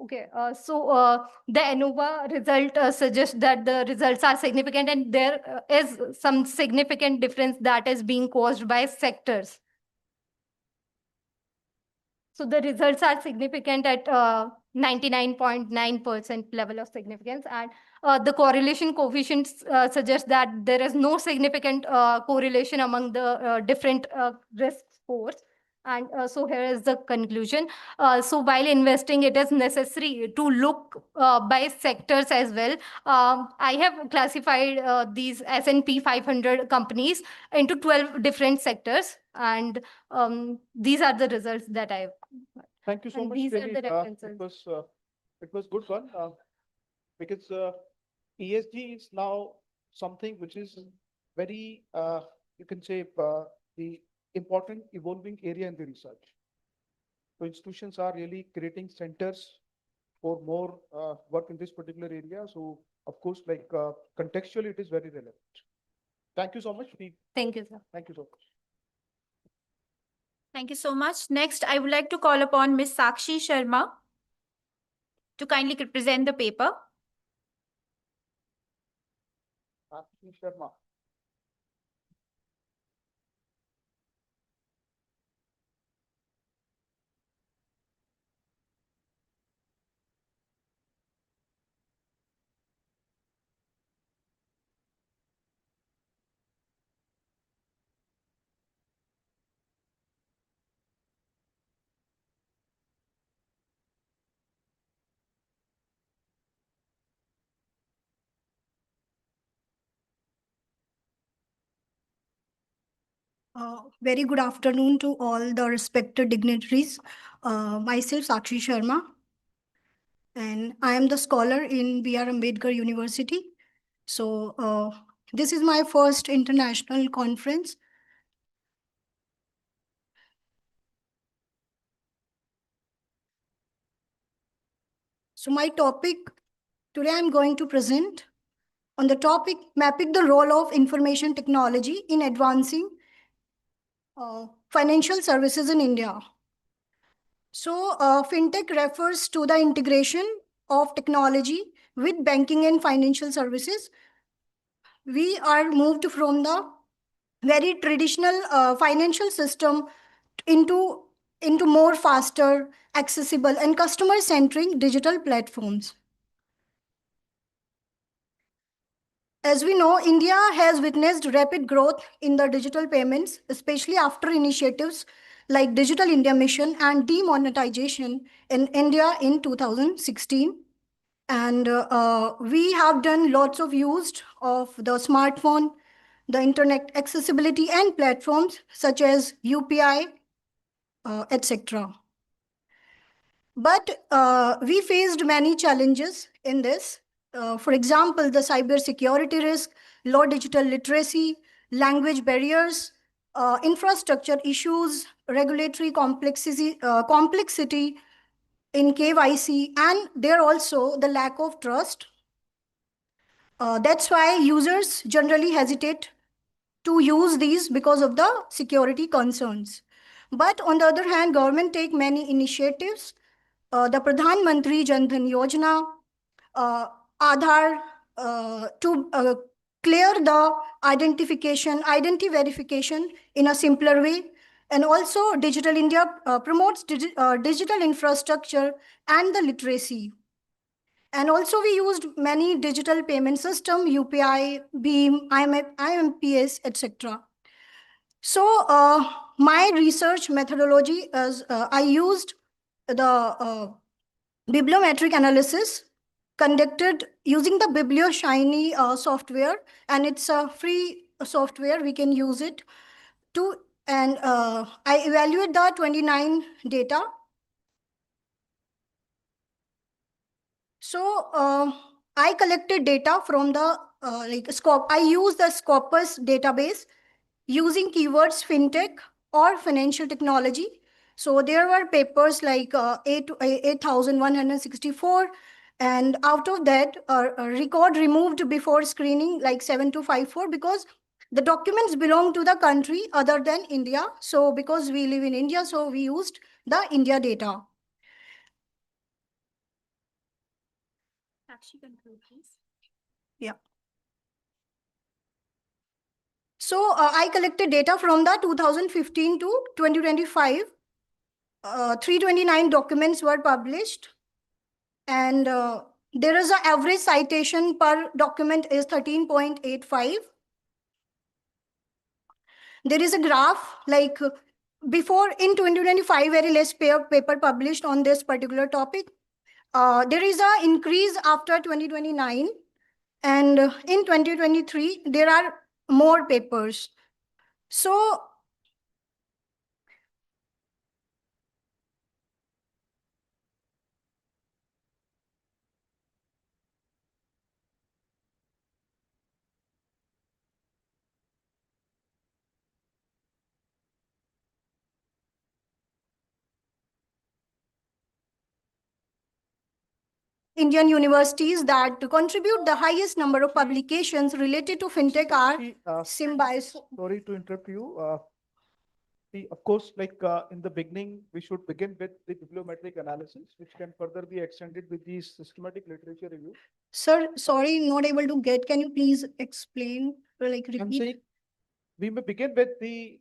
Okay, so the ANOVA result suggests that the results are significant, and there is some significant difference that is being caused by sectors. So the results are significant at 99.9% level of significance, and the correlation coefficients suggest that there is no significant correlation among the different risk scores. And so here is the conclusion. So while investing, it is necessary to look by sectors as well. I have classified these S&P 500 companies into 12 different sectors, and these are the results that I have. Thank you so And much, these are Trini. the references. It was good one because ESG is now something which is very, you can say, the important evolving area in the research. So institutions are really creating centers for more work in this particular area. So of course, like contextually, it is very relevant. Thank you so much. Thank you, sir. Thank you so much. Thank you so much. Next, I would like to call upon Ms. Sakshi Sharma to kindly present the paper. Sakshi Sharma. Very good afternoon to all the respected dignitaries. Myself, Sakshi Sharma, and I am the scholar in B.R. Ambedkar University. So this is my first international conference. So my topic, today I'm going to present on the topic, mapping the role of information technology in advancing financial services in India. So fintech refers to the integration of technology with banking and financial services. We are moved from the very traditional financial system into more faster, accessible, and customer-centric digital platforms. As we know, India has witnessed rapid growth in the digital payments, especially after initiatives like Digital India Mission and demonetization in India in 2016. And we have done lots of use of the smartphone, the internet accessibility, and platforms such as UPI, etc. But we faced many challenges in this. For example, the cyber security risk, low digital literacy, language barriers, infrastructure issues, regulatory complexity in KYC, and there also the lack of trust. That's why users generally hesitate to use these because of the security concerns. But on the other hand, government take many initiatives. The Pradhan Mantri Jan Dhan Yojana, Aadhaar, to clear the identity verification in a simpler way. And also Digital India promotes digital infrastructure and the literacy. And also we used many digital payment system, UPI, BHIM, IMPS, etc. So my research methodology is I used the bibliometric analysis conducted using the BiblioShiny software, and it's a free software. We can use it to, and I evaluate the 29 data. So I collected data from the I use the Scopus database using keywords fintech or financial technology. So there were papers like 8,164, and out of that, a record removed before screening like 7,254, because the documents belong to the country other than India. So because we live in India, so we used the India data. Actually, conclude, please. Yeah. So I collected data from the 2015 to 2025. 329 documents were published, and there is an average citation per document is 13.85. There is a graph like before in 2025, very less paper published on this particular topic. There is an increase after 2029, and in 2023, there are more papers. So Indian universities that contribute the highest number of publications related to fintech are Symbiosis. Sorry to interrupt you. See, of course, like in the beginning, we should begin with the bibliometric analysis, which can further be extended with the systematic literature review. Sir, sorry, not able to get. Can you please explain or like repeat? I'm saying we may begin with the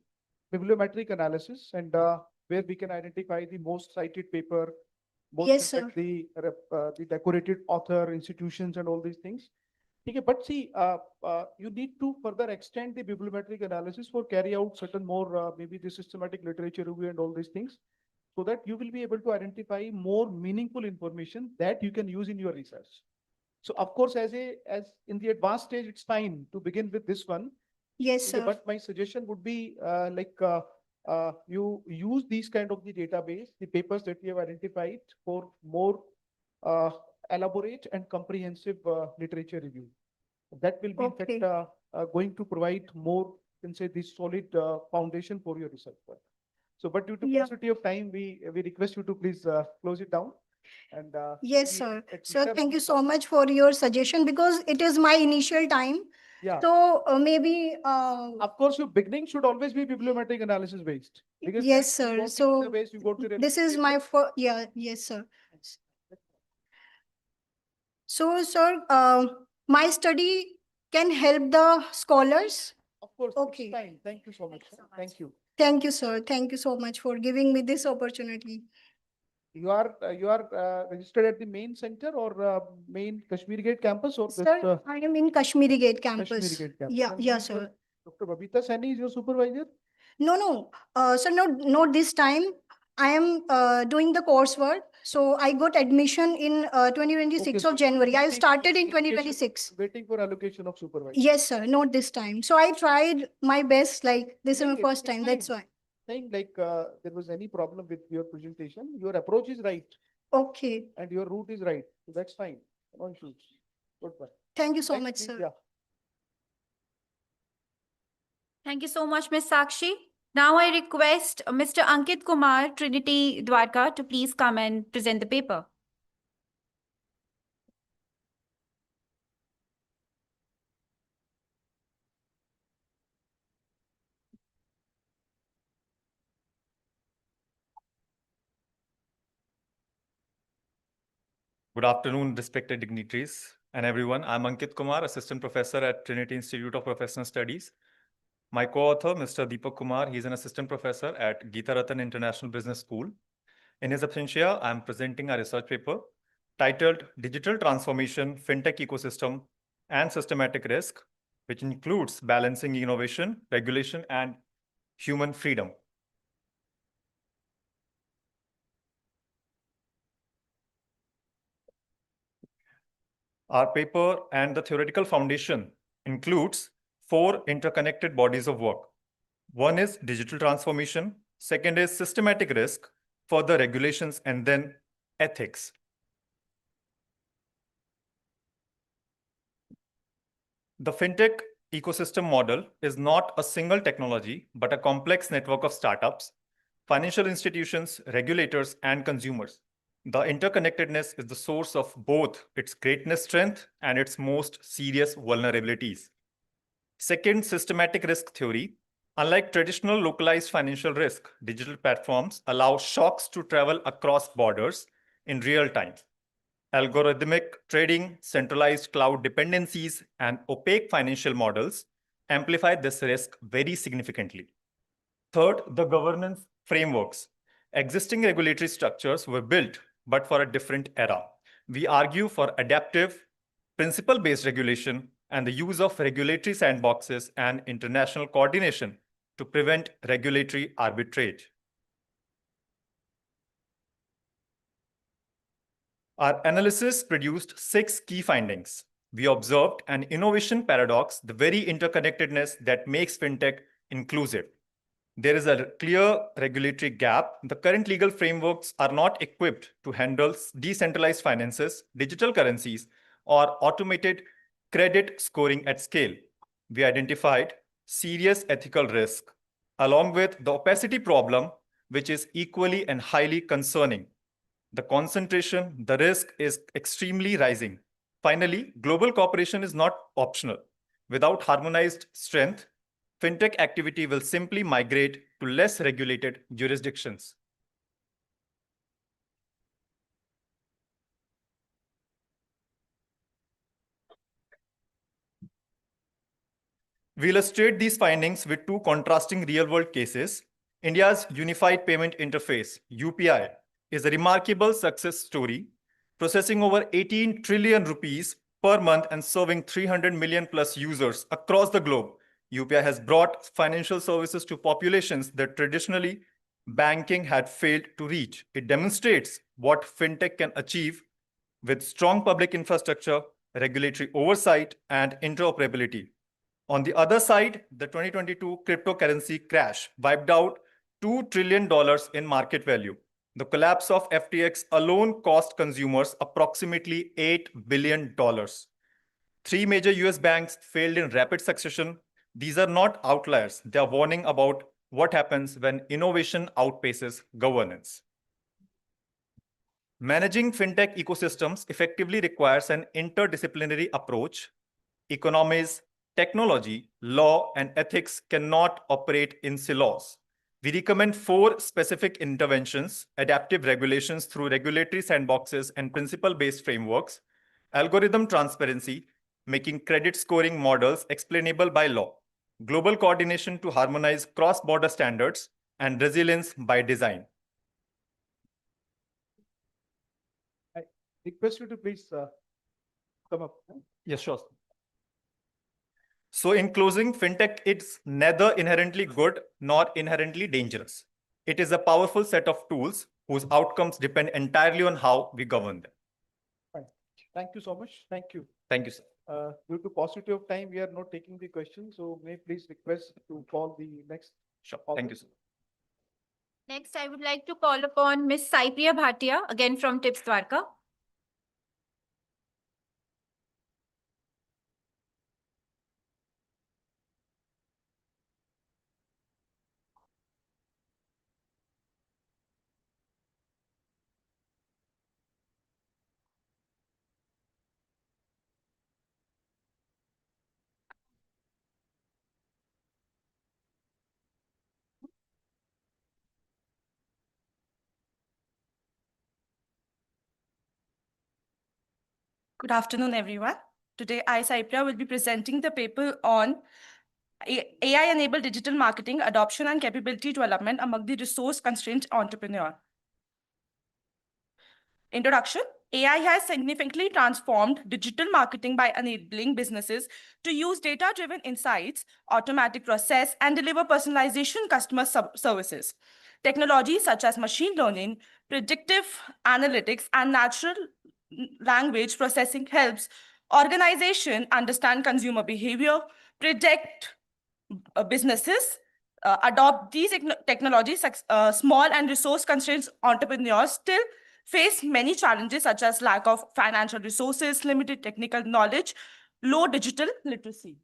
bibliometric analysis, and where we can identify the most cited paper, both Yes, sir. the decorated author, institutions, and all these things. Okay, but see, you need to further extend the bibliometric analysis for carry out certain more, maybe the systematic literature review and all these things, so that you will be able to identify more meaningful information that you can use in your research. So of course, as in the advanced stage, it's fine to begin with this one. Yes, Okay, sir. but my suggestion would be you use these kind of the database, the papers that you have identified, for more elaborate and comprehensive literature review. That will be in fact going to provide more, can say, the solid foundation for your research work. So, but due to paucity of time, we request you to please close it down. And Yes, sir. Sir, thank you so much for your suggestion, because it is my initial time. Yeah. So maybe Of course, your beginning should always be bibliometric analysis based. Because yes, as you sir. go to So database, you go to this is my first. Yeah, yes, sir. So, sir, my study can help the scholars. Of course. Okay. It's fine. Thank you so much. Thank you. Thank you, sir. Thank you so much for giving me this opportunity. You are registered at the main center or main Kashmiri Gate campus, or Sir, this, I am in Kashmiri Gate campus. Kashmiri Gate campus? Yeah, And yeah, who's your- sir. Dr. Babita Saini is your supervisor? No. Sir, not this time. I am doing the coursework. So I got admission in 2026 of January. I started in 2026. Waiting for allocation of supervisor. Yes, sir. Not this time. So I tried my best. Like this is my Okay, first it's time. That's why. Saying like there was any problem with your presentation, your approach is right. Okay. And your route is right. So that's fine. No issues. Goodbye. Thank you so Next, much, please. sir. Yeah. Thank you so much, Ms. Sakshi. Now I request Mr. Ankit Kumar, Trinity Dwarka, to please come and present the paper. Good afternoon, respected dignitaries and everyone. I'm Ankit Kumar, Assistant Professor at Trinity Institute of Professional Studies. My co-author, Mr. Deepak Kumar, he's an Assistant Professor at Geeta Ratan International Business School. In his absentia, I'm presenting a research paper titled Digital Transformation, FinTech Ecosystem and Systematic Risk, which includes balancing innovation, regulation, and human freedom. Our paper and the theoretical foundation includes 4 interconnected bodies of work. One is digital transformation, second is systematic risk, further regulations, and then ethics. The fintech ecosystem model is not a single technology, but a complex network of startups, financial institutions, regulators, and consumers. The interconnectedness is the source of both its greatest strength and its most serious vulnerabilities. Second, systematic risk theory. Unlike traditional localized financial risk, digital platforms allow shocks to travel across borders in real time. Algorithmic trading, centralized cloud dependencies, and opaque financial models amplify this risk very significantly. Third, the governance frameworks. Existing regulatory structures were built, but for a different era. We argue for adaptive, principle-based regulation and the use of regulatory sandboxes and international coordination to prevent regulatory arbitrage. Our analysis produced 6 key findings. We observed an innovation paradox, the very interconnectedness that makes fintech inclusive. There is a clear regulatory gap. The current legal frameworks are not equipped to handle decentralized finances, digital currencies, or automated credit scoring at scale. We identified serious ethical risk, along with the opacity problem, which is equally and highly concerning. The concentration, the risk is extremely rising. Finally, global cooperation is not optional. Without harmonized strength, fintech activity will simply migrate to less regulated jurisdictions. We illustrate these findings with 2 contrasting real-world cases. India's Unified Payment Interface, UPI, is a remarkable success story, processing over 18 trillion rupees per month and serving 300 million plus users across the globe. UPI has brought financial services to populations that traditionally banking had failed to reach. It demonstrates what fintech can achieve with strong public infrastructure, regulatory oversight, and interoperability. On the other side, the 2022 cryptocurrency crash wiped out $2 trillion in market value. The collapse of FTX alone cost consumers approximately $8 billion. 3 major US banks failed in rapid succession. These are not outliers. They are warning about what happens when innovation outpaces governance. Managing fintech ecosystems effectively requires an interdisciplinary approach. Economies, technology, law, and ethics cannot operate in silos. We recommend 4 specific interventions: adaptive regulations through regulatory sandboxes and principle-based frameworks, algorithm transparency, making credit scoring models explainable by law, global coordination to harmonize cross-border standards, and resilience by design. I request you to please come up. Yes, sure. So in closing, fintech is neither inherently good nor inherently dangerous. It is a powerful set of tools whose outcomes depend entirely on how we govern them. Fine. Thank you so much. Thank you. Thank you, sir. Due to paucity of time, we are not taking the questions. So may I please request to call the next. Sure. Thank you, sir. Next, I would like to call upon Ms. Saipriya Bhatia, again from TIPS Dwarka. Good afternoon, everyone. Today, ICIPRA will be presenting the paper on AI-enabled digital marketing, adoption and capability development among the resource-constrained entrepreneur. Introduction. AI has significantly transformed digital marketing by enabling businesses to use data-driven insights, automatic process, and deliver personalization customer services. Technologies such as machine learning, predictive analytics, and natural language processing helps organization understand consumer behavior, predict businesses, adopt these technologies. Small and resource-constrained entrepreneurs still face many challenges such as lack of financial resources, limited technical knowledge, low digital literacy.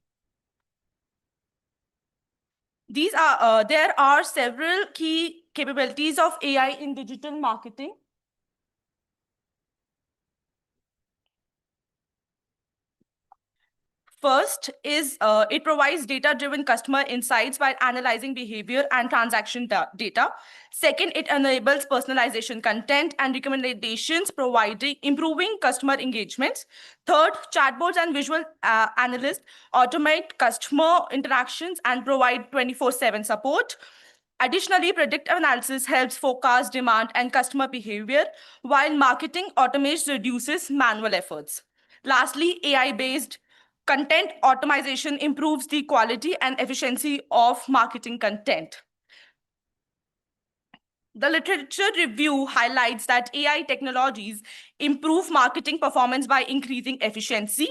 There are several key capabilities of AI in digital marketing. First is it provides data-driven customer insights by analyzing behavior and transaction data. Second, it enables personalization content and recommendations, improving customer engagement. Third, chatbots and visual analysts automate customer interactions and provide 24/7 support. Additionally, predictive analysis helps forecast demand and customer behavior, while marketing automation reduces manual efforts. Lastly, AI-based content automation improves the quality and efficiency of marketing content. The literature review highlights that AI technologies improve marketing performance by increasing efficiency,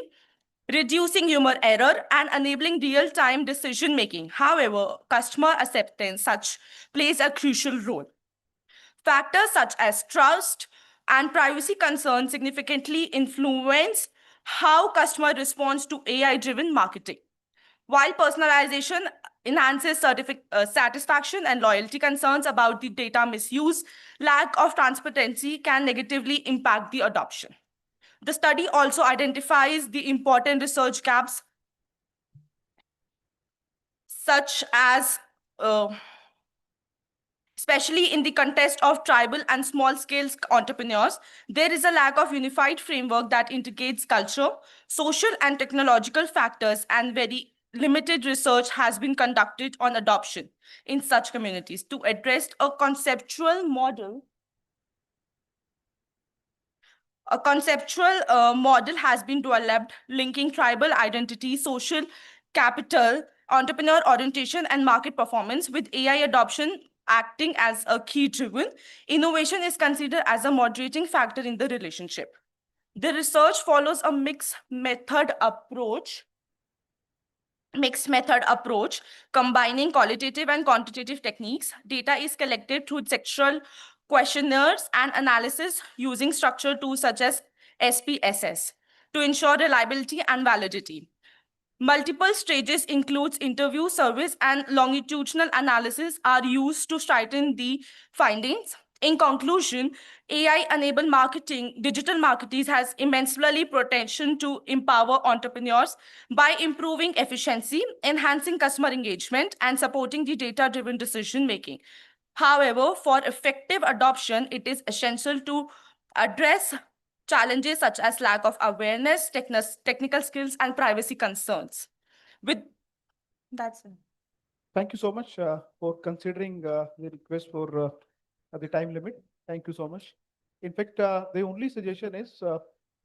reducing human error, and enabling real-time decision-making. However, customer acceptance plays a crucial role. Factors such as trust and privacy concerns significantly influence how customer responds to AI-driven marketing. While personalization enhances satisfaction and loyalty, concerns about the data misuse, lack of transparency can negatively impact the adoption. The study also identifies the important research gaps, such as especially in the context of tribal and small-scale entrepreneurs, there is a lack of unified framework that integrates culture, social and technological factors, and very limited research has been conducted on adoption in such communities. To address a conceptual model has been developed linking tribal identity, social capital, entrepreneur orientation, and market performance, with AI adoption acting as a key driven. Innovation is considered as a moderating factor in the relationship. The research follows a mixed method approach, combining qualitative and quantitative techniques. Data is collected through sectoral questionnaires and analysis using structured tools such as SPSS to ensure reliability and validity. Multiple stages includes interview, surveys, and longitudinal analysis are used to strengthen the findings. In conclusion, AI-enabled digital marketing has immensely potential to empower entrepreneurs by improving efficiency, enhancing customer engagement, and supporting the data-driven decision-making. However, for effective adoption, it is essential to address challenges such as lack of awareness, technical skills, and privacy concerns. That's it. Thank you so much for considering the request for the time limit. Thank you so much. In fact, the only suggestion is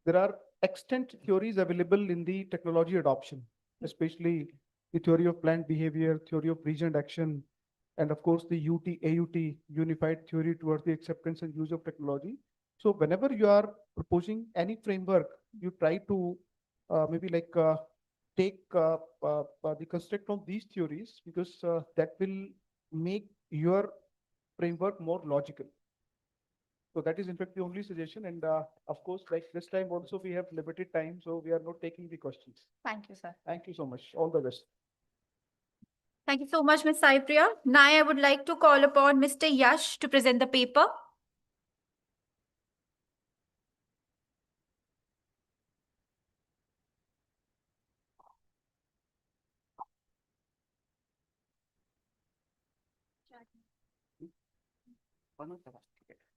there are extant theories available in the technology adoption, especially the theory of planned behavior, theory of reasoned action, and of course the AUT, Unified Theory Towards the Acceptance and Use of Technology. So whenever you are proposing any framework, you try to maybe take the construct from these theories, because that will make your framework more logical. So that is in fact the only suggestion. And of course, like this time also we have limited time, so we are not taking the questions. Thank you, sir. Thank you so much. All the best. Thank you so much, Ms. Saipriya. Now I would like to call upon Mr. Yash to present the paper.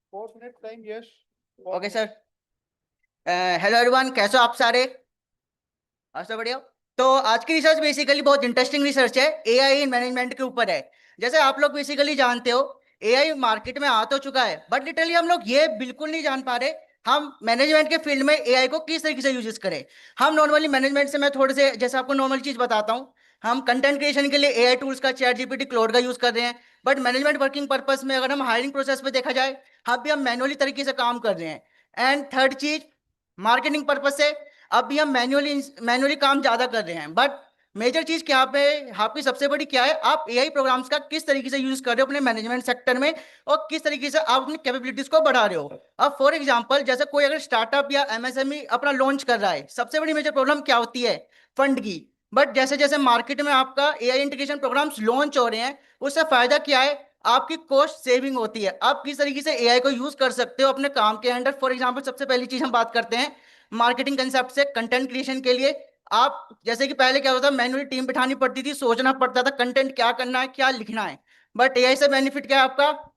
Four minute time, yes. Okay, sir. Hello everyone, कैसे हो आप सारे? आज तो बढ़िया हो। तो आज की रिसर्च बेसिकली बहुत इंटरेस्टिंग रिसर्च है, एआई इन मैनेजमेंट के ऊपर है। जैसे आप लोग बेसिकली जानते हो, एआई मार्केट में आ तो चुका है, बट लिटरली हम लोग ये बिल्कुल नहीं जान पा रहे हम मैनेजमेंट के फील्ड में एआई को किस तरीके से यूज करें। हम नॉर्मली मैनेजमेंट से, मैं थोड़े से जैसे आपको नॉर्मल चीज बताता हूँ, हम कंटेंट क्रिएशन के लिए एआई टूल्स का चैट जीपीटी क्लोड का यूज कर रहे हैं। बट मैनेजमेंट वर्किंग पर्पस में अगर हम हायरिंग प्रोसेस पे देखा जाए, हम मैनुअली तरीके से काम कर रहे हैं। एंड थर्ड चीज, मार्केटिंग पर्पज से अब भी हम मैनुअली काम ज्यादा कर रहे हैं। बट मेजर चीज क्या पे आपकी सबसे बड़ी क्या है, आप एआई प्रोग्राम्स का किस तरीके से यूज कर रहे हो अपने मैनेजमेंट सेक्टर में, और किस तरीके से आप अपनी कैपेबिलिटीज को बढ़ा रहे हो। अब फॉर एग्जांपल, जैसे कोई अगर स्टार्टअप या एमएसएमई अपना लॉन्च कर रहा है, सबसे बड़ी मेजर प्रॉब्लम क्या होती है? फंड की। बट जैसे जैसे मार्केट में आपका एआई इंटीग्रेशन प्रोग्राम्स लॉन्च हो रहे हैं, उससे फायदा क्या है? आपकी कॉस्ट सेविंग होती है। आप किस तरीके से एआई को यूज कर सकते हो अपने काम के अंडर। फॉर एग्जांपल, सबसे पहली चीज हम बात करते हैं मार्केटिंग कंसेप्ट से कंटेंट क्रिएशन के लिए। आप जैसे कि पहले क्या होता था, मैनुअली टीम बिठानी पड़ती थी, सोचना पड़ता था कंटेंट क्या करना है, क्या लिखना है। बट एआई से बेनिफिट क्या है आपका?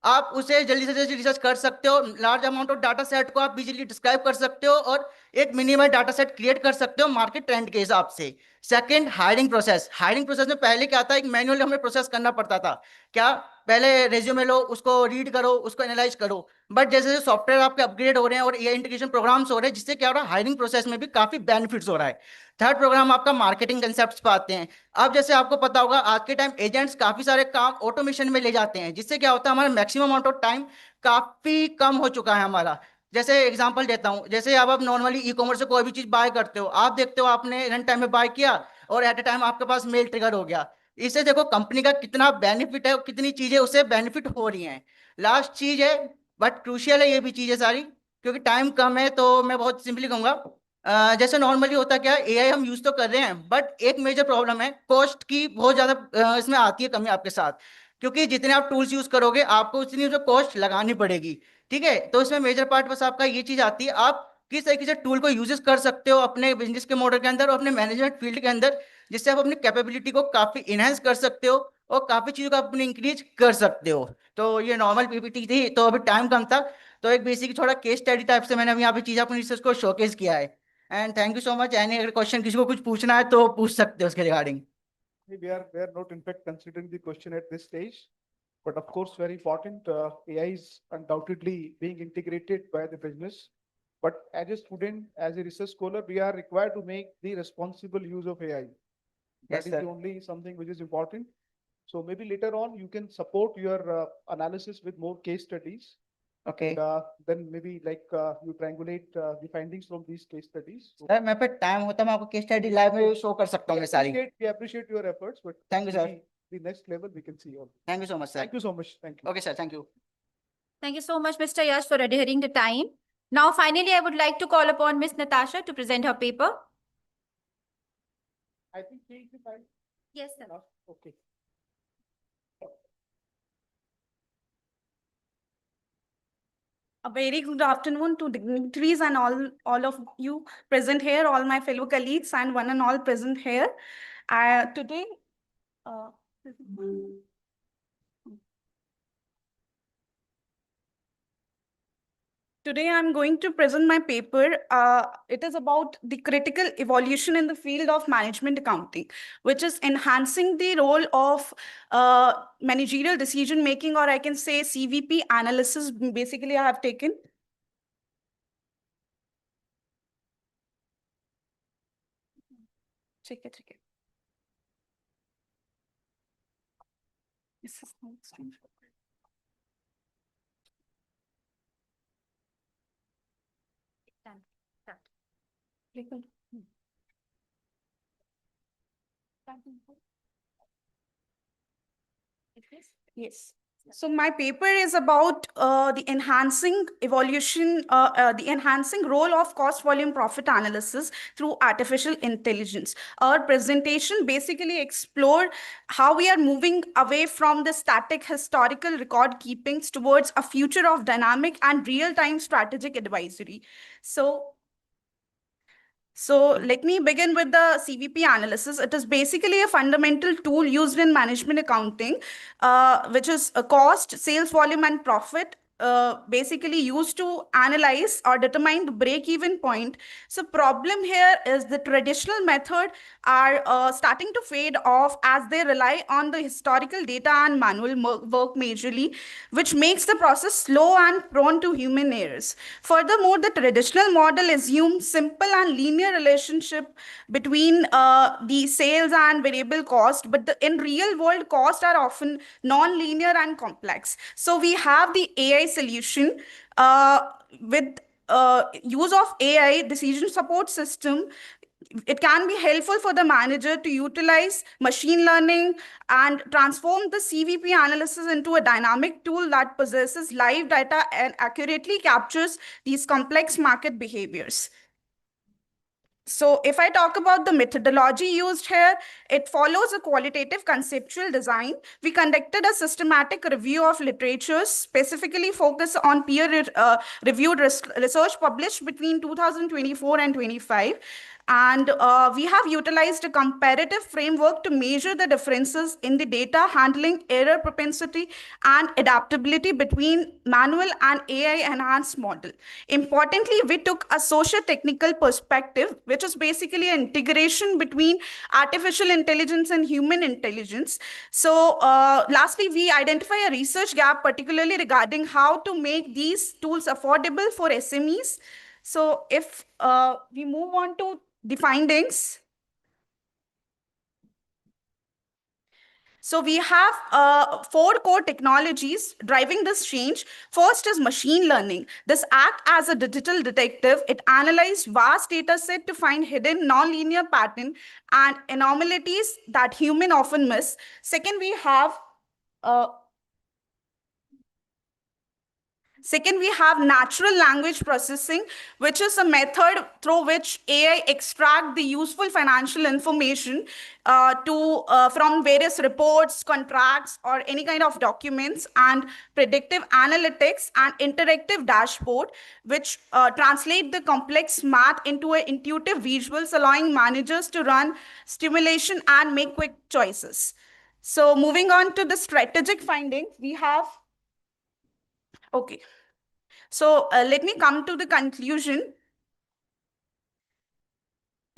आप उसे जल्दी से जल्दी रिसर्च कर सकते हो, large amount of data set को आप इजीली डिस्क्राइब कर सकते हो, और एक मिनिमम डाटा सेट क्रिएट कर सकते हो मार्केट ट्रेंड के हिसाब से। Second, hiring process. Hiring process में पहले क्या था, एक मैनुअली हमें प्रोसेस करना पड़ता था। क्या? पहले रेज्यूमे लो, उसको रीड करो, उसको एनालाइज करो। बट जैसे जैसे सॉफ्टवेयर आपके अपग्रेड हो रहे हैं और एआई इंटीग्रेशन प्रोग्राम्स हो रहे हैं, जिससे क्या हो रहा है, हायरिंग प्रोसेस में भी काफी बेनिफिट्स हो रहा है। थर्ड प्रोग्राम आपका मार्केटिंग कंसेप्ट्स पे आते हैं। अब जैसे आपको पता होगा, आज के टाइम एजेंट्स काफी सारे काम ऑटोमेशन में ले जाते हैं, जिससे क्या होता है, हमारा मैक्सिमम अमाउंट ऑफ टाइम काफी कम हो चुका है हमारा। जैसे एग्जांपल देता हूँ, जैसे अब आप नॉर्मली ई कॉमर्स से कोई भी चीज बाय करते हो, आप देखते हो आपने रन टाइम में बाय किया और एट ए टाइम आपके पास मेल ट्रिगर हो गया। इससे देखो कंपनी का कितना बेनिफिट है, कितनी चीजें उससे बेनिफिट हो रही हैं। लास्ट चीज है, बट क्रूशियल है ये भी चीजें सारी, क्योंकि टाइम कम है तो मैं बहुत सिंपली कहूंगा। जैसे नॉर्मली होता क्या है, एआई हम यूज तो कर रहे हैं, बट एक मेजर प्रॉब्लम है कॉस्ट की, बहुत ज्यादा इसमें आती है कमी आपके साथ। क्योंकि जितने आप टूल्स यूज करोगे, आपको उतनी जो कॉस्ट लगानी पड़ेगी। ठीक है, तो इसमें मेजर पार्ट बस आपका ये चीज आती है, आप किस तरीके से टूल को यूजेस कर सकते हो अपने बिजनेस के मॉडल के अंदर और अपने मैनेजमेंट फील्ड के अंदर, जिससे आप अपनी कैपेबिलिटी को काफी इनहेंस कर सकते हो और काफी चीजों को अपनी इंक्रीज कर सकते हो। तो ये नॉर्मल पीपीटी थी, तो अभी टाइम कम था, तो एक बेसिक थोड़ा केस स्टडी टाइप से मैंने अभी यहाँ पे चीज अपनी रिसर्च को शोकेस किया है। And thank you so much. Any अगर क्वेश्चन किसी को कुछ पूछना है तो पूछ सकते हो उसके regarding. We are not in fact considering the question at this stage, but of course very important. AI is undoubtedly being integrated by the business, but as a student, as a research scholar, we are required to make the responsible use of AI. That Yes, is sir. the only something which is important. So maybe later on you can support your analysis with more case studies. Okay. And, then maybe like you triangulate the findings from these case studies. Sir मैं पे time होता है, मैं आपको case study live में show कर सकता हूँ मैं सारी। We appreciate your efforts, but Thank you, sir. maybe the next level we can see all. Thank you so much, sir. Thank you so much. Thank you. Okay, sir. Thank you. Thank you so much, Mr. Yash, for adhering to time. Now, finally, I would like to call upon Ms. Natasha to present her paper. I think change the file. Yes, sir. Okay. A very good afternoon to dignitaries and all of you present here, all my fellow colleagues and one and all present here. Today, today I'm going to present my paper. It is about the critical evolution in the field of management accounting, which is enhancing the role of managerial decision making, or I can say CVP analysis. Basically, I have taken. Check it. This is not screen. Yes. So my paper is about the enhancing evolution, the enhancing role of cost volume profit analysis through artificial intelligence. Our presentation basically explored how we are moving away from the static historical record keepings towards a future of dynamic and real-time strategic advisory. So let me begin with the CVP analysis. It is basically a fundamental tool used in management accounting, which is a cost, sales volume, and profit basically used to analyze or determine the break-even point. So problem here is the traditional method are starting to fade off as they rely on the historical data and manual work majorly, which makes the process slow and prone to human errors. Furthermore, the traditional model assumes simple and linear relationship between the sales and variable cost, but in real world costs are often non-linear and complex. So we have the AI solution with use of AI decision support system. It can be helpful for the manager to utilize machine learning and transform the CVP analysis into a dynamic tool that possesses live data and accurately captures these complex market behaviors. So if I talk about the methodology used here, it follows a qualitative conceptual design. We conducted a systematic review of literatures, specifically focused on peer-reviewed research published between 2024 and 25. And we have utilized a comparative framework to measure the differences in the data handling, error propensity, and adaptability between manual and AI-enhanced model. Importantly, we took a socio-technical perspective, which is basically an integration between artificial intelligence and human intelligence. So lastly, we identify a research gap, particularly regarding how to make these tools affordable for SMEs. So if we move on to the findings. So we have 4 core technologies driving this change. First is machine learning. This acts as a digital detective. It analyzes vast data set to find hidden nonlinear pattern and anomalies that humans often miss. Second, we have natural language processing, which is a method through which AI extracts the useful financial information from various reports, contracts, or any kind of documents, and predictive analytics and interactive dashboard, which translate the complex math into intuitive visuals, allowing managers to run stimulation and make quick choices. So moving on to the strategic findings, we have okay. So let me come to the conclusion.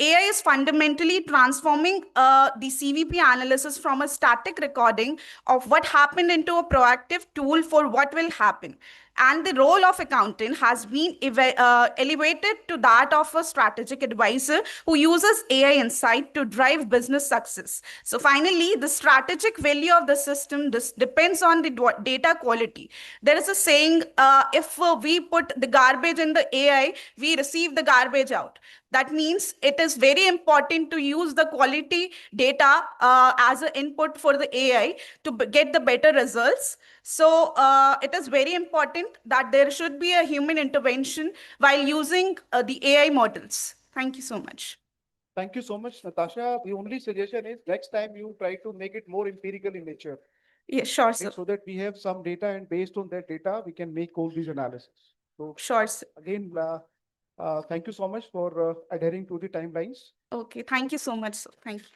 AI is fundamentally transforming the CVP analysis from a static recording of what happened into a proactive tool for what will happen. And the role of accountant has been elevated to that of a strategic advisor who uses AI insight to drive business success. So finally, the strategic value of the system depends on the data quality. There is a saying, if we put the garbage in the AI, we receive the garbage out. That means it is very important to use the quality data as an input for the AI to get the better results. So it is very important that there should be a human intervention while using the AI models. Thank you so much. Thank you so much, Natasha. The only suggestion is next time you try to make it more empirical in nature. Yeah, sure, sir. So that we have some data, and based on that data, we can make all these analysis. So sure, sir. Again, thank you so much for adhering to the timelines. Okay, thank you so much, sir. Thank you.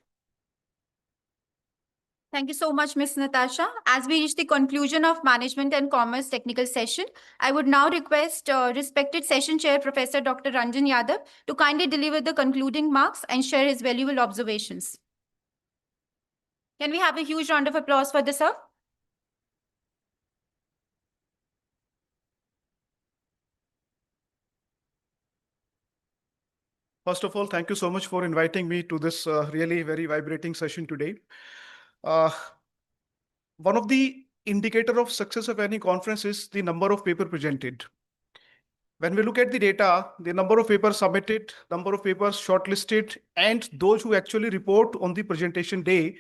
Thank you so much, Ms. Natasha. As we reach the conclusion of Management and Commerce technical session, I would now request respected session chair, Professor Dr. Ranjan Yadav, to kindly deliver the concluding marks and share his valuable observations. Can we have a huge round of applause for this, sir? First of all, thank you so much for inviting me to this really very vibrating session today. One of the indicator of success of any conference is the number of papers presented. When we look at the data, the number of papers submitted, number of papers shortlisted, and those who actually report on the presentation day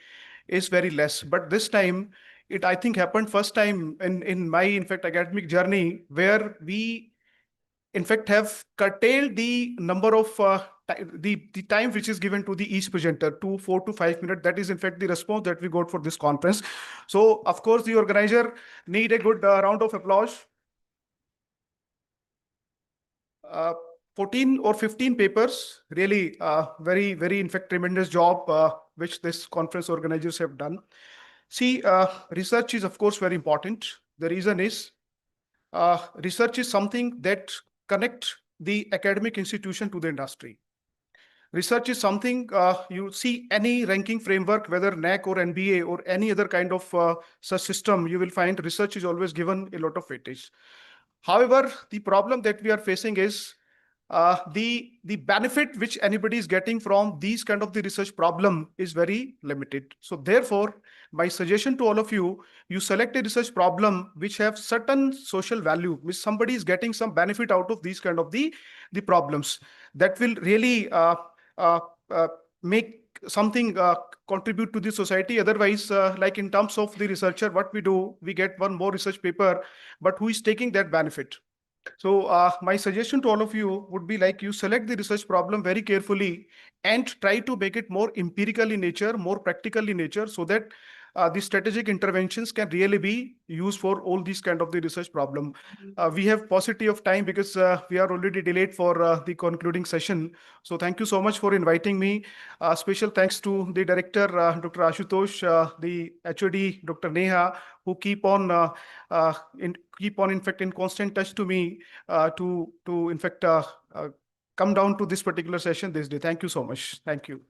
is very less. But this time, it I think happened first time in my academic journey where we in fact have curtailed the number of the time which is given to the each presenter to 4 to 5 minutes. That is in fact the response that we got for this conference. So of course the organizer need a good round of applause. 14 or 15 papers, really very, very in fact tremendous job which this conference organizers have done. See, research is of course very important. The reason is research is something that connects the academic institution to the industry. Research is something you see any ranking framework, whether NAC or NBA or any other kind of such system, you will find research is always given a lot of weightage. However, the problem that we are facing is the benefit which anybody is getting from these kind of the research problem is very limited. So therefore, my suggestion to all of you, you select a research problem which have certain social value, which somebody is getting some benefit out of these kind of the problems that will really make something contribute to the society. Otherwise, like in terms of the researcher, what we do, we get one more research paper, but who is taking that benefit? So my suggestion to all of you would be like you select the research problem very carefully and try to make it more empirical in nature, more practical in nature, so that the strategic interventions can really be used for all these kind of the research problem. We have paucity of time because we are already delayed for the concluding session. So thank you so much for inviting me. Special thanks to the director, Dr. Ashutosh, the HOD, Dr. Neha, who keep on in fact in constant touch to me to in fact come down to this particular session this day. Thank you so much. Thank you.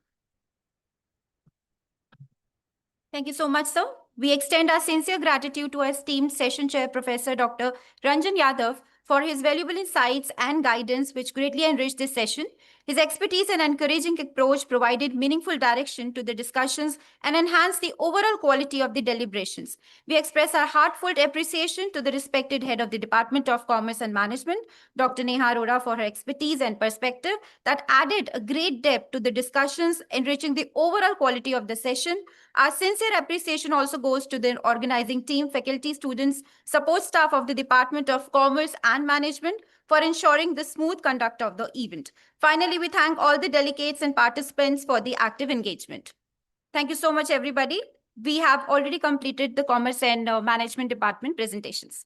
Thank you so much, sir. We extend our sincere gratitude to our esteemed session chair, Professor Dr. Ranjan Yadav, for his valuable insights and guidance, which greatly enriched this session. His expertise and encouraging approach provided meaningful direction to the discussions and enhanced the overall quality of the deliberations. We express our heartfelt appreciation to the respected head of the Department of Commerce and Management, Dr. Neha Arora, for her expertise and perspective that added a great depth to the discussions, enriching the overall quality of the session. Our sincere appreciation also goes to the organizing team, faculty, students, support staff of the Department of Commerce and Management for ensuring the smooth conduct of the event. Finally, we thank all the delegates and participants for the active engagement. Thank you so much, everybody. We have already completed the Commerce and Management Department presentations.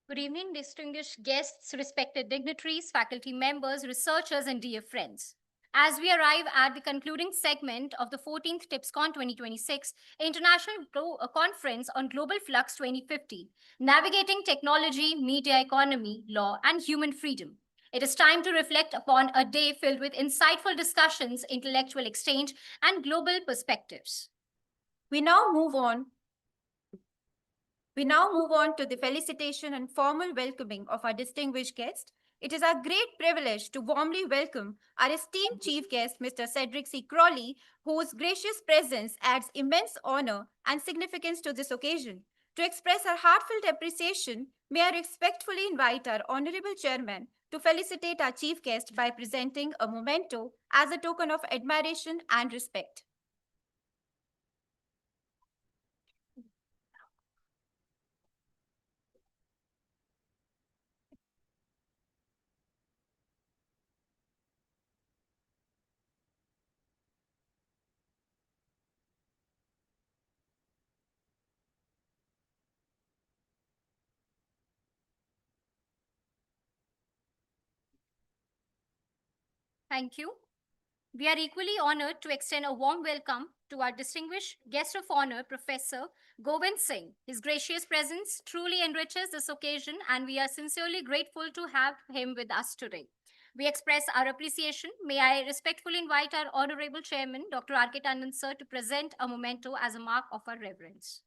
Good evening, distinguished guests, respected dignitaries, faculty members, researchers, and dear friends. As we arrive at the concluding segment of the 14th TIPSCON 2026 International Conference on Global Flux 2050, Navigating Technology, Media Economy, Law, and Human Freedom, it is time to reflect upon a day filled with insightful discussions, intellectual exchange, and global perspectives. We now move on to the felicitation and formal welcoming of our distinguished guest. It is our great privilege to warmly welcome our esteemed chief guest, Mr. Cedrick C. Crowley, whose gracious presence adds immense honor and significance to this occasion. To express our heartfelt appreciation, may I respectfully invite our Honorable Chairman to felicitate our chief guest by presenting a memento as a token of admiration and respect. Thank you. We are equally honored to extend a warm welcome to our distinguished guest of honor, Professor Govind Singh. His gracious presence truly enriches this occasion, and we are sincerely grateful to have him with us today. We express our appreciation. May I respectfully invite our Honorable Chairman, Dr. R.K. Tandon, sir, to present a memento as a mark of our reverence.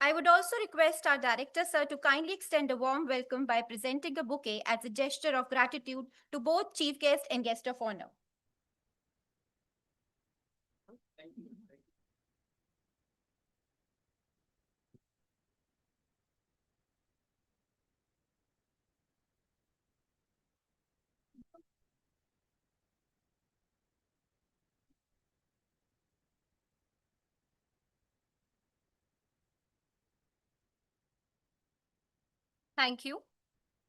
I would also request our director, sir, to kindly extend a warm welcome by presenting a bouquet as a gesture of gratitude to both chief guest and guest of honor. Thank you.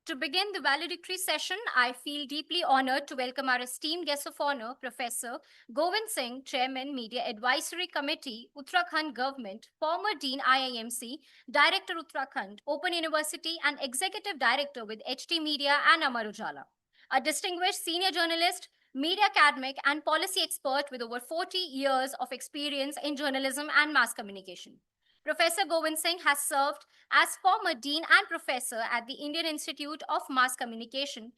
To begin the valedictory session, I feel deeply honored to welcome our esteemed guest of honor, Professor Govind Singh, Chairman, Media Advisory Committee, Uttarakhand Government, former Dean IIMC, Director Uttarakhand Open University, and Executive Director with HT Media and Amar Ujala. A distinguished senior journalist, media academic, and policy expert with over 40 years of experience in journalism and mass communication. Professor Govind Singh has served as former Dean and Professor at the Indian Institute of Mass Communication,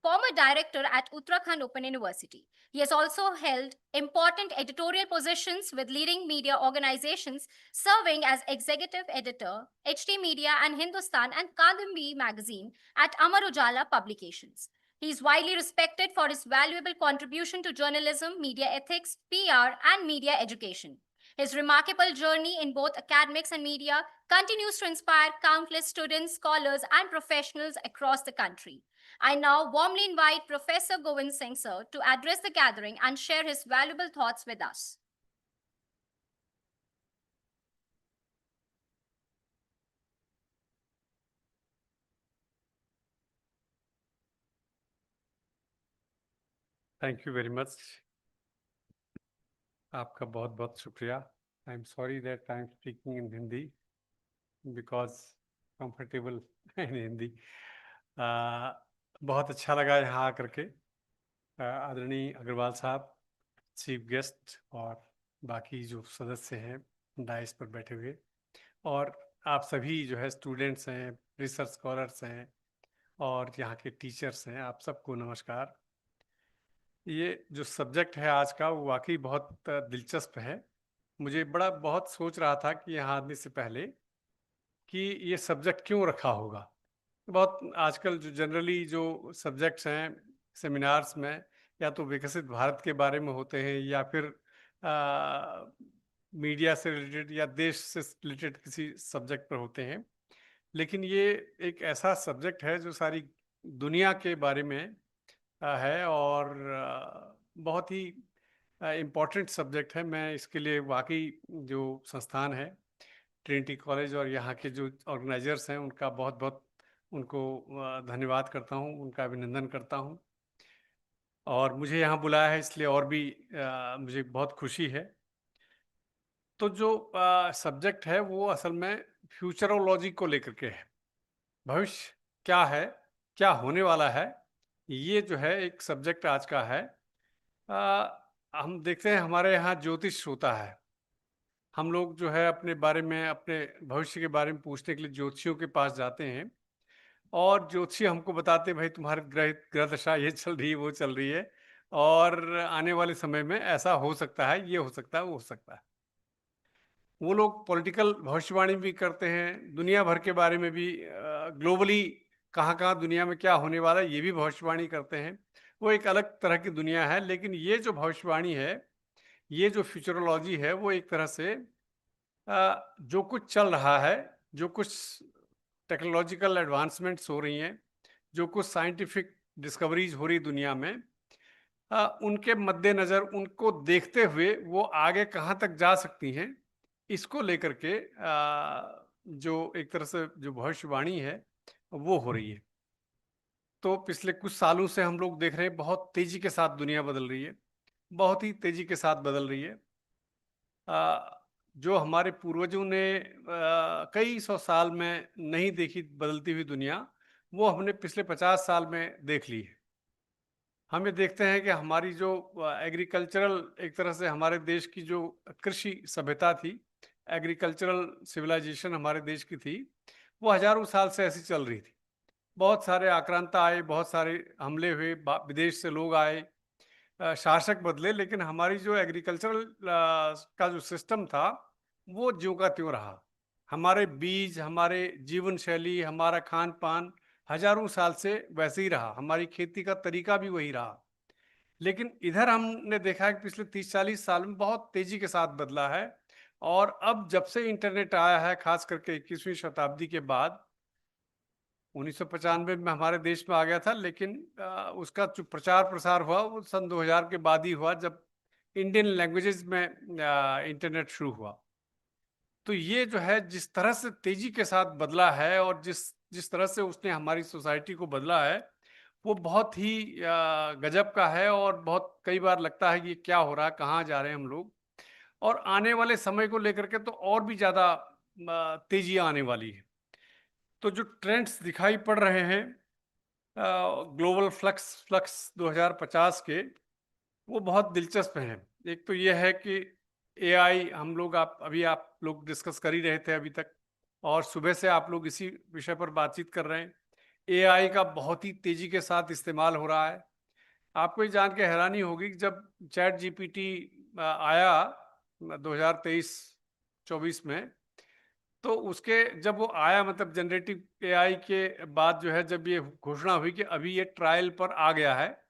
former Director at Uttarakhand Open University. He has also held important editorial positions with leading media organizations, serving as Executive Editor, HT Media and Hindustan and Kadambi magazine at Amar Ujala Publications. He is widely respected for his valuable contribution to journalism, media ethics, PR, and media education. His remarkable journey in both academics and media continues to inspire countless students, scholars, and professionals across the country. I now warmly invite Professor Govind Singh, sir, to address the gathering and share his valuable thoughts with us. Thank you very much. आपका बहुत बहुत शुक्रिया. I am sorry that I am speaking in Hindi because comfortable in Hindi. बहुत अच्छा लगा यहाँ आकर के. आदरणीय अग्रवाल साहब, चीफ गेस्ट और बाकी जो सदस्य हैं डाइस पर बैठे हुए, और आप सभी जो है स्टूडेंट्स हैं, रिसर्च स्कॉलर्स हैं और यहाँ के टीचर्स हैं, आप सबको नमस्कार. ये जो सब्जेक्ट है आज का वो वाकई बहुत दिलचस्प है. मुझे बहुत सोच रहा था कि यहाँ आने से पहले कि ये सब्जेक्ट क्यों रखा होगा. बहुत आजकल जो जनरली जो सब्जेक्ट्स हैं सेमिनार्स में या तो विकसित भारत के बारे में होते हैं या फिर मीडिया से रिलेटेड या देश से रिलेटेड किसी सब्जेक्ट पर होते हैं, लेकिन ये एक ऐसा सब्जेक्ट है जो सारी दुनिया के बारे में है और बहुत ही इम्पोर्टेंट सब्जेक्ट है. मैं इसके लिए वाकई जो संस्थान है ट्रिनिटी कॉलेज और यहाँ के जो ऑर्गेनाइजर्स हैं उनका बहुत बहुत उनको धन्यवाद करता हूँ, उनका अभिनंदन करता हूँ. और मुझे यहाँ बुलाया है, इसलिए और भी मुझे बहुत खुशी है। तो जो सब्जेक्ट है वो असल में फ्यूचरोलॉजी को लेकर के है। भविष्य क्या है, क्या होने वाला है, ये जो है एक सब्जेक्ट आज का है। हम देखते हैं हमारे यहाँ ज्योतिष होता है। हम लोग जो है अपने बारे में, अपने भविष्य के बारे में पूछने के लिए ज्योतिषियों के पास जाते हैं और ज्योतिषी हमको बताते हैं भाई तुम्हारे ग्रह दशा ये चल रही है, वो चल रही है, और आने वाले समय में ऐसा हो सकता है, ये हो सकता है, वो हो सकता है। वो लोग पॉलिटिकल भविष्यवाणी भी करते हैं, दुनिया भर के बारे में भी, ग्लोबली कहाँ कहाँ दुनिया में क्या होने वाला है ये भी भविष्यवाणी करते हैं। वो एक अलग तरह की दुनिया है। लेकिन ये जो भविष्यवाणी है, ये जो फ्यूचरोलॉजी है, वो एक तरह से जो कुछ चल रहा है, जो कुछ टेक्नोलॉजिकल एडवांसमेंट्स हो रही हैं, जो कुछ साइंटिफिक डिस्कवरीज हो रही दुनिया में, उनके मद्देनज़र, उनको देखते हुए वो आगे कहाँ तक जा सकती हैं, इसको लेकर के जो एक तरह से जो भविष्यवाणी है वो हो रही है। तो पिछले कुछ सालों से हम लोग देख रहे हैं बहुत तेज़ी के साथ दुनिया बदल रही है, बहुत ही तेज़ी के साथ बदल रही है। जो हमारे पूर्वजों ने कई सौ साल में नहीं देखी बदलती हुई दुनिया, वो हमने पिछले 50 साल में देख ली है। हमें देखते हैं कि हमारी जो एग्रीकल्चरल, एक तरह से हमारे देश की जो कृषि सभ्यता थी, एग्रीकल्चरल सिविलाइजेशन हमारे देश की थी, वो हजारों साल से ऐसी चल रही थी। बहुत सारे आक्रांता आए, बहुत सारे हमले हुए, विदेश से लोग आए, शासक बदले, लेकिन हमारी जो एग्रीकल्चरल का जो सिस्टम था वो ज्यों का त्यों रहा। हमारे बीज, हमारे जीवन शैली, हमारा खान पान हजारों साल से वैसे ही रहा, हमारी खेती का तरीका भी वही रहा। लेकिन इधर हमने देखा है कि पिछले 30-40 साल में बहुत तेजी के साथ बदला है। और अब जब से इंटरनेट आया है, खास करके 21वीं शताब्दी के बाद, 1995 में हमारे देश में आ गया था, लेकिन उसका जो प्रचार प्रसार हुआ वो सन 2000 के बाद ही हुआ, जब इंडियन लैंग्वेजेस में इंटरनेट शुरू हुआ। तो ये जो है जिस तरह से तेजी के साथ बदला है और जिस तरह से उसने हमारी सोसाइटी को बदला है, वो बहुत ही गजब का है। और बहुत कई बार लगता है कि ये क्या हो रहा है, कहाँ जा रहे हैं हम लोग। और आने वाले समय को लेकर के तो और भी ज़्यादा तेजी आने वाली है। तो जो ट्रेंड्स दिखाई पड़ रहे हैं ग्लोबल फ्लक्स 2050 के, वो बहुत दिलचस्प हैं। एक तो ये है कि एआई, हम लोग आप लोग डिस्कस कर ही रहे थे अभी तक, और सुबह से आप लोग इसी विषय पर बातचीत कर रहे हैं। एआई का बहुत ही तेजी के साथ इस्तेमाल हो रहा है। आपको ये जान के हैरानी होगी कि जब चैट जीपीटी आया 2023-24 में, तो उसके जब वो आया, मतलब जनरेटिव एआई के बाद जो है, जब ये घोषणा हुई कि अभी ये ट्रायल पर आ गया है,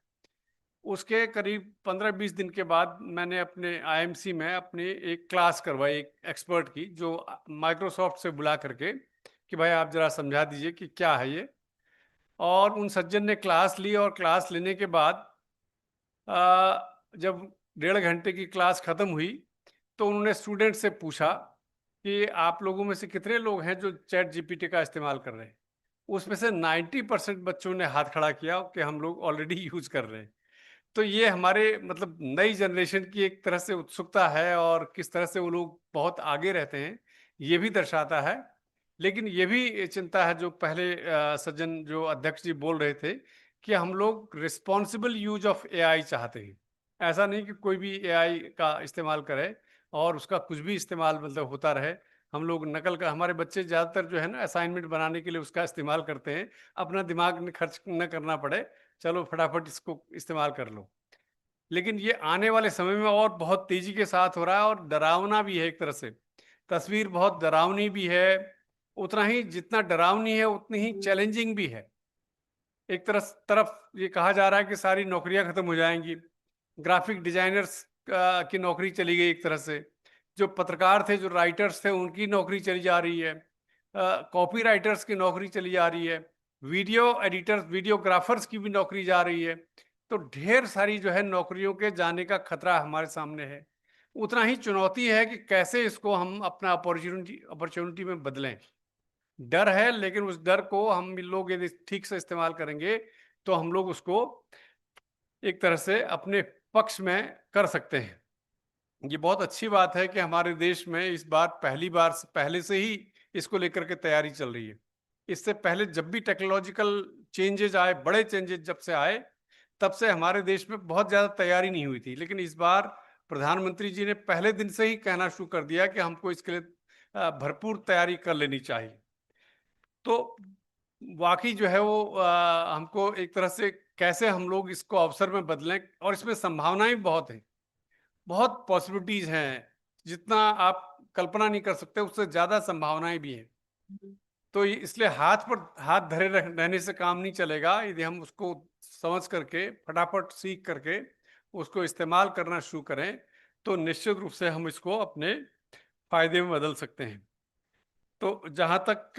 उसके करीब 15-20 दिन के बाद मैंने अपने आईएमसी में अपनी एक क्लास करवाई, एक एक्सपर्ट की, जो माइक्रोसॉफ्ट से बुला करके कि भाई आप ज़रा समझा दीजिए कि क्या है ये। और उन सज्जन ने क्लास ली, और क्लास लेने के बाद जब 1.5 घंटे की क्लास ख़त्म हुई, तो उन्होंने स्टूडेंट से पूछा कि आप लोगों में से कितने लोग हैं जो चैट जीपीटी का इस्तेमाल कर रहे हैं। उसमें से 90% बच्चों ने हाथ खड़ा किया कि हम लोग ऑलरेडी यूज कर रहे हैं। तो ये हमारे मतलब नई जनरेशन की एक तरह से उत्सुकता है, और किस तरह से वो लोग बहुत आगे रहते हैं ये भी दर्शाता है। लेकिन ये भी चिंता है, जो पहले सज्जन जो अध्यक्ष जी बोल रहे थे, कि हम लोग रिस्पॉन्सिबल यूज ऑफ एआई चाहते हैं। ऐसा नहीं कि कोई भी एआई का इस्तेमाल करे और उसका कुछ भी इस्तेमाल मतलब होता रहे। हम लोग नकल का, हमारे बच्चे ज़्यादातर जो है ना असाइनमेंट बनाने के लिए उसका इस्तेमाल करते हैं, अपना दिमाग खर्च न करना पड़े, चलो फटाफट इसको इस्तेमाल कर लो। लेकिन ये आने वाले समय में और बहुत तेज़ी के साथ हो रहा है, और डरावना भी है एक तरह से। तस्वीर बहुत डरावनी भी है, उतना ही जितना डरावनी है उतनी ही चैलेंजिंग भी है। एक तरफ ये कहा जा रहा है कि सारी नौकरियां खत्म हो जाएंगी, ग्राफिक डिजाइनर्स की नौकरी चली गई, एक तरह से जो पत्रकार थे, जो राइटर्स थे, उनकी नौकरी चली जा रही है, कॉपी राइटर्स की नौकरी चली जा रही है, वीडियो एडिटर्स, वीडियोग्राफर्स की भी नौकरी जा रही है। तो ढेर सारी जो है नौकरियों के जाने का खतरा हमारे सामने है। उतना ही चुनौती है कि कैसे इसको हम अपना अपॉर्चुनिटी में बदलें। डर है, लेकिन उस डर को हम लोग यदि ठीक से इस्तेमाल करेंगे तो हम लोग उसको एक तरह से अपने पक्ष में कर सकते हैं। ये बहुत अच्छी बात है कि हमारे देश में इस बार पहले से ही इसको लेकर के तैयारी चल रही है। इससे पहले जब भी टेक्नोलॉजिकल चेंजेज आए, बड़े चेंजेज जब से आए, तब से हमारे देश में बहुत ज़्यादा तैयारी नहीं हुई थी। लेकिन इस बार प्रधानमंत्री जी ने पहले दिन से ही कहना शुरू कर दिया कि हमको इसके लिए भरपूर तैयारी कर लेनी चाहिए। तो वाकई जो है वो हमको एक तरह से कैसे हम लोग इसको अवसर में बदलें, और इसमें संभावनाएं बहुत हैं, बहुत पॉसिबिलिटीज हैं, जितना आप कल्पना नहीं कर सकते उससे ज़्यादा संभावनाएं भी हैं। तो इसलिए हाथ पर हाथ धरे रहने से काम नहीं चलेगा। यदि हम उसको समझ करके फटाफट सीख करके उसको इस्तेमाल करना शुरू करें तो निश्चित रूप से हम इसको अपने फायदे में बदल सकते हैं। तो जहाँ तक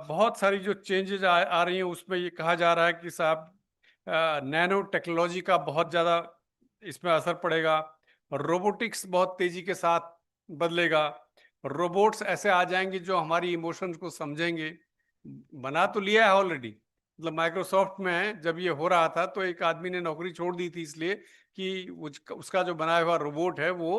बहुत सारी जो चेंजेज आ रही हैं उसमें ये कहा जा रहा है कि साहब नैनो टेक्नोलॉजी का बहुत ज़्यादा इसमें असर पड़ेगा, रोबोटिक्स बहुत तेज़ी के साथ बदलेगा, रोबोट्स ऐसे आ जाएंगे जो हमारी इमोशंस को समझेंगे। बना तो लिया है ऑलरेडी, मतलब माइक्रोसॉफ्ट में जब ये हो रहा था तो एक आदमी ने नौकरी छोड़ दी थी इसलिए कि उसका जो बनाया हुआ रोबोट है वो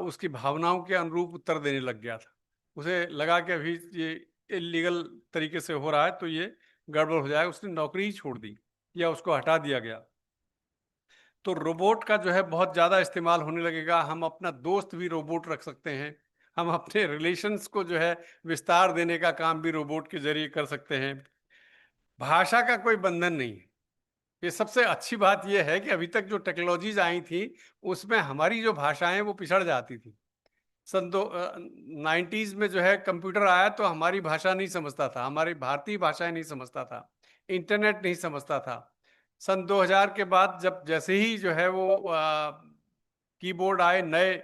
उसकी भावनाओं के अनुरूप उत्तर देने लग गया था। उसे लगा कि अभी ये इलीगल तरीके से हो रहा है तो ये गड़बड़ हो जाएगा, उसने नौकरी ही छोड़ दी या उसको हटा दिया गया। तो रोबोट का जो है बहुत ज़्यादा इस्तेमाल होने लगेगा। हम अपना दोस्त भी रोबोट रख सकते हैं, हम अपने रिलेशंस को जो है विस्तार देने का काम भी रोबोट के जरिए कर सकते हैं। भाषा का कोई बंधन नहीं है। ये सबसे अच्छी बात यह है कि अभी तक जो टेक्नोलॉजीज आई थी उसमें हमारी जो भाषाएं वो पिछड़ जाती थी। सन 90s में जो है कंप्यूटर आया तो हमारी भाषा नहीं समझता था, हमारी भारतीय भाषाएं नहीं समझता था, इंटरनेट नहीं समझता था। सन 2000 के बाद जब जैसे ही जो है वो कीबोर्ड आए, नए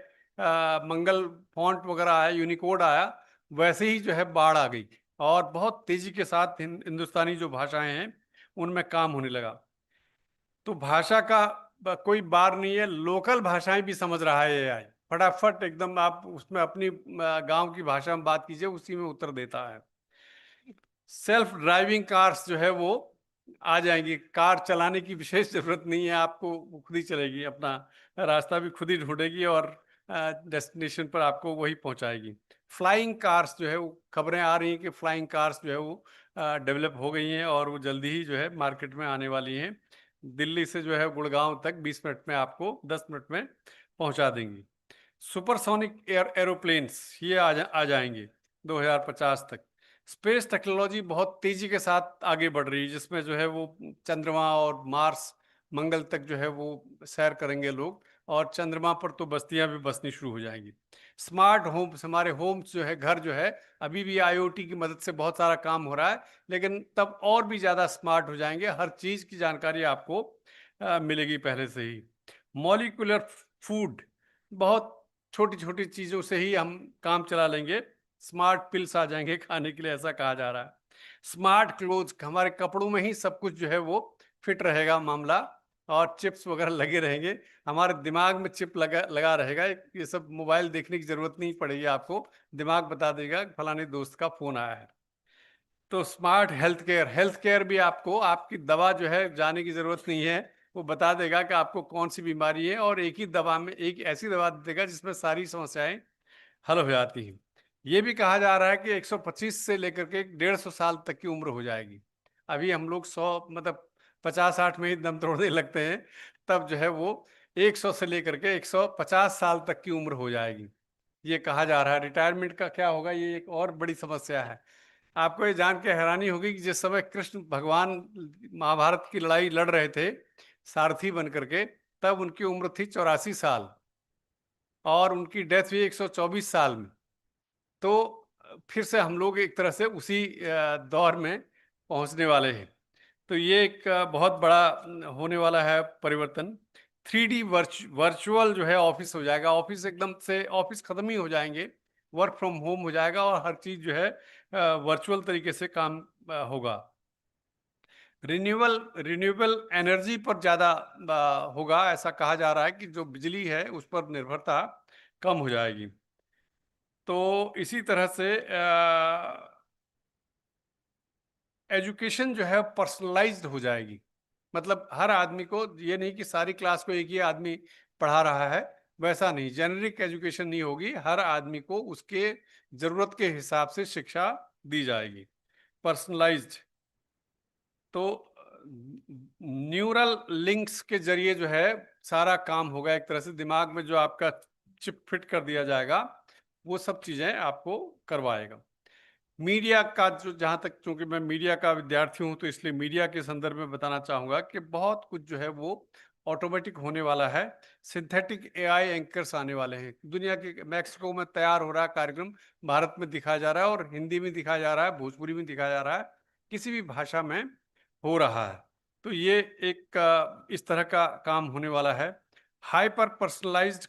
मंगल फॉन्ट वगैरह आया, यूनिकोड आया, वैसे ही जो है बाढ़ आ गई और बहुत तेजी के साथ हिंदुस्तानी जो भाषाएं हैं उनमें काम होने लगा। तो भाषा का कोई बार नहीं है, लोकल भाषाएं भी समझ रहा है एआई फटाफट एकदम। आप उसमें अपनी गांव की भाषा में बात कीजिए, उसी में उत्तर देता है। सेल्फ ड्राइविंग कार्स जो है वो आ जाएंगी, कार चलाने की विशेष जरूरत नहीं है आपको, वो खुद ही चलेगी, अपना रास्ता भी खुद ही ढूंढेगी और डेस्टिनेशन पर आपको वही पहुंचाएगी। फ्लाइंग कार्स जो है वो खबरें आ रही हैं कि फ्लाइंग कार्स जो है वो डेवलप हो गई हैं और वो जल्दी ही जो है मार्केट में आने वाली हैं। दिल्ली से जो है गुड़गांव तक 20 मिनट में आपको 10 मिनट में पहुंचा देंगी। सुपरसोनिक एरोप्लेन्स ये आ जाएंगे 2050 तक। स्पेस टेक्नोलॉजी बहुत तेजी के साथ आगे बढ़ रही है, जिसमें जो है वो चंद्रमा और मार्स, मंगल तक जो है वो सैर करेंगे लोग, और चंद्रमा पर तो बस्तियां भी बसनी शुरू हो जाएंगी। स्मार्ट होम्स, हमारे होम्स जो है, घर जो है, अभी भी आईओटी की मदद से बहुत सारा काम हो रहा है, लेकिन तब और भी ज़्यादा स्मार्ट हो जाएंगे। हर चीज़ की जानकारी आपको मिलेगी पहले से ही। मॉलिक्यूलर फूड, बहुत छोटी छोटी चीज़ों से ही हम काम चला लेंगे। स्मार्ट पिल्स आ जाएंगे खाने के लिए, ऐसा कहा जा रहा है। स्मार्ट क्लोथ्स, हमारे कपड़ों में ही सब कुछ जो है वो फिट रहेगा मामला, और चिप्स वगैरह लगे रहेंगे, हमारे दिमाग में चिप लगा रहेगा। ये सब मोबाइल देखने की जरूरत नहीं पड़ेगी आपको, दिमाग बता देगा फलाने दोस्त का फोन आया है। तो स्मार्ट हेल्थ केयर भी आपको, आपकी दवा जो है जाने की जरूरत नहीं है, वो बता देगा कि आपको कौन सी बीमारी है, और एक ही दवा में एक ऐसी दवा देगा जिसमें सारी समस्याएं हल हो जाती हैं। ये भी कहा जा रहा है कि 125 से लेकर के 150 साल तक की उम्र हो जाएगी। अभी हम लोग 100 मतलब 50-60 में ही दम तोड़ने लगते हैं, तब जो है वो 100 से लेकर के 150 साल तक की उम्र हो जाएगी, ये कहा जा रहा है। रिटायरमेंट का क्या होगा, ये एक और बड़ी समस्या है। आपको ये जान के हैरानी होगी कि जिस समय कृष्ण भगवान महाभारत की लड़ाई लड़ रहे थे सारथी बन करके, तब उनकी उम्र थी 84 साल और उनकी डेथ हुई 124 साल में। तो फिर से हम लोग एक तरह से उसी दौर में पहुंचने वाले हैं। तो ये एक बहुत बड़ा होने वाला है परिवर्तन। 3D वर्चुअल जो है ऑफिस हो जाएगा, ऑफिस एकदम से ऑफिस खत्म ही हो जाएंगे, वर्क फ्रॉम होम हो जाएगा और हर चीज़ जो है वर्चुअल तरीके से काम होगा। रिन्यूएबल एनर्जी पर ज़्यादा होगा, ऐसा कहा जा रहा है कि जो बिजली है उस पर निर्भरता कम हो जाएगी। तो इसी तरह से एजुकेशन जो है पर्सनलाइज्ड हो जाएगी। मतलब हर आदमी को, ये नहीं कि सारी क्लास को एक ही आदमी पढ़ा रहा है, वैसा नहीं, जेनरिक एजुकेशन नहीं होगी, हर आदमी को उसके जरूरत के हिसाब से शिक्षा दी जाएगी, पर्सनलाइज्ड। तो न्यूरल लिंक्स के जरिए जो है सारा काम होगा, एक तरह से दिमाग में जो आपका चिप फिट कर दिया जाएगा, वो सब चीजें आपको करवाएगा। मीडिया का जो, जहाँ तक चूंकि मैं मीडिया का विद्यार्थी हूँ तो इसलिए मीडिया के संदर्भ में बताना चाहूँगा कि बहुत कुछ जो है वो ऑटोमेटिक होने वाला है। सिंथेटिक एआई एंकर्स आने वाले हैं। दुनिया के मैक्सिको में तैयार हो रहा है कार्यक्रम, भारत में दिखाया जा रहा है, और हिंदी में दिखाया जा रहा है, भोजपुरी में दिखाया जा रहा है, किसी भी भाषा में हो रहा है। तो ये एक इस तरह का काम होने वाला है। हाइपर पर्सनलाइज्ड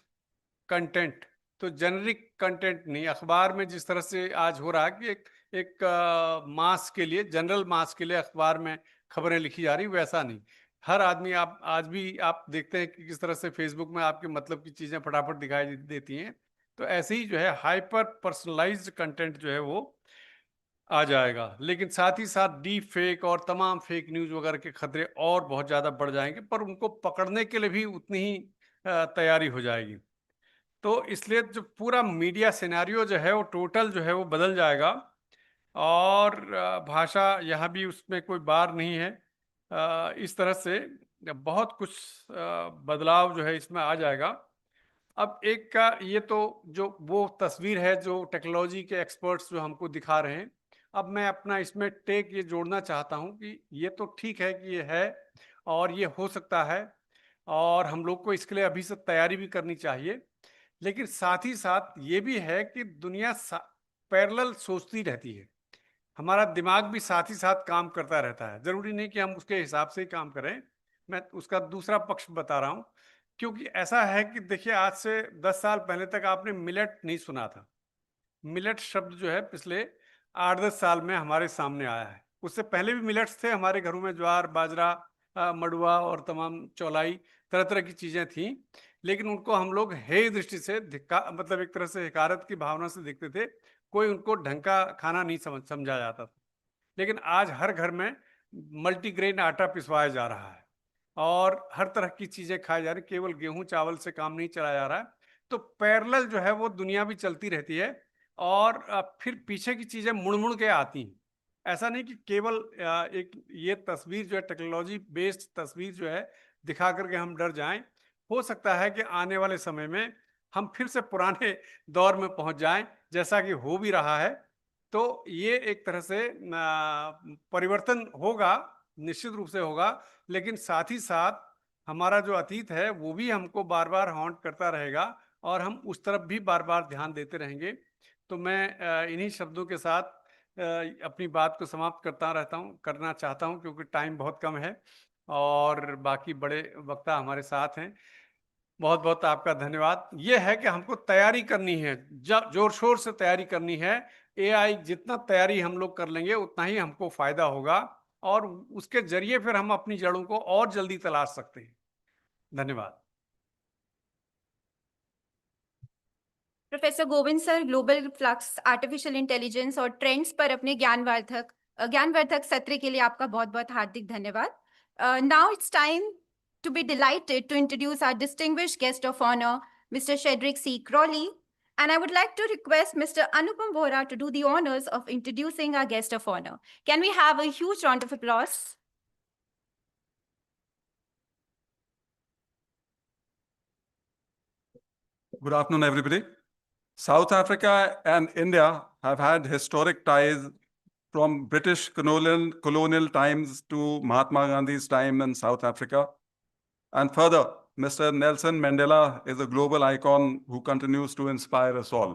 कंटेंट, तो जेनरिक कंटेंट नहीं, अखबार में जिस तरह से आज हो रहा है कि एक मास के लिए, जनरल मास के लिए अखबार में खबरें लिखी जा रही, वैसा नहीं। हर आदमी, आप आज भी आप देखते हैं कि किस तरह से फेसबुक में आपके मतलब की चीज़ें फटाफट दिखाई देती हैं, तो ऐसे ही जो है हाइपर पर्सनलाइज्ड कंटेंट जो है वो आ जाएगा। लेकिन साथ ही साथ डीप फेक और तमाम फेक न्यूज़ वगैरह के खतरे और बहुत ज़्यादा बढ़ जाएंगे, पर उनको पकड़ने के लिए भी उतनी ही तैयारी हो जाएगी। तो इसलिए जो पूरा मीडिया सिनेरियो जो है वो टोटल जो है वो बदल जाएगा, और भाषा यहाँ भी उसमें कोई बार नहीं है। इस तरह से बहुत कुछ बदलाव जो है इसमें आ जाएगा। अब एक का ये तो जो वो तस्वीर है जो टेक्नोलॉजी के एक्सपर्ट्स जो हमको दिखा रहे हैं। अब मैं अपना इसमें टेक ये जोड़ना चाहता हूँ कि ये तो ठीक है कि ये है और ये हो सकता है, और हम लोग को इसके लिए अभी से तैयारी भी करनी चाहिए, लेकिन साथ ही साथ ये भी है कि दुनिया पैरेलल सोचती रहती है, हमारा दिमाग भी साथ ही साथ काम करता रहता है। जरूरी नहीं कि हम उसके हिसाब से ही काम करें, मैं उसका दूसरा पक्ष बता रहा हूँ। क्योंकि ऐसा है कि देखिए, आज से 10 साल पहले तक आपने मिलेट नहीं सुना था। मिलेट शब्द जो है पिछले 8-10 साल में हमारे सामने आया है। उससे पहले भी मिलेट्स थे हमारे घरों में, ज्वार, बाजरा, मड़ुआ और तमाम चौलाई, तरह तरह की चीज़ें थीं, लेकिन उनको हम लोग हेय दृष्टि से मतलब एक तरह से हकारत की भावना से देखते थे, कोई उनको ढंग का खाना नहीं समझा जाता था। लेकिन आज हर घर में मल्टीग्रेन आटा पिसवाया जा रहा है और हर तरह की चीज़ें खाई जा रही, केवल गेहूं चावल से काम नहीं चलाया जा रहा है। तो पैरेलल जो है वो दुनिया भी चलती रहती है, और फिर पीछे की चीज़ें मुड़ मुड़ के आती हैं। ऐसा नहीं कि केवल एक ये तस्वीर जो है, टेक्नोलॉजी बेस्ड तस्वीर जो है, दिखा करके हम डर जाएं। हो सकता है कि आने वाले समय में हम फिर से पुराने दौर में पहुंच जाएं, जैसा कि हो भी रहा है। तो ये एक तरह से परिवर्तन होगा, निश्चित रूप से होगा, लेकिन साथ ही साथ हमारा जो अतीत है वो भी हमको बार बार हॉन्ट करता रहेगा, और हम उस तरफ भी बार बार ध्यान देते रहेंगे। तो मैं इन्हीं शब्दों के साथ अपनी बात को समाप्त करना चाहता हूं, क्योंकि टाइम बहुत कम है और बाकी बड़े वक्ता हमारे साथ हैं। बहुत बहुत आपका धन्यवाद। ये है कि हमको तैयारी करनी है, जोर शोर से तैयारी करनी है। एआई जितना तैयारी हम लोग कर लेंगे उतना ही हमको फायदा होगा, और उसके जरिए फिर हम अपनी जड़ों को और जल्दी तलाश सकते हैं। धन्यवाद। Professor Govind sir global flux, artificial intelligence और ट्रेंड्स पर अपने ज्ञानवर्धक सत्र के लिए आपका बहुत बहुत हार्दिक धन्यवाद। Now it's time to be delighted to introduce our distinguished guest of honor, Mr. Cedrick C. Crowley. And I would like to request Mr. Anupam Vohra to do the honors of introducing our guest of honor. Can we have a huge round of applause? Good afternoon, everybody. South Africa and India have had historic ties from British colonial times to Mahatma Gandhi's time in South Africa. And further, Mr. Nelson Mandela is a global icon who continues to inspire us all.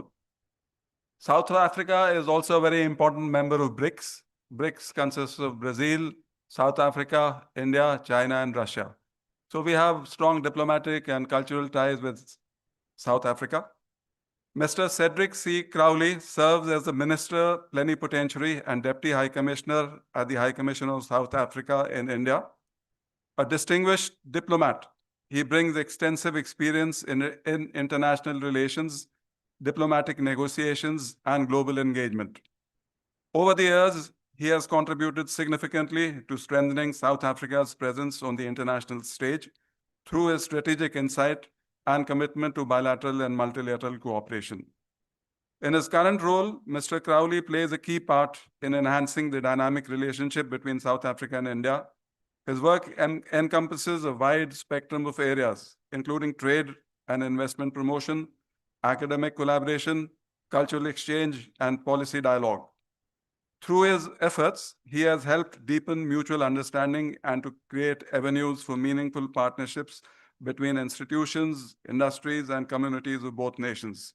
South Africa is also a very important member of BRICS. BRICS consists of Brazil, South Africa, India, China, and Russia. So we have strong diplomatic and cultural ties with South Africa. Mr. Cedrick C. Crowley serves as the Minister Plenipotentiary and Deputy High Commissioner at the High Commission of South Africa in India. A distinguished diplomat, he brings extensive experience in international relations, diplomatic negotiations, and global engagement. Over the years, he has contributed significantly to strengthening South Africa's presence on the international stage through his strategic insight and commitment to bilateral and multilateral cooperation. In his current role, Mr. Crowley plays a key part in enhancing the dynamic relationship between South Africa and India. His work encompasses a wide spectrum of areas, including trade and investment promotion, academic collaboration, cultural exchange, and policy dialogue. Through his efforts, he has helped deepen mutual understanding and to create avenues for meaningful partnerships between institutions, industries, and communities of both nations.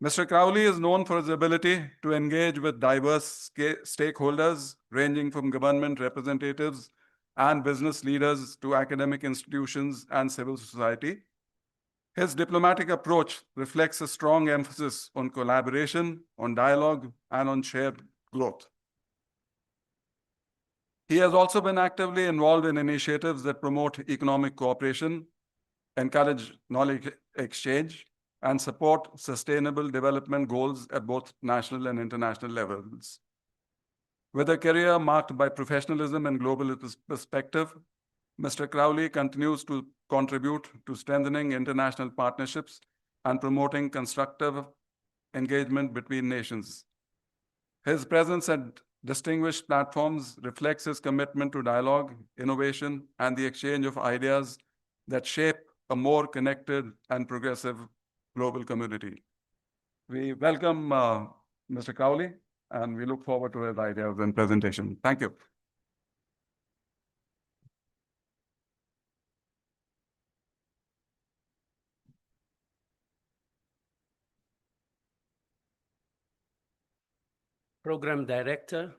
Mr. Crowley is known for his ability to engage with diverse stakeholders, ranging from government representatives and business leaders to academic institutions and civil society. His diplomatic approach reflects a strong emphasis on collaboration, on dialogue, and on shared growth. He has also been actively involved in initiatives that promote economic cooperation, encourage knowledge exchange, and support sustainable development goals at both national and international levels. With a career marked by professionalism and global perspective, Mr. Crowley continues to contribute to strengthening international partnerships and promoting constructive engagement between nations. His presence at distinguished platforms reflects his commitment to dialogue, innovation, and the exchange of ideas that shape a more connected and progressive global community. We welcome Mr. Crowley, and we look forward to his ideas and presentation. Thank you. Program Director,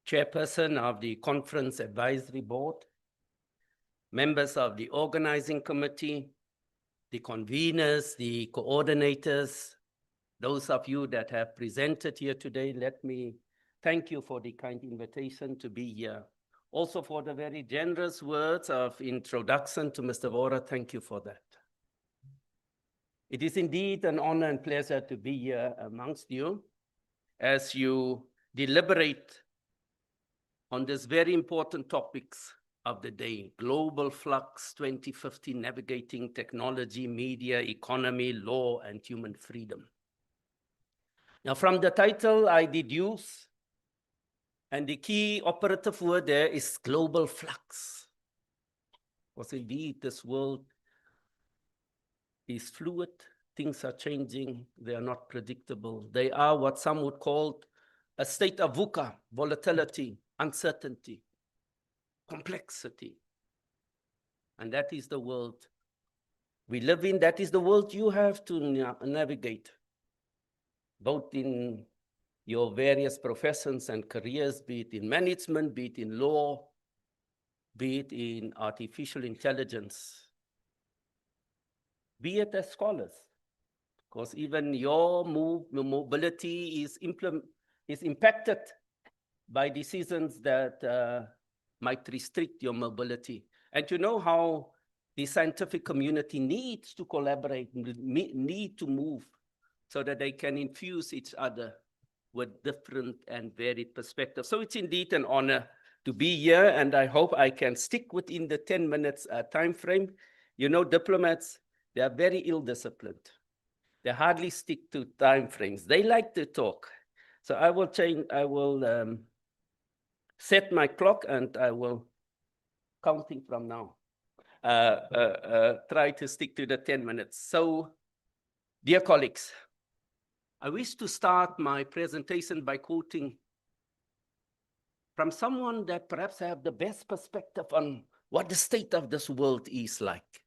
Chairperson of the Conference Advisory Board, members of the Organizing Committee, the conveners, the coordinators, those of you that have presented here today, let me thank you for the kind invitation to be here. Also for the very generous words of introduction to Mr. Vohra, thank you for that. It is indeed an honor and pleasure to be here amongst you as you deliberate on this very important topics of the day, Global Flux 2050, Navigating Technology, Media, Economy, Law, and Human Freedom. Now, from the title, I deduce, and the key operative word there is global flux. Because indeed, this world is fluid. Things are changing. They are not predictable. They are what some would call a state of VUCA, volatility, uncertainty, complexity. And that is the world we live in. That is the world you have to navigate, both in your various professions and careers, be it in management, be it in law, be it in artificial intelligence, be it as scholars. Because even your mobility is impacted by decisions that might restrict your mobility. And you know how the scientific community needs to collaborate, need to move so that they can infuse each other with different and varied perspectives. So it's indeed an honor to be here, and I hope I can stick within the 10 minutes time frame. You know, diplomats, they are very ill-disciplined. They hardly stick to time frames. They like to talk. So I will set my clock and I will, counting from now, try to stick to the 10 minutes. So, dear colleagues, I wish to start my presentation by quoting from someone that perhaps have the best perspective on what the state of this world is like.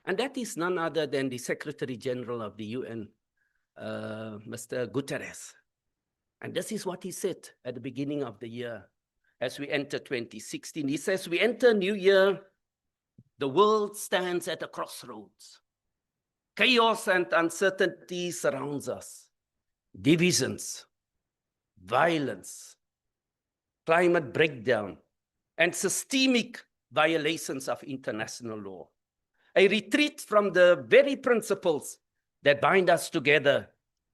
And that is none other than the Secretary General of the UN, Mr. Guterres. And this is what he said at the beginning of the year as we enter 2016. He says, we enter a new year, the world stands at a crossroads. Chaos and uncertainty surrounds us. Divisions, violence, climate breakdown, and systemic violations of international law. A retreat from the very principles that bind us together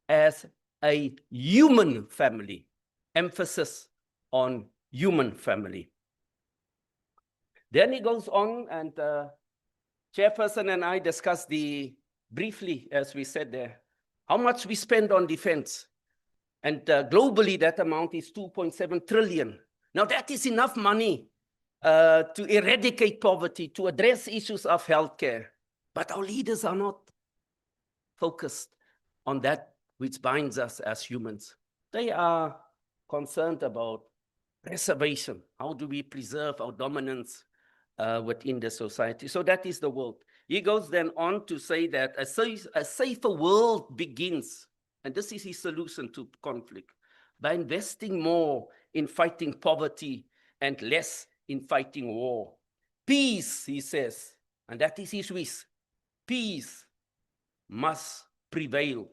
as a human family emphasis on human family. Then he goes on, and Chairperson and I discussed briefly, as we said there, how much we spend on defense. And globally, that amount is 2.7 trillion. Now, that is enough money to eradicate poverty, to address issues of healthcare. But our leaders are not focused on that which binds us as humans. They are concerned about preservation. How do we preserve our dominance within the society? So that is the world. He goes then on to say that a safer world begins, and this is his solution to conflict, by investing more in fighting poverty and less in fighting war. Peace, he says, and that is his wish, peace must prevail.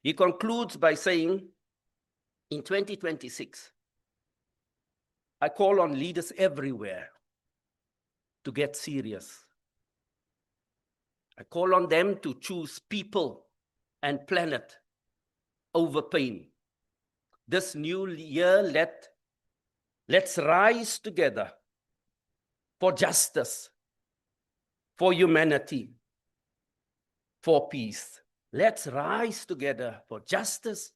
He concludes by saying, in 2026, I call on leaders everywhere to get serious. I call on them to choose people and planet over pain. This new year, let's rise together for justice, for humanity, for peace. Let's rise together for justice,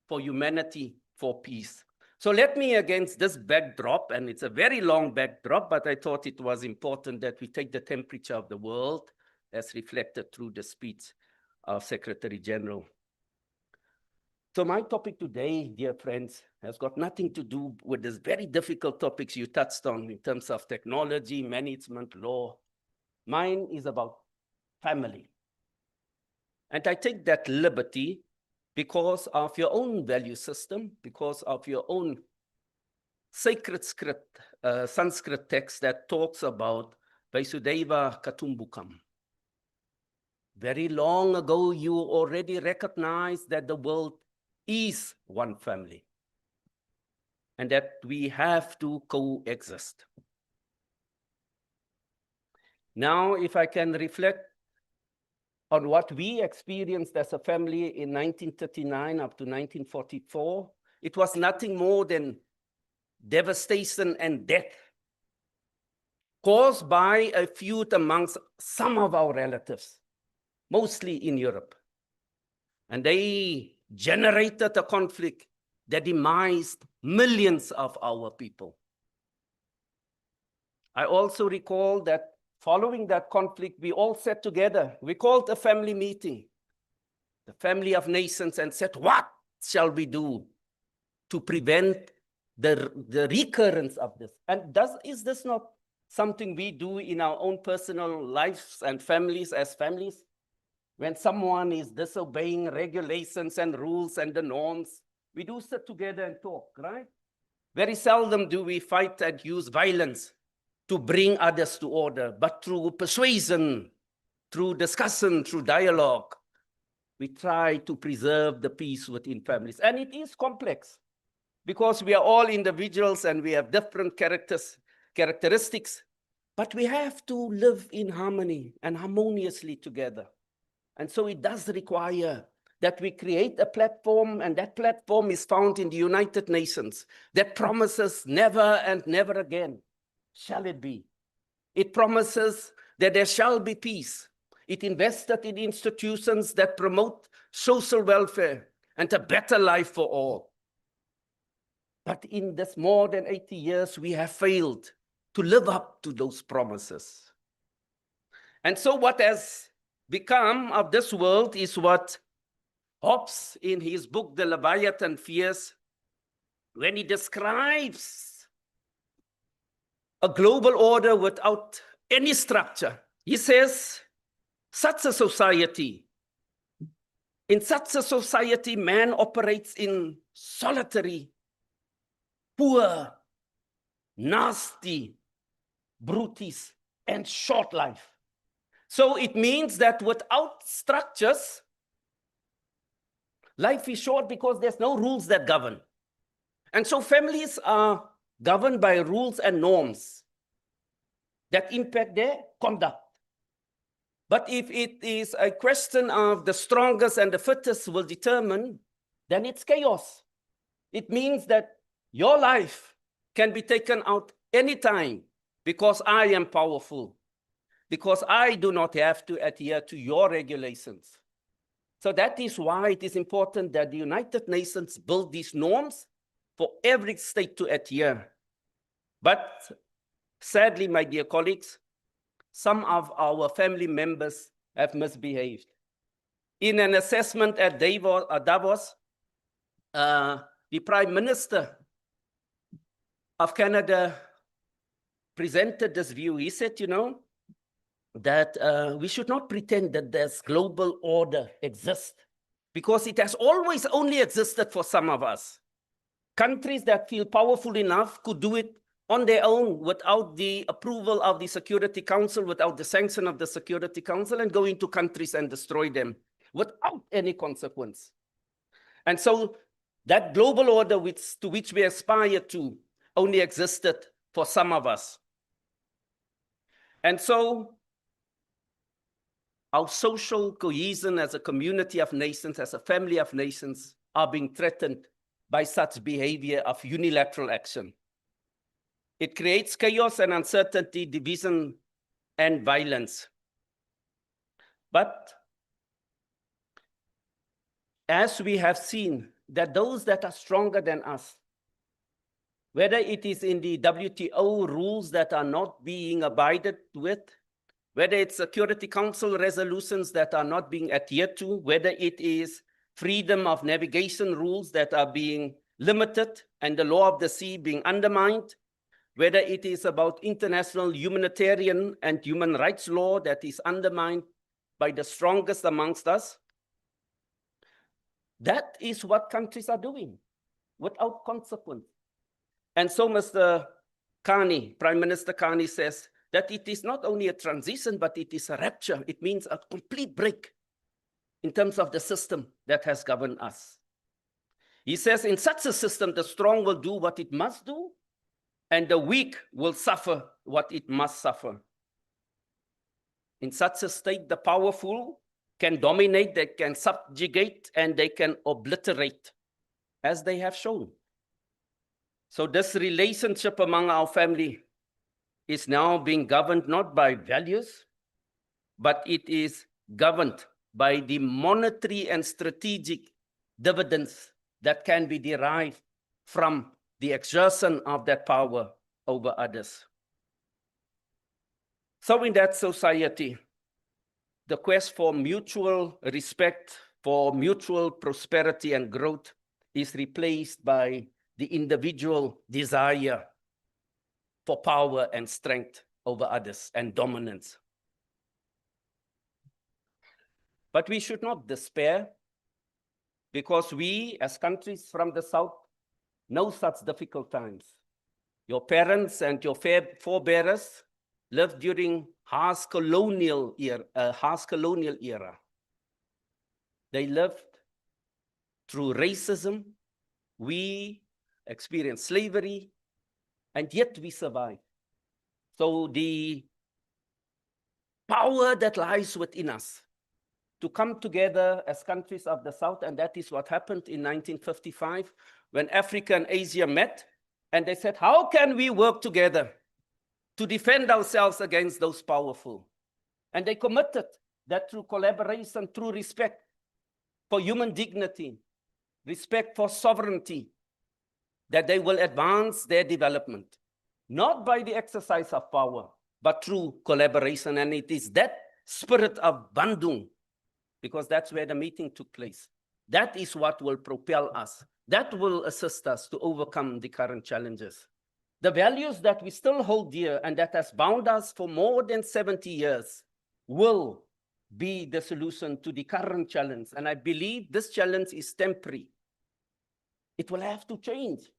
for humanity, for peace. So let me, against this backdrop, and it's a very long backdrop, but I thought it was important that we take the temperature of the world as reflected through the speech of Secretary General. So my topic today, dear friends, has got nothing to do with these very difficult topics you touched on in terms of technology, management, law. Mine is about family. And I take that liberty because of your own value system, because of your own sacred script, Sanskrit text that talks about Vaisudeva Katumbukam. Very long ago, you already recognized that the world is one family and that we have to coexist. Now, if I can reflect on what we experienced as a family in 1939 up to 1944, it was nothing more than devastation and death caused by a feud amongst some of our relatives, mostly in Europe. And they generated a conflict that demised millions of our people. I also recall that following that conflict, we all sat together. We called a family meeting, the family of nations, and said, what shall we do to prevent the recurrence of this? And is this not something we do in our own personal lives and families as families? When someone is disobeying regulations and rules and the norms, we do sit together and talk, right? Very seldom do we fight and use violence to bring others to order, but through persuasion, through discussion, through dialogue, we try to preserve the peace within families. And it is complex because we are all individuals and we have different characteristics, but we have to live in harmony and harmoniously together. And so it does require that we create a platform, and that platform is found in the United Nations that promises never and never again shall it be. It promises that there shall be peace. It invested in institutions that promote social welfare and a better life for all. But in this more than 80 years, we have failed to live up to those promises. And so what has become of this world is what Hobbes, in his book, The Leviathan, fears, when he describes a global order without any structure. He says, in such a society, man operates in solitary, poor, nasty, brutish, and short life. So it means that without structures, life is short because there's no rules that govern. And so families are governed by rules and norms that impact their conduct. But if it is a question of the strongest and the fittest will determine, then it's chaos. It means that Your life can be taken out anytime because I am powerful, because I do not have to adhere to your regulations. So that is why it is important that the United Nations build these norms for every state to adhere. But sadly, my dear colleagues, some of our family members have misbehaved. In an assessment at Davos, the Prime Minister of Canada presented this view. He said, you know, that we should not pretend that this global order exists, because it has always only existed for some of us. Countries that feel powerful enough could do it on their own without the approval of the Security Council, without the sanction of the Security Council, and go into countries and destroy them without any consequence. And so that global order to which we aspire to only existed for some of us. And so our social cohesion as a community of nations, as a family of nations, are being threatened by such behavior of unilateral action. It creates chaos and uncertainty, division, and violence. But as we have seen, that those that are stronger than us, whether it is in the WTO rules that are not being abided with, whether it's Security Council resolutions that are not being adhered to, whether it is freedom of navigation rules that are being limited and the law of the sea being undermined, whether it is about international humanitarian and human rights law that is undermined by the strongest amongst us. That is what countries are doing without consequence. And so Mr. Carney, Prime Minister Carney, says that it is not only a transition, but it is a rupture. It means a complete break in terms of the system that has governed us. He says in such a system, the strong will do what it must do, and the weak will suffer what it must suffer. In such a state, the powerful can dominate, they can subjugate, and they can obliterate, as they have shown. So this relationship among our family is now being governed not by values, but it is governed by the monetary and strategic dividends that can be derived from the exertion of that power over others. So in that society, the quest for mutual respect, for mutual prosperity and growth is replaced by the individual desire for power and strength over others and dominance. But we should not despair, because we, as countries from the South, know such difficult times. Your parents and your forebearers lived during harsh colonial era. They lived through racism. We experienced slavery, and yet we survive. So the power that lies within us to come together as countries of the South, and that is what happened in 1955 when Africa and Asia met, and they said, how can we work together to defend ourselves against those powerful? And they committed that through collaboration, through respect for human dignity, respect for sovereignty, that they will advance their development, not by the exercise of power, but through collaboration. And it is that spirit of Bandung, because that's where the meeting took place. That is what will propel us. That will assist us to overcome the current challenges. The values that we still hold dear and that has bound us for more than 70 years will be the solution to the current challenge. And I believe this challenge is temporary. It will have to change.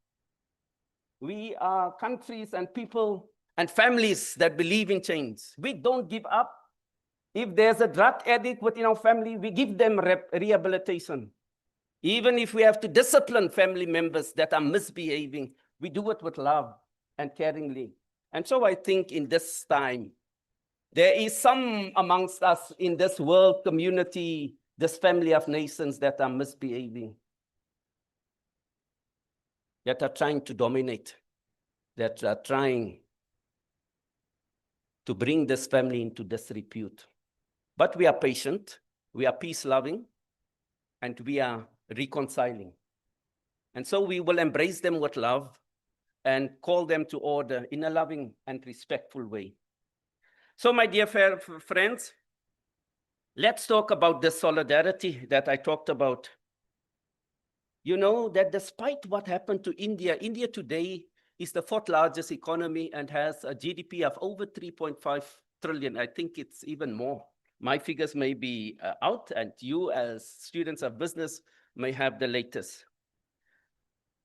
We are countries and people and families that believe in change. We don't give up. If there's a drug addict within our family, we give them rehabilitation. Even if we have to discipline family members that are misbehaving, we do it with love and caringly. And so I think in this time, there is some amongst us in this world community, this family of nations that are misbehaving. that are trying to dominate, that are trying to bring this family into disrepute. But we are patient, we are peace-loving, and we are reconciling. And so we will embrace them with love and call them to order in a loving and respectful way. So my dear friends, let's talk about the solidarity that I talked about. You know that despite what happened to India, India today is the 4th largest economy and has a GDP of over 3.5 trillion. I think it's even more. My figures may be out, and you as students of business may have the latest.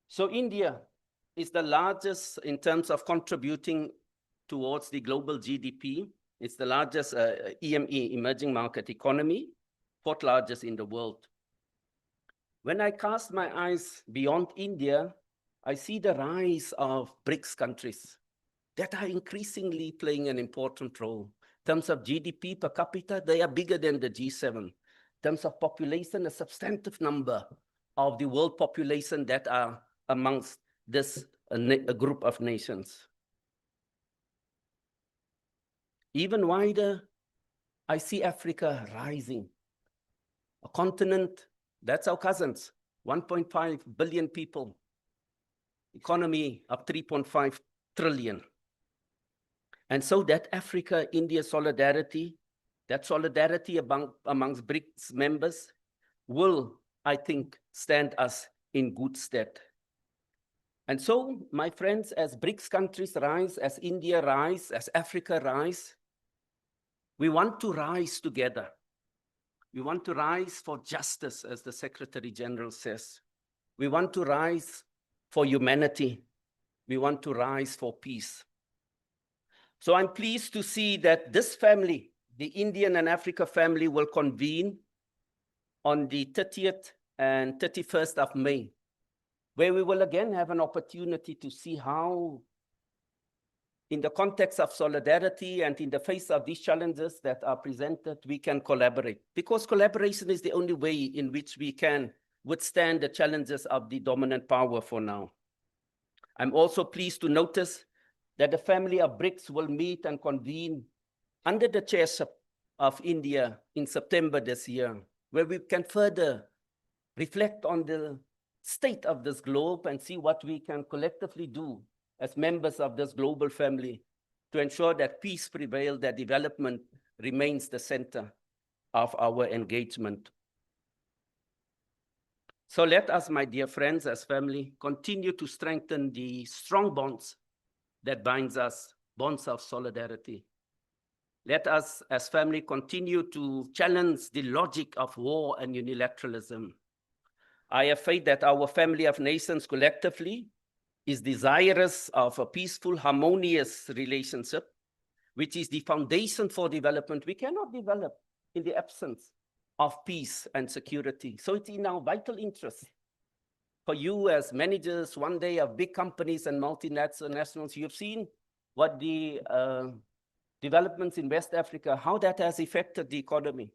So India is the largest in terms of contributing towards the global GDP. It's the largest EME, emerging market economy, 4th largest in the world. When I cast my eyes beyond India, I see the rise of BRICS countries that are increasingly playing an important role. In terms of GDP per capita, they are bigger than the G7. In terms of population, a substantive number of the world population that are amongst this a group of nations. Even wider, I see Africa rising. A continent, that's our cousins, 1.5 billion people, economy of 3.5 trillion. And so that Africa-India solidarity, that solidarity amongst BRICS members will, I think, stand us in good stead. And so, my friends, as BRICS countries rise, as India rise, as Africa rise, we want to rise together. We want to rise for justice, as the Secretary General says. We want to rise for humanity. We want to rise for peace. So I'm pleased to see that this family, the Indian and Africa family, will convene on the 30th and 31st of May, where we will again have an opportunity to see how, in the context of solidarity and in the face of these challenges that are presented, we can collaborate. Because collaboration is the only way in which we can withstand the challenges of the dominant power for now. I'm also pleased to notice that the family of BRICS will meet and convene under the chairship of India in September this year, where we can further reflect on the state of this globe and see what we can collectively do as members of this global family to ensure that peace prevails, that development remains the center of our engagement. So let us, my dear friends, as family, continue to strengthen the strong bonds that binds us, bonds of solidarity. Let us, as family, continue to challenge the logic of war and unilateralism. I have faith that our family of nations collectively is desirous of a peaceful, harmonious relationship, which is the foundation for development. We cannot develop in the absence of peace and security. So it's in our vital interest for you as managers one day of big companies and multinationals. You've seen what the developments in West Africa, how that has affected the economy.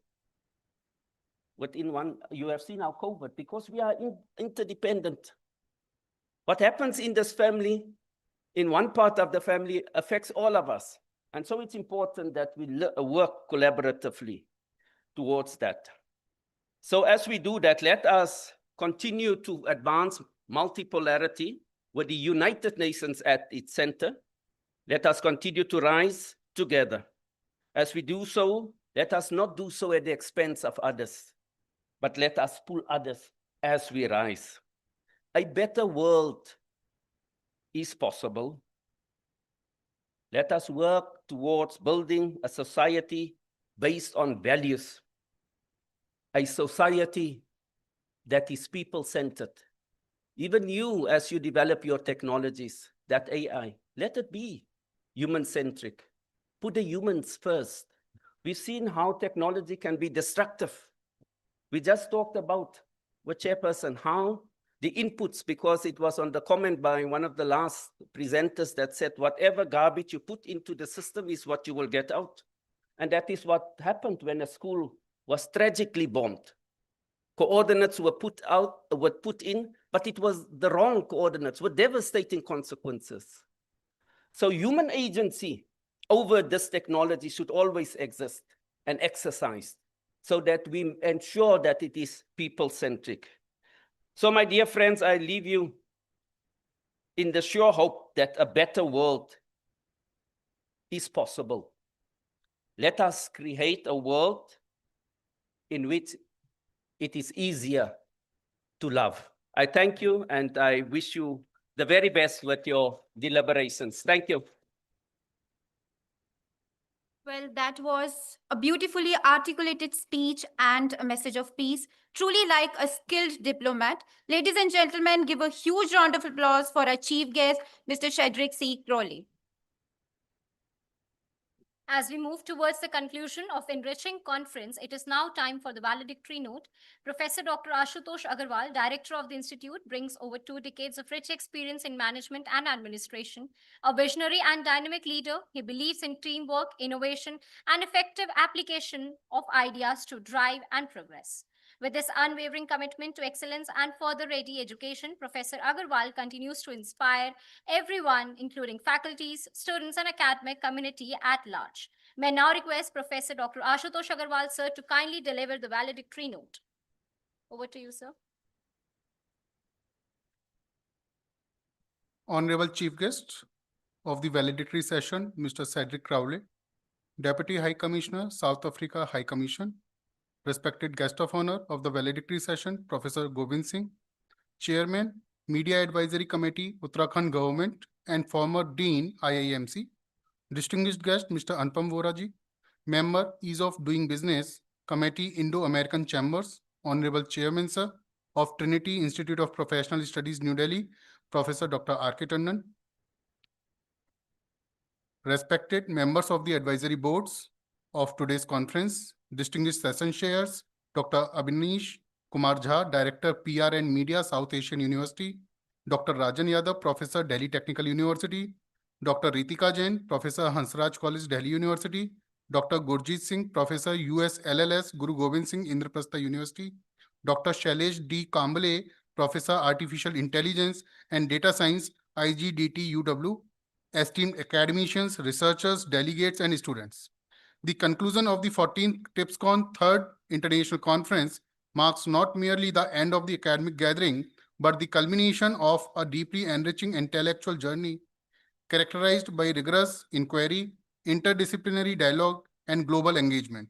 You have seen our COVID, because we are interdependent. What happens in this family, in one part of the family, affects all of us. And so it's important that we work collaboratively towards that. So as we do that, let us continue to advance multipolarity with the United Nations at its center. Let us continue to rise together. As we do so, let us not do so at the expense of others, but let us pull others as we rise. A better world is possible. Let us work towards building a society based on values, a society that is people-centered. Even you, as you develop your technologies, that AI, let it be human-centric. Put the humans first. We've seen how technology can be destructive. We just talked about, with Chairperson, how the inputs, because it was on the comment by one of the last presenters that said, whatever garbage you put into the system is what you will get out. And that is what happened when a school was tragically bombed. Coordinates were put in, but it was the wrong coordinates with devastating consequences. So human agency over this technology should always exist and exercised so that we ensure that it is people-centric. So my dear friends, I leave you in the sure hope that a better world is possible. Let us create a world in which it is easier to love. I thank you and I wish you the very best with your deliberations. Thank you. Well, that was a beautifully articulated speech and a message of peace, truly like a skilled diplomat. Ladies and gentlemen, give a huge round of applause for our chief guest, Mr. Cedrick C. Crowley. As we move towards the conclusion of enriching conference, it is now time for the valedictory note. Professor Dr. Ashutosh Agarwal, Director of the Institute, brings over 2 decades of rich experience in management and administration. A visionary and dynamic leader, he believes in teamwork, innovation, and effective application of ideas to drive and progress. With this unwavering commitment to excellence and further ready education, Professor Agarwal continues to inspire everyone, including faculties, students, and academic community at large. May I now request Professor Dr. Ashutosh Agarwal, sir, to kindly deliver the valedictory note. Over to you, sir. Honorable Chief Guest of the valedictory session, Mr. Cedrick Crowley, Deputy High Commissioner, South Africa High Commission, respected guest of honor of the valedictory session, Professor Govind Singh, Chairman, Media Advisory Committee, Uttarakhand Government, and former Dean, IIMC, distinguished guest, Mr. Anupam Vohra ji, Member, Ease of Doing Business, Committee, Indo-American Chambers, Honorable Chairman, sir, of Trinity Institute of Professional Studies, New Delhi, Professor Dr. R.K. Tandon, respected members of the advisory boards of today's conference, distinguished session chairs, Dr. Abhinish Kumar Jha, Director PR and Media, South Asian University, Dr. Rajan Yadav, Professor, Delhi Technical University, Dr. Ritika Jain, Professor, Hansraj College, Delhi University, Dr. Gurjeet Singh, Professor, US LLS, Guru Govind Singh, Indraprastha University, Dr. Shailesh D. Kambale, Professor, Artificial Intelligence and Data Science, IGDT UW, esteemed academicians, researchers, delegates, and students. The conclusion of the 14th TIPSCON Third International Conference marks not merely the end of the academic gathering, but the culmination of a deeply enriching intellectual journey characterized by rigorous inquiry, interdisciplinary dialogue, and global engagement.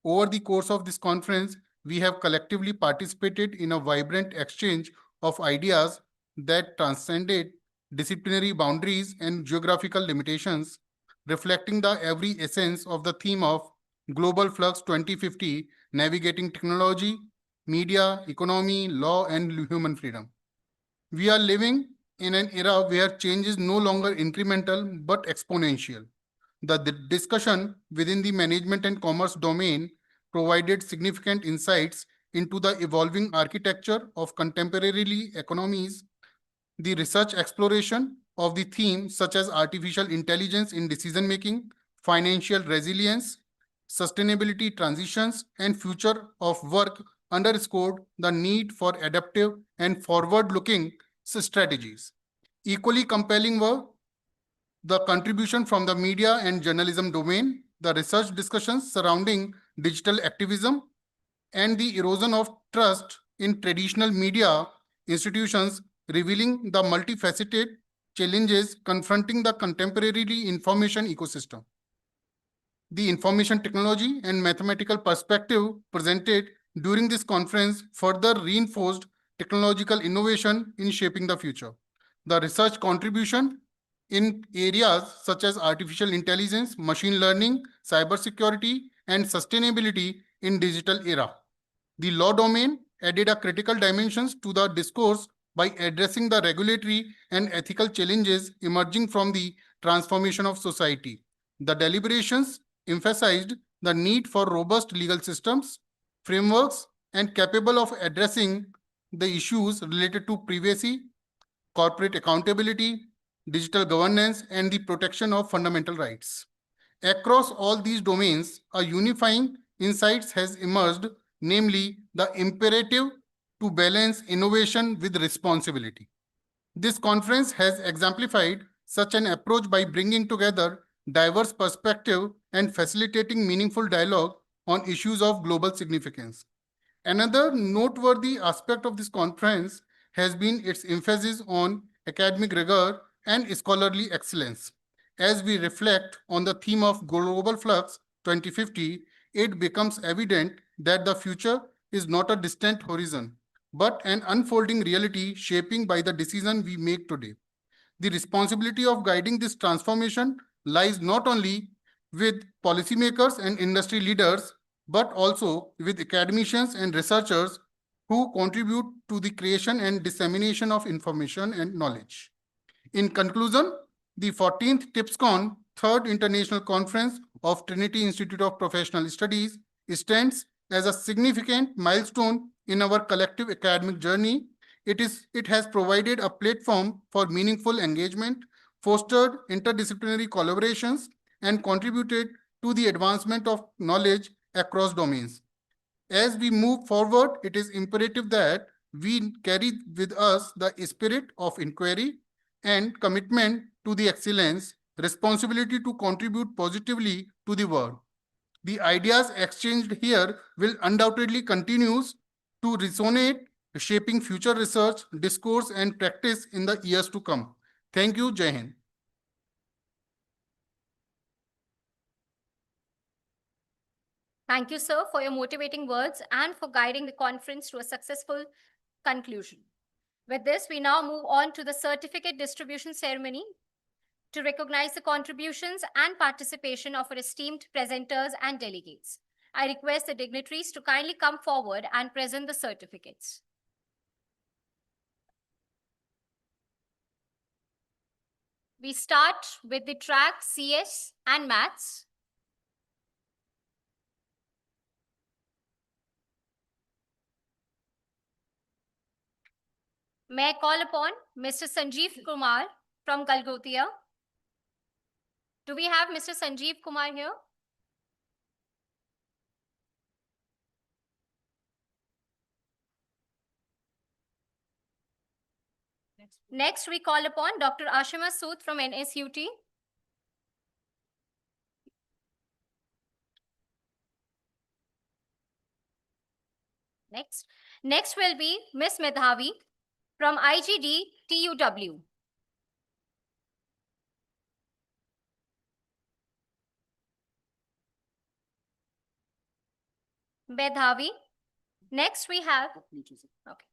Over the course of this conference, we have collectively participated in a vibrant exchange of ideas that transcended disciplinary boundaries and geographical limitations, reflecting the every essence of the theme of Global Flux 2050, navigating technology, media, economy, law, and human freedom. We are living in an era where change is no longer incremental but exponential. The discussion within the management and commerce domain provided significant insights into the evolving architecture of contemporary economies, the research exploration of the themes such as artificial intelligence in decision-making, financial resilience, sustainability transitions, and future of work underscored the need for adaptive and forward-looking strategies. Equally compelling were the contribution from the media and journalism domain, the research discussions surrounding digital activism, and the erosion of trust in traditional media institutions, revealing the multifaceted challenges confronting the contemporary information ecosystem. The information technology and mathematical perspective presented during this conference further reinforced technological innovation in shaping the future. The research contribution in areas such as artificial intelligence, machine learning, cybersecurity, and sustainability in digital era. The law domain added a critical dimensions to the discourse by addressing the regulatory and ethical challenges emerging from the transformation of society. The deliberations emphasized the need for robust legal systems, frameworks, and capable of addressing the issues related to privacy, corporate accountability, digital governance, and the protection of fundamental rights. Across all these domains, a unifying insight has emerged, namely the imperative to balance innovation with responsibility. This conference has exemplified such an approach by bringing together diverse perspectives and facilitating meaningful dialogue on issues of global significance. Another noteworthy aspect of this conference has been its emphasis on academic rigor and scholarly excellence. As we reflect on the theme of Global Flux 2050, it becomes evident that the future is not a distant horizon, but an unfolding reality shaping by the decision we make today. The responsibility of guiding this transformation lies not only with policymakers and industry leaders, but also with academicians and researchers who contribute to the creation and dissemination of information and knowledge. In conclusion, the 14th TIPSCON, Third International Conference of Trinity Institute of Professional Studies, stands as a significant milestone in our collective academic journey. It has provided a platform for meaningful engagement, fostered interdisciplinary collaborations, and contributed to the advancement of knowledge across domains. As we move forward, it is imperative that we carry with us the spirit of inquiry and commitment to the excellence, responsibility to contribute positively to the world. The ideas exchanged here will undoubtedly continue to resonate, shaping future research, discourse, and practice in the years to come. Thank you, Jai Hind. Thank you, sir, for your motivating words and for guiding the conference to a successful conclusion. With this, we now move on to the certificate distribution ceremony to recognize the contributions and participation of our esteemed presenters and delegates. I request the dignitaries to kindly come forward and present the certificates. We start with the track CS and Maths. May I call upon Mr. Sanjeev Kumar from Galgotia? Do we have Mr. Sanjeev Kumar here? Next, we call upon Dr. Ashima Sood from NSUT. Next will be Ms. Medhavi from IGD TUW. Medhavi. Next we have, okay.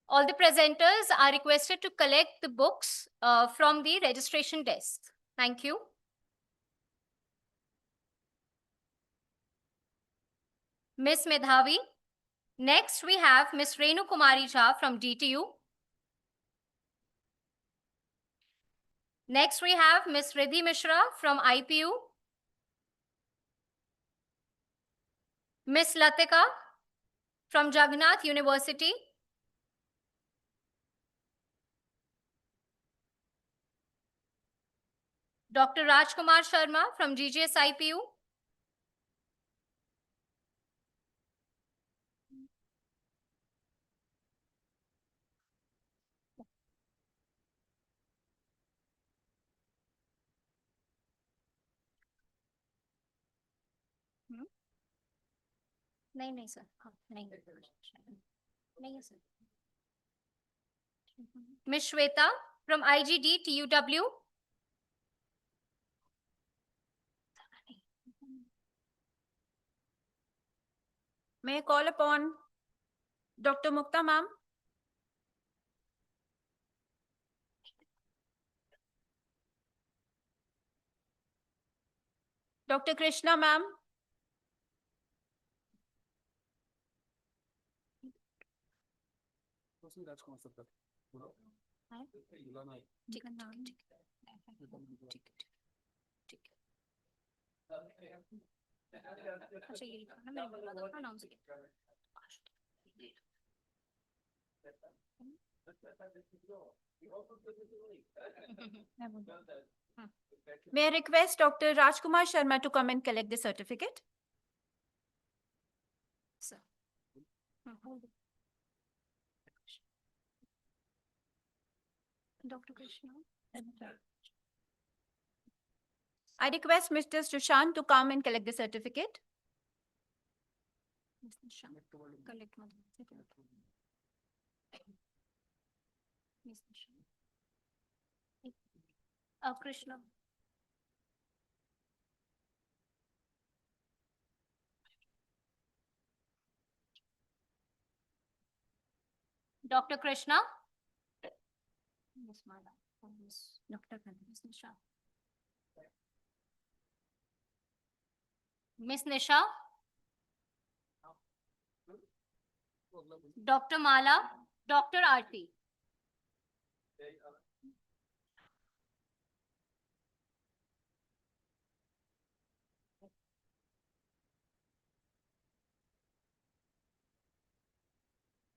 All the presenters are requested to collect the books from the registration desk. Thank you. Ms. Medhavi. Next, we have Ms. Renu Kumari Jha from DTU. Next, we have Ms. Riddhi Mishra from IPU. Ms. Latika from Jagannath University. Dr. Rajkumar Sharma from GGSIPU. नहीं sir नहीं sir Ms. Shweta from IGD TUW. May I call upon Dr. Mukta ma'am? Dr. Krishna ma'am? May I request Dr. Rajkumar Sharma to come and collect the certificate? Sir. Dr. Krishna. I request Mr. Sushant to come and collect the certificate. Collect one. Krishna. Dr. Krishna. Miss Mala. Miss Dr. Miss Nisha. Miss Nisha. Dr. Mala. Dr. Aarti.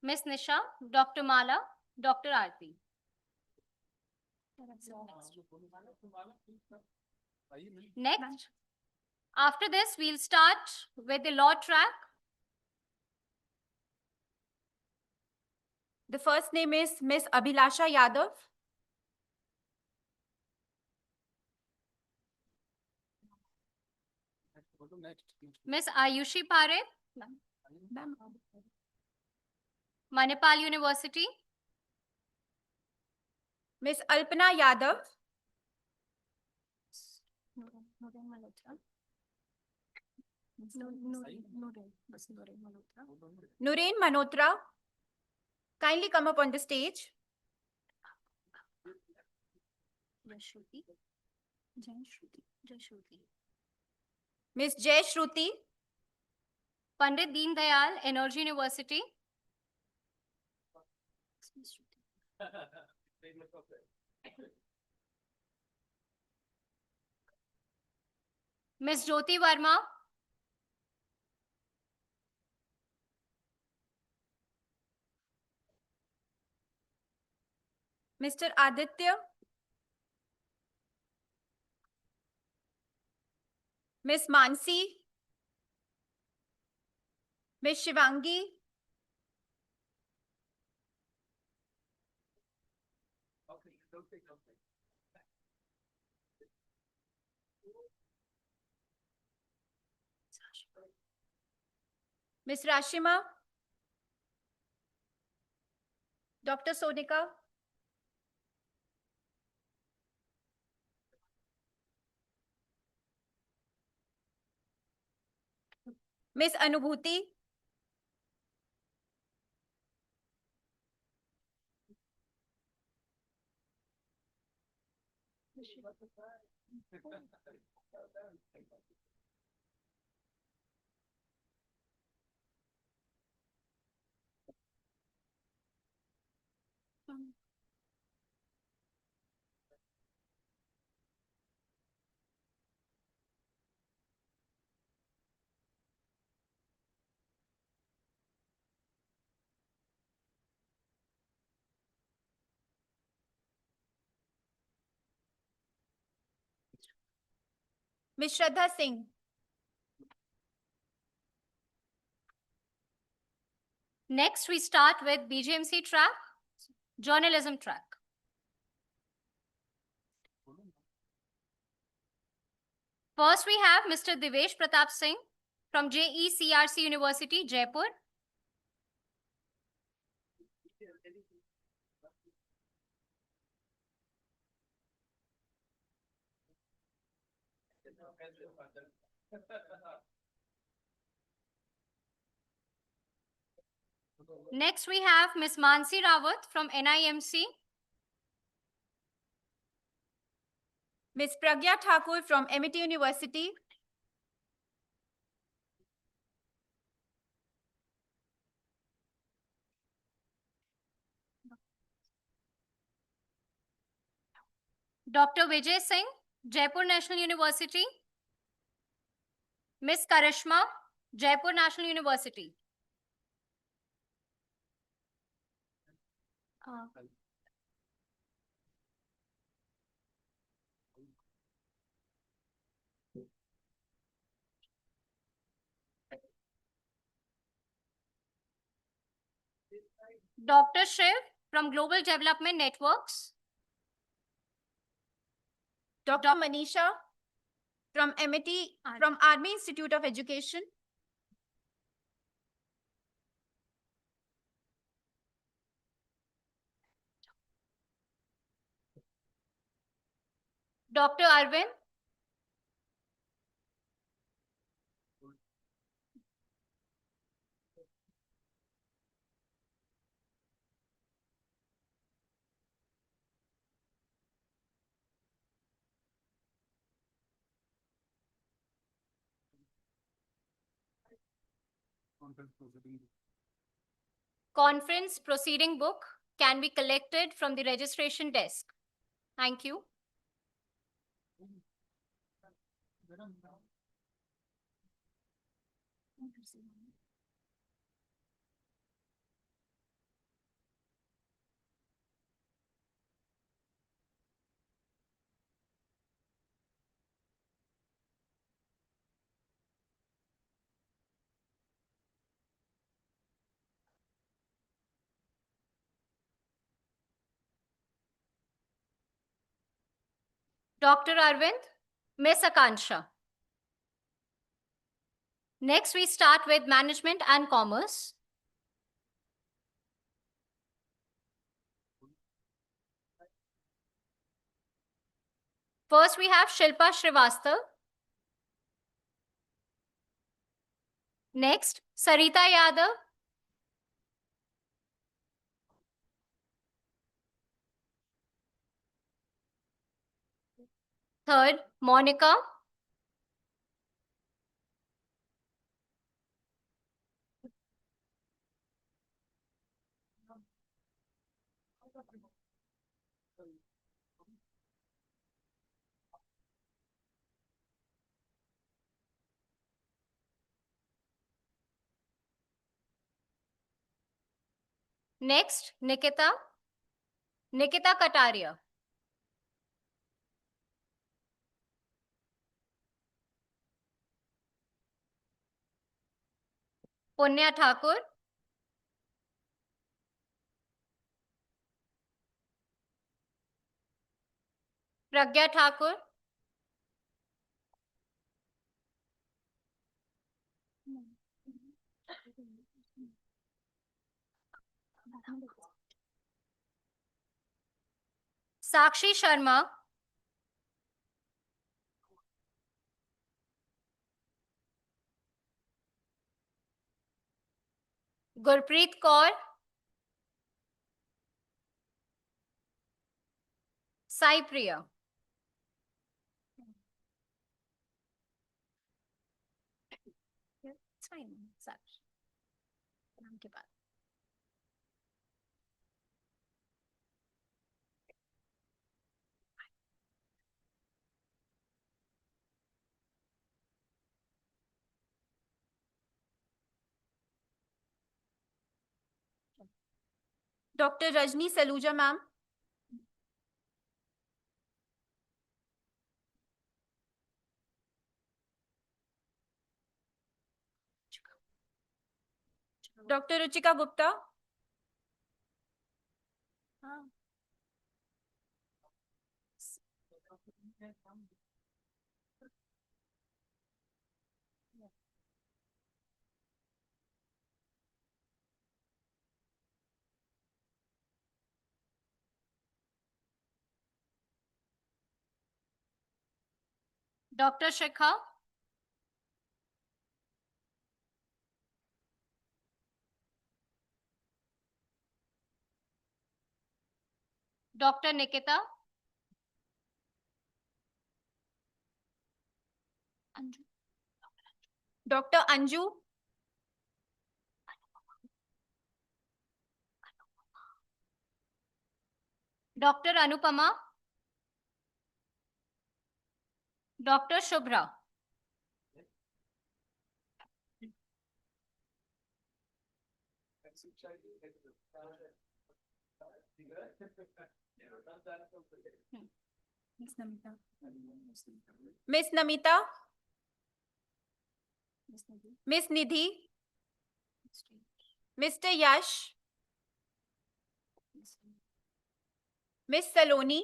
Miss Nisha, Dr. Mala, Dr. Aarti. Next, after this, we'll start with the law track. The first name is Miss Abhilasha Yadav. Miss Ayushi Parekh, Manipal University. Miss Alpana Yadav. Nurain Manotra. Kindly come up on the stage. Miss Jay Shruti. Pandit Deen Dayal, Energy University. Miss Jyoti Verma. Mr. Aditya. Miss Mansi. Miss Shivangi. Miss Rashima. Dr. Sonika. Miss Anubhuti. Miss Shraddha Singh. Next, we start with BGMC track, journalism track. First, we have Mr. Divesh Pratap Singh from GECRT University, Jaipur. Next, we have Ms. Mansi Rawat from NIMC. Miss Pragya Thakur from MIT University. Dr. Vijay Singh, Jaipur National University. Ms. Karishma, Jaipur National University. Dr. Shiv from Global Development Networks. Dr. Manisha from MIT, from Army Institute of Education. Dr. Arvind. Conference proceeding book can be collected from the registration desk. Thank you. Dr. Arvind, Miss Akansha. Next, we start with Management and Commerce. First, we have Shilpa Srivastava. Next, Sarita Yadav. Third, Monica. Next, Nikita. Nikita Kataria. Punya Thakur. Pragya Thakur. Sakshi Sharma. Gurpreet Kaur. Sai Priya. It's fine, Sakshi. नाम के बाद. Dr. Rajni Saluja, ma'am. Dr. Ruchika Gupta. Dr. Shikha. Dr. Nikita. Dr. Anju. Dr. Anupama. Dr. Shubhra. Miss Namita. Miss Nidhi. Mr. Yash. Miss Saloni.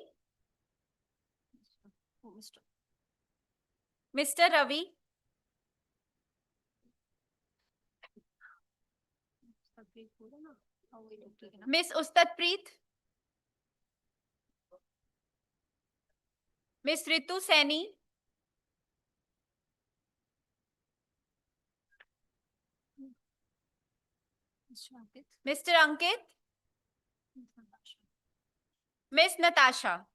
Mr. Ravi. Miss Ustatpreet. Miss Ritu Saini. Mr. Ankit. Miss Natasha.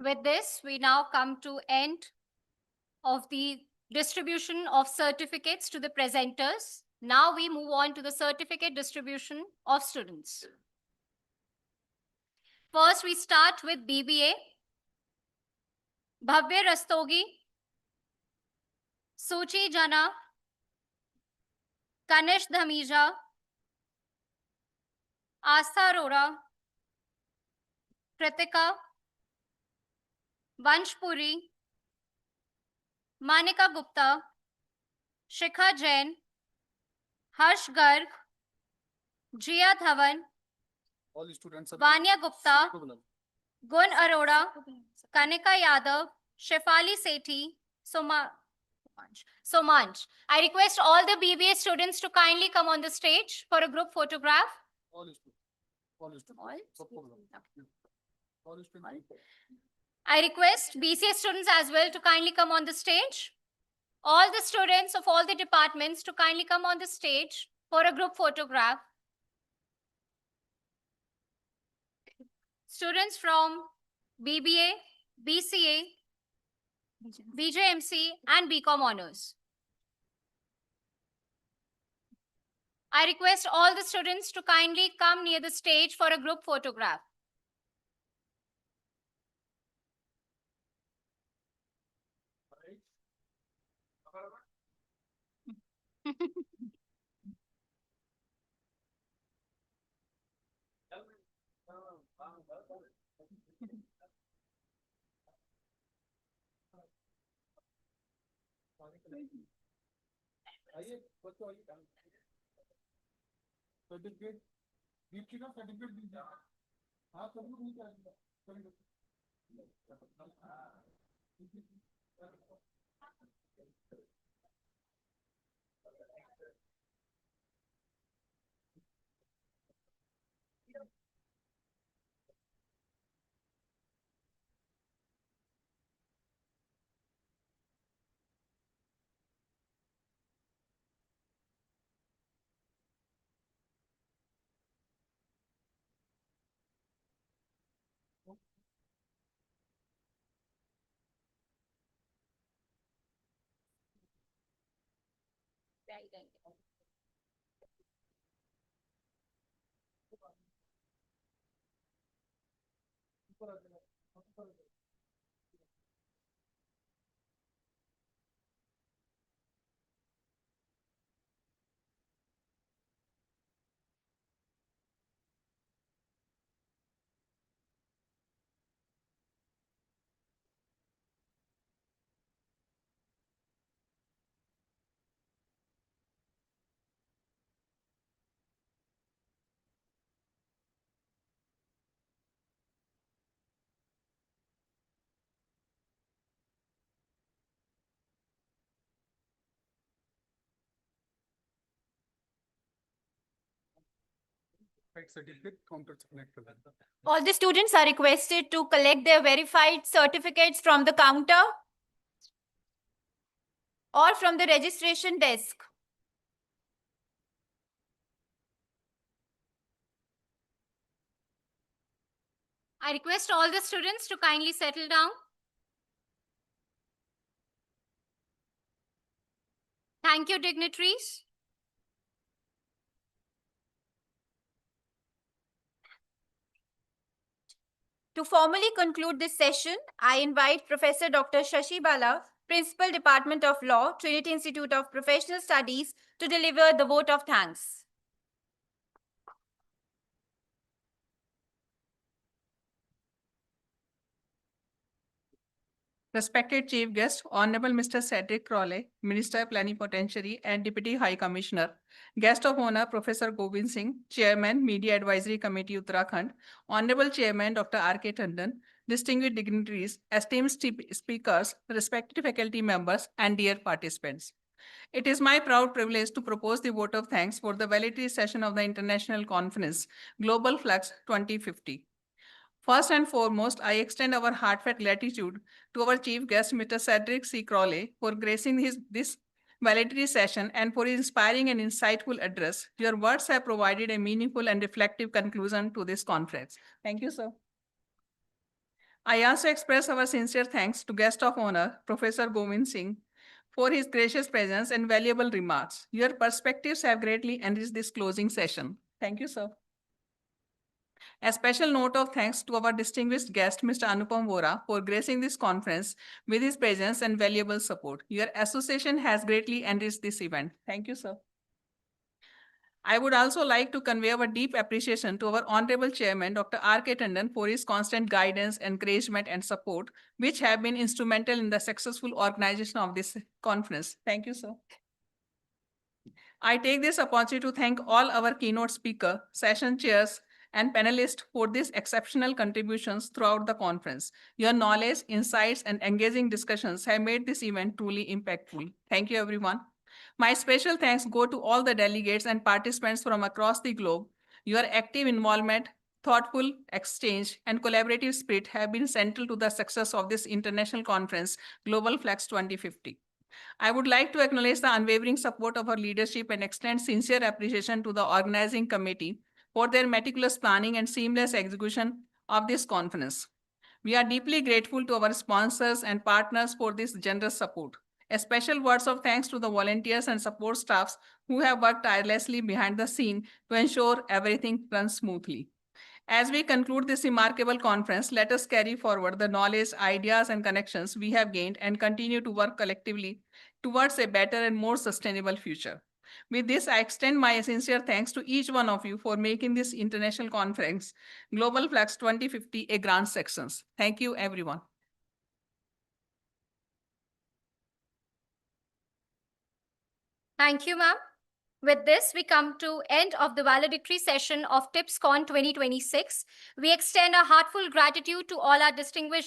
With this, we now come to end of the distribution of certificates to the presenters. Now we move on to the certificate distribution of students. First, we start with BBA. Bhavya Rastogi, Suchi Jana, Kanish Dhamija, Astha Arora, Kritika, Vanshpuri, Manika Gupta, Shikha Jain, Harsh Garg, Jia Dhawan, All students are Vanya Gupta, equivalent. Gun Arora, Kanika Yadav, Shefali Sethi, Somanch. I request all the BBA students to kindly come on the stage for a group photograph. All students. All students. All students. I request BCA students as well to kindly come on the stage. All the students of all the departments to kindly come on the stage for a group photograph. Students from BBA, BCA, BJMC and BCom honors. I request all the students to kindly come near the stage for a group photograph. Certificate Deepti का certificate दीजिए हाँ सब लोग नहीं करेंगे certificate counter से connect कर देता हूँ. All the students are requested to collect their verified certificates from the counter or from the registration desk. I request all the students to kindly settle down. Thank you, dignitaries. To formally conclude this session, I invite Professor Dr. Shashi Bala, Principal Department of Law, Trinity Institute of Professional Studies, to deliver the vote of thanks. Respected Chief Guest, Honorable Mr. Cedrick Crowley, Minister Plenipotentiary and Deputy High Commissioner, Guest of Honor, Professor Govind Singh, Chairman, Media Advisory Committee, Uttarakhand, Honorable Chairman, Dr. R.K. Tandon, distinguished dignitaries, esteemed speakers, respected faculty members, and dear participants. It is my proud privilege to propose the vote of thanks for the valedictory session of the International Conference, Global Flux 2050. First and foremost, I extend our heartfelt gratitude to our chief guest, Mr. Cedrick C. Crowley, for gracing this valedictory session and for his inspiring and insightful address. Your words have provided a meaningful and reflective conclusion to this conference. Thank you, sir. I also express our sincere thanks to guest of honor, Professor Govind Singh, for his gracious presence and valuable remarks. Your perspectives have greatly enriched this closing session. Thank you, sir. A special note of thanks to our distinguished guest, Mr. Anupam Vohra, for gracing this conference with his presence and valuable support. Your association has greatly enriched this event. Thank you, sir. I would also like to convey our deep appreciation to our Honorable Chairman, Dr. R.K. Tandon, for his constant guidance, encouragement, and support, which have been instrumental in the successful organization of this conference. Thank you, sir. I take this opportunity to thank all our keynote speakers, session chairs, and panelists for these exceptional contributions throughout the conference. Your knowledge, insights, and engaging discussions have made this event truly impactful. Thank you, everyone. My special thanks go to all the delegates and participants from across the globe. Your active involvement, thoughtful exchange, and collaborative spirit have been central to the success of this international conference, Global Flux 2050. I would like to acknowledge the unwavering support of our leadership and extend sincere appreciation to the organizing committee for their meticulous planning and seamless execution of this conference. We are deeply grateful to our sponsors and partners for this generous support. A special words of thanks to the volunteers and support staffs who have worked tirelessly behind the scene to ensure everything runs smoothly. As we conclude this remarkable conference, let us carry forward the knowledge, ideas, and connections we have gained and continue to work collectively towards a better and more sustainable future. With this, I extend my sincere thanks to each one of you for making this international conference, Global Flux 2050, a grand success. Thank you, everyone. Thank you, ma'am. With this, we come to end of the valedictory session of TIPSCON 2026. We extend our heartfelt gratitude to all our distinguished